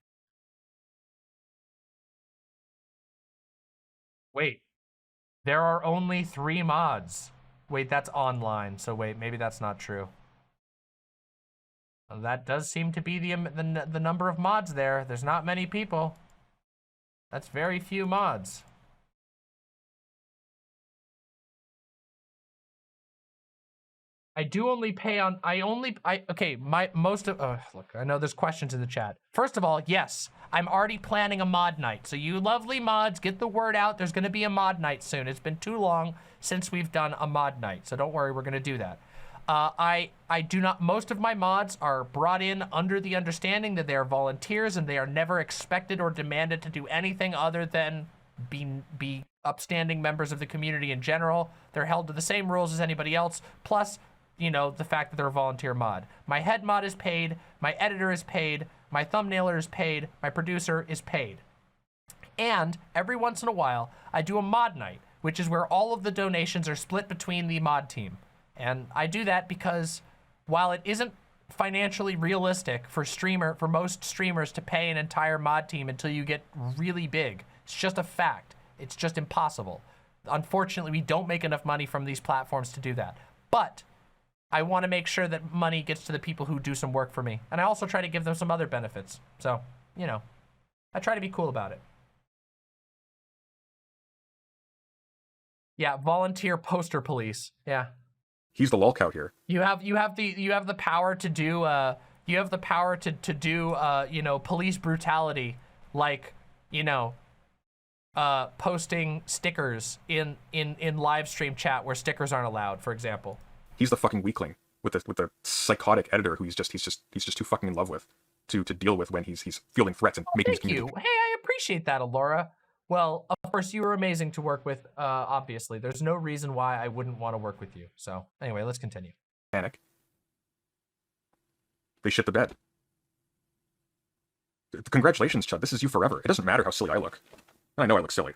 Wait, there are only 3 mods. Wait, that's online. So wait, maybe that's not true. That does seem to be the number of mods there. There's not many people. That's very few mods. Okay, look, I know there's questions in the chat. First of all, yes, I'm already planning a mod night. So you lovely mods, get the word out. There's gonna be a mod night soon. It's been too long since we've done a mod night. So don't worry, we're gonna do that. Most of my mods are brought in under the understanding that they are volunteers and they are never expected or demanded to do anything other than be upstanding members of the community in general. They're held to the same rules as anybody else. Plus, you know, the fact that they're a volunteer mod. My head mod is paid, my editor is paid, my thumbnailer is paid, my producer is paid. And every once in a while, I do a mod night, which is where all of the donations are split between the mod team. And I do that because while it isn't financially realistic for most streamers to pay an entire mod team until you get really big, it's just a fact. It's just impossible. Unfortunately, we don't make enough money from these platforms to do that. But I want to make sure that money gets to the people who do some work for me. And I also try to give them some other benefits. So, you know, I try to be cool about it. Yeah, volunteer poster police. Yeah.
He's the lolcow here.
You have the power to do you know, police brutality, like, you know, posting stickers in live stream chat where stickers aren't allowed, for example.
He's the fucking weakling with the psychotic editor who he's just too fucking in love with to deal with when he's fielding threats and making his community.
Thank you. Hey, I appreciate that, Alora. Well, of course, you were amazing to work with, obviously. There's no reason why I wouldn't want to work with you. So, anyway, let's continue.
Panic. They shit the bed. Congratulations, Chud. This is you forever. It doesn't matter how silly I look. And I know I look silly.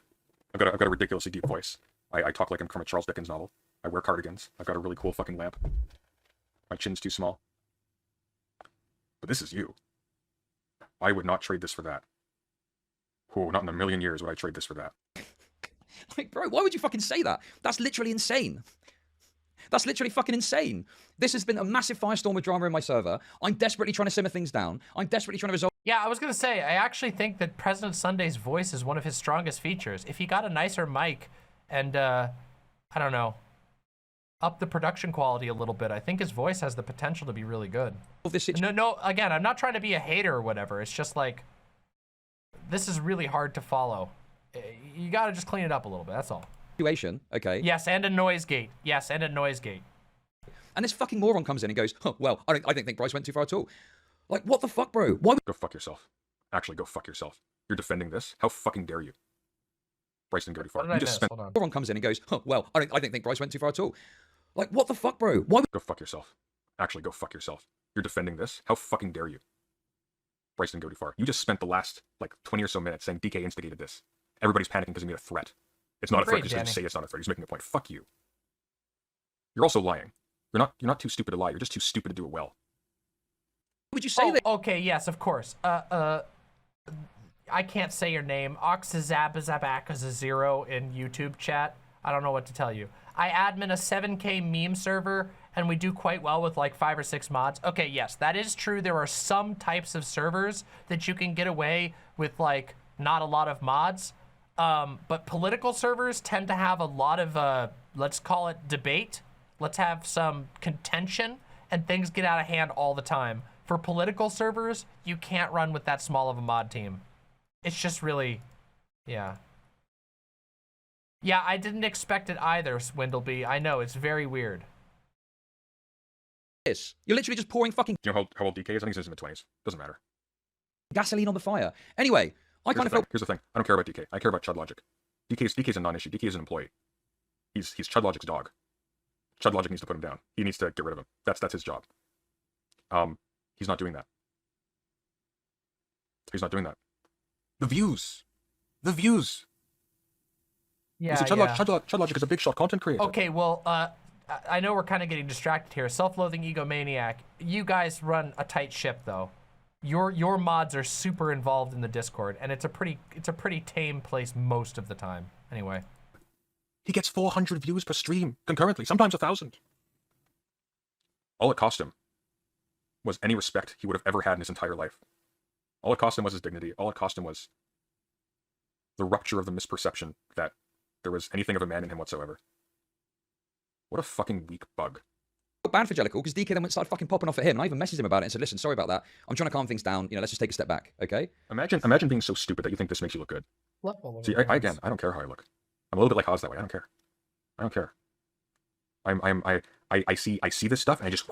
I've got a ridiculously deep voice. I talk like I'm from a Charles Dickens novel. I wear cardigans. I've got a really cool fucking lamp. My chin's too small. But this is you. I would not trade this for that. Oh, not in a million years would I trade this for that.
Like, bro, why would you fucking say that? That's literally insane. That's literally fucking insane. This has been a massive firestorm with drama in my server. I'm desperately trying to simmer things down. I'm desperately trying to resolve.
Yeah, I was gonna say, I actually think that President Sunday's voice is one of his strongest features. If he got a nicer mic and, I don't know, up the production quality a little bit, I think his voice has the potential to be really good. No, again, I'm not trying to be a hater or whatever. It's just like, this is really hard to follow. You gotta just clean it up a little bit, that's all.
Situation, okay.
Yes, and a noise gate. Yes, and a noise gate.
And this fucking moron comes in and goes, oh, well, I don't think Bryce went too far at all. Like, what the fuck, bro? Why?
Go fuck yourself. Actually, go fuck yourself. You're defending this? How fucking dare you? Bryce didn't go too far. You just spent.
Moron comes in and goes, oh, well, I don't think Bryce went too far at all. Like, what the fuck, bro? Why?
Go fuck yourself. Actually, go fuck yourself. You're defending this? How fucking dare you? Bryce didn't go too far. You just spent the last, like, 20 or so minutes saying DK instigated this. Everybody's panicking because he made a threat. It's not a threat because you say it's not a threat. He's making a point. Fuck you. You're also lying. You're not too stupid to lie. You're just too stupid to do it well.
Would you say that?
Okay, yes, of course. I can't say your name. Oxazabazabakazazero in YouTube chat. I don't know what to tell you. I admin a 7K meme server, and we do quite well with like 5 or 6 mods. Okay, yes, that is true. There are some types of servers that you can get away with like not a lot of mods. But political servers tend to have a lot of, let's call it debate. Let's have some contention, and things get out of hand all the time. For political servers, you can't run with that small of a mod team. It's just really, yeah. Yeah, I didn't expect it either, Swindleby. I know, it's very weird.
You're literally just pouring fucking...
You know how old DK is? I think he's in his mid-20s. Doesn't matter.
Gasoline on the fire. Anyway, I kind of felt...
Here's the thing. I don't care about DK. I care about ChudLogic. DK's a non-issue. DK is an employee. He's ChudLogic's dog. ChudLogic needs to put him down. He needs to get rid of him. That's his job. He's not doing that. He's not doing that. The views. The views.
Yeah,
ChudLogic is a big shot content creator.
Okay, well, I know we're kind of getting distracted here. Self-loathing egomaniac. You guys run a tight ship, though. Your mods are super involved in the Discord, and it's a pretty tame place most of the time. Anyway.
He gets 400 views per stream concurrently, sometimes 1,000. All it cost him was any respect he would have ever had in his entire life. All it cost him was his dignity. All it cost him was the rupture of the misperception that there was anything of a man in him whatsoever. What a fucking weak bug.
Bad for Jellicle because DK then started fucking popping off at him, and I even messaged him about it and said, listen, sorry about that. I'm trying to calm things down. You know, let's just take a step back, okay?
Imagine being so stupid that you think this makes you look good. See, I don't care how I look. I'm a little bit like Oz that way. I don't care. I don't care. I see this stuff and I just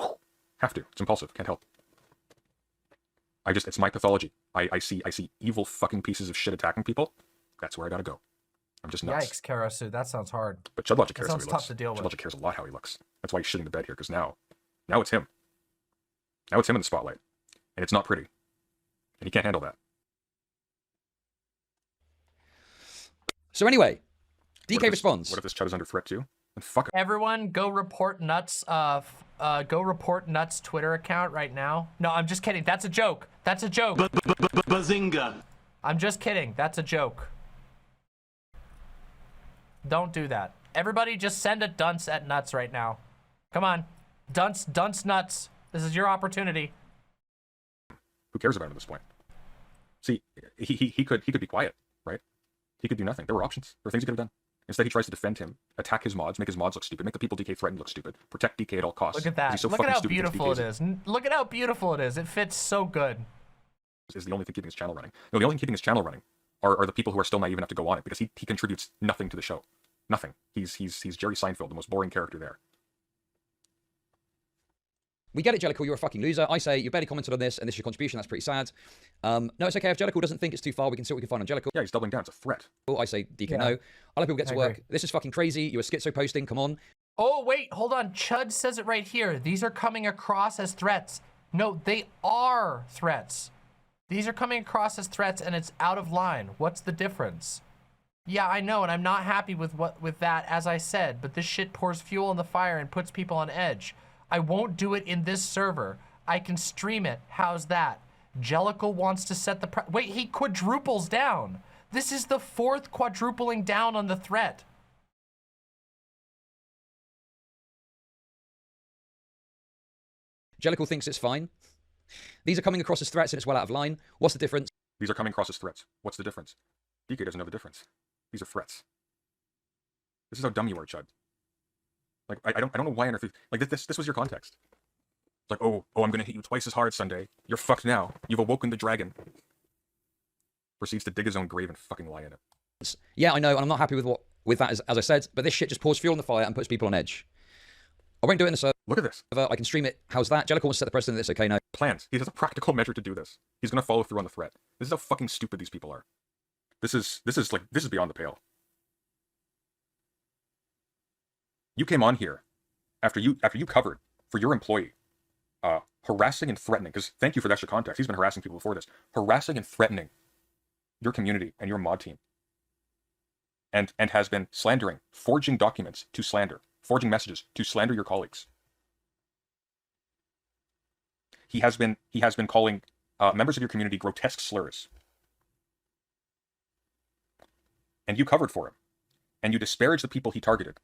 have to. It's impulsive. Can't help. It's my pathology. I see evil fucking pieces of shit attacking people. That's where I gotta go. I'm just nuts.
Yikes, Karasu, that sounds hard.
But ChudLogic cares
that
how
sounds
he
tough
looks.
to deal with.
ChudLogic cares a lot how he looks. That's why he's shitting the bed here, because now it's him. Now it's him in the spotlight. And it's not pretty. And he can't handle that.
So anyway, DK responds.
What if this Chud is under threat too? And fuck it.
Everyone, go report Nuts. Go report Nuts Twitter account right now. No, I'm just kidding. That's a joke. That's a joke.
Bazinga.
I'm just kidding. That's a joke. Don't do that. Everybody, just send a dunce at Nuts right now. Come on, dunce Nuts. This is your opportunity.
Who cares about him at this point? See, he could be quiet, right? He could do nothing. There were options. There were things he could have done. Instead, he tries to defend him, attack his mods, make his mods look stupid, make the people DK threaten look stupid, protect DK at all costs.
Look at that.
So
Look at how beautiful it is. Look at how beautiful it is. It fits so good.
Is the only thing keeping his channel running. No, the only thing keeping his channel running are the people who are still naive enough to go on it, because he contributes nothing to the show. Nothing. He's Jerry Seinfeld, the most boring character there.
We get it, Jellicle, you're a fucking loser. I say, you barely commented on this, and this is your contribution, that's pretty sad. No, it's okay, if Jellicle doesn't think it's too far, we can see what we can find on Jellicle.
Yeah, he's doubling down, it's a threat.
I say, DK, no. I'll let people get to work. This is fucking crazy, you were schizo posting, come on.
Oh, wait, hold on. Chud says it right here. These are coming across as threats. No, they are threats. These are coming across as threats, and it's out of line. What's the difference? Yeah, I know, and I'm not happy with that, as I said, but this shit pours fuel on the fire and puts people on edge. I won't do it in this server. I can stream it. How's that? Jellicle wants to set the wait, he quadruples down. This is the 4th quadrupling down on the threat.
Jellicle thinks it's fine. These are coming across as threats and it's well out of line. What's the difference?
These are coming across as threats. What's the difference? DK doesn't know the difference. These are threats. This is how dumb you are, Chud. Like, I don't know why on earth, like, this was your context. Like, oh, I'm gonna hit you twice as hard, Sunday. You're fucked now. You've awoken the dragon. Proceeds to dig his own grave and fucking lie in it.
Yeah, I know, and I'm not happy with that, as I said, but this shit just pours fuel on the fire and puts people on edge. I won't do it in the server.
Look at this.
I can stream it. How's that? Jellicle wants to set the precedent. It's okay, no.
Plans. He has a practical measure to do this. He's gonna follow through on the threat. This is how fucking stupid these people are. This is beyond the pale. You came on here after you covered for your employee harassing and threatening, because thank you for the extra context. He's been harassing people before this. Harassing and threatening your community and your mod team. And has been slandering, forging documents to slander, forging messages to slander your colleagues. He has been calling members of your community grotesque slurs. And you covered for him. And you disparaged the people he targeted.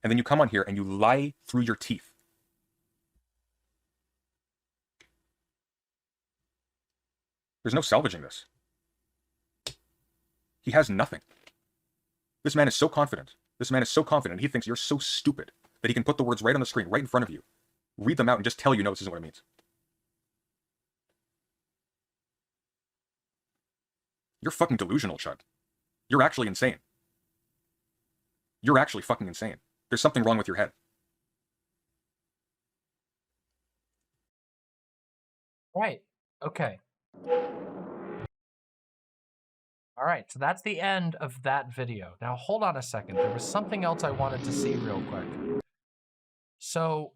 And then you come on here and you lie through your teeth. There's no salvaging this. He has nothing. This man is so confident. This man is so confident. He thinks you're so stupid that he can put the words right on the screen, right in front of you, read them out, and just tell you, no, this isn't what it means. You're fucking delusional, Chud. You're actually insane. You're actually fucking insane. There's something wrong with your head.
Right. Okay. All right, so that's the end of that video. Now, hold on a second. There was something else I wanted to see real quick. So,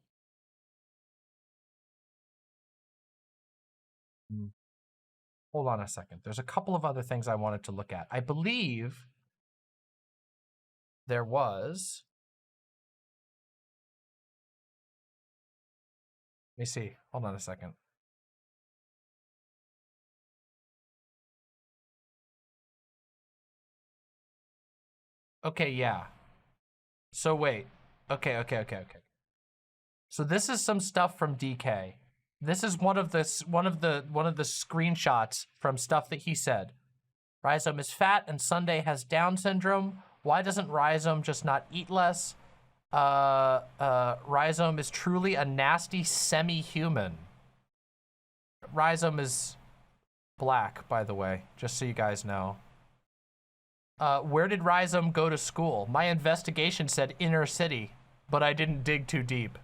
hold on a second. There's a couple of other things I wanted to look at. I believe there was... Let me see. Hold on a second. Okay, yeah. So wait. Okay. So this is some stuff from DK. This is one of the screenshots from stuff that he said. Rhizome is fat and Sunday has Down syndrome. Why doesn't Rhizome just not eat less? Rhizome is truly a nasty semi-human. Rhizome is black, by the way, just so you guys know. Where did Rhizome go to school? My investigation said inner city, but I didn't dig too deep.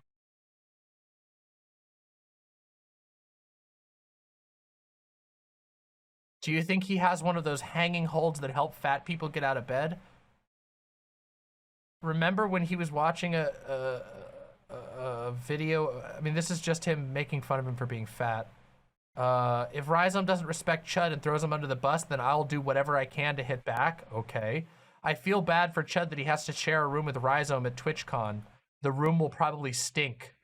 Do you think he has one of those hanging holds that help fat people get out of bed? Remember when he was watching a video? I mean, this is just him making fun of him for being fat. If Rhizome doesn't respect Chud and throws him under the bus, then I'll do whatever I can to hit back. Okay. I feel bad for Chud that he has to share a room with Rhizome at TwitchCon. The room will probably stink.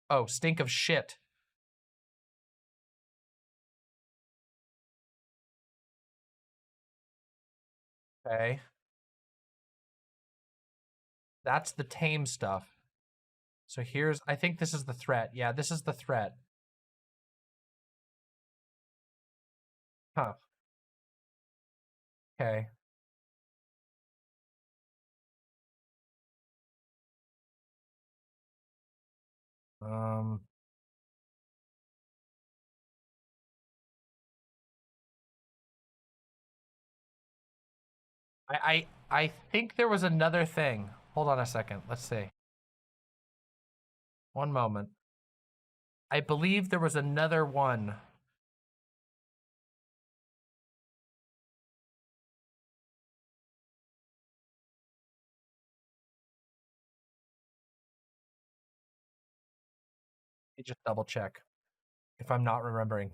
Oh, stink of shit. Okay. That's the tame stuff. So here's, I think this is the threat. Yeah, this is the threat. Huh. Okay. I think there was another thing. Hold on a second. Let's see. One moment. I believe there was another one. Let me just double check if I'm not remembering.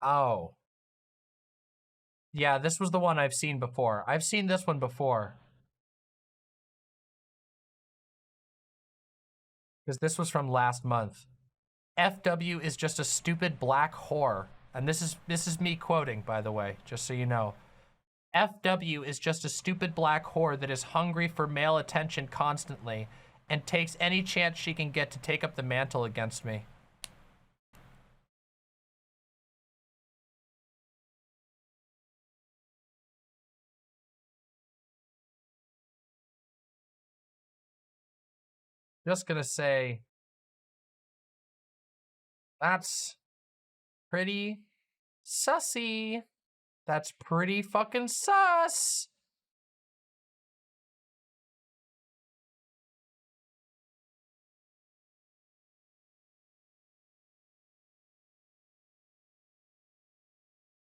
Oh. Yeah, this was the one I've seen before. I've seen this one before. Because this was from last month. FW is just a stupid black whore. And this is me quoting, by the way, just so you know. FW is just a stupid black whore that is hungry for male attention constantly and takes any chance she can get to take up the mantle against me. Just gonna say, that's pretty sussy. That's pretty fucking sus.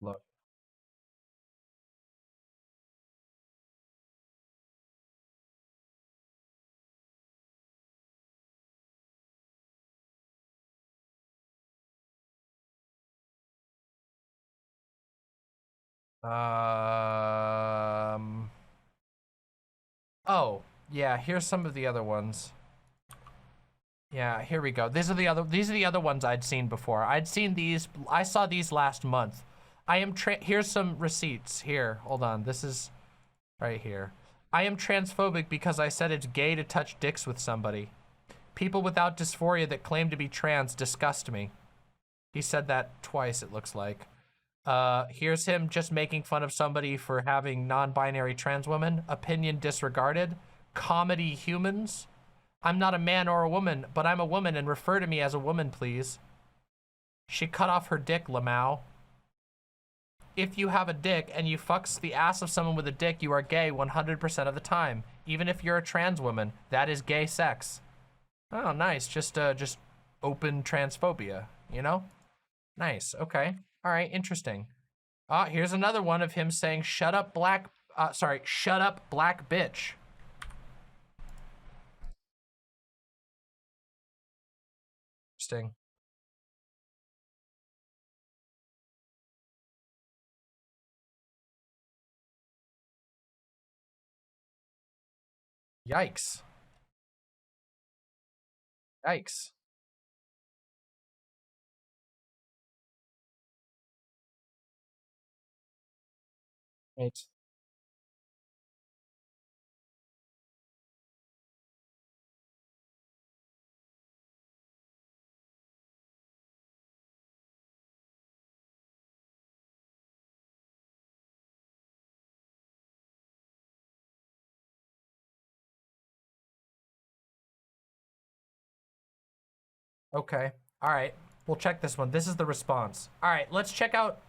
Look. Oh, yeah, here's some of the other ones. Yeah, here we go. These are the other ones I'd seen before. I saw these last month. Here's some receipts. Here, hold on. This is right here. I am transphobic because I said it's gay to touch dicks with somebody. People without dysphoria that claim to be trans disgust me. He said that twice, it looks like. Here's him just making fun of somebody for having non-binary trans women. Opinion disregarded. Comedy humans. I'm not a man or a woman, but I'm a woman and refer to me as a woman, please. She cut off her dick, Lamau. If you have a dick and you fucks the ass of someone with a dick, you are gay 100% of the time. Even if you're a trans woman, that is gay sex. Oh, nice. Just open transphobia, you know? Nice. Okay. All right. Interesting. Here's another one of him saying, shut up, black bitch. Interesting. Yikes. Yikes. Right. Okay. All right. We'll check this one. This is the response. All right. Let's check out.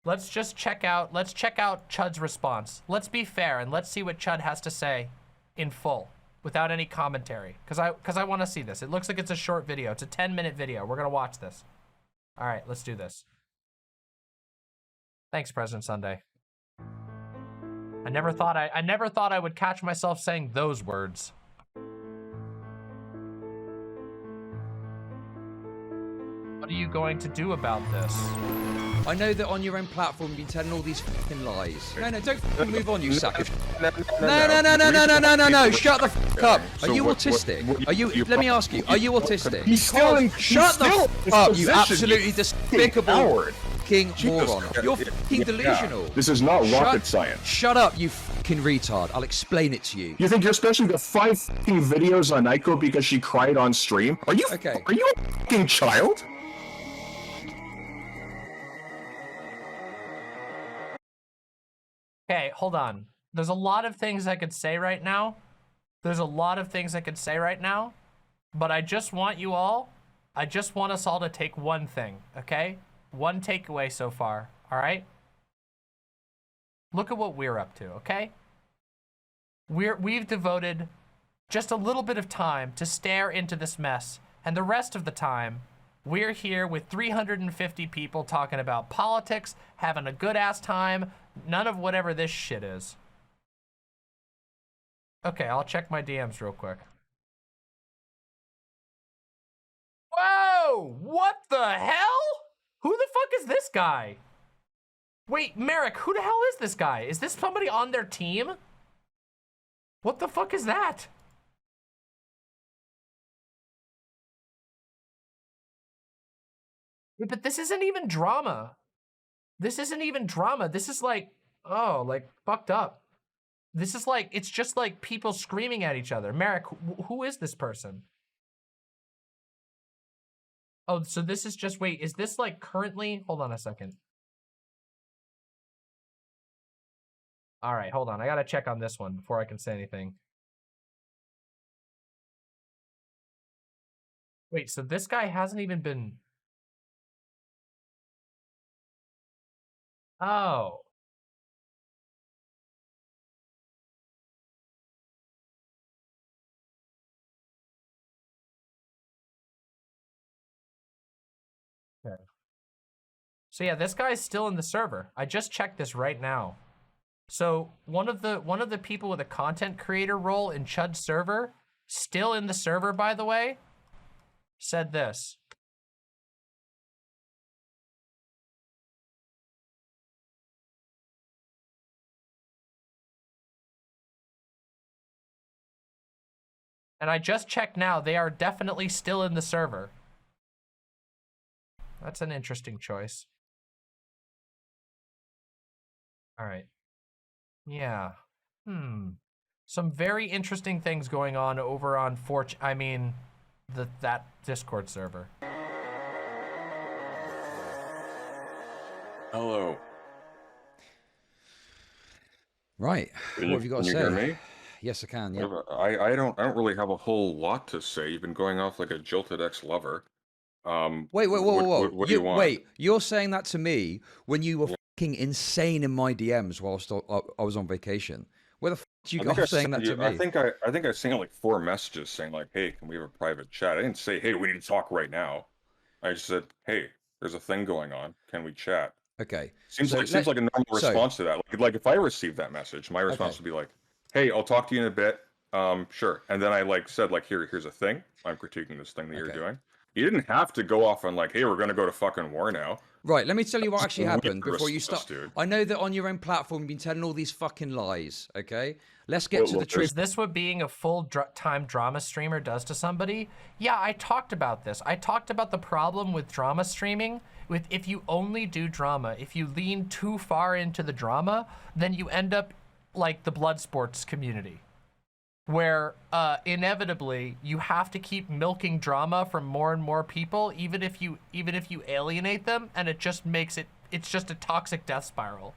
Let's check out Chud's response. Let's be fair and let's see what Chud has to say in full without any commentary. Cause I want to see this. It looks like it's a short video. It's a 10-minute video. We're gonna watch this. All right. Let's do this. Thanks, President Sunday. I never thought I would catch myself saying those words. What are you going to do about this?
I know that on your own platform you've been telling all these fucking lies. No, don't move on, you sack of No. Shut the fuck up. Are you autistic? Are you? Let me ask you. Are you autistic? Shut the fuck up, you absolutely despicable fucking moron. You're fucking delusional.
This is not rocket science.
Shut up, you fucking retard. I'll explain it to you.
You think you're special? You got 5 fucking videos on Aiko because she cried on stream? Are you? Okay. Are you a fucking child?
Okay, hold on. There's a lot of things I could say right now. But I just want us all to take one thing, okay? One takeaway so far, all right? Look at what we're up to, okay? We've devoted just a little bit of time to stare into this mess, and the rest of the time, we're here with 350 people talking about politics, having a good-ass time, none of whatever this shit is. Okay, I'll check my DMs real quick. Whoa! What the hell? Who the fuck is this guy? Wait, Merrick, who the hell is this guy? Is this somebody on their team? What the fuck is that? Wait, but this isn't even drama. This isn't even drama. This is like, oh, like fucked up. This is like, it's just like people screaming at each other. Merrick, who is this person? Oh, so this is just, wait, is this like currently, hold on a second. All right, hold on. I gotta check on this one before I can say anything. Wait, so this guy hasn't even been... Oh. Okay. So yeah, this guy's still in the server. I just checked this right now. So one of the people with a content creator role in Chud's server, still in the server by the way, said this. And I just checked now, they are definitely still in the server. That's an interesting choice. All right. Yeah. Some very interesting things going on over on that Discord server.
Hello.
Right. What have you got to say?
Can you hear me?
Yes, I can. Yeah.
I don't really have a whole lot to say. You've been going off like a jilted ex-lover.
Wait, whoa.
What do you want?
Wait, you're saying that to me when you were fucking insane in my DMs whilst I was on vacation. Where the fuck did you go saying that to me?
I think I sent like 4 messages saying like, "Hey, can we have a private chat?" I didn't say, "Hey, we need to talk right now." I just said, "Hey, there's a thing going on. Can we chat?"
Okay.
Seems like a normal response to that. Like if I received that message, my response would be like, "Hey, I'll talk to you in a bit. Sure." And then I said here's a thing. I'm critiquing this thing that you're doing. You didn't have to go off on like, "Hey, we're gonna go to fucking war now."
Right, let me tell you what actually happened before you
response,
start.
dude.
I know that on your own platform you've been telling all these fucking lies, okay? Let's get to the truth.
Is this what being a full-time drama streamer does to somebody? Yeah, I talked about this. I talked about the problem with drama streaming. If you only do drama, if you lean too far into the drama, then you end up like the blood sports community, where inevitably you have to keep milking drama from more and more people, even if you alienate them, and it just makes it's just a toxic death spiral.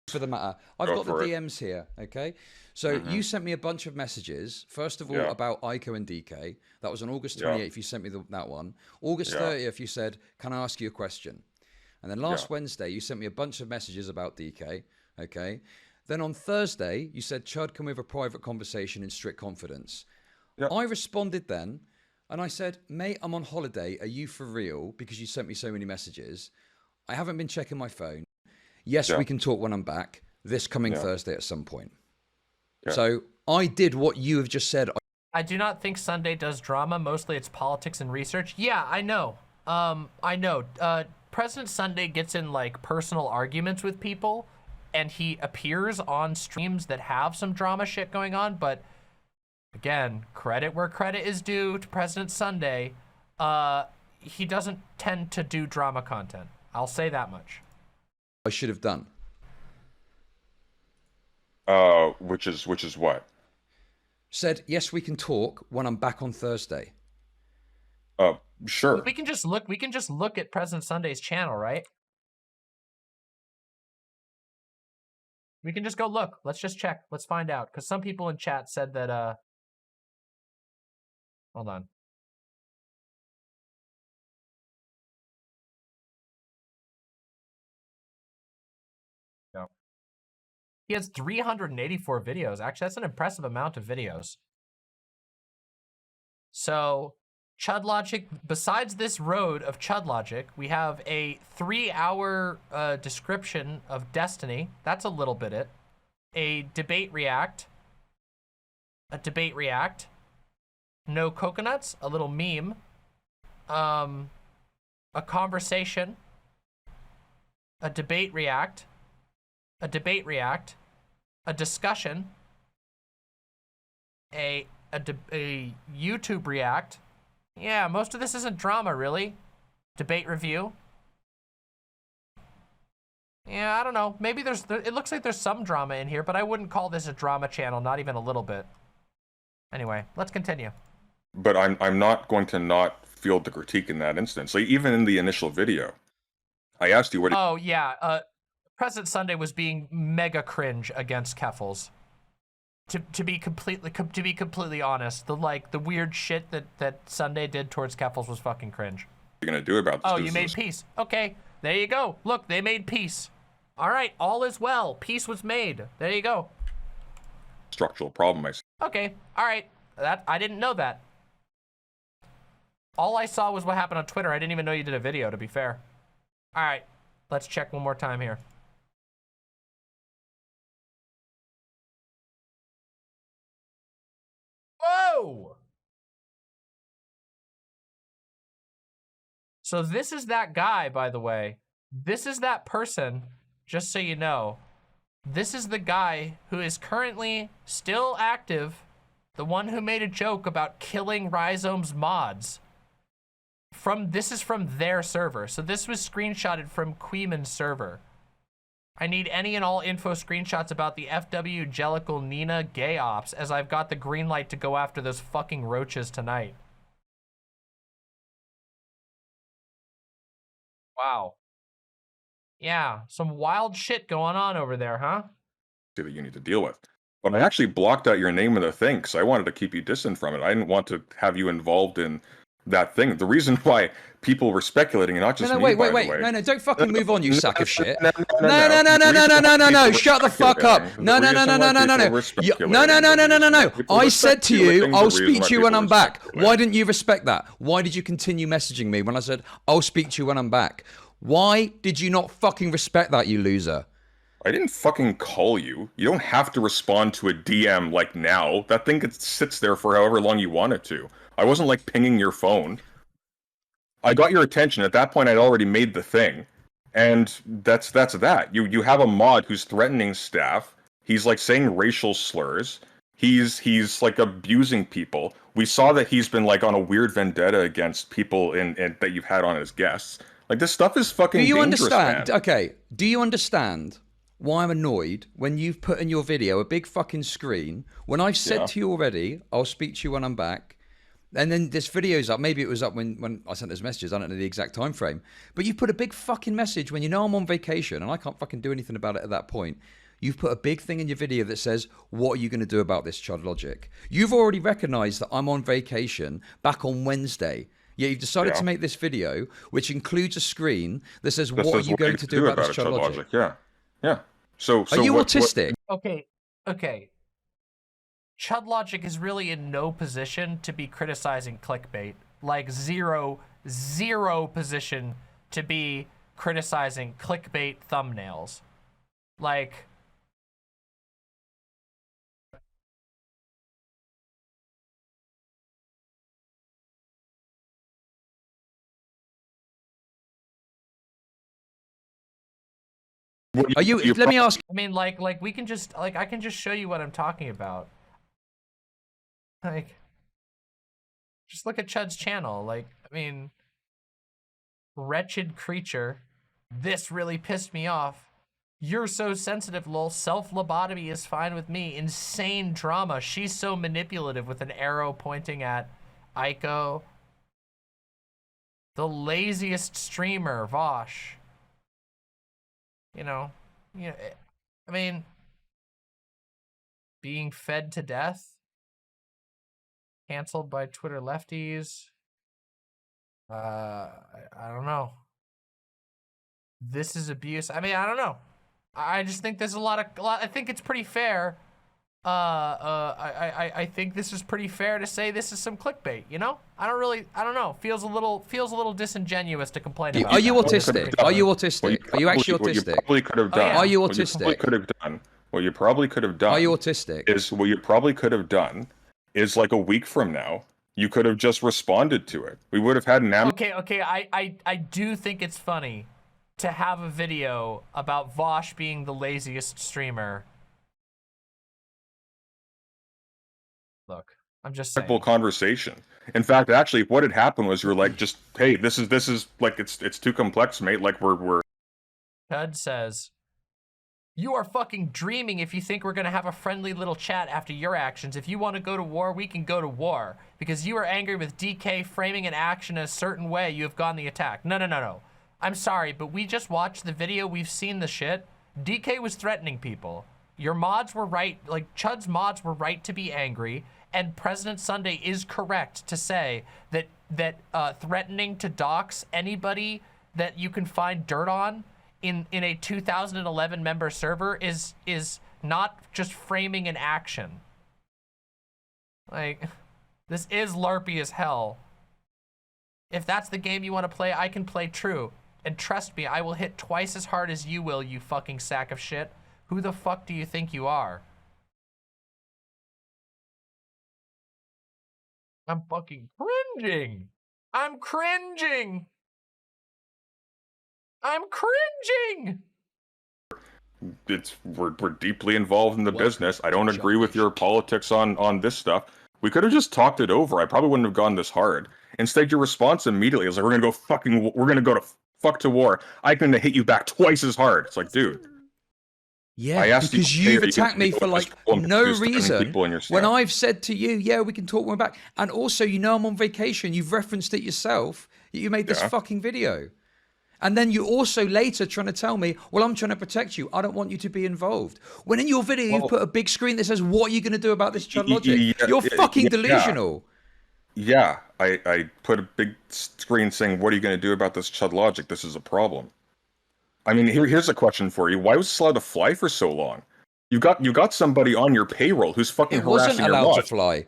For the matter, I've got the DMs here, okay? So you sent me a bunch of messages. First of all, about Ico and DK. That was on August 28th. You sent me that one. August 30th, you said, "Can I ask you a question?" And then last Wednesday, you sent me a bunch of messages about DK, okay? Then on Thursday, you said, "Chud, can we have a private conversation in strict confidence?" I responded then, and I said, "Mate, I'm on holiday. Are you for real?" Because you sent me so many messages. I haven't been checking my phone. Yes, we can talk when I'm back this coming Thursday at some point. So I did what you have just said.
I do not think Sunday does drama. Mostly it's politics and research. Yeah, I know. I know. President Sunday gets in like personal arguments with people, and he appears on streams that have some drama shit going on. But again, credit where credit is due to President Sunday. He doesn't tend to do drama content. I'll say that much.
I should have done.
Which is what?
Said, "Yes, we can talk when I'm back on Thursday."
Sure.
We can just look at President Sunday's channel, right? We can just go look. Let's just check. Let's find out. Because some people in chat said that, hold on. No. He has 384 videos. Actually, that's an impressive amount of videos. So, ChudLogic, besides this road of ChudLogic, we have a 3-hour description of Destiny. That's a little bit it. A debate react. No coconuts, a little meme. a conversation, a debate react, a discussion, a YouTube react. Yeah, most of this isn't drama, really. Debate review. Yeah, I don't know. Maybe it looks like there's some drama in here, but I wouldn't call this a drama channel, not even a little bit. Anyway, let's continue.
But I'm not going to not field the critique in that instance. Like, even in the initial video, I asked you what.
Oh yeah, President Sunday was being mega cringe against Keffels. To be completely honest, the weird shit that Sunday did towards Keffels was fucking cringe.
What are you gonna do about this?
Oh, you made peace. Okay, there you go. Look, they made peace. All right, all is well. Peace was made. There you go.
Structural problem, I see.
Okay, all right. I didn't know that. All I saw was what happened on Twitter. I didn't even know you did a video, to be fair. All right, let's check one more time here. Whoa! So this is that guy, by the way. This is that person, just so you know. This is the guy who is currently still active, the one who made a joke about killing Rhizome's mods. This is from their server. So this was screenshotted from Queeman's server. I need any and all info screenshots about the FW Jellicle Nina gay ops, as I've got the green light to go after those fucking roaches tonight. Wow. Yeah, some wild shit going on over there, huh?
That you need to deal with. But I actually blocked out your name in the thing because I wanted to keep you distant from it. I didn't want to have you involved in that thing. The reason why people were speculating, and not just me,
wait. No, don't fucking move on, you sack of shit. No. Shut the fuck up. No. I said to you, I'll speak to you when I'm back. Why didn't you respect that? Why did you continue messaging me when I said, I'll speak to you when I'm back? Why did you not fucking respect that, you loser?
I didn't fucking call you. You don't have to respond to a DM like now. That thing sits there for however long you want it to. I wasn't like pinging your phone. I got your attention. At that point, I'd already made the thing. And that's that. You have a mod who's threatening staff. He's like saying racial slurs. He's like abusing people. We saw that he's been like on a weird vendetta against people that you've had on as guests. Like, this stuff is fucking dangerous,
understand?
Man.
Okay, do you understand why I'm annoyed when you've put in your video a big fucking screen when I've said to you already, I'll speak to you when I'm back, and then this video's up. Maybe it was up when I sent those messages. I don't know the exact time frame, but you put a big fucking message when you know I'm on vacation and I can't fucking do anything about it at that point. You've put a big thing in your video that says, what are you going to do about this, ChudLogic? You've already recognized that I'm on vacation back on Wednesday. Yeah, you've decided to make this video, which includes a screen that says, what are you going to do about this, ChudLogic?
Yeah. So
are you autistic?
Okay. ChudLogic is really in no position to be criticizing clickbait. Like zero position to be criticizing clickbait thumbnails. Like...
Are you? Let me ask.
I mean, like we can just I can just show you what I'm talking about. Like, just look at Chud's channel. Like, I mean, wretched creature. This really pissed me off. You're so sensitive, lol. Self-lobotomy is fine with me. Insane drama. She's so manipulative with an arrow pointing at Aiko. The laziest streamer, Vosh. You know, I mean, being fed to death, canceled by Twitter lefties. I don't know. This is abuse. I mean, I don't know. I just think there's a lot. I think it's pretty fair. I think this is pretty fair to say this is some clickbait. You know, I don't know. Feels a little disingenuous to complain about.
Are you autistic? Are you autistic? Are you actually autistic?
What you probably could have done.
Are you autistic?
What you probably could have done.
Are you autistic?
Is what you probably could have done is like a week from now,
You could have just responded to it. We would have had an
Okay, I do think it's funny to have a video about Vosh being the laziest streamer. Look, I'm just saying.
Conversation. In fact, actually, what had happened was you were like, just, hey, this is like, it's too complex, mate. Like, we're.
Chud says, you are fucking dreaming if you think we're gonna have a friendly little chat after your actions. If you want to go to war, we can go to war. Because you are angry with DK framing an action a certain way, you have gone the attack. No. I'm sorry, but we just watched the video, we've seen the shit. DK was threatening people. Your mods were right, like Chud's mods were right to be angry, and President Sunday is correct to say that threatening to dox anybody that you can find dirt on in a 2011 member server is not just framing an action. Like, this is LARPy as hell. If that's the game you want to play, I can play true. And trust me, I will hit twice as hard as you will, you fucking sack of shit. Who the fuck do you think you are? I'm fucking cringing. I'm cringing. I'm cringing.
We're deeply involved in the business. I don't agree with your politics on this stuff. We could have just talked it over. I probably wouldn't have gone this hard. Instead, your response immediately is like, we're gonna go to fuck to war. I'm gonna hit you back twice as hard. It's like, dude.
Yeah,
I asked
because you've attacked me for like no reason. When I've said to you, yeah, we can talk when we're back. And also, you know I'm on vacation. You've referenced it yourself. You made this fucking video. And then you also later trying to tell me, well, I'm trying to protect you. I don't want you to be involved. When in your video, you put a big screen that says, what are you going to do about this ChudLogic? You're fucking delusional.
Yeah, I put a big screen saying, what are you going to do about this ChudLogic? This is a problem. I mean, here's a question for you. Why was this allowed to fly for so long? You got somebody on your payroll who's fucking harassing your
allowed
mods.
to fly.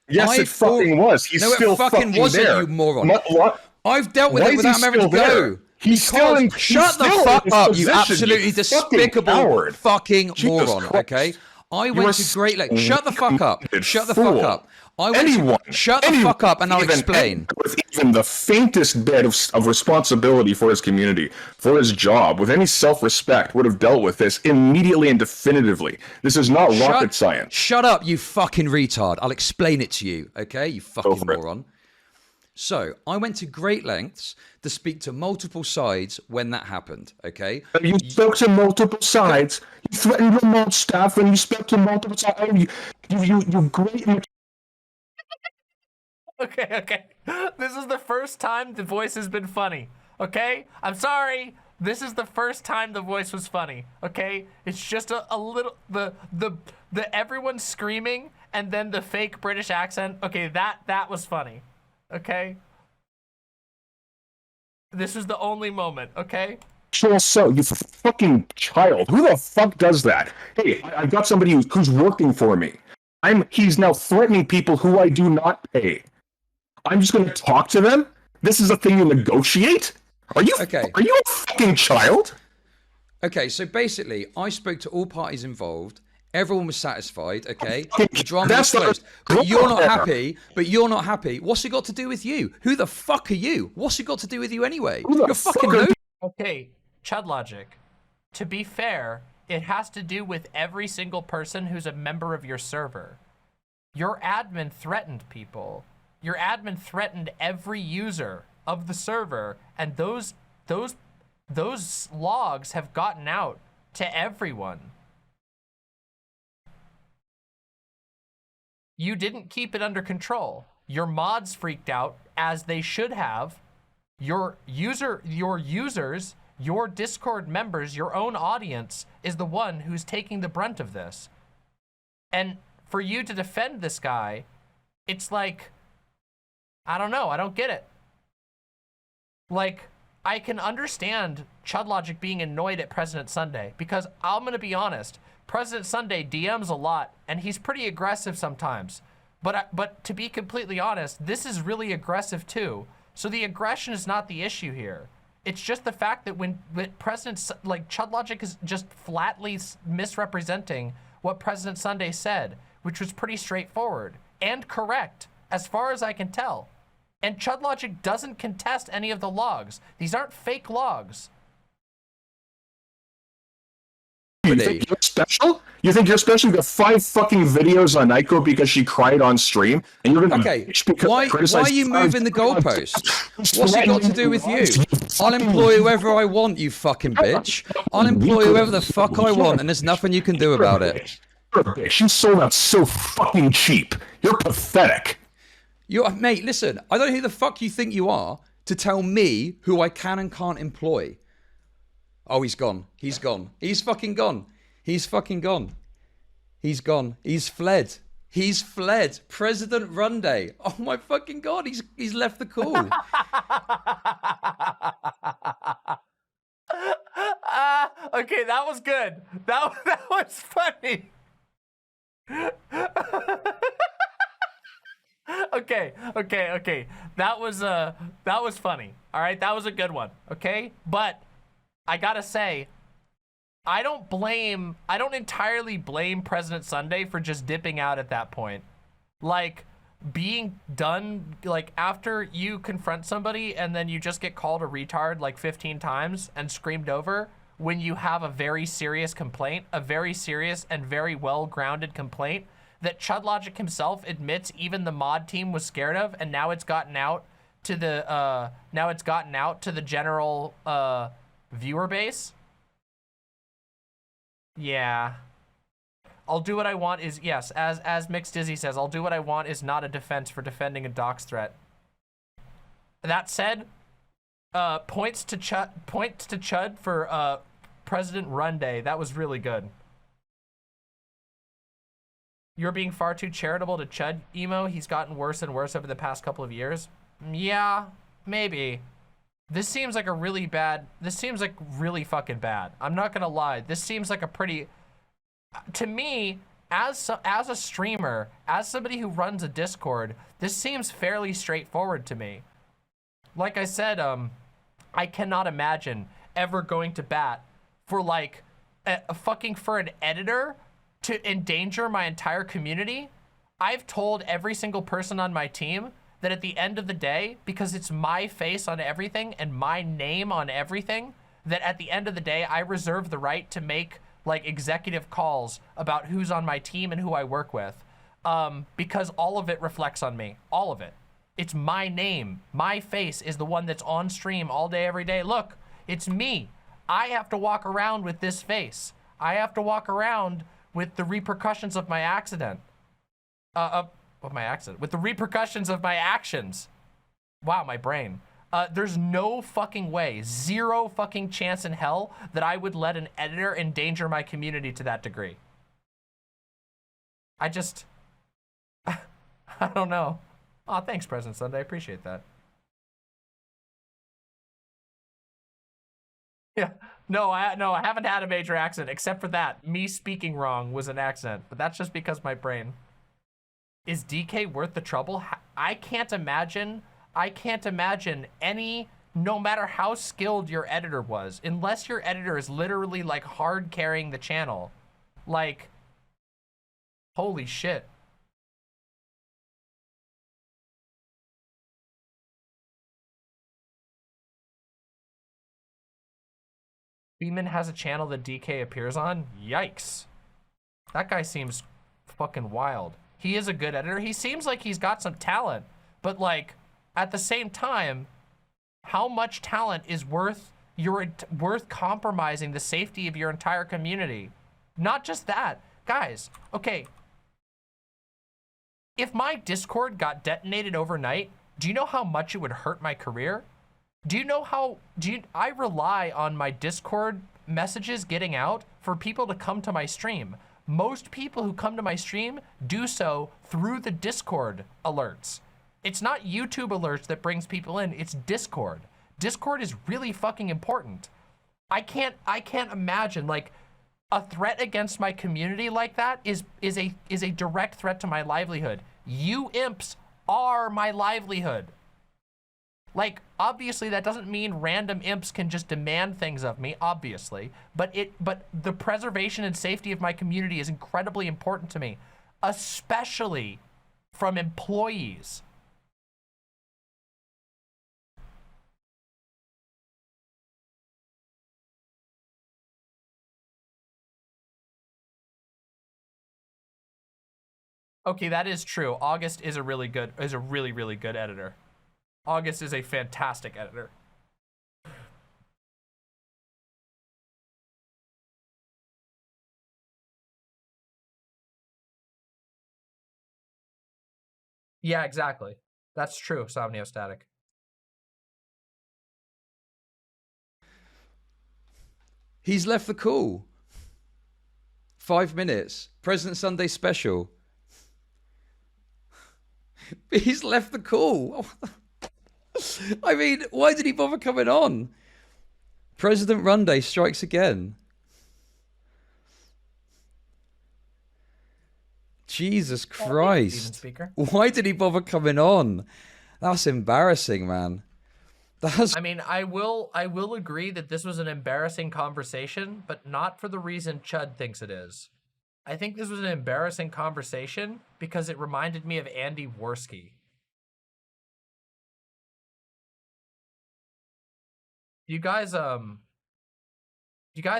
Yes, it fucking was. He's still fucking
wasn't,
there.
You moron.
What?
I've dealt with it without him having to go.
He's still in.
Shut the fuck up, you absolutely despicable fucking moron. Okay, I went to great lengths. Shut the fuck up. Shut the fuck up. Shut the fuck up, and I'll explain.
With even the faintest bit of responsibility for his community, for his job, with any self-respect, would have dealt with this immediately and definitively. This is not rocket science.
Shut up, you fucking retard. I'll explain it to you. Okay, you fucking moron. So, I went to great lengths to speak to multiple sides when that happened, okay?
You spoke to multiple sides. You threatened remote staff and you spoke to multiple sides. You great...
Okay. This is the first time the voice has been funny, okay? I'm sorry. This is the first time the voice was funny, okay? It's just a little... The everyone screaming and then the fake British accent. Okay, that was funny. Okay? This is the only moment, okay?
So, you fucking child. Who the fuck does that? Hey, I've got somebody who's working for me. He's now threatening people who I do not pay. I'm just going to talk to them? This is a thing you negotiate? Are you a fucking child?
Okay, so basically, I spoke to all parties involved. Everyone was satisfied, okay? The drama was closed. But you're not happy. What's it got to do with you? Who the fuck are you? What's it got to do with you anyway? You're fucking no.
Okay, ChudLogic. To be fair, it has to do with every single person who's a member of your server. Your admin threatened people. Your admin threatened every user of the server, and those logs have gotten out to everyone. You didn't keep it under control. Your mods freaked out, as they should have. Your users, your Discord members, your own audience is the one who's taking the brunt of this. And for you to defend this guy, it's like, I don't know, I don't get it. Like, I can understand ChudLogic being annoyed at President Sunday, because I'm gonna be honest, President Sunday DMs a lot, and he's pretty aggressive sometimes. But to be completely honest, this is really aggressive too. So the aggression is not the issue here. It's just the fact that when President, like ChudLogic is just flatly misrepresenting what President Sunday said, which was pretty straightforward and correct. as far as I can tell. And ChudLogic doesn't contest any of the logs. These aren't fake logs.
You think you're special? You think you're special? You got 5 fucking videos on Nyko because she cried on stream, and you're gonna bitch because
Why are you moving the goalpost? What's it got to do with you? I'll employ whoever I want, you fucking bitch. I'll employ whoever the fuck I want, and there's nothing you can do about it.
You're a bitch. You sold out so fucking cheap. You're pathetic.
Mate, listen, I don't know who the fuck you think you are to tell me who I can and can't employ. Oh, he's gone. He's gone. He's fucking gone. He's fucking gone. He's gone. He's fled. He's fled. President Runday. Oh my fucking God. He's left the call.
Okay, that was good. That was funny. Okay. That was funny. All right, that was a good one. Okay, but I gotta say, I don't entirely blame President Sunday for just dipping out at that point. Like, being done, like, after you confront somebody and then you just get called a retard like 15 times and screamed over when you have a very serious complaint, a very serious and very well-grounded complaint that ChudLogic himself admits even the mod team was scared of, and now it's gotten out to the general viewer base. Yeah. I'll do what I want is, yes, as Mixed Dizzy says, I'll do what I want is not a defense for defending a dox threat. That said, points to Chud for President Run Day. That was really good. You're being far too charitable to Chud, Emo. He's gotten worse and worse over the past couple of years. Yeah, maybe. This seems like really fucking bad. I'm not gonna lie. This seems like a pretty, to me, as a streamer, as somebody who runs a Discord, this seems fairly straightforward to me. Like I said, I cannot imagine ever going to bat for like for an editor to endanger my entire community. I've told every single person on my team that at the end of the day, because it's my face on everything and my name on everything, that at the end of the day, I reserve the right to make like executive calls about who's on my team and who I work with, because all of it reflects on me, all of it. It's my name, my face is the one that's on stream all day, every day. Look, it's me. I have to walk around with this face. I have to walk around with the repercussions of my accident. With the repercussions of my actions. Wow, my brain. There's no fucking way, zero fucking chance in hell that I would let an editor endanger my community to that degree. I don't know. Oh, thanks, President Sunday. I appreciate that. Yeah, no, I haven't had a major accident except for that. Me speaking wrong was an accident, but that's just because my brain. Is DK worth the trouble? I can't imagine any, no matter how skilled your editor was, unless your editor is literally like hard carrying the channel. Like, holy shit. Beeman has a channel that DK appears on? Yikes. That guy seems fucking wild. He is a good editor. He seems like he's got some talent, but like at the same time, how much talent is worth compromising the safety of your entire community? Not just that, guys. Okay, if my Discord got detonated overnight, do you know how much it would hurt my career? I rely on my Discord messages getting out for people to come to my stream. Most people who come to my stream do so through the Discord alerts. It's not YouTube alerts that brings people in, it's Discord. Discord is really fucking important. I can't imagine like a threat against my community like that is a direct threat to my livelihood. You imps are my livelihood. Like, obviously that doesn't mean random imps can just demand things of me, obviously, but the preservation and safety of my community is incredibly important to me, especially from employees. Okay, that is true. August is a really good editor. August is a fantastic editor. Yeah, exactly. That's true, Somniostatic.
He's left the call. 5 minutes. President Sunday special. He's left the call. I mean, why did he bother coming on? President Runday strikes again. Jesus Christ. Why did he bother coming on? That's embarrassing, man. That's...
I mean, I will agree that this was an embarrassing conversation, but not for the reason Chud thinks it is. I think this was an embarrassing conversation because it reminded me of Andy Worski. You guys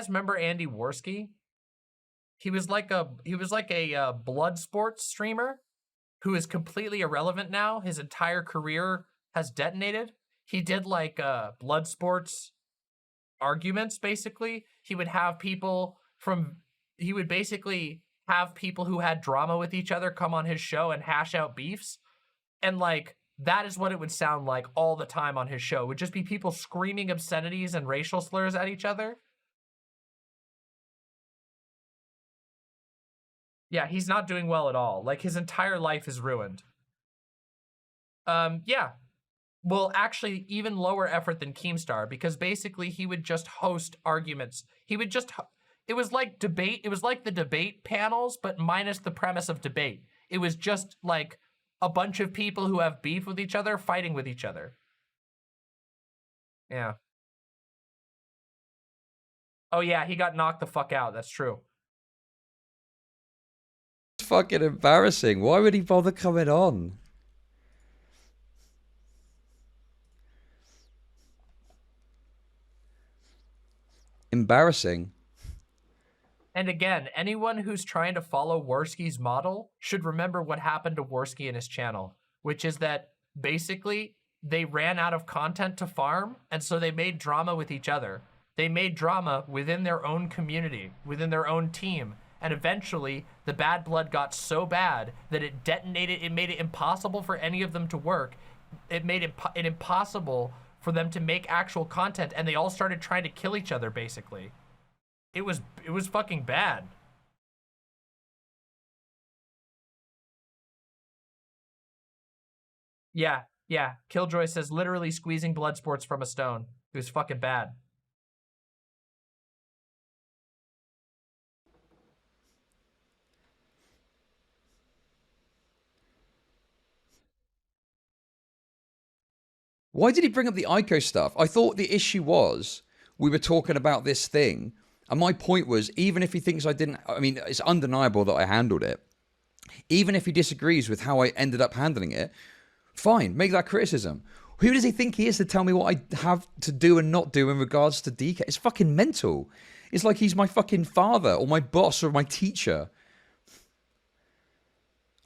remember Andy Worski? He was like a blood sports streamer who is completely irrelevant now. His entire career has detonated. He did like blood sports arguments, basically. He would basically have people who had drama with each other come on his show and hash out beefs. And like, that is what it would sound like all the time on his show. It would just be people screaming obscenities and racial slurs at each other. Yeah, he's not doing well at all. Like, his entire life is ruined. Yeah. Well, actually, even lower effort than Keemstar, because basically he would just host arguments. He would just, it was like debate. It was like the debate panels, but minus the premise of debate. It was just like a bunch of people who have beef with each other fighting with each other. Yeah. Oh yeah, he got knocked the fuck out. That's true.
It's fucking embarrassing. Why would he bother coming on? Embarrassing.
And again, anyone who's trying to follow Worski's model should remember what happened to Worski and his channel, which is that basically they ran out of content to farm, and so they made drama with each other. They made drama within their own community, within their own team, and eventually the bad blood got so bad that it detonated. It made it impossible for any of them to work. It made it impossible for them to make actual content, and they all started trying to kill each other, basically. It was fucking bad. Yeah. Killjoy says literally squeezing blood sports from a stone. It was fucking bad.
Why did he bring up the ICO stuff? I thought the issue was we were talking about this thing. And my point was, even if he thinks I didn't, I mean, it's undeniable that I handled it. Even if he disagrees with how I ended up handling it, fine, make that criticism. Who does he think he is to tell me what I have to do and not do in regards to DK? It's fucking mental. It's like he's my fucking father or my boss or my teacher.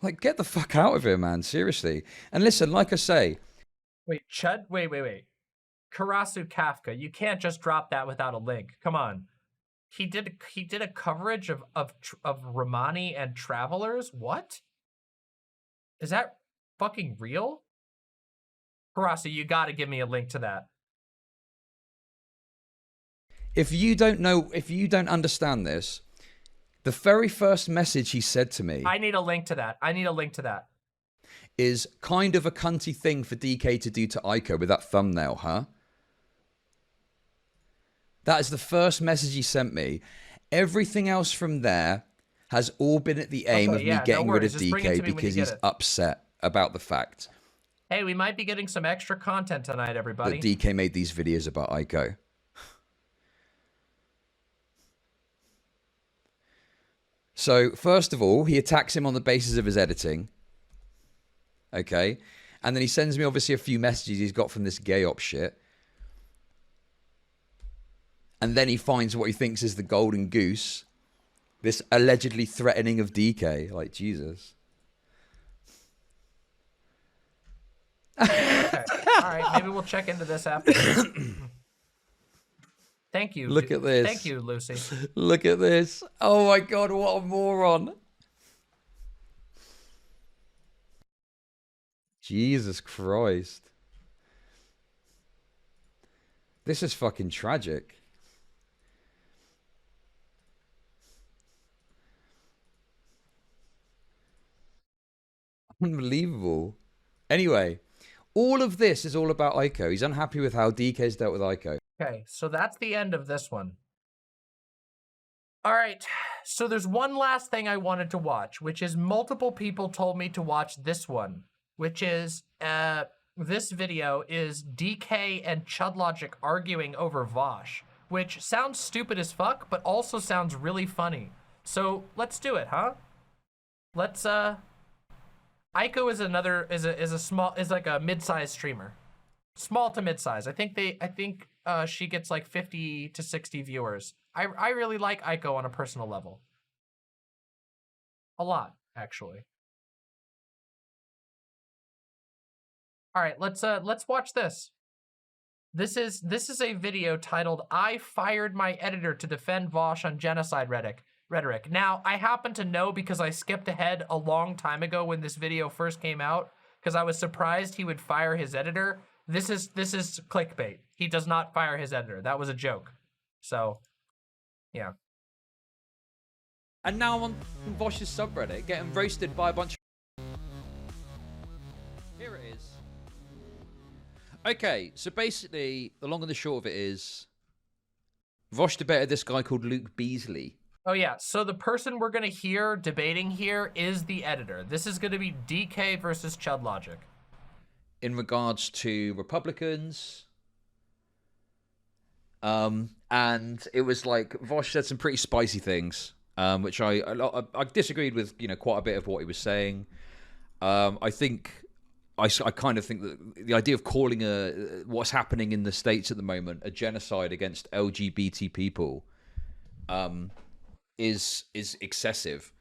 Like, get the fuck out of here, man. Seriously. And listen, like I say.
Wait, Chud? Wait. Karasu Kafka, you can't just drop that without a link. Come on. He did a coverage of Romani and Travelers? What? Is that fucking real? Karasu, you gotta give me a link to that.
If you don't understand this, the very first message he said to me...
I need a link to that.
Is kind of a cunty thing for DK to do to Ico with that thumbnail, huh? That is the first message he sent me. Everything else from there has all been at the aim of me getting rid of DK because he's upset about the fact.
Hey, we might be getting some extra content tonight, everybody.
That DK made these videos about Ico. So, first of all, he attacks him on the basis of his editing. Okay? And then he sends me, obviously, a few messages he's got from this gay op shit. And then he finds what he thinks is the golden goose. This allegedly threatening of DK. Like, Jesus.
Okay. All right, maybe we'll check into this after. Thank you.
Look at this.
Thank you, Lucy.
Look at this. Oh my God, what a moron. Jesus Christ. This is fucking tragic. Unbelievable. Anyway, all of this is all about Aiko. He's unhappy with how DK's dealt with Aiko.
Okay, so that's the end of this one. All right, so there's one last thing I wanted to watch, which is multiple people told me to watch this one, which is, this video is DK and ChudLogic arguing over Vosh, which sounds stupid as fuck, but also sounds really funny. So let's do it, huh? Let's, Aiko is like a mid-sized streamer. Small to mid-size. I think she gets like 50 to 60 viewers. I really like Aiko on a personal level. A lot, actually. All right, let's watch this. This is a video titled "I Fired My Editor to Defend Vosh on Genocide Rhetoric." Now, I happen to know because I skipped ahead a long time ago when this video first came out, because I was surprised he would fire his editor. This is clickbait. He does not fire his editor. That was a joke. So, yeah.
And now on Vosh's subreddit, getting roasted by a bunch of... Here it is. Okay, so basically, the long and the short of it is... Vosh debated this guy called Luke Beasley.
Oh yeah, so the person we're gonna hear debating here is the editor. This is gonna be DK versus ChudLogic.
In regards to Republicans. And it was like, Vosh said some pretty spicy things, which I disagreed with, quite a bit of what he was saying. I kind of think that the idea of calling what's happening in the States at the moment a genocide against LGBT people is excessive.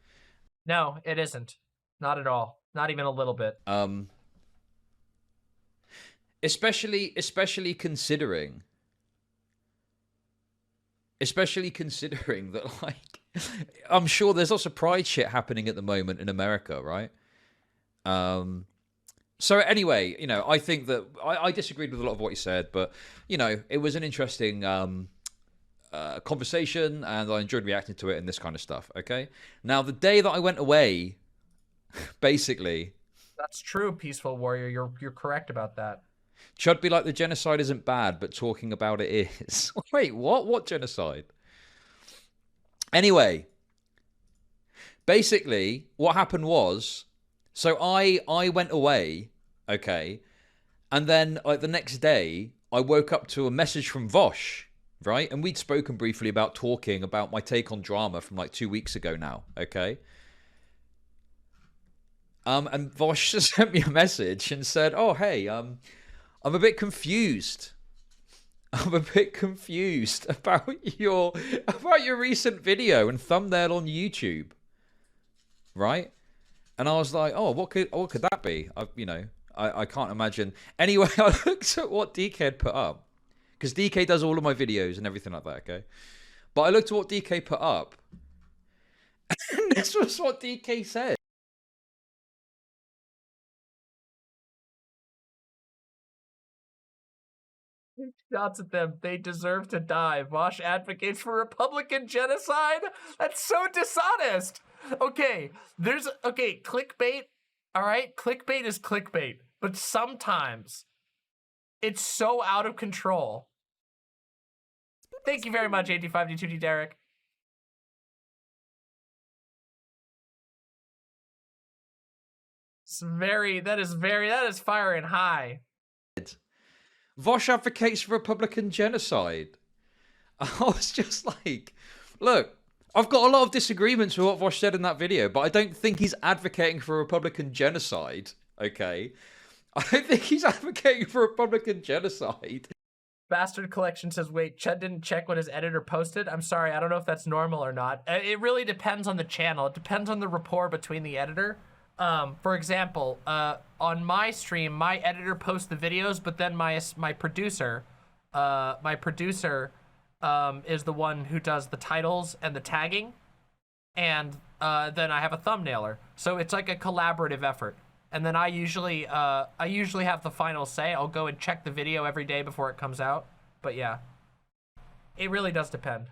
No, it isn't. Not at all. Not even a little bit.
Especially considering that, like, I'm sure there's lots of pride shit happening at the moment in America, right? So anyway, I think that I disagreed with a lot of what he said, but it was an interesting conversation, and I enjoyed reacting to it and this kind of stuff. Okay, now the day that I went away, basically,
that's true, Peaceful Warrior. You're correct about that.
Chud be like, the genocide isn't bad, but talking about it is. Wait, what? What genocide? Anyway, basically, what happened was, so I went away, okay, and then like the next day, I woke up to a message from Vosh, right? And we'd spoken briefly about talking about my take on drama from like 2 weeks ago now, okay? And Vosh just sent me a message and said, "Oh, hey, I'm a bit confused. I'm a bit confused about your recent video and thumbnail on YouTube." Right? And I was like, "Oh, what could that be?" I can't imagine. Anyway, I looked at what DK had put up, because DK does all of my videos and everything like that, okay? But I looked at what DK put up, and this was what DK said.
Shots at them. They deserve to die. Vosh advocates for Republican genocide? That's so dishonest. Okay, clickbait. All right, clickbait is clickbait. But sometimes it's so out of control. Thank you very much, 85D2D Derek. That is firing high.
Vosh advocates for Republican genocide. I was just like, look, I've got a lot of disagreements with what Vosh said in that video, but I don't think he's advocating for Republican genocide. okay? I don't think he's advocating for Republican genocide.
Bastard Collection says, wait, Chud didn't check what his editor posted? I'm sorry, I don't know if that's normal or not. It really depends on the channel. It depends on the rapport between the editor. For example, on my stream, my editor posts the videos, but then my producer is the one who does the titles and the tagging, and then I have a thumbnailer. So it's like a collaborative effort. And then I usually have the final say. I'll go and check the video every day before it comes out. But yeah, it really does depend.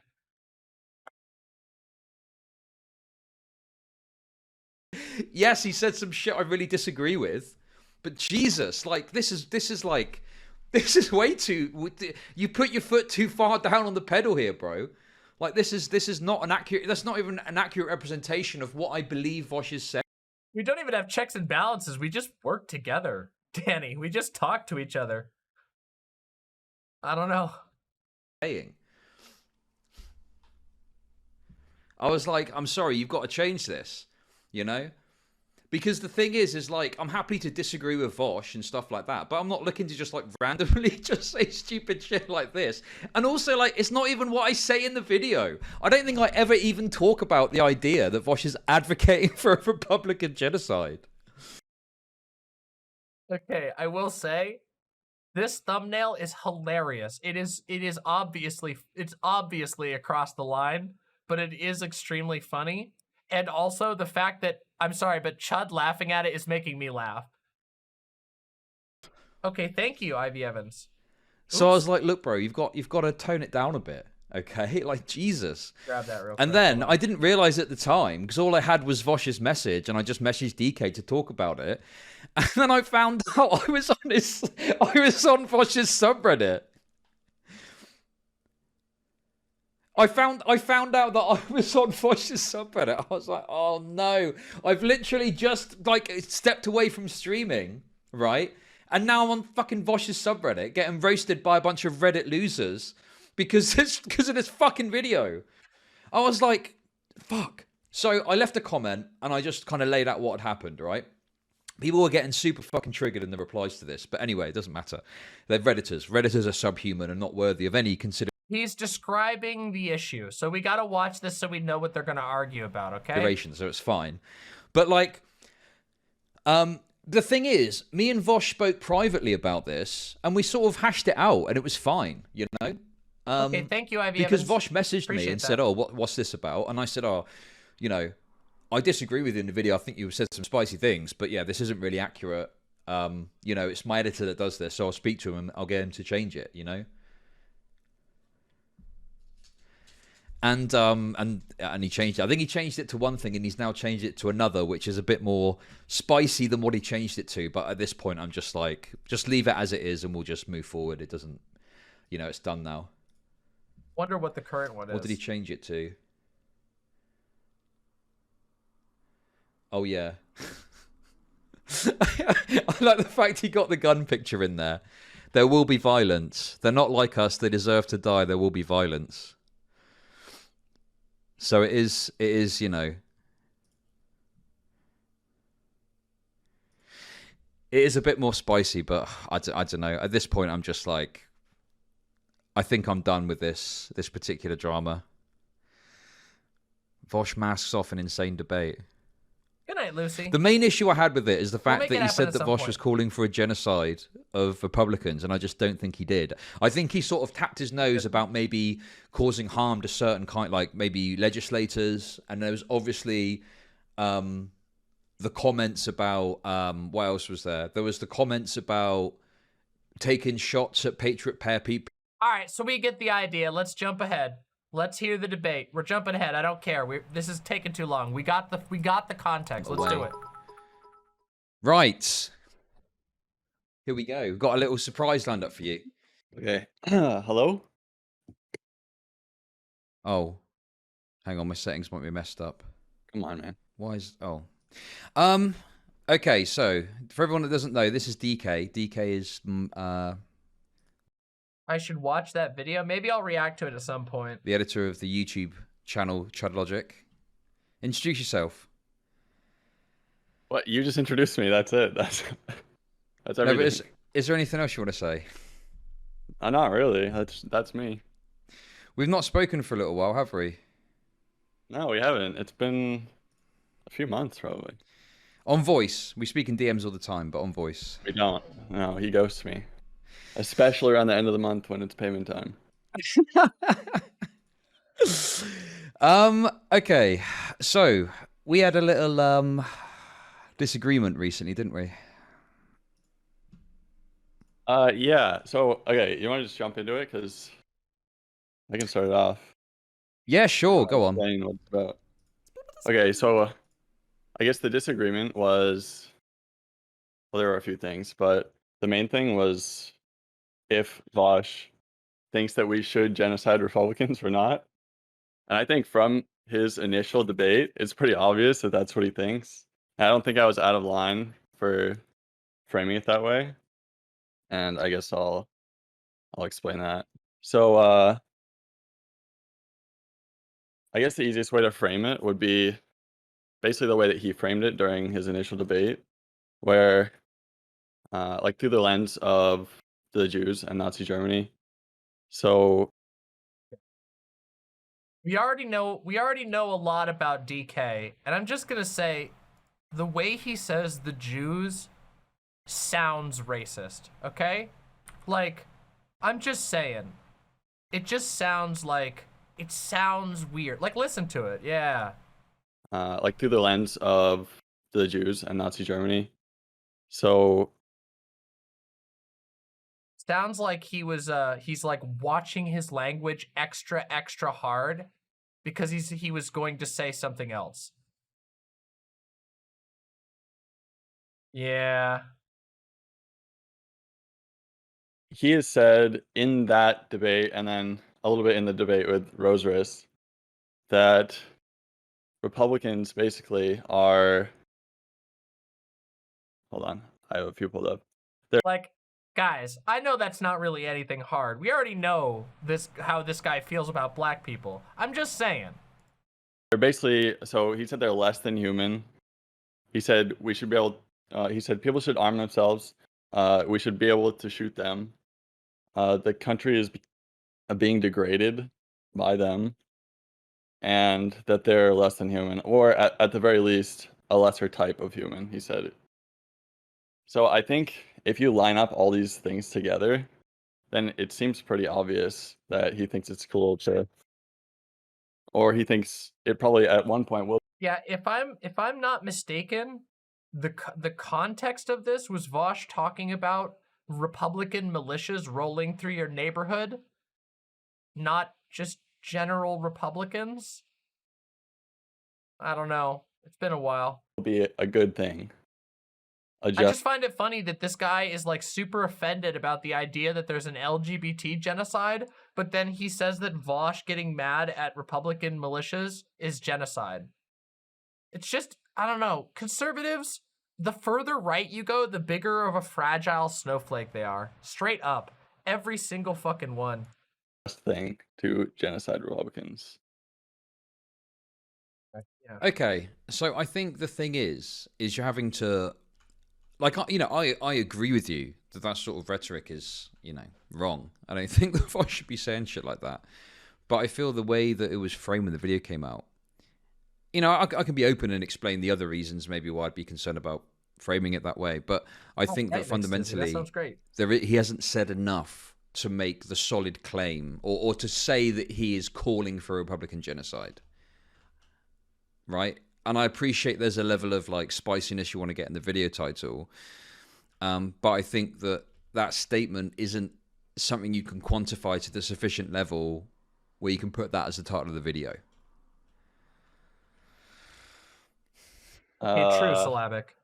Yes, he said some shit I really disagree with, but Jesus, like this is way too. You put your foot too far down on the pedal here, bro. Like this is not an accurate. That's not even an accurate representation of what I believe Vosh is saying.
We don't even have checks and balances. We just work together, Danny. We just talk to each other. I don't know.
I was like, I'm sorry, you've got to change this, you know? Because the thing is like, I'm happy to disagree with Vosh and stuff like that, but I'm not looking to just like randomly just say stupid shit like this. And also like, it's not even what I say in the video. I don't think I ever even talk about the idea that Vosh is advocating for a Republican genocide.
Okay, I will say, this thumbnail is hilarious. It is obviously across the line, but it is extremely funny. And also the fact that, I'm sorry, but Chud laughing at it is making me laugh. Okay, thank you, Ivy Evans. Oops.
So I was like, look, bro, you've got to tone it down a bit, okay? Like, Jesus.
Grab that real quick.
And then I didn't realize at the time, because all I had was Vosh's message, and I just messaged DK to talk about it. And then I found out I was on Vosh's subreddit. I found out that I was on Vosh's subreddit. I was like, oh no. I've literally just like stepped away from streaming, right? And now I'm on fucking Vosh's subreddit getting roasted by a bunch of Reddit losers because of this fucking video. I was like, fuck. So I left a comment and I just kind of laid out what had happened, right? People were getting super fucking triggered in the replies to this. But anyway, it doesn't matter. They're Redditors. Redditors are subhuman and not worthy of any consideration.
He's describing the issue, so we gotta watch this so we know what they're gonna argue about, okay?
So it's fine. But like, the thing is, me and Vosh spoke privately about this, and we sort of hashed it out, and it was fine, you know?
Okay, thank you, Ivy
Because
Evans.
Vosh messaged me and said,
that.
oh, what's this about? And I said, oh, you know, I disagree with you in the video. I think you said some spicy things, but yeah, this isn't really accurate. You know, it's my editor that does this, so I'll speak to him and I'll get him to change it, you know? And he changed it. I think he changed it to one thing, and he's now changed it to another, which is a bit more spicy than what he changed it to. But at this point, I'm just like, just leave it as it is, and we'll just move forward. It doesn't, you know, it's done now.
Wonder what the current one is.
What did he change it to? Oh yeah. I like the fact he got the gun picture in there. There will be violence. They're not like us. They deserve to die. There will be violence. So it is, you know, it is a bit more spicy, but I don't know. At this point, I'm just like, I think I'm done with this particular drama. Vosh masks off an insane debate.
Good night, Lucy.
The main issue I had with it is the fact that he said that Vosh
point.
was calling for a genocide of Republicans, and I just don't think he did. I think he sort of tapped his nose about maybe causing harm to certain like maybe legislators, and there was obviously the comments about what else was there? There was the comments about taking shots at Patriot Pair people.
All right, so we get the idea. Let's jump ahead. Let's hear the debate. We're jumping ahead. I don't care. This is taking too long. We got the context. Let's do it.
Right. Here we go. We've got a little surprise lined up for you.
Okay. Hello?
Oh. Hang on, my settings might be messed up.
Come on, man.
Why is... Oh. Okay, so, for everyone that doesn't know, this is DK. DK is...
I should watch that video. Maybe I'll react to it at some point.
the editor of the YouTube channel ChudLogic. Introduce yourself.
What? You just introduced me. That's it. That's
No,
everything.
but is there anything else you want to say?
Not really. That's me.
We've not spoken for a little while, have we?
No, we haven't. It's been a few months, probably.
On voice. We speak in DMs all the time, but on voice.
We don't. No, he ghosts me. Especially around the end of the month when it's payment time.
Okay. So, we had a little disagreement recently, didn't we?
Yeah. So, okay, you want to just jump into it? Because I can start it off.
Yeah, sure. Go on.
What it's about. Okay, so I guess the disagreement was, well, there were a few things, but the main thing was if Vosh thinks that we should genocide Republicans or not. And I think from his initial debate, it's pretty obvious that that's what he thinks. And I don't think I was out of line for framing it that way. And I guess I'll explain that. So I guess the easiest way to frame it would be basically the way that he framed it during his initial debate, where like through the lens of the Jews and Nazi Germany. So
we already know a lot about DK, and I'm just gonna say the way he says the Jews sounds racist, okay? Like, I'm just saying, it just sounds like, it sounds weird. Like, listen to it, yeah.
Like through the lens of the Jews and Nazi Germany. So
sounds like he's like watching his language extra hard because he was going to say something else. Yeah.
He has said in that debate, and then a little bit in the debate with Roseris, that Republicans basically are. Hold on, I have a few pulled up. They're
like, guys, I know that's not really anything hard. We already know how this guy feels about black people. I'm just saying.
They're basically, so he said they're less than human. He said we should be able. He said people should arm themselves. We should be able to shoot them. The country is being degraded by them, and that they're less than human, or at the very least, a lesser type of human, he said. So I think if you line up all these things together, then it seems pretty obvious that he thinks it's cool to, or he thinks it probably at one point will.
Yeah, if I'm not mistaken, the context of this was Vosh talking about Republican militias rolling through your neighborhood, not just general Republicans. I don't know. It's been a while.
Will be a good thing.
I just find it funny that this guy is like super offended about the idea that there's an LGBT genocide, but then he says that Vosh getting mad at Republican militias is genocide. It's just, I don't know. Conservatives, the further right you go, the bigger of a fragile snowflake they are. Straight up. Every single fucking one.
Thing to genocide Republicans.
Yeah.
Okay, so I think the thing is you're having to, like, you know, I agree with you that sort of rhetoric is, you know, wrong. I don't think that I should be saying shit like that. But I feel the way that it was framed when the video came out, you know, I can be open and explain the other reasons maybe why I'd be concerned about framing it that way. But I think that fundamentally,
that sounds great.
He hasn't said enough to make the solid claim or to say that he is calling for Republican genocide. Right? And I appreciate there's a level of like spiciness you want to get in the video title. But I think that statement isn't something you can quantify to the sufficient level where you can put that as the title of the video.
True syllabic.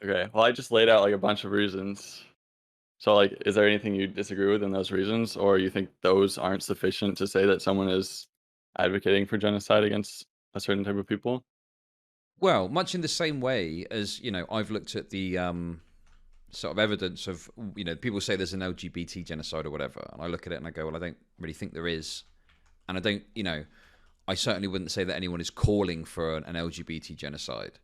Okay, well, I just laid out like a bunch of reasons. So, like, is there anything you disagree with in those reasons, or you think those aren't sufficient to say that someone is advocating for genocide against a certain type of people?
Well, much in the same way as, you know, I've looked at the sort of evidence of, you know, people say there's an LGBT genocide or whatever, and I look at it and I go, well, I don't really think there is. And I don't, you know, I certainly wouldn't say that anyone is calling for an LGBT genocide,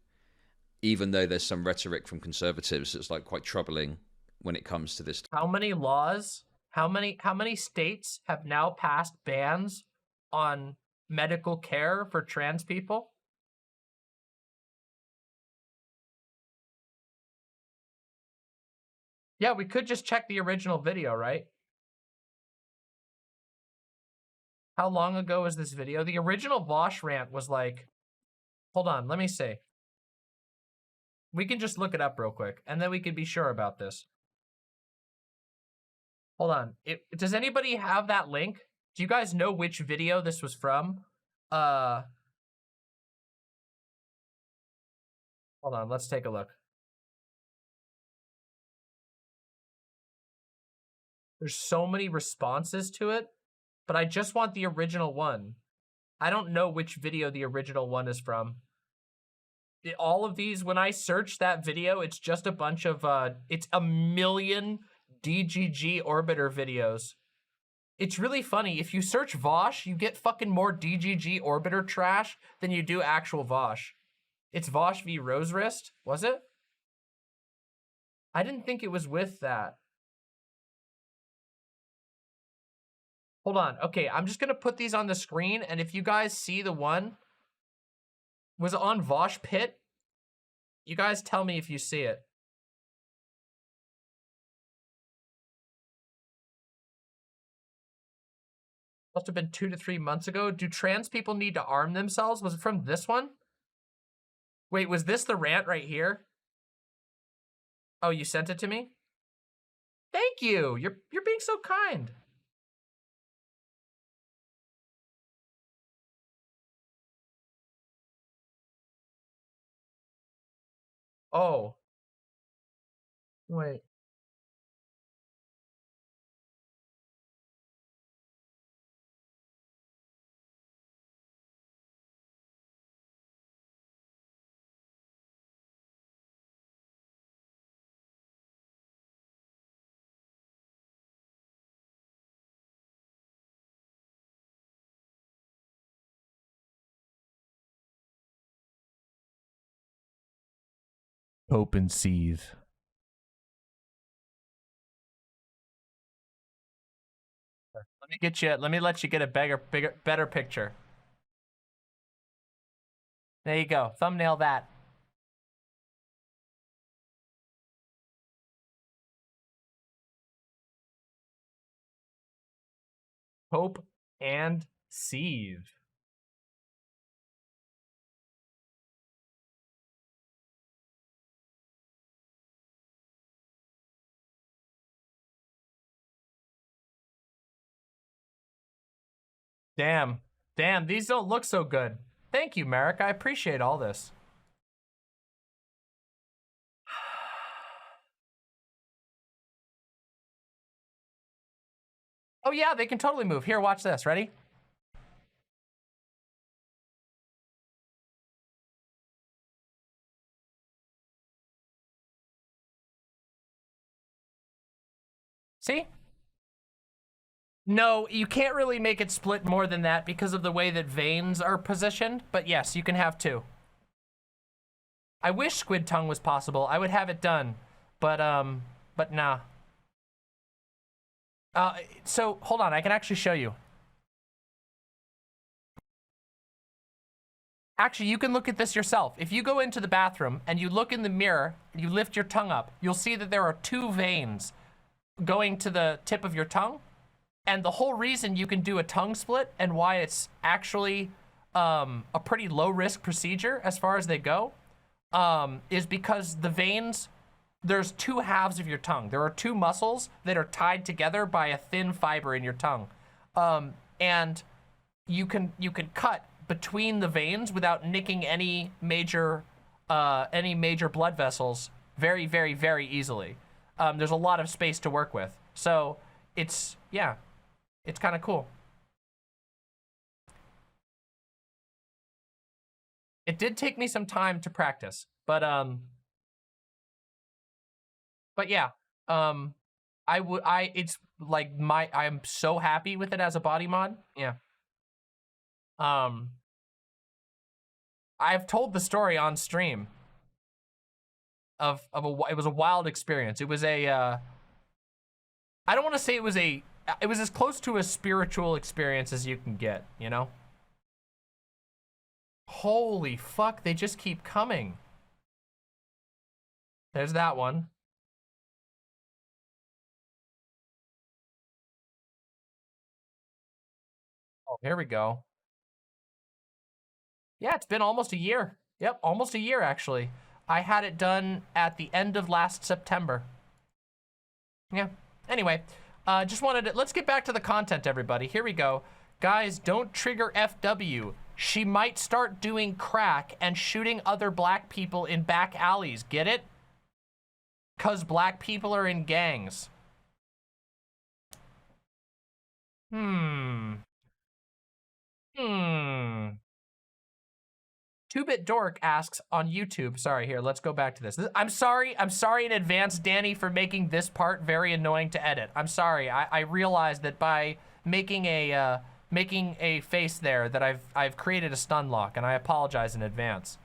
even though there's some rhetoric from conservatives that's like quite troubling when it comes to this.
How many laws, how many states have now passed bans on medical care for trans people? Yeah, we could just check the original video, right? How long ago was this video? The original Vosh rant was like, hold on, let me see. We can just look it up real quick, and then we can be sure about this. Hold on. Does anybody have that link? Do you guys know which video this was from? Hold on, let's take a look. There's so many responses to it, but I just want the original one. I don't know which video the original one is from. All of these, when I search that video, it's just a bunch of, it's a million DGG orbiter videos. It's really funny. If you search Vosh, you get fucking more DGG orbiter trash than you do actual Vosh. It's Vosh v. Rose Wrist, was it? I didn't think it was with that. Hold on. Okay, I'm just going to put these on the screen, and if you guys see the one, was it on Vosh Pit? You guys tell me if you see it. Must have been 2 to 3 months ago. Do trans people need to arm themselves? Was it from this one? Wait, was this the rant right here? Oh, you sent it to me? Thank you. You're being so kind. Oh. Wait. Open seethe. Let me let you get a better picture. There you go. Thumbnail that. Hope and seethe. Damn. Damn, these don't look so good. Thank you, Merrick. I appreciate all this. Oh yeah, they can totally move. Here, watch this. Ready? See? No, you can't really make it split more than that because of the way that veins are positioned, but yes, you can have two. I wish squid tongue was possible. I would have it done, but nah. So, hold on, I can actually show you. Actually, you can look at this yourself. If you go into the bathroom and you look in the mirror, you lift your tongue up, you'll see that there are two veins going to the tip of your tongue. And the whole reason you can do a tongue split and why it's actually a pretty low-risk procedure as far as they go is because the veins, there's two halves of your tongue. There are two muscles that are tied together by a thin fiber in your tongue. And you can cut between the veins without nicking any major blood vessels very, very, very easily. There's a lot of space to work with. So it's, yeah. It's kind of cool. It did take me some time to practice, but yeah, it's like I'm so happy with it as a body mod. Yeah. I've told the story on stream of it was a wild experience. It was a I don't want to say it was as close to a spiritual experience as you can get, you know? Holy fuck, they just keep coming. There's that one. Oh, here we go. Yeah, it's been almost a year. Yep, almost a year, actually. I had it done at the end of last September. Yeah, anyway, just wanted to, let's get back to the content, everybody. Here we go. Guys, don't trigger FW. She might start doing crack and shooting other black people in back alleys. Get it? Because black people are in gangs. Two-Bit Dork asks on YouTube. Sorry, here, let's go back to this. I'm sorry in advance, Danny, for making this part very annoying to edit. I'm sorry. I realized that by making a face there that I've created a stun lock, and I apologize in advance.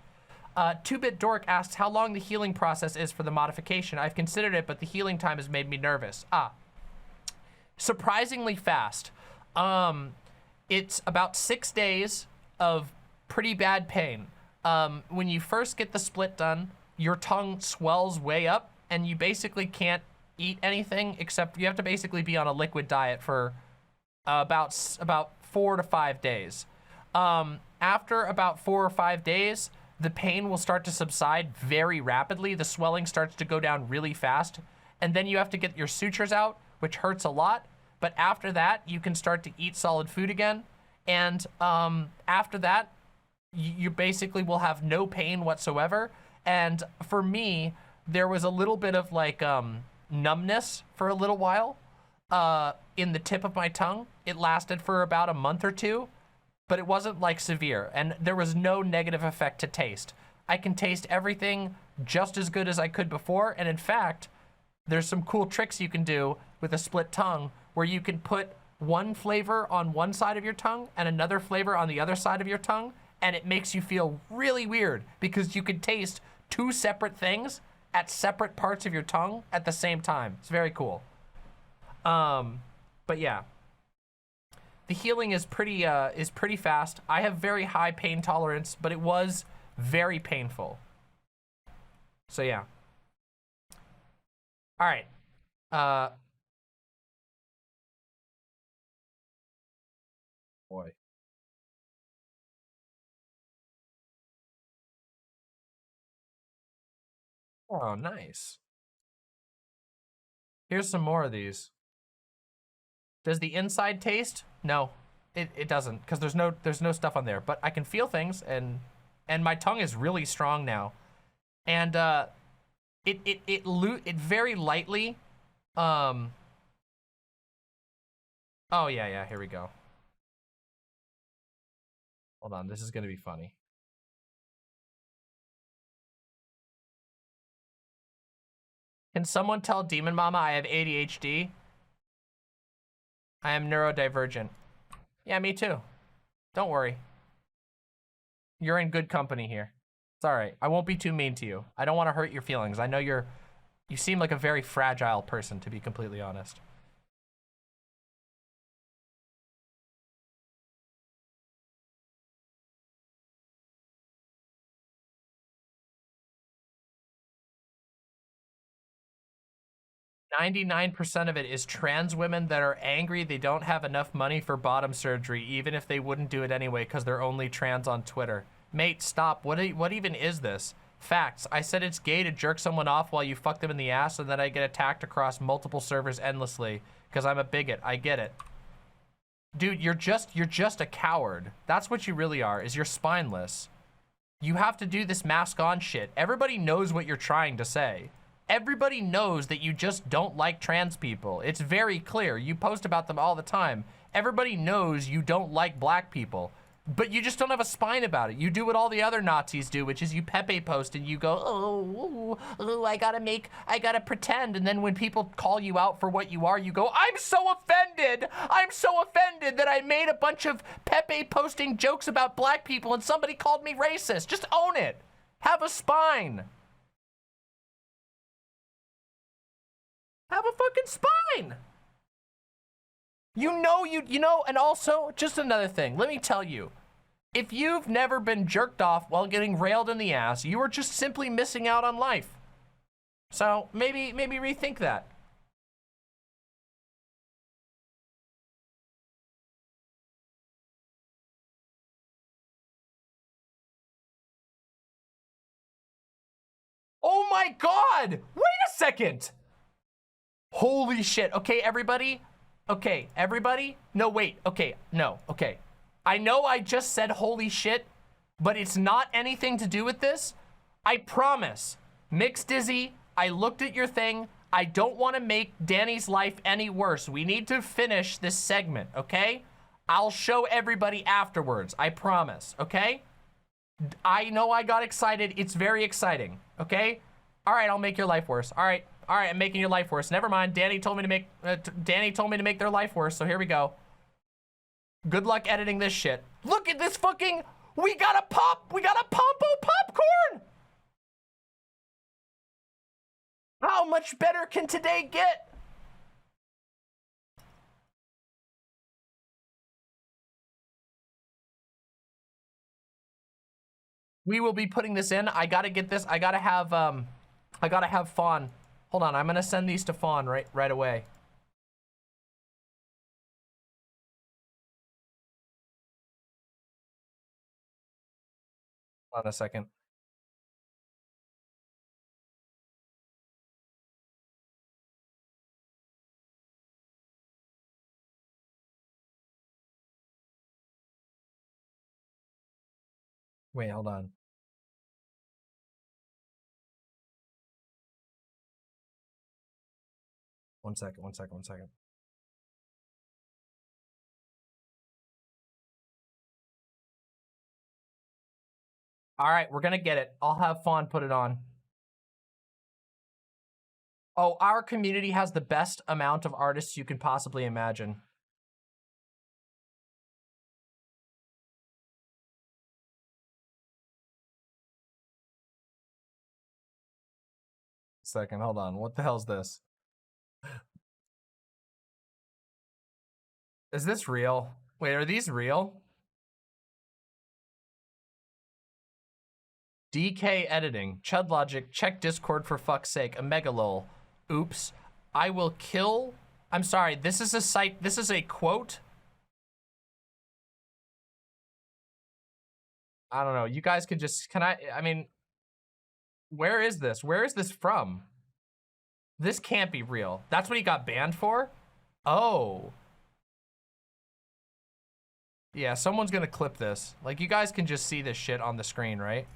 Two-Bit Dork asks how long the healing process is for the modification. I've considered it, but the healing time has made me nervous. Surprisingly fast. It's about 6 days of pretty bad pain. When you first get the split done, your tongue swells way up and you basically can't eat anything except you have to basically be on a liquid diet for about 4 to 5 days. After about 4 or 5 days, the pain will start to subside very rapidly. The swelling starts to go down really fast. And then you have to get your sutures out, which hurts a lot. But after that, you can start to eat solid food again. And after that, you basically will have no pain whatsoever. And for me, there was a little bit of like numbness for a little while in the tip of my tongue. It lasted for about a month or two, but it wasn't like severe. And there was no negative effect to taste. I can taste everything just as good as I could before. And in fact, there's some cool tricks you can do with a split tongue where you can put one flavor on one side of your tongue and another flavor on the other side of your tongue, and it makes you feel really weird because you can taste two separate things at separate parts of your tongue at the same time. It's very cool. But yeah, the healing is pretty fast. I have very high pain tolerance, but it was very painful. So yeah. All right. Boy. Oh, nice. Here's some more of these. Does the inside taste? No, it doesn't, because there's no stuff on there. But I can feel things, and my tongue is really strong now, and it very lightly. Oh yeah, here we go. Hold on, this is gonna be funny. Can someone tell Demon Mama I have ADHD? I am neurodivergent. Yeah, me too. Don't worry. You're in good company here. It's all right. I won't be too mean to you. I don't want to hurt your feelings. I know you seem like a very fragile person, to be completely honest. %99 of it is trans women that are angry they don't have enough money for bottom surgery, even if they wouldn't do it anyway because they're only trans on Twitter. Mate, stop. What even is this? Facts. I said it's gay to jerk someone off while you fuck them in the ass and then I get attacked across multiple servers endlessly because I'm a bigot. I get it. Dude, you're just a coward. That's what you really are, is you're spineless. You have to do this mask on shit. Everybody knows what you're trying to say. Everybody knows that you just don't like trans people. It's very clear. You post about them all the time. Everybody knows you don't like black people. But you just don't have a spine about it. You do what all the other Nazis do, which is you Pepe post and you go, oh, I gotta pretend. And then when people call you out for what you are, you go, I'm so offended. I'm so offended that I made a bunch of Pepe posting jokes about black people and somebody called me racist. Just own it. Have a spine. Have a fucking spine. You know, and also, just another thing, let me tell you, if you've never been jerked off while getting railed in the ass, you are just simply missing out on life. So maybe rethink that. Oh my God, wait a second. Holy shit, okay, everybody. Okay, everybody? No, wait, okay, no, okay. I know I just said holy shit, but it's not anything to do with this. I promise. Mixed Dizzy, I looked at your thing. I don't want to make Danny's life any worse. We need to finish this segment, okay? I'll show everybody afterwards, I promise, okay? I know I got excited. It's very exciting, okay? All right, I'll make your life worse. All right, I'm making your life worse. Never mind. Danny told me to make their life worse. So here we go. Good luck editing this shit. Look at this fucking. We got a Pompo popcorn. How much better can today get? We will be putting this in. I gotta get this. I gotta have Fawn. Hold on, I'm gonna send these to Fawn right away. Hold on a second. Wait, hold on. One second. All right, we're gonna get it. I'll have Fawn put it on. Oh, our community has the best amount of artists you can possibly imagine. Second, hold on. What the hell's this? Is this real? Wait, are these real? DK editing. ChudLogic. Check Discord for fuck's sake. A megalol. Oops. I will kill. I'm sorry. This is a site. This is a quote. I don't know. You guys could just. I mean. Where is this? Where is this from? This can't be real. That's what he got banned for? Oh. Yeah, someone's gonna clip this. Like, you guys can just see this shit on the screen, right?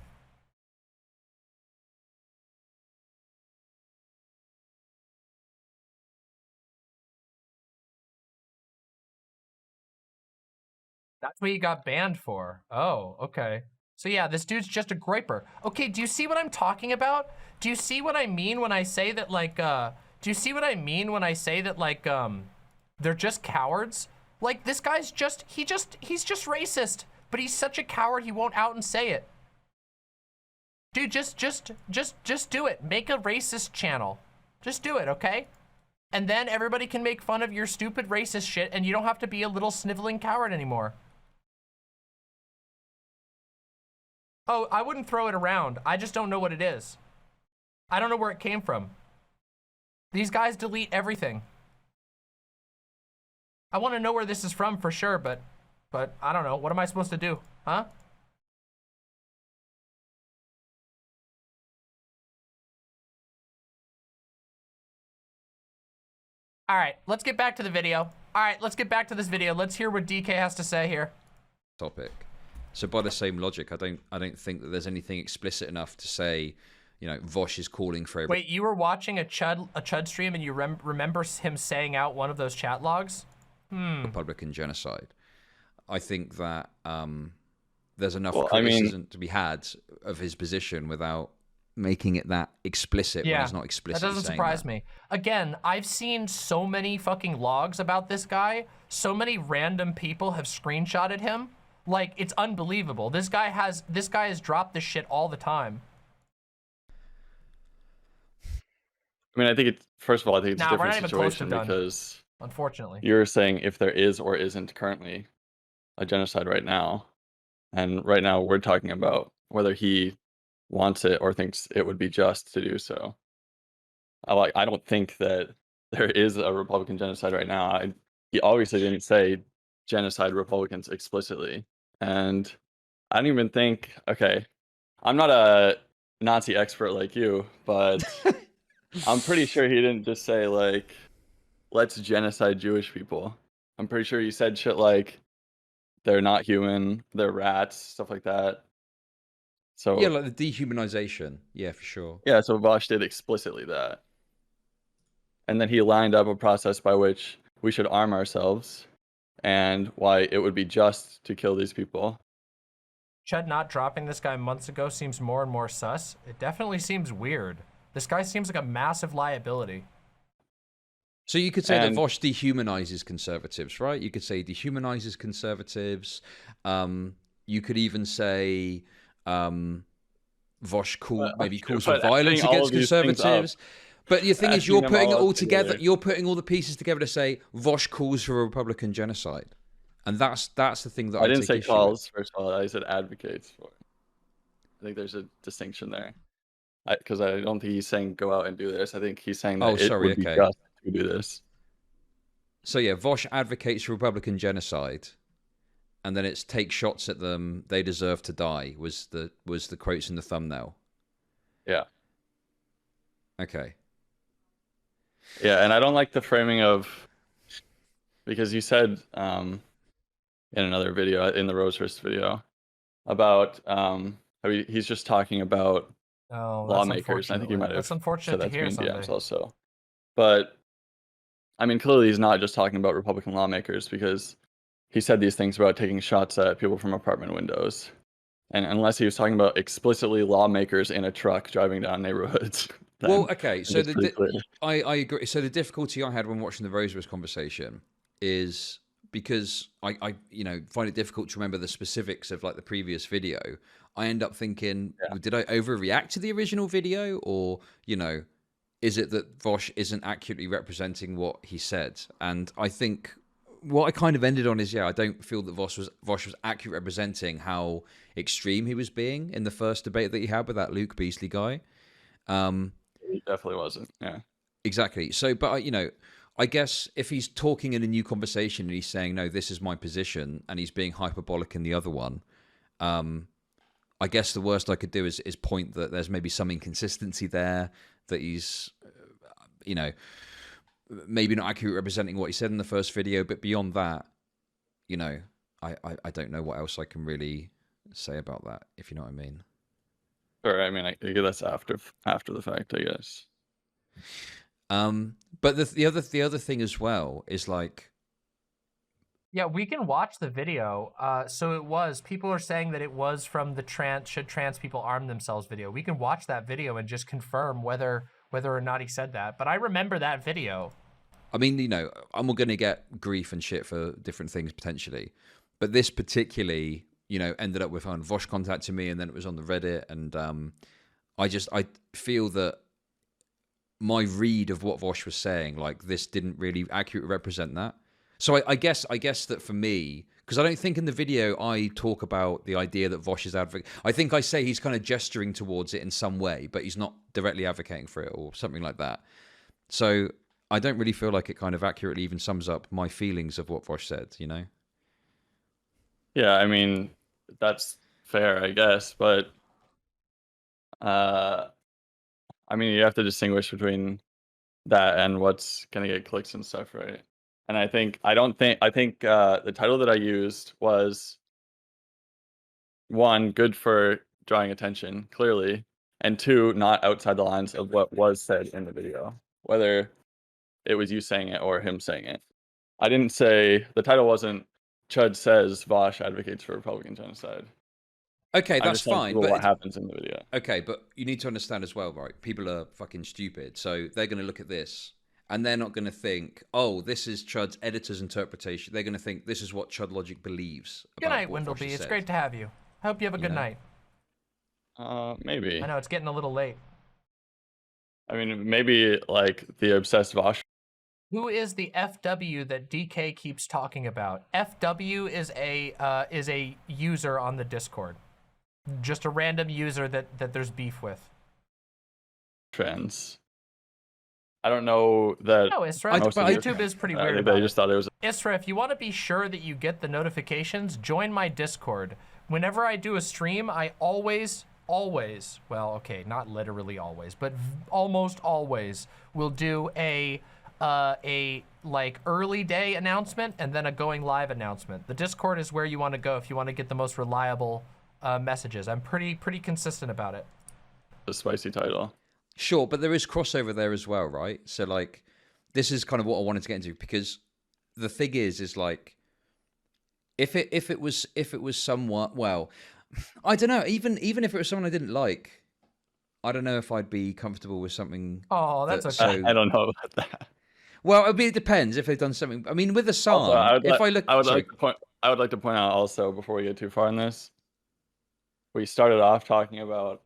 That's what he got banned for. Oh, okay. So yeah, this dude's just a griper. Okay, do you see what I'm talking about? Do you see what I mean when I say that, like, do you see what I mean when I say that, like, they're just cowards? Like, this guy's he's just racist, but he's such a coward he won't out and say it. Dude, just do it. Make a racist channel. Just do it, okay? And then everybody can make fun of your stupid racist shit and you don't have to be a little sniveling coward anymore. Oh, I wouldn't throw it around. I just don't know what it is. I don't know where it came from. These guys delete everything. I want to know where this is from for sure, but I don't know. What am I supposed to do? Huh? All right, let's get back to the video. All right, let's get back to this video. Let's hear what DK has to say here.
Topic. So by the same logic, I don't think that there's anything explicit enough to say, you know, Vosh is calling for every—
Wait, you were watching a Chud stream and you remember him saying out one of those chat logs?
Republican genocide. I think that there's enough
Well, I mean-
criticism to be had of his position without making it that explicit when he's not explicitly
that doesn't
saying
surprise
that.
me. Again, I've seen so many fucking logs about this guy. So many random people have screenshotted him. Like, it's unbelievable. This guy has dropped this shit all the time.
I mean, I think it's, first of all, I think it's
Nah,
a
we're
different
not even close to
situation
done,
because
unfortunately.
you're saying if there is or isn't currently a genocide right now, and right now we're talking about whether he wants it or thinks it would be just to do so. I don't think that there is a Republican genocide right now. He obviously didn't say genocide Republicans explicitly, and I don't even think. Okay, I'm not a Nazi expert like you, but I'm pretty sure he didn't just say like, let's genocide Jewish people. I'm pretty sure he said shit like, they're not human, they're rats, stuff like that. So
Yeah, like the dehumanization. Yeah, for sure.
yeah, so Vosh did explicitly that. And then he lined up a process by which we should arm ourselves and why it would be just to kill these people.
Chud not dropping this guy months ago seems more and more sus. It definitely seems weird. This guy seems like a massive liability.
So you could say that Vosh dehumanizes conservatives, right? You could say he dehumanizes conservatives. You could even say Vosh maybe calls for violence against conservatives. But the thing is, you're putting it all together. You're putting all the pieces together to say Vosh calls for a Republican genocide, and that's the thing that I
didn't
take
say
issue
calls. First of all, I said advocates for it. I think there's a distinction there, because I don't think he's saying go out and do this. I think he's saying that it would be just to do this.
So yeah, Vosh advocates for Republican genocide, and then it's take shots at them. They deserve to die. Was the quotes in the thumbnail?
Yeah.
Okay.
Yeah, and I don't like the framing of, because you said in another video, in the Rosehurst video, about he's just talking about lawmakers. I think you might have
unfortunate
said
to hear,
DMs also. But I mean, clearly he's not just talking about Republican lawmakers, because he said these things about taking shots at people from apartment windows. And unless he was talking about explicitly lawmakers in a truck driving down neighborhoods.
Well, okay, so I agree. So the difficulty I had when watching the Rosehurst conversation is because I find it difficult to remember the specifics of like the previous video. I end up thinking, did I overreact to the original video, or is it that Vosh isn't accurately representing what he said? And I think what I kind of ended on is, I don't feel that Vosh was accurately representing how extreme he was being in the first debate that he had with that Luke Beasley guy.
He definitely wasn't. Yeah.
Exactly. So, but I guess if he's talking in a new conversation and he's saying, no, this is my position, and he's being hyperbolic in the other one, I guess the worst I could do is point that there's maybe some inconsistency there, that he's, maybe not accurately representing what he said in the first video. But beyond that, I don't know what else I can really say about that, if you know what I mean.
Sure. I mean, I guess that's after the fact, I guess.
But the other thing as well is like,
yeah, we can watch the video. So people are saying that it was from the should trans people arm themselves video. We can watch that video and just confirm whether or not he said that. But I remember that video.
I mean, I'm going to get grief and shit for different things potentially, but this particularly, ended up with Vosh contacting me, and then it was on the Reddit, and I feel that my read of what Vosh was saying, like, this didn't really accurately represent that. So I guess that for me, because I don't think in the video I talk about the idea that Vosh is advocating. I think I say he's kind of gesturing towards it in some way, but he's not directly advocating for it or something like that. So I don't really feel like it kind of accurately even sums up my feelings of what Vosh said,
Yeah, I mean, that's fair, I guess, but I mean, you have to distinguish between that and what's gonna get clicks and stuff, right? And I think the title that I used was, one, good for drawing attention, clearly, and two, not outside the lines of what was said in the video, whether it was you saying it or him saying it. I didn't say, the title wasn't Chud says Vosh advocates for Republican genocide.
Okay,
I'm
that's
just telling
fine.
people
But
what happens in the video.
okay, but you need to understand as well, right? People are fucking stupid, so they're going to look at this and they're not going to think, "Oh, this is Chud's editor's interpretation." They're going to think this is what ChudLogic believes.
Good night, Windleby. It's great to have you. Hope you have a good night.
Maybe.
I know it's getting a little late.
I mean, maybe like the obsessed Vosh.
Who is the FW that DK keeps talking about? FW is a user on the Discord. Just a random user that there's beef with.
Trends. I don't know that.
No, Isra. YouTube is pretty weird.
They just thought it was.
Isra, if you want to be sure that you get the notifications, join my Discord. Whenever I do a stream, I always, well, okay, not literally always, but almost always will do a like early day announcement and then a going live announcement. The Discord is where you want to go if you want to get the most reliable messages. I'm pretty consistent about it.
A spicy title.
Sure, but there is crossover there as well, right? So like, this is kind of what I wanted to get into, because the thing is like, if it was somewhat, well, I don't know, even if it was someone I didn't like, I don't know if I'd be comfortable with something.
Oh, that's okay.
I don't know about that.
Well, I mean, it depends if they've done something. I mean, with a song,
Also, I would like to point out also, before we get too far in this, we started off talking about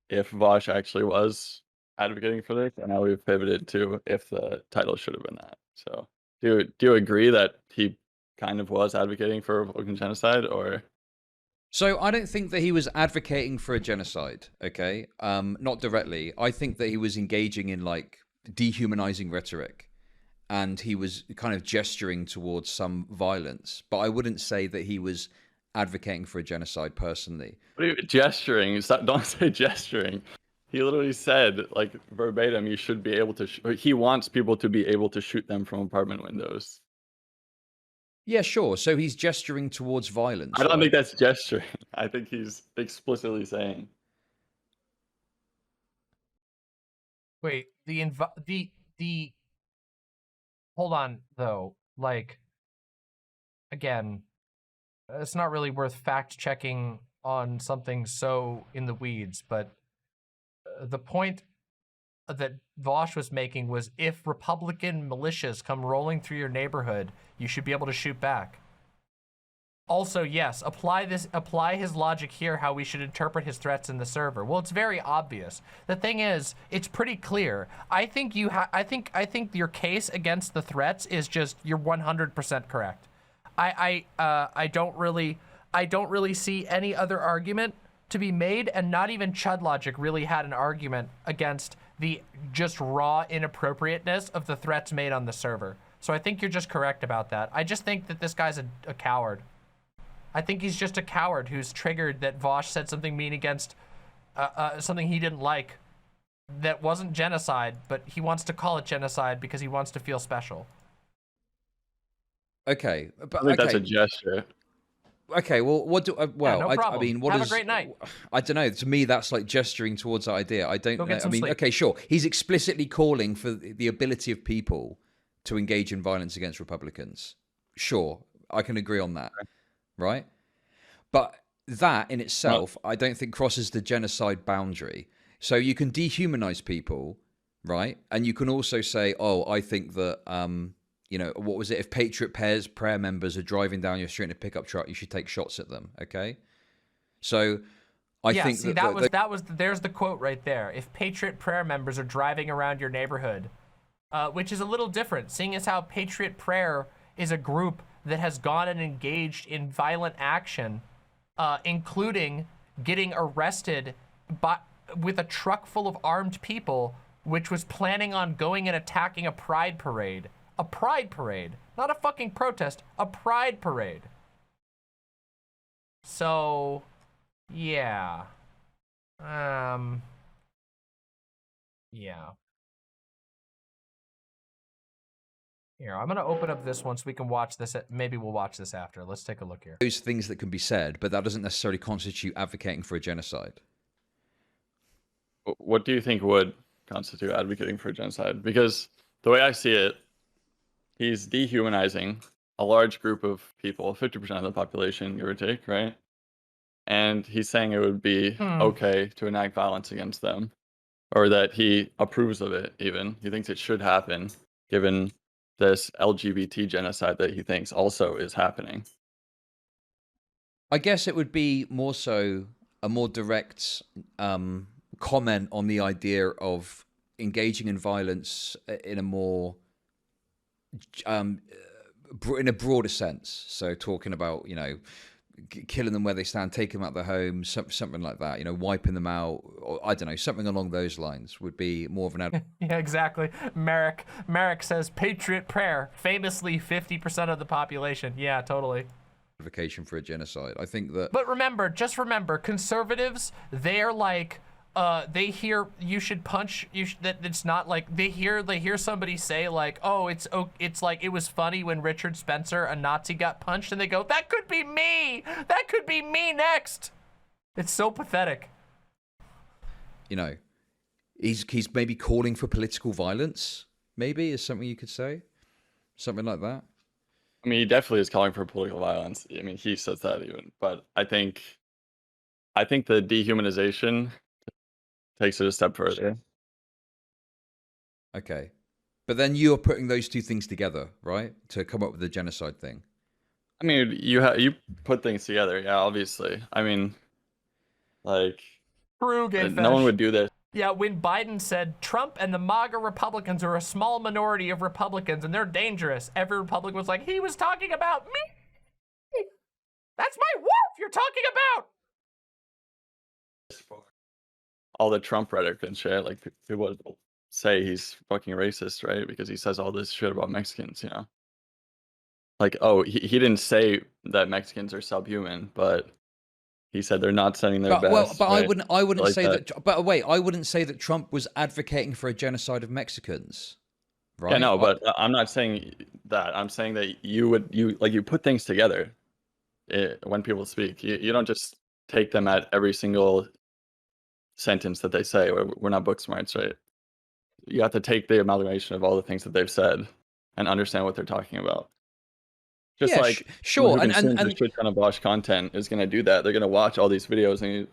if Vosh actually was advocating for this, and now we've pivoted to if the title should have been that. So, do you agree that he kind of was advocating for Republican genocide, or?
So I don't think that he was advocating for a genocide. Okay, not directly. I think that he was engaging in like dehumanizing rhetoric, and he was kind of gesturing towards some violence. But I wouldn't say that he was advocating for a genocide personally.
What are you gesturing? Don't say gesturing. He literally said, like verbatim, you should be able to. He wants people to be able to shoot them from apartment windows.
Yeah, sure. So he's gesturing towards violence.
I don't think that's gesturing. I think he's explicitly saying.
Wait, the hold on though. Like, again, it's not really worth fact checking on something so in the weeds, but the point that Vosh was making was if Republican militias come rolling through your neighborhood, you should be able to shoot back. Also, yes, apply his logic here, how we should interpret his threats in the server. Well, it's very obvious. The thing is, it's pretty clear. I think I think your case against the threats is just, you're 100% correct. I don't really see any other argument to be made, and not even ChudLogic really had an argument against the just raw inappropriateness of the threats made on the server. So I think you're just correct about that. I just think that this guy's a coward. I think he's just a coward who's triggered that Vosh said something mean against something he didn't like that wasn't genocide, but he wants to call it genocide because he wants to feel special.
Okay, but
I think that's a gesture.
Okay, well, what do well?
Yeah, no problem.
I mean, what
Have
is?
A great night.
I don't know. To me, that's like gesturing towards that idea. I don't
Go
know.
get some
I mean,
sleep.
okay, sure. He's explicitly calling for the ability of people to engage in violence against Republicans. Sure, I can agree on that, right? But that in itself, I don't think crosses the genocide boundary. So you can dehumanize people, right? And you can also say, oh, I think that you know, what was it? If Patriot Prayer members are driving down your street in a pickup truck, you should take shots at them. Okay, so I think
see, there's the quote right there. If Patriot Prayer members are driving around your neighborhood, which is a little different, seeing as how Patriot Prayer is a group that has gone and engaged in violent action, including getting arrested with a truck full of armed people, which was planning on going and attacking a pride parade. A pride parade, not a fucking protest, a pride parade. So, yeah. Yeah. Here, I'm gonna open up this one so we can watch this. Maybe we'll watch this after. Let's take a look here.
those things that can be said, but that doesn't necessarily constitute advocating for a genocide.
What do you think would constitute advocating for genocide? Because the way I see it, he's dehumanizing a large group of people, 50% of the population, give or take, right? And he's saying it would be okay to enact violence against them, or that he approves of it even. He thinks it should happen, given this LGBT genocide that he thinks also is happening.
I guess it would be more so a more direct comment on the idea of engaging in violence in a more in a broader sense. So talking about, you know, killing them where they stand, taking them out of their homes, something like that, you know, wiping them out, or I don't know, something along those lines would be more of an
yeah, exactly. Merrick says patriot prayer, famously 50% of the population. Yeah, totally.
advocation for a genocide. I think that...
But remember, just remember, conservatives, they're like, they hear you should punch, that it's not like, they hear somebody say like, oh, it's like, it was funny when Richard Spencer, a Nazi, got punched, and they go, that could be me! That could be me next! It's so pathetic.
You know, he's maybe calling for political violence, maybe, is something you could say? Something like that?
I mean, he definitely is calling for political violence. I mean, he says that even. But I think the dehumanization takes it a step further.
Okay. But then you're putting those two things together, right? To come up with the genocide thing.
I mean, you put things together, yeah, obviously. I mean, like, no one would do this.
Yeah, when Biden said Trump and the MAGA Republicans are a small minority of Republicans and they're dangerous, every Republican was like, he was talking about me. That's my wolf you're talking about.
All the Trump rhetoric and shit, like, people say he's fucking racist, right? Because he says all this shit about Mexicans, you know? Like, oh, he didn't say that Mexicans are subhuman, but he said they're not sending their best.
Well, but
right?
I wouldn't
like
say that. But wait, I wouldn't say that Trump was advocating for a genocide of Mexicans, right?
Yeah, no, but I'm not saying that. I'm saying that you put things together when people speak. You don't just take them at every single sentence that they say. We're not book smarts, right? You have to take the amalgamation of all the things that they've said and understand what they're talking about. Just
yeah,
like
sure,
and a shit ton of Bosch content is going to do that. They're going to watch all these videos and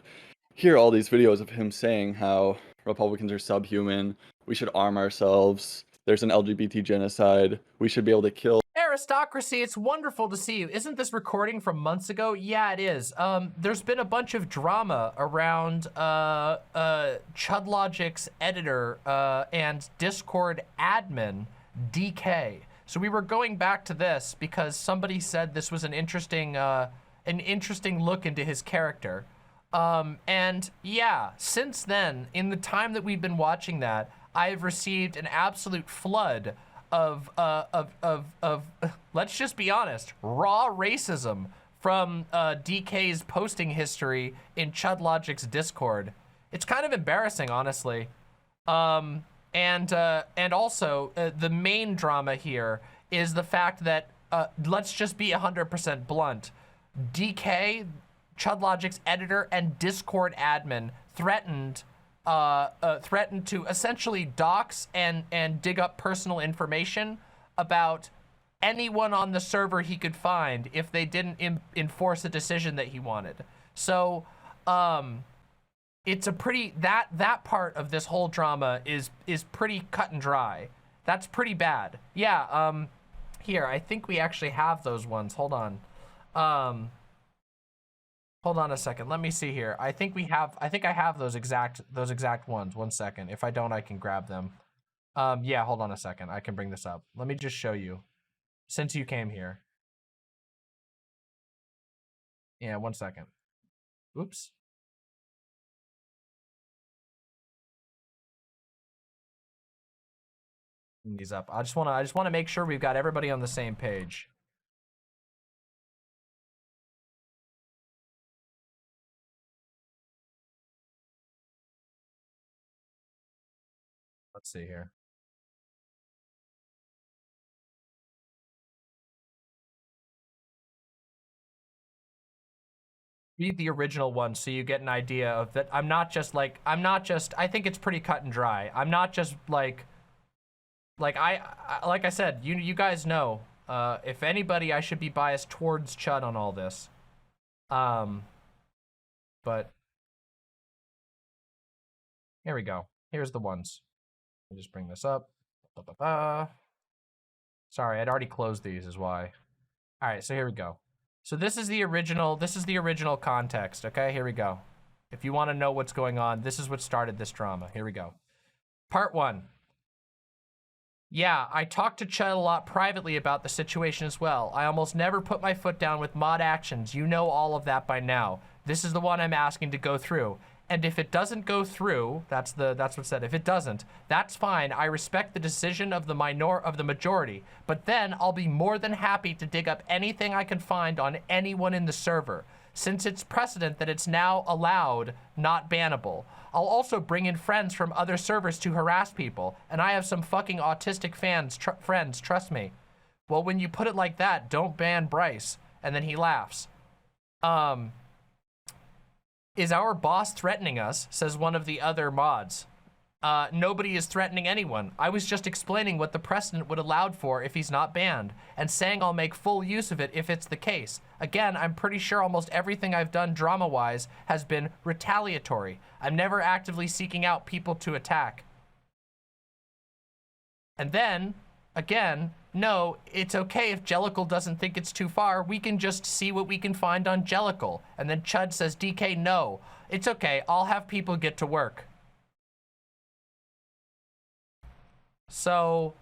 hear all these videos of him saying how Republicans are subhuman. We should arm ourselves. There's an LGBT genocide. We should be able to kill.
Aristocracy, it's wonderful to see you. Isn't this recording from months ago? Yeah, it is. There's been a bunch of drama around ChudLogic's editor and Discord admin, DK. So we were going back to this because somebody said this was an interesting look into his character. And yeah, since then, in the time that we've been watching that, I've received an absolute flood of let's just be honest, raw racism from DK's posting history in ChudLogic's Discord. It's kind of embarrassing, honestly. And also, the main drama here is the fact that, let's just be 100% blunt, DK, ChudLogic's editor and Discord admin, threatened to essentially dox and dig up personal information about anyone on the server he could find if they didn't enforce a decision that he wanted. So, it's a pretty, that part of this whole drama is pretty cut and dry. That's pretty bad. Yeah, here, I think we actually have those ones. Hold on. Hold on a second. Let me see here. I think I have those exact ones. 1 second. If I don't, I can grab them. Yeah, hold on a second. I can bring this up. Let me just show you. Since you came here. Yeah, 1 second. Oops. These up. I just want to make sure we've got everybody on the same page. Let's see here. Read the original one so you get an idea of that. I think it's pretty cut and dry. I'm not just like I said, you guys know, If anybody, I should be biased towards Chud on all this. But here we go. Here's the ones. Let me just bring this up. Sorry, I'd already closed these is why. All right, so here we go. So this is the original context, okay? Here we go. If you want to know what's going on, this is what started this drama. Here we go. Part 1. Yeah, I talked to Chud a lot privately about the situation as well. I almost never put my foot down with mod actions. You know all of that by now. This is the one I'm asking to go through. And if it doesn't go through, that's what's said. If it doesn't, that's fine. I respect the decision of the majority. But then I'll be more than happy to dig up anything I can find on anyone in the server, since it's precedent that it's now allowed, not bannable. I'll also bring in friends from other servers to harass people, and I have some fucking autistic friends, trust me. Well, when you put it like that, don't ban Bryce. And then he laughs. Is our boss threatening us? Says one of the other mods. Nobody is threatening anyone. I was just explaining what the precedent would allow for if he's not banned, and saying I'll make full use of it if it's the case. Again, I'm pretty sure almost everything I've done drama-wise has been retaliatory. I'm never actively seeking out people to attack. And then, again, no, it's okay if Jellicle doesn't think it's too far. We can just see what we can find on Jellicle. And then Chud says, DK, no. It's okay, I'll have people get to work. So,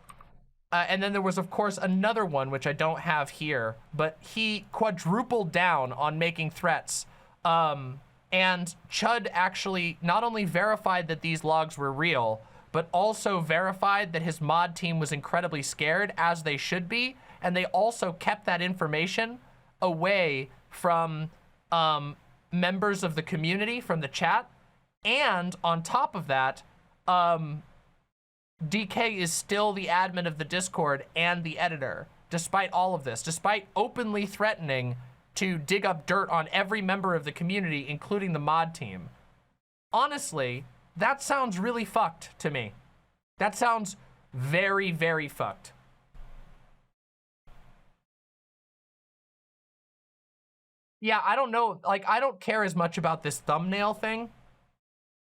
and then there was, of course, another one, which I don't have here, but he quadrupled down on making threats. And Chud actually not only verified that these logs were real, but also verified that his mod team was incredibly scared, as they should be, and they also kept that information away from members of the community, from the chat. And on top of that, DK is still the admin of the Discord and the editor, despite all of this, despite openly threatening to dig up dirt on every member of the community, including the mod team. Honestly, that sounds really fucked to me. That sounds very, very fucked. Yeah, I don't know. Like, I don't care as much about this thumbnail thing.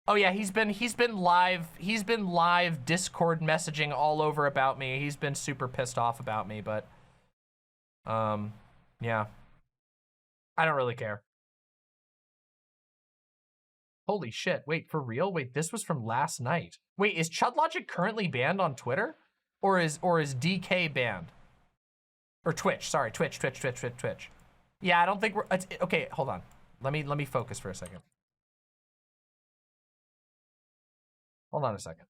Oh yeah, he's been live Discord messaging all over about me. He's been super pissed off about me, but yeah. I don't really care. Holy shit, wait, for real? Wait, this was from last night. Wait, is ChudLogic currently banned on Twitter? Or is DK banned? Or Twitch, sorry, Twitch. Yeah, I don't think we're, okay, hold on. Let me focus for a second. Hold on a second.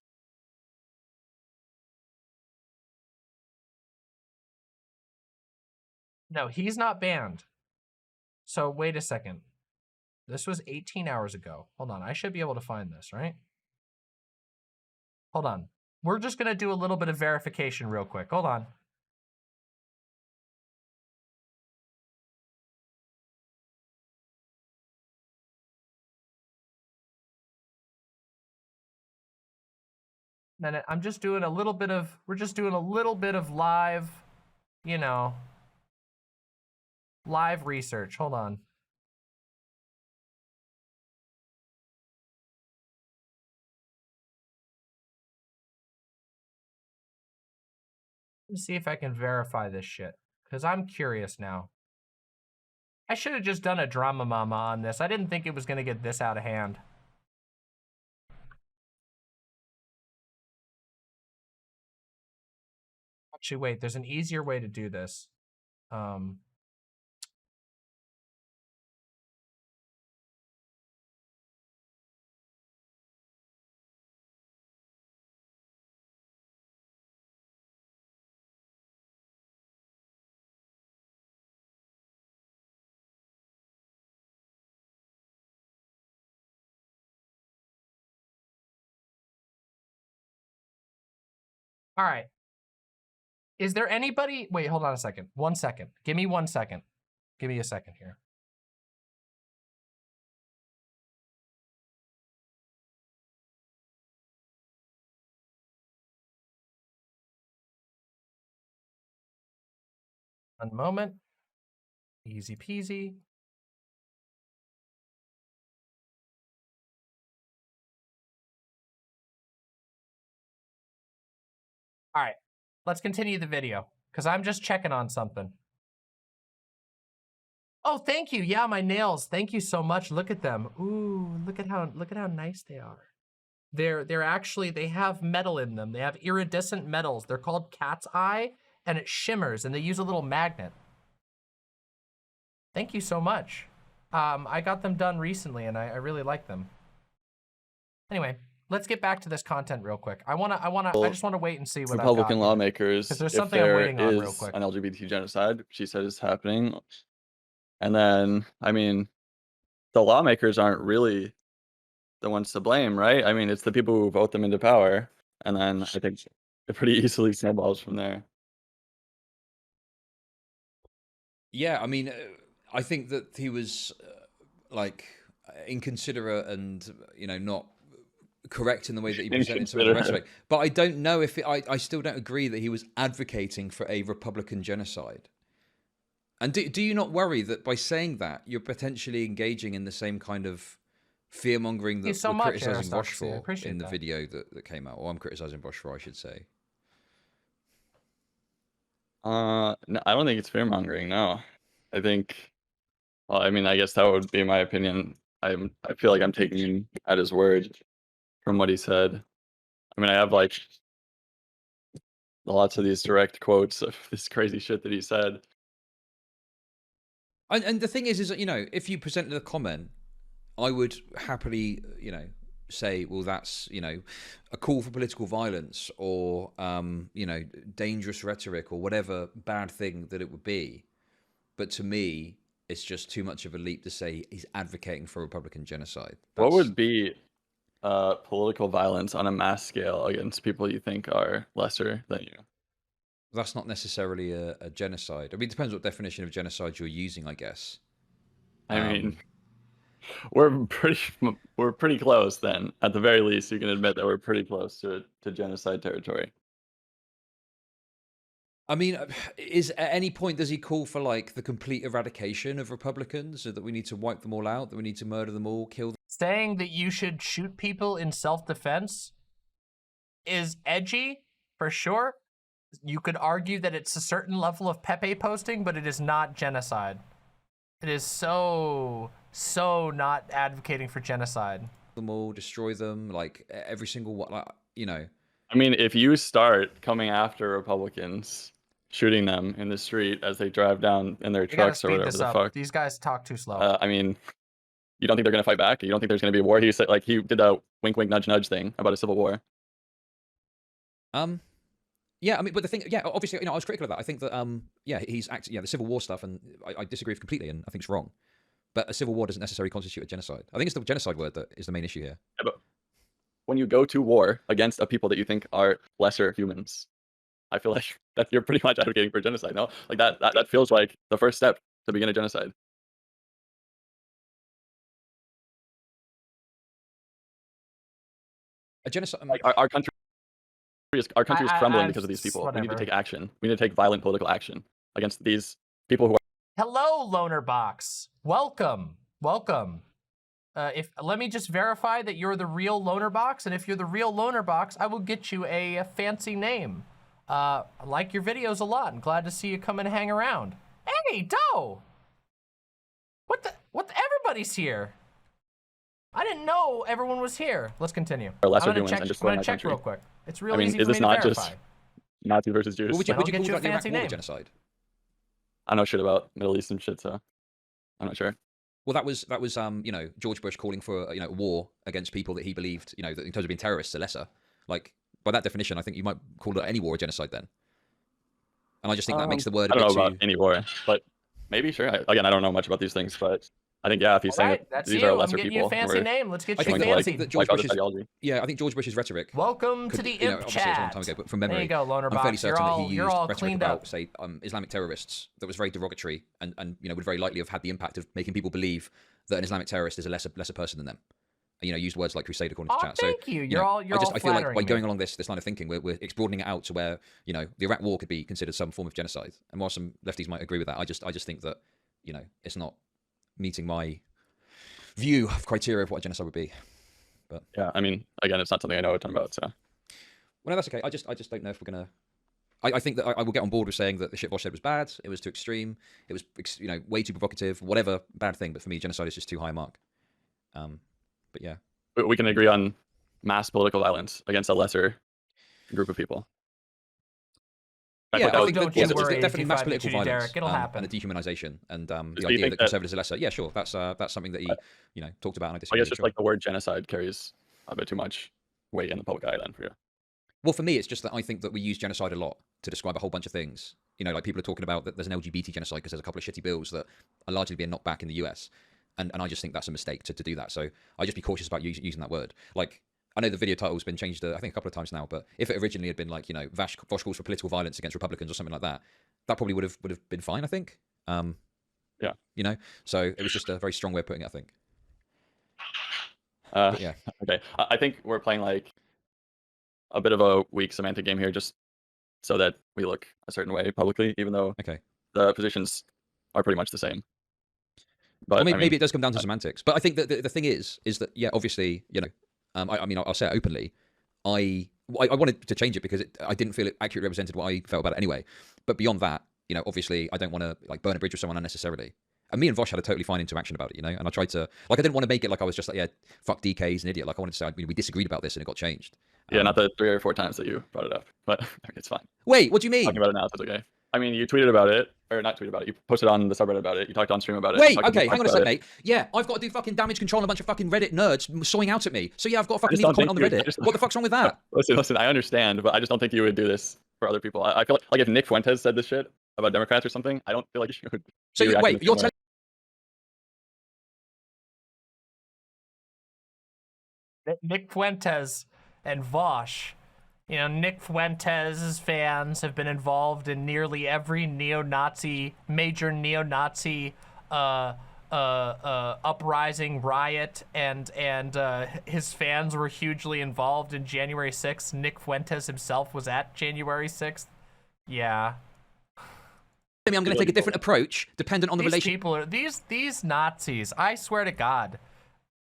No, he's not banned. So wait a second. This was 18 hours ago. Hold on, I should be able to find this, right? Hold on. We're just gonna do a little bit of verification real quick. Hold on. Minute, I'm just doing a little bit of, we're just doing a little bit of live, you know, live research. Hold on. Let me see if I can verify this shit, because I'm curious now. I should have just done a drama mama on this. I didn't think it was going to get this out of hand. Actually, wait, there's an easier way to do this. All right. Is there anybody? Wait, hold on a second. 1 second. Give me 1 second. Give me a second here. One moment. Easy peasy. All right, let's continue the video because I'm just checking on something. Oh, thank you. Yeah, my nails. Thank you so much. Look at them. Ooh, look at how nice they are. They're actually, they have metal in them. They have iridescent metals. They're called cat's eye, and it shimmers, and they use a little magnet. Thank you so much. I got them done recently, and I really like them. Anyway, let's get back to this content real quick. I just wanna wait and see what
Republican
I've got
lawmakers,
because there's
if
something I'm
there
waiting on real
is
quick.
an LGBT genocide, she said is happening. And then, I mean, the lawmakers aren't really the ones to blame, right? I mean, it's the people who vote them into power. And then I think it pretty easily snowballs from there.
Yeah, I mean, I think that he was like inconsiderate and not correct in the way that he presented some of the rhetoric. But I don't know if I still don't agree that he was advocating for a Republican genocide. And do you not worry that by saying that you're potentially engaging in the same kind of fear mongering that we're criticizing Bosch for in the video that came out, or I'm criticizing Bosch for, I should say?
No, I don't think it's fear mongering. No, I think. Well, I mean, I guess that would be my opinion. I feel like I'm taking him at his word from what he said. I mean, I have like lots of these direct quotes of this crazy shit that he said.
And the thing is that, if you presented a comment, I would happily, say, well, that's, a call for political violence or, dangerous rhetoric or whatever bad thing that it would be. But to me, it's just too much of a leap to say he's advocating for Republican genocide.
What would be political violence on a mass scale against people you think are lesser than you?
That's not necessarily a genocide. I mean, it depends what definition of genocide you're using, I guess.
I mean, we're pretty close then. At the very least, you can admit that we're pretty close to genocide territory.
I mean, at any point does he call for like the complete eradication of Republicans, so that we need to wipe them all out, that we need to murder them all, kill them?
Saying that you should shoot people in self-defense is edgy, for sure. You could argue that it's a certain level of Pepe posting, but it is not genocide. It is so not advocating for genocide.
Them all, destroy them, like every single one, like,
I mean, if you start coming after Republicans, shooting them in the street as they drive down in their trucks or whatever the fuck.
These guys talk too slow.
I mean, you don't think they're gonna fight back? You don't think there's gonna be a war? He said, like, he did that wink, wink, nudge, nudge thing about a civil war.
Yeah, I mean, but the thing, yeah, obviously, I was critical of that. I think that, he's acting, the Civil War stuff, and I disagree completely, and I think it's wrong. But a civil war doesn't necessarily constitute a genocide. I think it's the genocide word that is the main issue here.
Yeah, but when you go to war against a people that you think are lesser humans, I feel like that you're pretty much advocating for genocide. No, like that feels like the first step to begin a genocide.
A genocide.
Like our country is crumbling because of these people. We need to take action. We need to take violent political action against these people who are.
Hello, Loner Box. Welcome. Let me just verify that you're the real Loner Box, and if you're the real Loner Box, I will get you a fancy name. I like your videos a lot, and glad to see you come and hang around. Hey, Doe! Everybody's here. I didn't know everyone was here. Let's continue. I'm gonna check real quick. It's real easy for me to verify.
Just Nazi versus Jews?
Well, would you call the Iraq War genocide?
I know shit about Middle Eastern shit, so I'm not sure.
Well, that was George Bush calling for a war against people that he believed, that in terms of being terrorists, are lesser. Like, by that definition, I think you might call any war a genocide then. And I just think that makes the word.
I don't know about any war, but maybe sure. Again, I don't know much about these things, but I think if he's saying that these are lesser people,
you a fancy name. Let's get you fancy.
I think George Bush's rhetoric.
Welcome to the imp chat.
Obviously, it was a long time ago, but from memory,
there you go, Loner
I'm fairly
Box.
certain that he used
you're all
rhetoric
cleaned
about,
up.
say, Islamic terrorists that was very derogatory and would very likely have had the impact of making people believe that an Islamic terrorist is a lesser person than them. used words like crusade according to
Oh,
chat.
thank
So
you. You're all
I feel like by
flattering
going
me.
along this line of thinking, we're broadening it out to where the Iraq War could be considered some form of genocide. And while some lefties might agree with that, I just think that it's not meeting my view of criteria of what a genocide would be. But
yeah, I mean, again, it's not something I know a ton about. So
well, no, that's okay. I just don't know if we're gonna. I think that I will get on board with saying that the shit Vosh said was bad. It was too extreme. It was way too provocative. Whatever bad thing, but for me, genocide is just too high a mark. But yeah,
we can agree on mass political violence against a lesser group of people.
Yeah, I think
don't
there's
you worry
definitely
if
mass
you find
political
Judy
violence
Derrick, it'll happen.
and a dehumanization and the
you
idea
think
that conservatives are lesser. Yeah, sure, that's something that he talked about. And I
I
disagree.
guess just
sure.
like the word genocide carries a bit too much weight in the public eye then for you.
Well, for me, it's just that I think that we use genocide a lot to describe a whole bunch of things. Like people are talking about that there's an LGBT genocide because there's a couple of shitty bills that are largely being knocked back in the US. And I just think that's a mistake to do that. So I just be cautious about using that word. Like, I know the video title's been changed, I think a couple of times now, but if it originally had been like, Vosh calls for political violence against Republicans or something like that, that probably would have been fine, I think.
Yeah.
So it was just a very strong way of putting it, I think. Yeah.
Okay. I think we're playing like a bit of a weak semantic game here just so that we look a certain way publicly, even though the positions are pretty much the same. But
well, maybe it does come down to semantics. But I think that the thing is that, yeah, obviously, I mean, I'll say it openly. I wanted to change it because I didn't feel it accurately represented what I felt about it anyway. But beyond that, obviously, I don't want to like burn a bridge with someone unnecessarily. And me and Vosh had a totally fine interaction about it, and I tried to, like, I didn't want to make it like I was just like, yeah, fuck DK, he's an idiot. Like, I wanted to say, we disagreed about this and it got changed.
Yeah, not the 3 or 4 times that you brought it up, but it's fine.
Wait, what do you mean?
Talking about it now, it's okay. I mean, you tweeted about it, or not tweeted about it. You posted on the subreddit about it. You talked on stream about it.
Wait, okay, hang on a sec, mate. Yeah, I've got to do fucking damage control and a bunch of fucking Reddit nerds sawing out at me. So yeah, I've got to fucking leave a comment on the Reddit. What the fuck's wrong with that?
Listen, I understand, but I just don't think you would do this for other people. I feel like if Nick Fuentes said this shit about Democrats or something, I don't feel like you should.
So wait, you're telling
Nick Fuentes and Vosh. Nick Fuentes' fans have been involved in nearly every major neo-Nazi uprising riot, and his fans were hugely involved in January 6th. Nick Fuentes himself was at January 6th. Yeah.
I'm going to take a different approach dependent on the relationship.
People are these Nazis. I swear to God.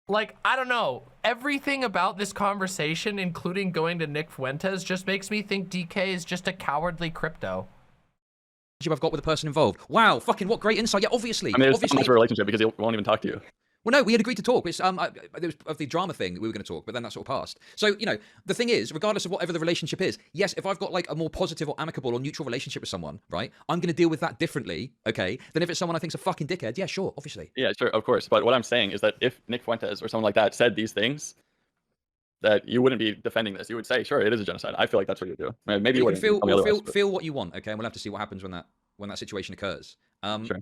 Like, I don't know. Everything about this conversation, including going to Nick Fuentes, just makes me think DK is just a cowardly crypto.
I've got with the person involved. Wow, fucking what great insight. Yeah, obviously.
I mean, it's not much of a relationship because he won't even talk to you.
Well, no, we had agreed to talk. It's, it was of the drama thing we were going to talk, but then that sort of passed. So, the thing is, regardless of whatever the relationship is, yes, if I've got like a more positive or amicable or neutral relationship with someone, right, I'm going to deal with that differently, okay, than if it's someone I think's a fucking dickhead. Yeah, sure, obviously.
Yeah, sure, of course. But what I'm saying is that if Nick Fuentes or someone like that said these things, that you wouldn't be defending this. You would say, sure, it is a genocide. I feel like that's what you do. Maybe you wouldn't.
Feel what you want, okay, and we'll have to see what happens when that situation occurs.
Sure.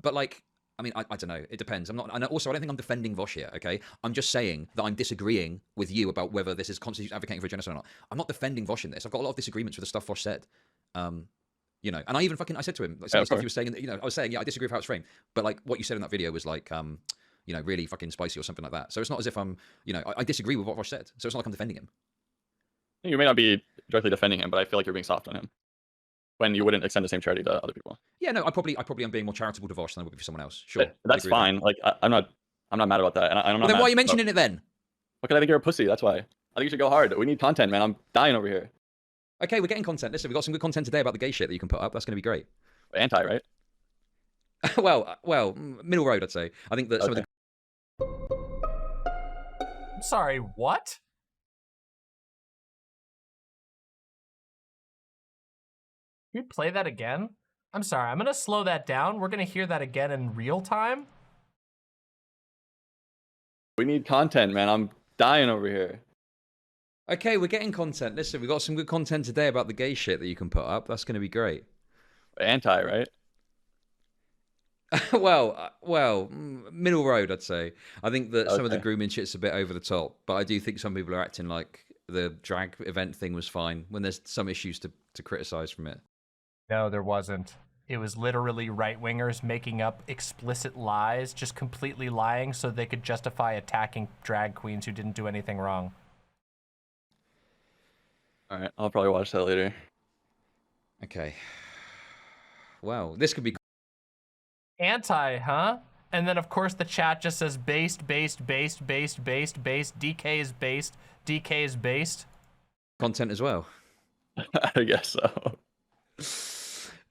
But like, I mean, I don't know. It depends. And also, I don't think I'm defending Vosh here, okay? I'm just saying that I'm disagreeing with you about whether this is constitutes advocating for a genocide or not. I'm not defending Vosh in this. I've got a lot of disagreements with the stuff Vosh said. And I even I said to him, some of the stuff he was saying, I was saying, yeah, I disagree with how it's framed. But like, what you said in that video was like, really fucking spicy or something like that. So it's not as if I'm, I disagree with what Vosh said. So it's not like I'm defending him.
You may not be directly defending him, but I feel like you're being soft on him when you wouldn't extend the same charity to other people.
Yeah, no, I probably am being more charitable to Vosh than I would be for someone else. Sure,
that's fine. Like I'm not mad about that. And I'm not.
Then why are you mentioning it then?
Because I think you're a pussy. That's why. I think you should go hard. We need content, man. I'm dying over here.
Okay, we're getting content. Listen, we got some good content today about the gay shit that you can put up. That's going to be great.
Anti, right?
well, middle road, I'd say. I think that some of the.
I'm sorry. What? Can you play that again? I'm sorry, I'm gonna slow that down. We're gonna hear that again in real time.
We need content, man. I'm dying over here.
Okay, we're getting content. Listen, we got some good content today about the gay shit that you can put up. That's gonna be great.
Anti, right?
well, middle road, I'd say. I think that some of the grooming shit's a bit over the top, but I do think some people are acting like the drag event thing was fine when there's some issues to criticize from it.
No, there wasn't. It was literally right-wingers making up explicit lies, just completely lying so they could justify attacking drag queens who didn't do anything wrong.
All right, I'll probably watch that later.
Okay. Wow, this could be...
Anti, huh? And then, of course, the chat just says based, based, based, based, based, based, DK is based, DK is based.
Content as well.
I guess so.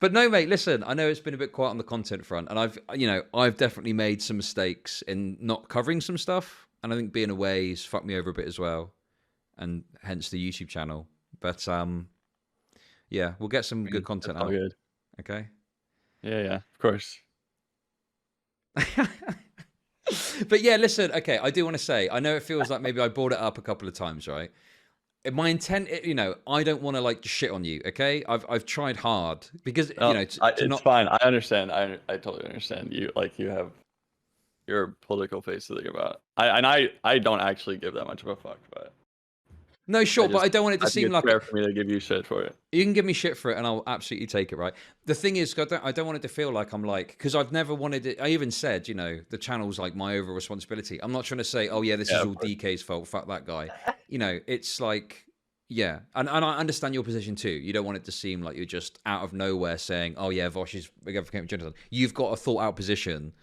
But no, mate, listen, I know it's been a bit quiet on the content front, and I've definitely made some mistakes in not covering some stuff, and I think being away's fucked me over a bit as well, and hence the YouTube channel. But, yeah, we'll get some good content out.
Good.
Okay?
Yeah, of course.
But yeah, listen, okay, I do want to say, I know it feels like maybe I brought it up a couple of times, right? My intent, I don't want to like just shit on you, okay? I've tried hard because
it's fine. I understand. I totally understand. You have your political face to think about. I don't actually give that much of a fuck, but
no, sure, but I don't want it to seem like
fair for me to give you shit for it.
You can give me shit for it, and I'll absolutely take it, right? The thing is, I don't want it to feel like I'm like, because I've never wanted it. I even said, the channel's like my overall responsibility. I'm not trying to say, oh yeah, this is all DK's fault. Fuck that guy. It's like, yeah, and I understand your position too. You don't want it to seem like you're just out of nowhere saying, oh yeah, Vosh is became genocide. You've got a thought out position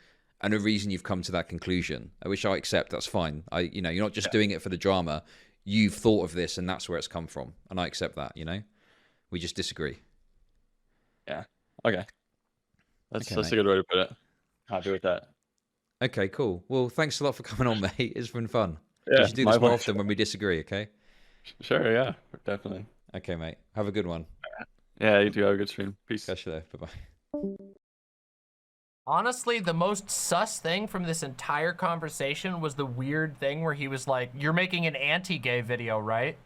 and a reason you've come to that conclusion, which I accept. That's fine. You're not just doing it for the drama. You've thought of this, and that's where it's come from, and I accept that. We just disagree.
Yeah. Okay. That's a good way to put it. Happy with that.
Okay. Cool. Well, thanks a lot for coming on, mate. It's been fun.
Yeah,
we should do this more often when we disagree. Okay.
Sure. Yeah. Definitely.
Okay, mate. Have a good one.
Yeah. You too. Have a good stream. Peace.
Catch you there. Bye bye.
Honestly, the most sus thing from this entire conversation was the weird thing where he was like, you're making an anti-gay video, right?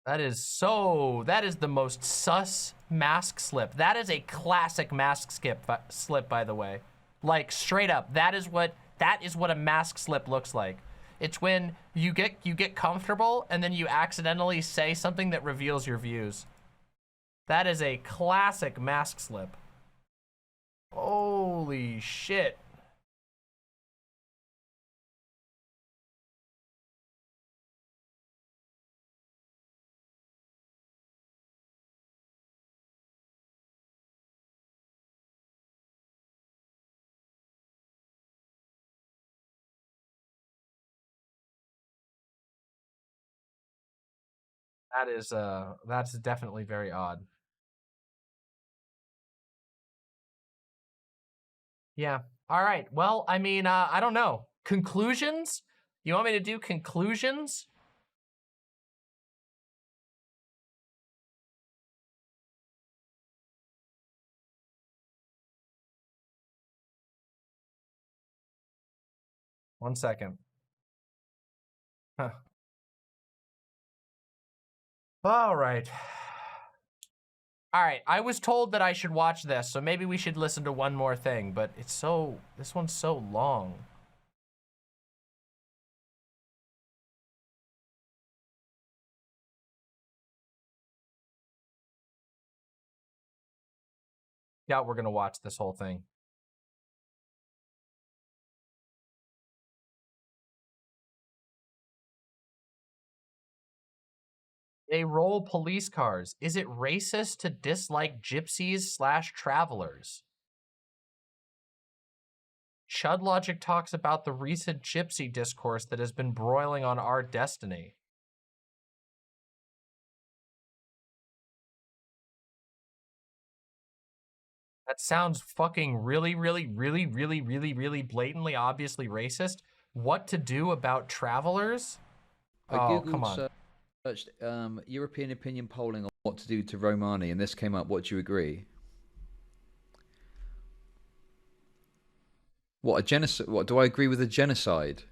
That is the most sus mask slip. That is a classic mask slip, by the way. Like, straight up, that is what a mask slip looks like. It's when you get comfortable and then you accidentally say something that reveals your views. That is a classic mask slip. Holy shit. That's definitely very odd. Yeah. All right. Well, I mean, I don't know. Conclusions? You want me to do conclusions? One second. Huh. All right. All right, I was told that I should watch this, so maybe we should listen to one more thing, but this one's so long. Yeah, we're gonna watch this whole thing. They roll police cars. Is it racist to dislike gypsies/travelers? ChudLogic talks about the recent gypsy discourse that has been broiling on our destiny. That sounds fucking really, really, really, really, really, really blatantly, obviously racist. What to do about travelers? Oh, come on.
Searched European opinion polling on what to do to Romani, and this came up. What do you agree? What, a genocide? What, do I agree with a genocide?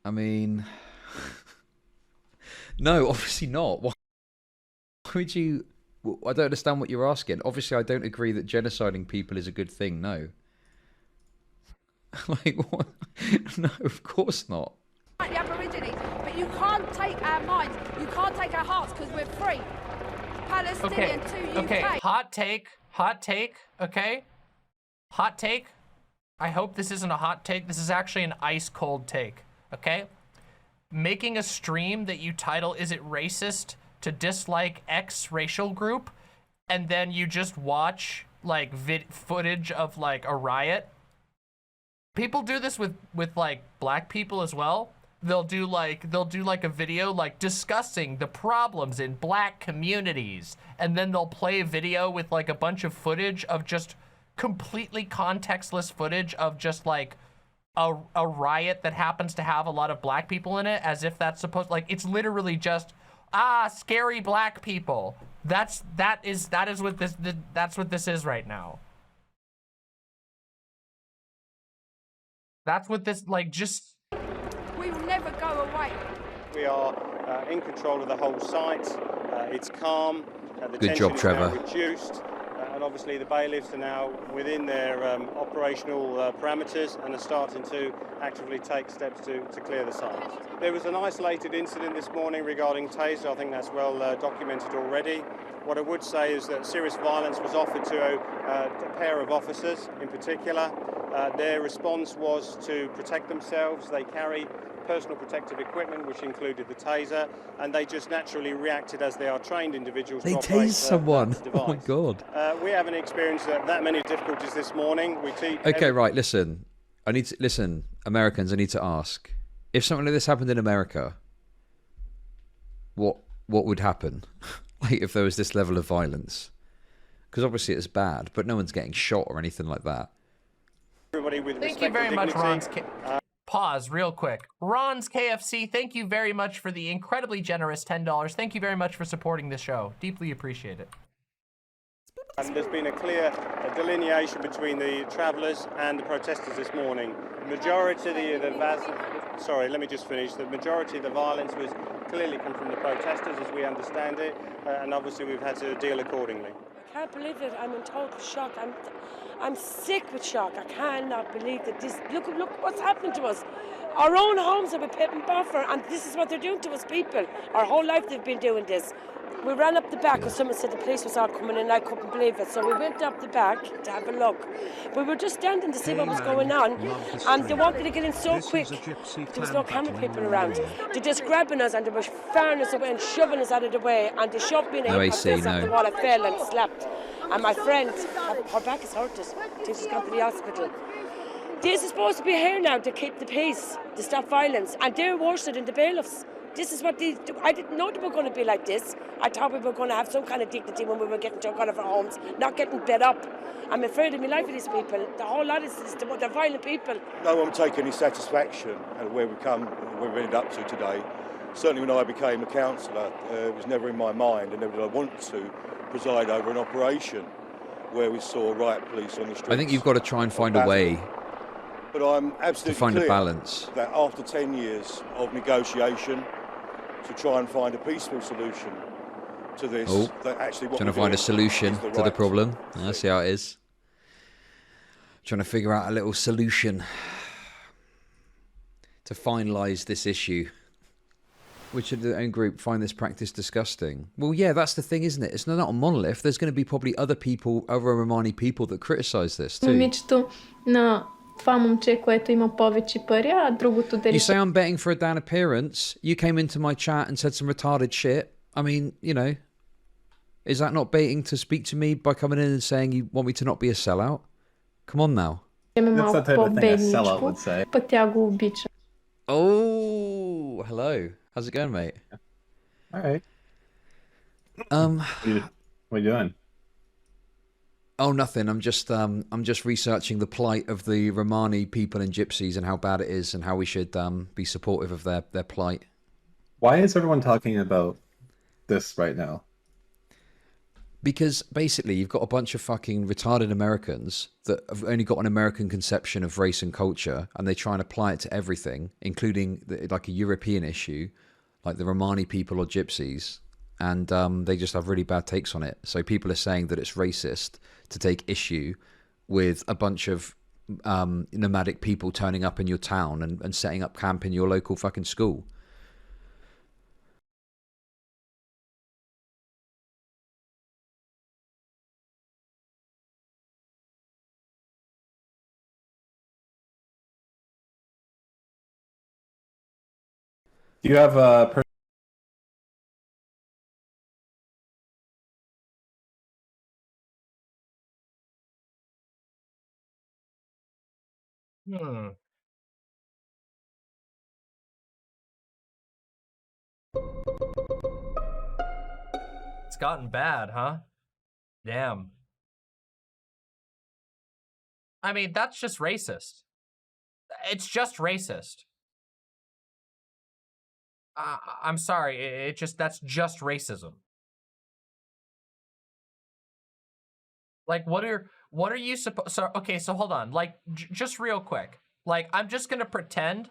I mean, no, obviously not. Why would you? I don't understand what you're asking. Obviously, I don't agree that genociding people is a good thing. No. Like, what? No, of course not.
Like the Aborigines, but
you can't take our minds. You can't take our hearts because we're free. Palestinian to UK.
Okay, hot take, okay? Hot take. I hope this isn't a hot take. This is actually an ice cold take, okay? Making a stream that you title, "Is it racist to dislike X racial group?" and then you just watch like footage of like a riot. People do this with like black people as well. They'll do like a video like discussing the problems in black communities, and then they'll play a video with like a bunch of footage of just completely contextless footage of just like a riot that happens to have a lot of black people in it, as if that's supposed, like, it's literally just scary black people. That's what this is right now. That's what this, like, just...
We will never go away.
We are in control of the whole site. It's calm. The
Good job, Trevor.
Reduced. And obviously the bailiffs are now within their operational parameters and are starting to actively take steps to clear the site. There was an isolated incident this morning regarding taser. I think that's well documented already. What I would say is that serious violence was offered to a pair of officers in particular. Their response was to protect themselves. They carry personal protective equipment, which included the taser, and they just naturally reacted as they are trained individuals.
They
to operate,
tased someone.
device.
Oh my god.
We haven't experienced that many difficulties this morning.
Okay, right. Listen, listen, Americans. I need to ask: if something like this happened in America, what would happen? Like, if there was this level of violence? Because obviously it's bad, but no one's getting shot or anything like that.
Everybody with
Thank you very much, Ron's. Pause real quick. Ron's KFC, thank you very much for the incredibly generous $10. Thank you very much for supporting the show. Deeply appreciate it.
And there's been a clear delineation between the travellers and the protesters this morning. The majority of the majority of the violence was clearly come from the protesters, as we understand it, and obviously we've had to deal accordingly.
I can't believe it. I'm in total shock. I'm sick with shock. I cannot believe that this. Look what's happened to us. Our own homes have a pit and buffer, and this is what they're doing to us people. Our whole life they've been doing this. We ran up the back because someone said the police was all coming in. I couldn't believe it. So we went up the back to have a look. We were just standing to see what was going on, and they wanted to get in so quick. There was no camera people around. They're just grabbing us and they were firing us away and shoving us out of the way. And they shoved me in
No AC,
off the wall. I fell and slept. And my friend, her back is hurt. She's gone to the hospital. This is supposed to be here now to keep the peace, to stop violence, and they're worse than the bailiffs. This is what they do. I didn't know they were going to be like this. I thought we were going to have some kind of dignity when we were getting took out of our homes, not getting bed up. I'm afraid of my life of these people. The whole lot is they're violent people.
No one take any satisfaction at where we've ended up to today. Certainly when I became a councillor, it was never in my mind, and never did I want to preside over an operation where we saw riot police on the streets.
I think you've got to try and find a way
but I'm absolutely
to find
clear
a balance.
That after 10 years of negotiation to try and find a peaceful solution to this, that actually what
trying to find a solution to the problem. I see how it is. Trying to figure out a little solution to finalise this issue. Which of their own group find this practice disgusting? Well, yeah, that's the thing, isn't it? It's not a monolith. There's going to be probably other Romani people that criticise this too. You say I'm betting for a down appearance. You came into my chat and said some retarded shit. I mean, you know, is that not baiting to speak to me by coming in and saying you want me to not be a sellout? Come on now.
That's the type of thing a sellout would say.
Oh, hello. How's it going, mate?
All right. What are you doing?
Oh, nothing. I'm just researching the plight of the Romani people and Gypsies and how bad it is and how we should be supportive of their plight.
Why is everyone talking about this right now?
Because basically you've got a bunch of fucking retarded Americans that have only got an American conception of race and culture, and they try and apply it to everything, including like a European issue, like the Romani people or Gypsies, and they just have really bad takes on it. So people are saying that it's racist to take issue with a bunch of nomadic people turning up in your town and setting up camp in your local fucking school.
Do you have a
Hmm. It's gotten bad, huh? Damn. I mean, that's just racist. It's just racist. I'm sorry. That's just racism. Like, what are you supposed? So, okay, so hold on. Like, just real quick. Like, I'm just gonna pretend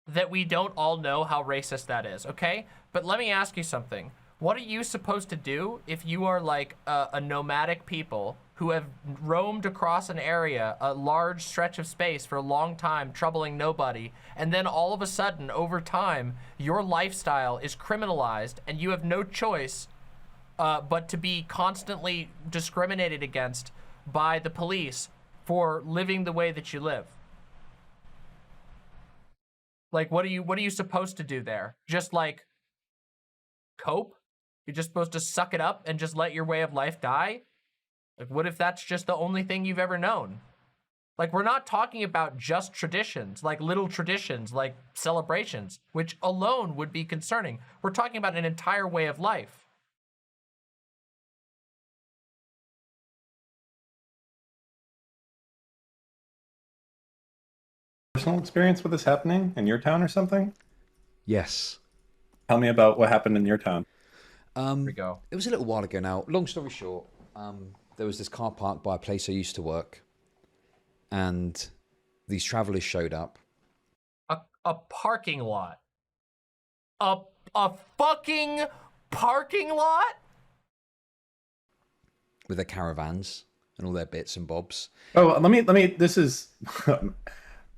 that we don't all know how racist that is, okay? But let me ask you something. What are you supposed to do if you are like a nomadic people who have roamed across an area, a large stretch of space for a long time, troubling nobody, and then all of a sudden, over time, your lifestyle is criminalized and you have no choice but to be constantly discriminated against by the police for living the way that you live? Like, what are you supposed to do there? Just like cope? You're just supposed to suck it up and just let your way of life die? Like, what if that's just the only thing you've ever known? Like, we're not talking about just traditions, like little traditions, like celebrations, which alone would be concerning. We're talking about an entire way of life.
personal experience with this happening in your town or something?
Yes.
Tell me about what happened in your town.
Here we go.
It was a little while ago now. Long story short, there was this car park by a place I used to work, and these travelers showed up.
A parking lot. A fucking parking lot?
With their caravans and all their bits and bobs.
Oh, let me. This is.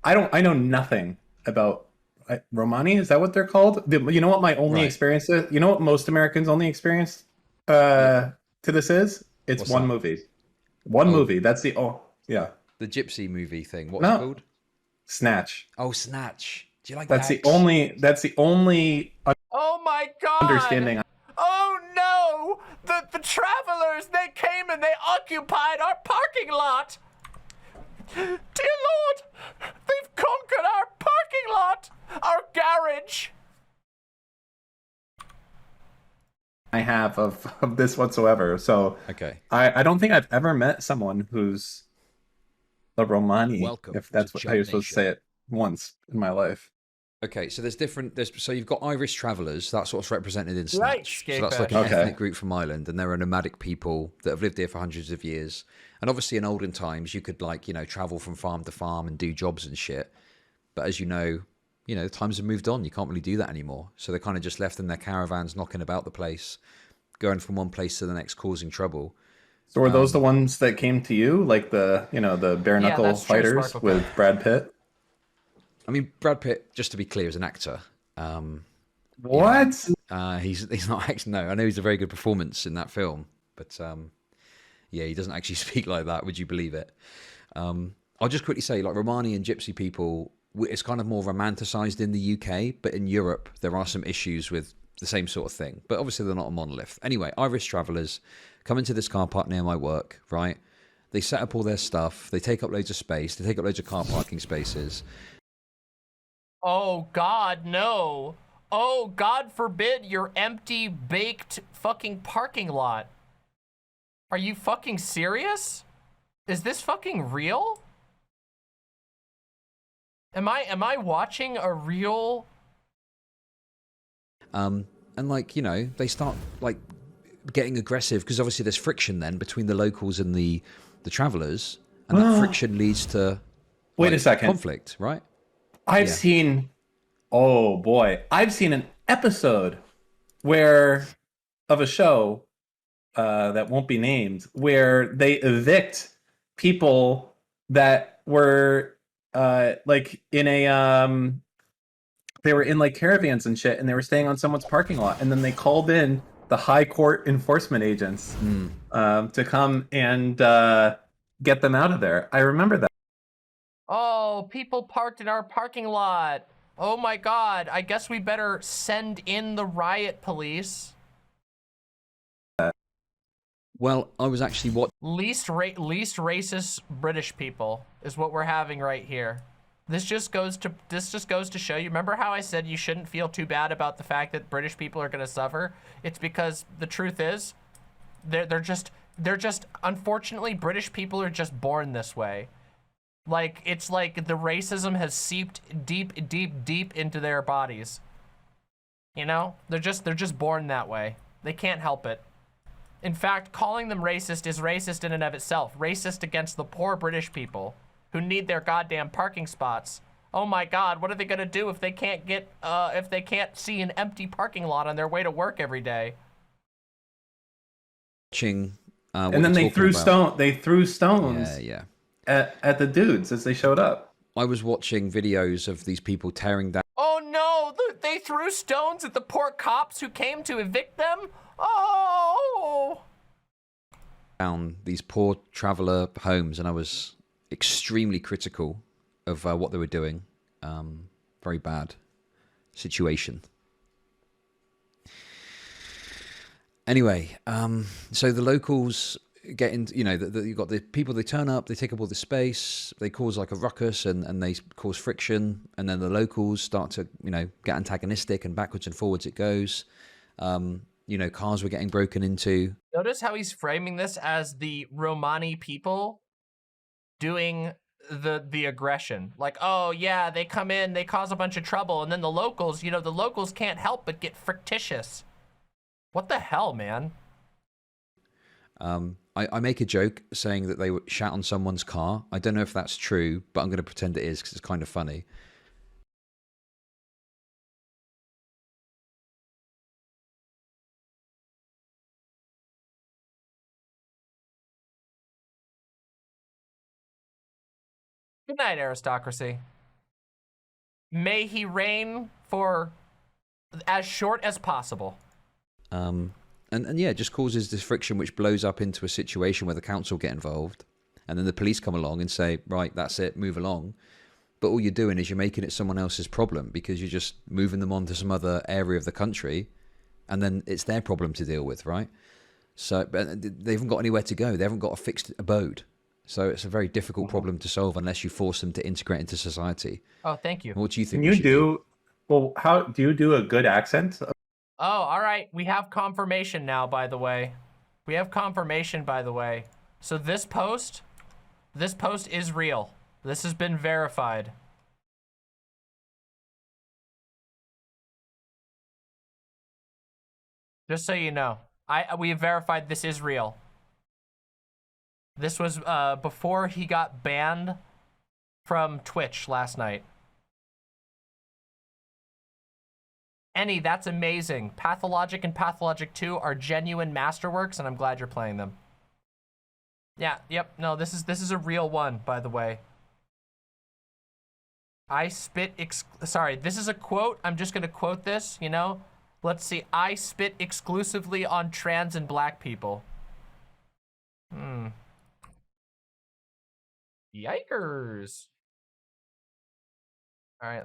I know nothing about Romani. Is that what they're called? You know what my only experience is? You know what most Americans' only experience to this is? It's
What's
one
that?
movie. One movie. That's the yeah.
The gypsy movie thing. What's it called?
Snatch.
Oh, Snatch. Do you like
That's
that?
That's the only
Oh my god!
understanding.
Oh no! The travelers, they came and they occupied our parking lot! Dear Lord! They've conquered our parking lot! Our garage!
I have of this whatsoever. So
okay.
I don't think I've ever met someone who's a Romani.
Welcome
if that's
to
how you're
Chud
supposed to say it once in my life.
Okay, so so you've got Irish travellers, that's what's represented in Snatch.
Right,
so that's like an
Okay.
ethnic group from Ireland, and they're a nomadic people that have lived here for hundreds of years. And obviously in olden times, you could travel from farm to farm and do jobs and shit. But as you know, the times have moved on. You can't really do that anymore. So they're kind of just left in their caravans, knocking about the place, going from one place to the next, causing trouble.
So were those the ones that came to you, like the bare knuckle
that's true,
fighters
Sparkle
with Brad Pitt?
I mean, Brad Pitt, just to be clear, is an actor.
What?
He's not actually. No, I know he's a very good performance in that film, but yeah, he doesn't actually speak like that. Would you believe it? I'll just quickly say, like, Romani and Gypsy people, it's kind of more romanticized in the UK, but in Europe there are some issues with the same sort of thing. But obviously they're not a monolith. Anyway, Irish travellers come into this car park near my work, right? They set up all their stuff. They take up loads of space. They take up loads of car parking spaces.
Oh god, no. Oh, God forbid your empty, baked fucking parking lot. Are you fucking serious? Is this fucking real? Am I watching a real...
And they start like getting aggressive because obviously there's friction then between the locals and the travelers, and that friction leads to
Wait a second.
conflict, right?
I've seen an episode of a show that won't be named where they evict people that were they were in like caravans and shit, and they were staying on someone's parking lot, and then they called in the high court enforcement agents to come and get them out of there. I remember that.
Oh, people parked in our parking lot. Oh my God, I guess we better send in the riot police.
Well, I was actually what
least racist British people is what we're having right here. This just goes to show you. Remember how I said you shouldn't feel too bad about the fact that British people are going to suffer? It's because the truth is, they're just unfortunately British people are just born this way. Like, it's like the racism has seeped deep into their bodies. You know, they're just born that way. They can't help it. In fact, calling them racist is racist in and of itself. Racist against the poor British people who need their goddamn parking spots. Oh my God, what are they gonna do if they can't get, if they can't see an empty parking lot on their way to work every day?
watching.
And then they threw stones.
Yeah.
At the dudes as they showed up.
I was watching videos of these people tearing down.
Oh no, they threw stones at the poor cops who came to evict them? Oh!
Down these poor traveller homes, and I was extremely critical of what they were doing. Very bad situation. Anyway, so the locals get in, you know, you've got the people, they turn up, they take up all the space, they cause like a ruckus and they cause friction, and then the locals start to, you know, get antagonistic, and backwards and forwards it goes. You know, cars were getting broken into.
Notice how he's framing this as the Romani people doing the aggression. Like, oh yeah, they come in, they cause a bunch of trouble, and then the locals, you know, the locals can't help but get fictitious. What the hell, man?
I make a joke saying that they shat on someone's car. I don't know if that's true, but I'm going to pretend it is because it's kind of funny.
Good night, aristocracy. May he reign for as short as possible.
And yeah, it just causes this friction which blows up into a situation where the council get involved, and then the police come along and say, right, that's it, move along. But all you're doing is you're making it someone else's problem, because you're just moving them on to some other area of the country, and then it's their problem to deal with, right? So but they haven't got anywhere to go. They haven't got a fixed abode. So it's a very difficult problem to solve unless you force them to integrate into society.
Oh, thank you.
What do you think?
Can you do? Well, how do you do a good accent?
Oh, all right. We have confirmation now, by the way. We have confirmation, by the way. So this post is real. This has been verified. Just so you know, we have verified this is real. This was before he got banned from Twitch last night. Any, that's amazing. Pathologic and Pathologic 2 are genuine masterworks, and I'm glad you're playing them. Yeah, yep, no, this is a real one, by the way. Sorry, this is a quote. I'm just gonna quote this, you know? Let's see, I spit exclusively on trans and black people. Yikers. All right.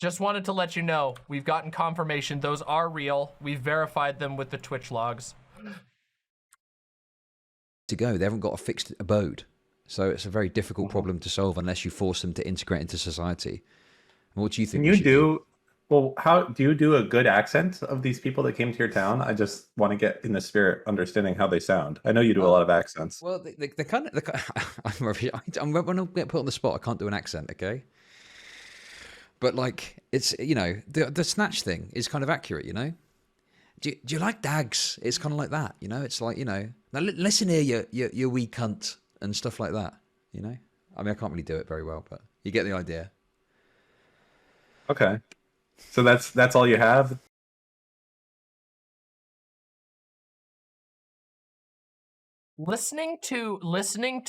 Just wanted to let you know, we've gotten confirmation. Those are real. We've verified them with the Twitch logs.
To go, they haven't got a fixed abode. So it's a very difficult problem to solve unless you force them to integrate into society. What do you think?
Can you do? Well, how do you do a good accent of these people that came to your town? I just want to get in the spirit, understanding how they sound. I know you do a lot of accents.
Well, they kind of. When I get put on the spot, I can't do an accent. Okay. But like, it's, you know, the snatch thing is kind of accurate, you know? Do you like dags? It's kind of like that, you know? It's like, you know, now listen here, you wee cunt, and stuff like that, you know? I mean, I can't really do it very well, but you get the idea.
Okay. So that's all you have?
Listening to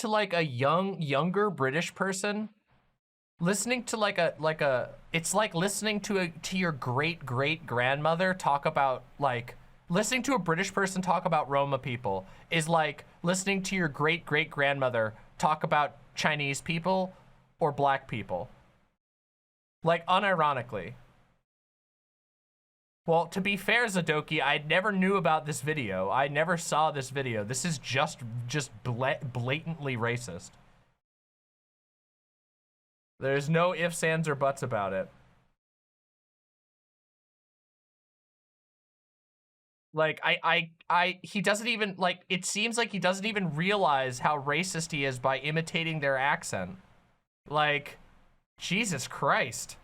like a younger British person, listening to like a it's like listening to your great grandmother talk about, like, listening to a British person talk about Roma people is like listening to your great grandmother talk about Chinese people, or black people. Like, unironically. Well, to be fair, Zadoki, I never knew about this video. I never saw this video. This is just blatantly racist. There's no ifs, ands, or buts about it. Like, he doesn't even, like, it seems like he doesn't even realize how racist he is by imitating their accent. Like, Jesus Christ.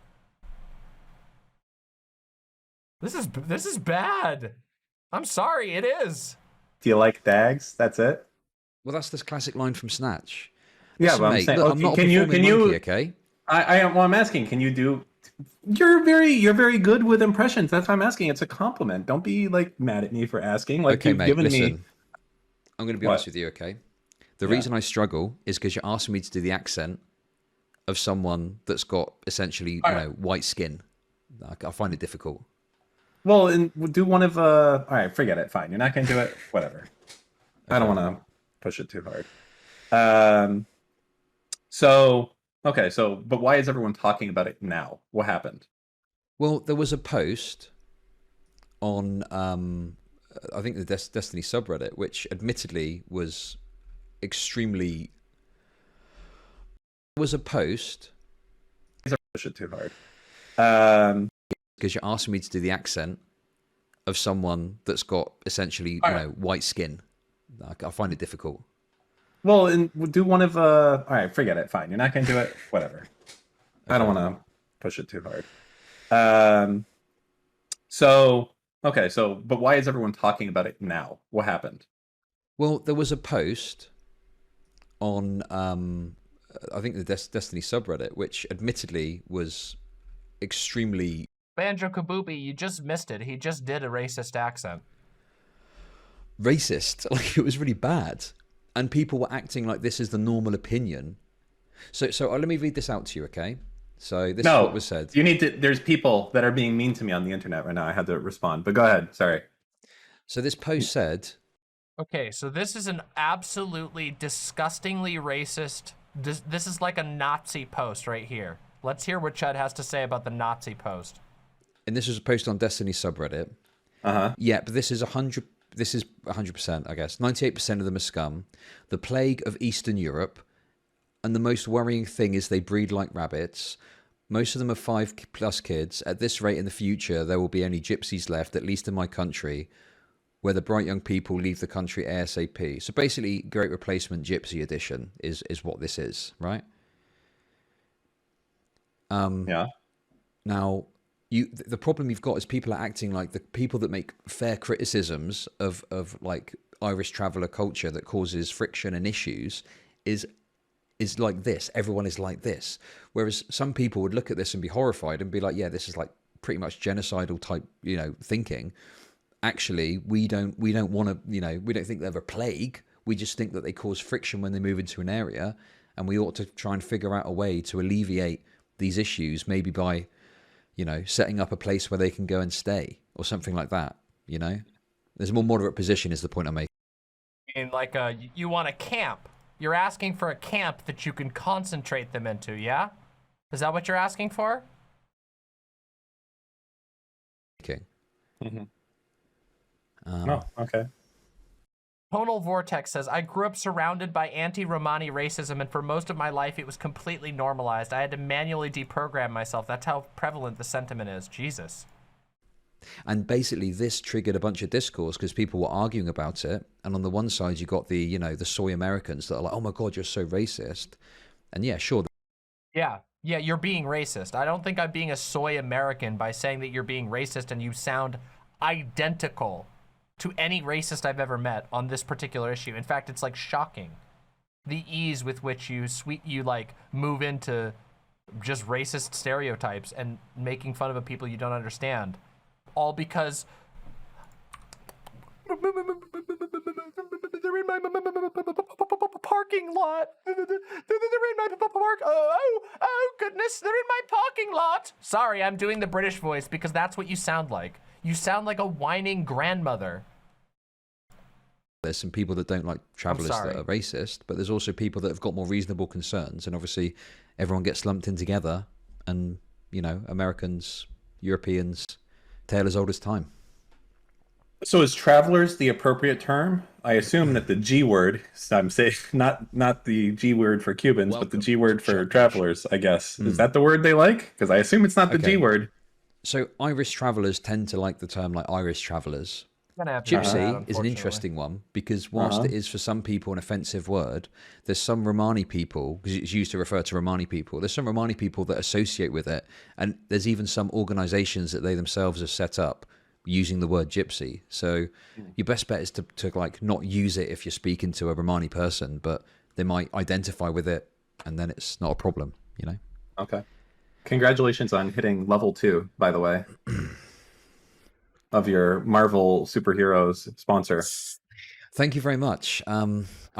This is bad. I'm sorry, it is.
Do you like dags? That's it?
Well, that's this classic line from Snatch.
Yeah,
Listen,
but I'm
mate,
saying,
look,
okay,
I'm not a
can you,
performing monkey, okay?
Well, I'm asking, can you do, you're very good with impressions. That's why I'm asking. It's a compliment. Don't be like mad at me for asking. Like,
Okay,
you've
mate,
given
listen.
me.
I'm going to be
What?
honest with you, okay? The
Yeah.
reason I struggle is because you're asking me to do the accent of someone that's got essentially, white skin. I find it difficult.
Well, and we'll do one of, all right, forget it. Fine. You're not going to do it. Whatever. I don't want to push it too hard. But why is everyone talking about it now? What happened?
Well, there was a post on, I think the Destiny subreddit, which admittedly was extremely... There was a post...
Push it too hard.
Because you're asking me to do the accent of someone that's got essentially, white skin. I find it difficult.
Well, and we'll do one of, all right, forget it. Fine. You're not going to do it. Whatever. I don't want to push it too hard. But why is everyone talking about it now? What happened?
Well, there was a post on, I think the Destiny subreddit, which admittedly was extremely...
Banjo Kabubi, you just missed it. He just did a racist accent.
Racist? Like, it was really bad. And people were acting like this is the normal opinion. So let me read this out to you, okay? So this is what was said.
You need to, there's people that are being mean to me on the internet right now. I had to respond, but go ahead. Sorry.
So this post said...
Okay, so this is an absolutely disgustingly racist... This is like a Nazi post right here. Let's hear what Chud has to say about the Nazi post.
And this was a post on Destiny subreddit. Yeah, but this is 100%, I guess. 98% of them are scum. The plague of Eastern Europe. And the most worrying thing is they breed like rabbits. Most of them are 5+ kids. At this rate in the future, there will be only gypsies left, at least in my country, where the bright young people leave the country ASAP. So basically, Great Replacement Gypsy Edition is what this is, right?
Yeah.
Now, the problem you've got is people are acting like the people that make fair criticisms of like Irish traveller culture that causes friction and issues is like this. Everyone is like this. Whereas some people would look at this and be horrified and be like, yeah, this is like pretty much genocidal type, thinking. Actually, we don't want to, we don't think they're a plague. We just think that they cause friction when they move into an area, and we ought to try and figure out a way to alleviate these issues, maybe by, setting up a place where they can go and stay or something like that. There's a more moderate position is the point I'm making.
I mean, like, you want a camp. You're asking for a camp that you can concentrate them into, yeah? Is that what you're asking for?
Okay.
Okay.
Tonal Vortex says, I grew up surrounded by anti-Romani racism, and for most of my life it was completely normalized. I had to manually deprogram myself. That's how prevalent the sentiment is. Jesus.
And basically this triggered a bunch of discourse because people were arguing about it. And on the one side, you got the, the soy Americans that are like, oh my God, you're so racist. And yeah, sure.
Yeah, you're being racist. I don't think I'm being a soy American by saying that you're being racist, and you sound identical to any racist I've ever met on this particular issue. In fact, it's like shocking the ease with which you like move into just racist stereotypes and making fun of a people you don't understand, all because they're in my parking lot. They're in my park. Oh goodness, they're in my parking lot. Sorry, I'm doing the British voice because that's what you sound like. You sound like a whining grandmother.
there's some people that don't like travelers that
sorry.
are racist, but there's also people that have got more reasonable concerns, and obviously everyone gets lumped in together, and you know, Americans, Europeans, tale as old as time.
So is travelers the appropriate term? I assume that the G word, I'm saying not the G word for Cubans, but the G word for travelers, I guess. Is that the word they like? Because I assume it's not the G word.
So Irish travelers tend to like the term like Irish travelers.
Gonna have to do that,
Gypsy is an
unfortunately.
interesting one because whilst it is for some people an offensive word, there's some Romani people, because it's used to refer to Romani people, there's some Romani people that associate with it, and there's even some organisations that they themselves have set up using the word gypsy. So your best bet is to like not use it if you're speaking to a Romani person, but they might identify with it and then it's not a problem, you know?
Okay. Congratulations on hitting level 2, by the way, of your Marvel superheroes sponsor.
Thank you very much. I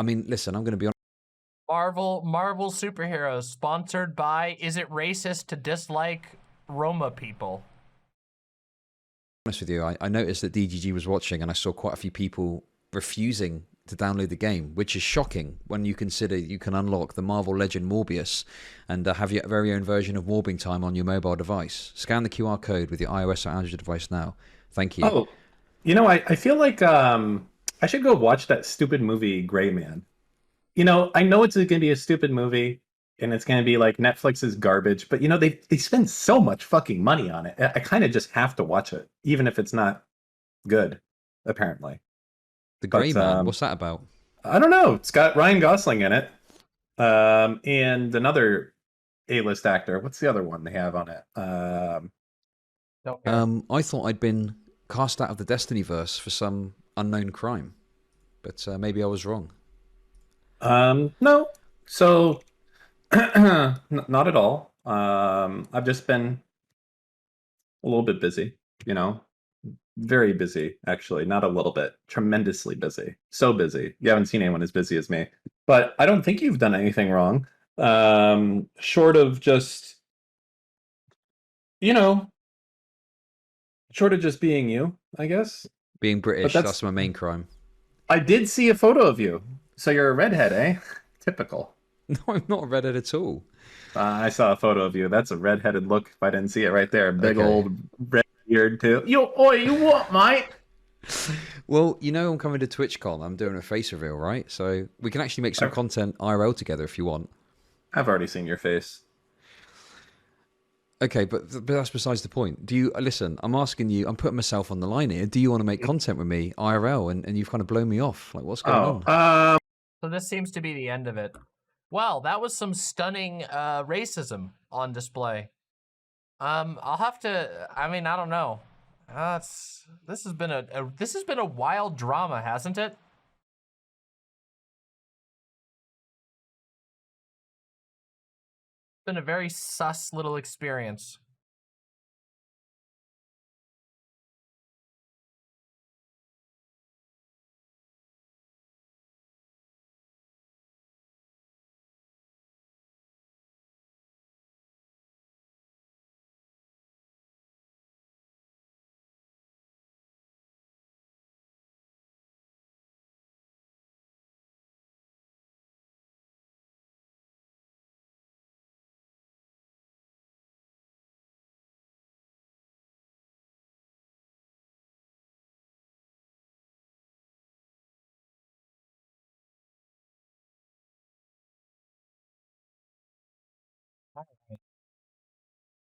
mean, listen, I'm going to be honest.
Marvel superheroes sponsored by, is it racist to dislike Roma people?
With you, I noticed that DGG was watching and I saw quite a few people refusing to download the game, which is shocking when you consider you can unlock the Marvel Legend Morbius and have your very own version of Warping Time on your mobile device. Scan the QR code with your iOS or Android device now. Thank you.
Oh, you know, I feel like I should go watch that stupid movie Gray Man. You know, I know it's going to be a stupid movie and it's going to be like Netflix's garbage, but you know, they spend so much fucking money on it. I kind of just have to watch it, even if it's not good, apparently.
The Gray Man, what's that about?
I don't know. It's got Ryan Gosling in it. And another A-list actor. What's the other one they have on it?
I thought I'd been cast out of the Destinyverse for some unknown crime, but maybe I was wrong.
No. So, not at all. I've just been a little bit busy, you know, very busy, actually, not a little bit, tremendously busy. So busy. You haven't seen anyone as busy as me, but I don't think you've done anything wrong. Short of just, you know, short of just being you, I guess.
Being British, that's my main crime.
I did see a photo of you. So you're a redhead, eh? Typical.
No, I'm not a redhead at all.
I saw a photo of you. That's a redheaded look if I didn't see it right there. Big old red beard too. You what, mate?
Well, you know I'm coming to TwitchCon. I'm doing a face reveal, right? So we can actually make some content IRL together if you want.
I've already seen your face.
Okay, but that's besides the point. Do you listen? I'm asking you. I'm putting myself on the line here. Do you want to make content with me IRL? And you've kind of blown me off. Like, what's going on?
So this seems to be the end of it. Well, that was some stunning racism on display. I'll have to. I mean, I don't know. This has been a wild drama, hasn't it? It's been a very sus little experience.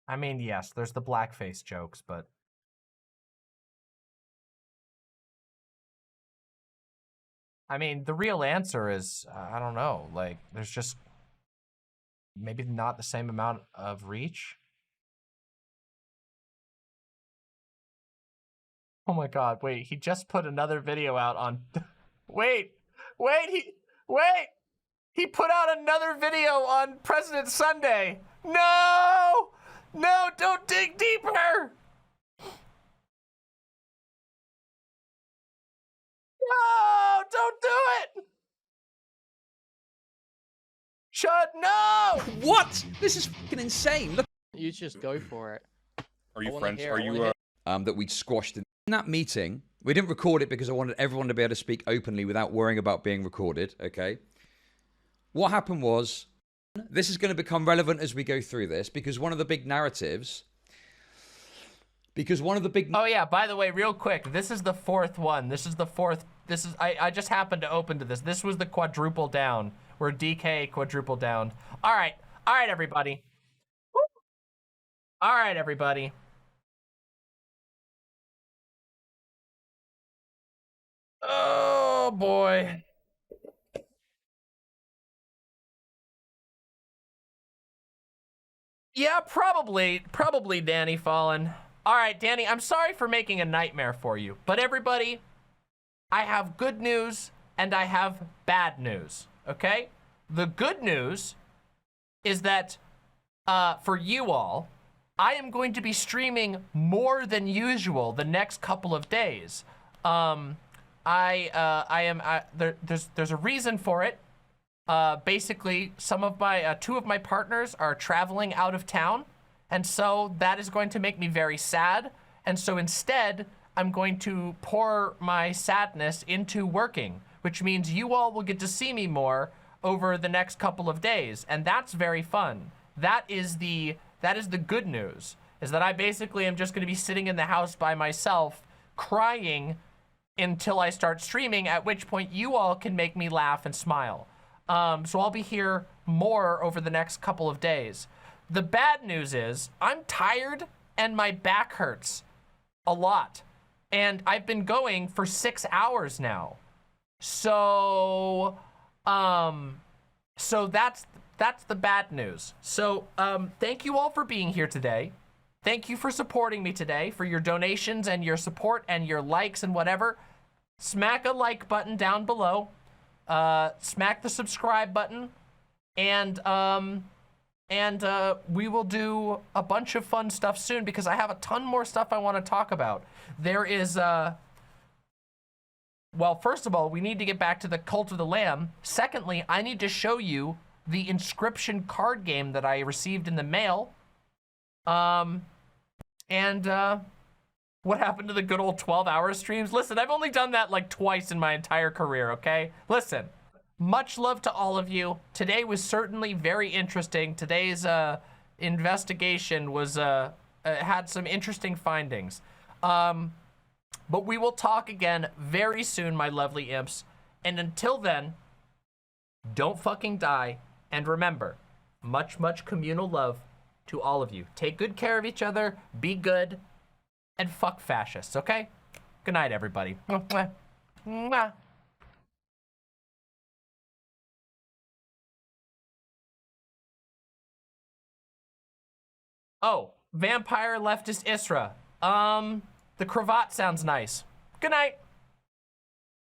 I mean, yes, there's the blackface jokes, but I mean, the real answer is, I don't know, like, there's just maybe not the same amount of reach. Oh my god, wait, he just put another video out on... wait! He put out another video on President Sunday! No! No, don't dig deeper! No, don't do it! Chud, no!
What? This is fucking insane. Look.
You just go for it.
Are you friends? Are you
that we'd squashed in that meeting? We didn't record it because I wanted everyone to be able to speak openly without worrying about being recorded, okay? What happened was, this is going to become relevant as we go through this, because one of the big narratives...
Oh yeah, by the way, real quick, this is the fourth one. This is the fourth... I just happened to open to this. This was the quadruple down, where DK quadruple down. All right, everybody. Woo. All right, everybody. Oh boy. Yeah, probably Danny Fallen. All right, Danny, I'm sorry for making a nightmare for you, but everybody, I have good news and I have bad news, okay? The good news is that for you all, I am going to be streaming more than usual the next couple of days. There's a reason for it. Basically, two of my partners are traveling out of town, and so that is going to make me very sad. And so instead, I'm going to pour my sadness into working, which means you all will get to see me more over the next couple of days, and that's very fun. That is the good news, is that I basically am just going to be sitting in the house by myself, crying until I start streaming, at which point you all can make me laugh and smile. So I'll be here more over the next couple of days. The bad news is I'm tired and my back hurts a lot. And I've been going for 6 hours now. So that's the bad news. So thank you all for being here today. Thank you for supporting me today, for your donations and your support and your likes and whatever. Smack a like button down below. Smack the subscribe button, and we will do a bunch of fun stuff soon, because I have a ton more stuff I want to talk about. There is, well, first of all, we need to get back to the Cult of the Lamb. Secondly, I need to show you the Inscription card game that I received in the mail. What happened to the good old 12-hour streams? Listen, I've only done that like twice in my entire career, okay? Listen, much love to all of you. Today was certainly very interesting. Today's investigation was had some interesting findings. But we will talk again very soon, my lovely imps. And until then, don't fucking die. And remember, much, much communal love to all of you. Take good care of each other. Be good. And fuck fascists, okay? Good night, everybody. Mwah. Mwah. Oh, vampire leftist Isra. The cravat sounds nice. Good night.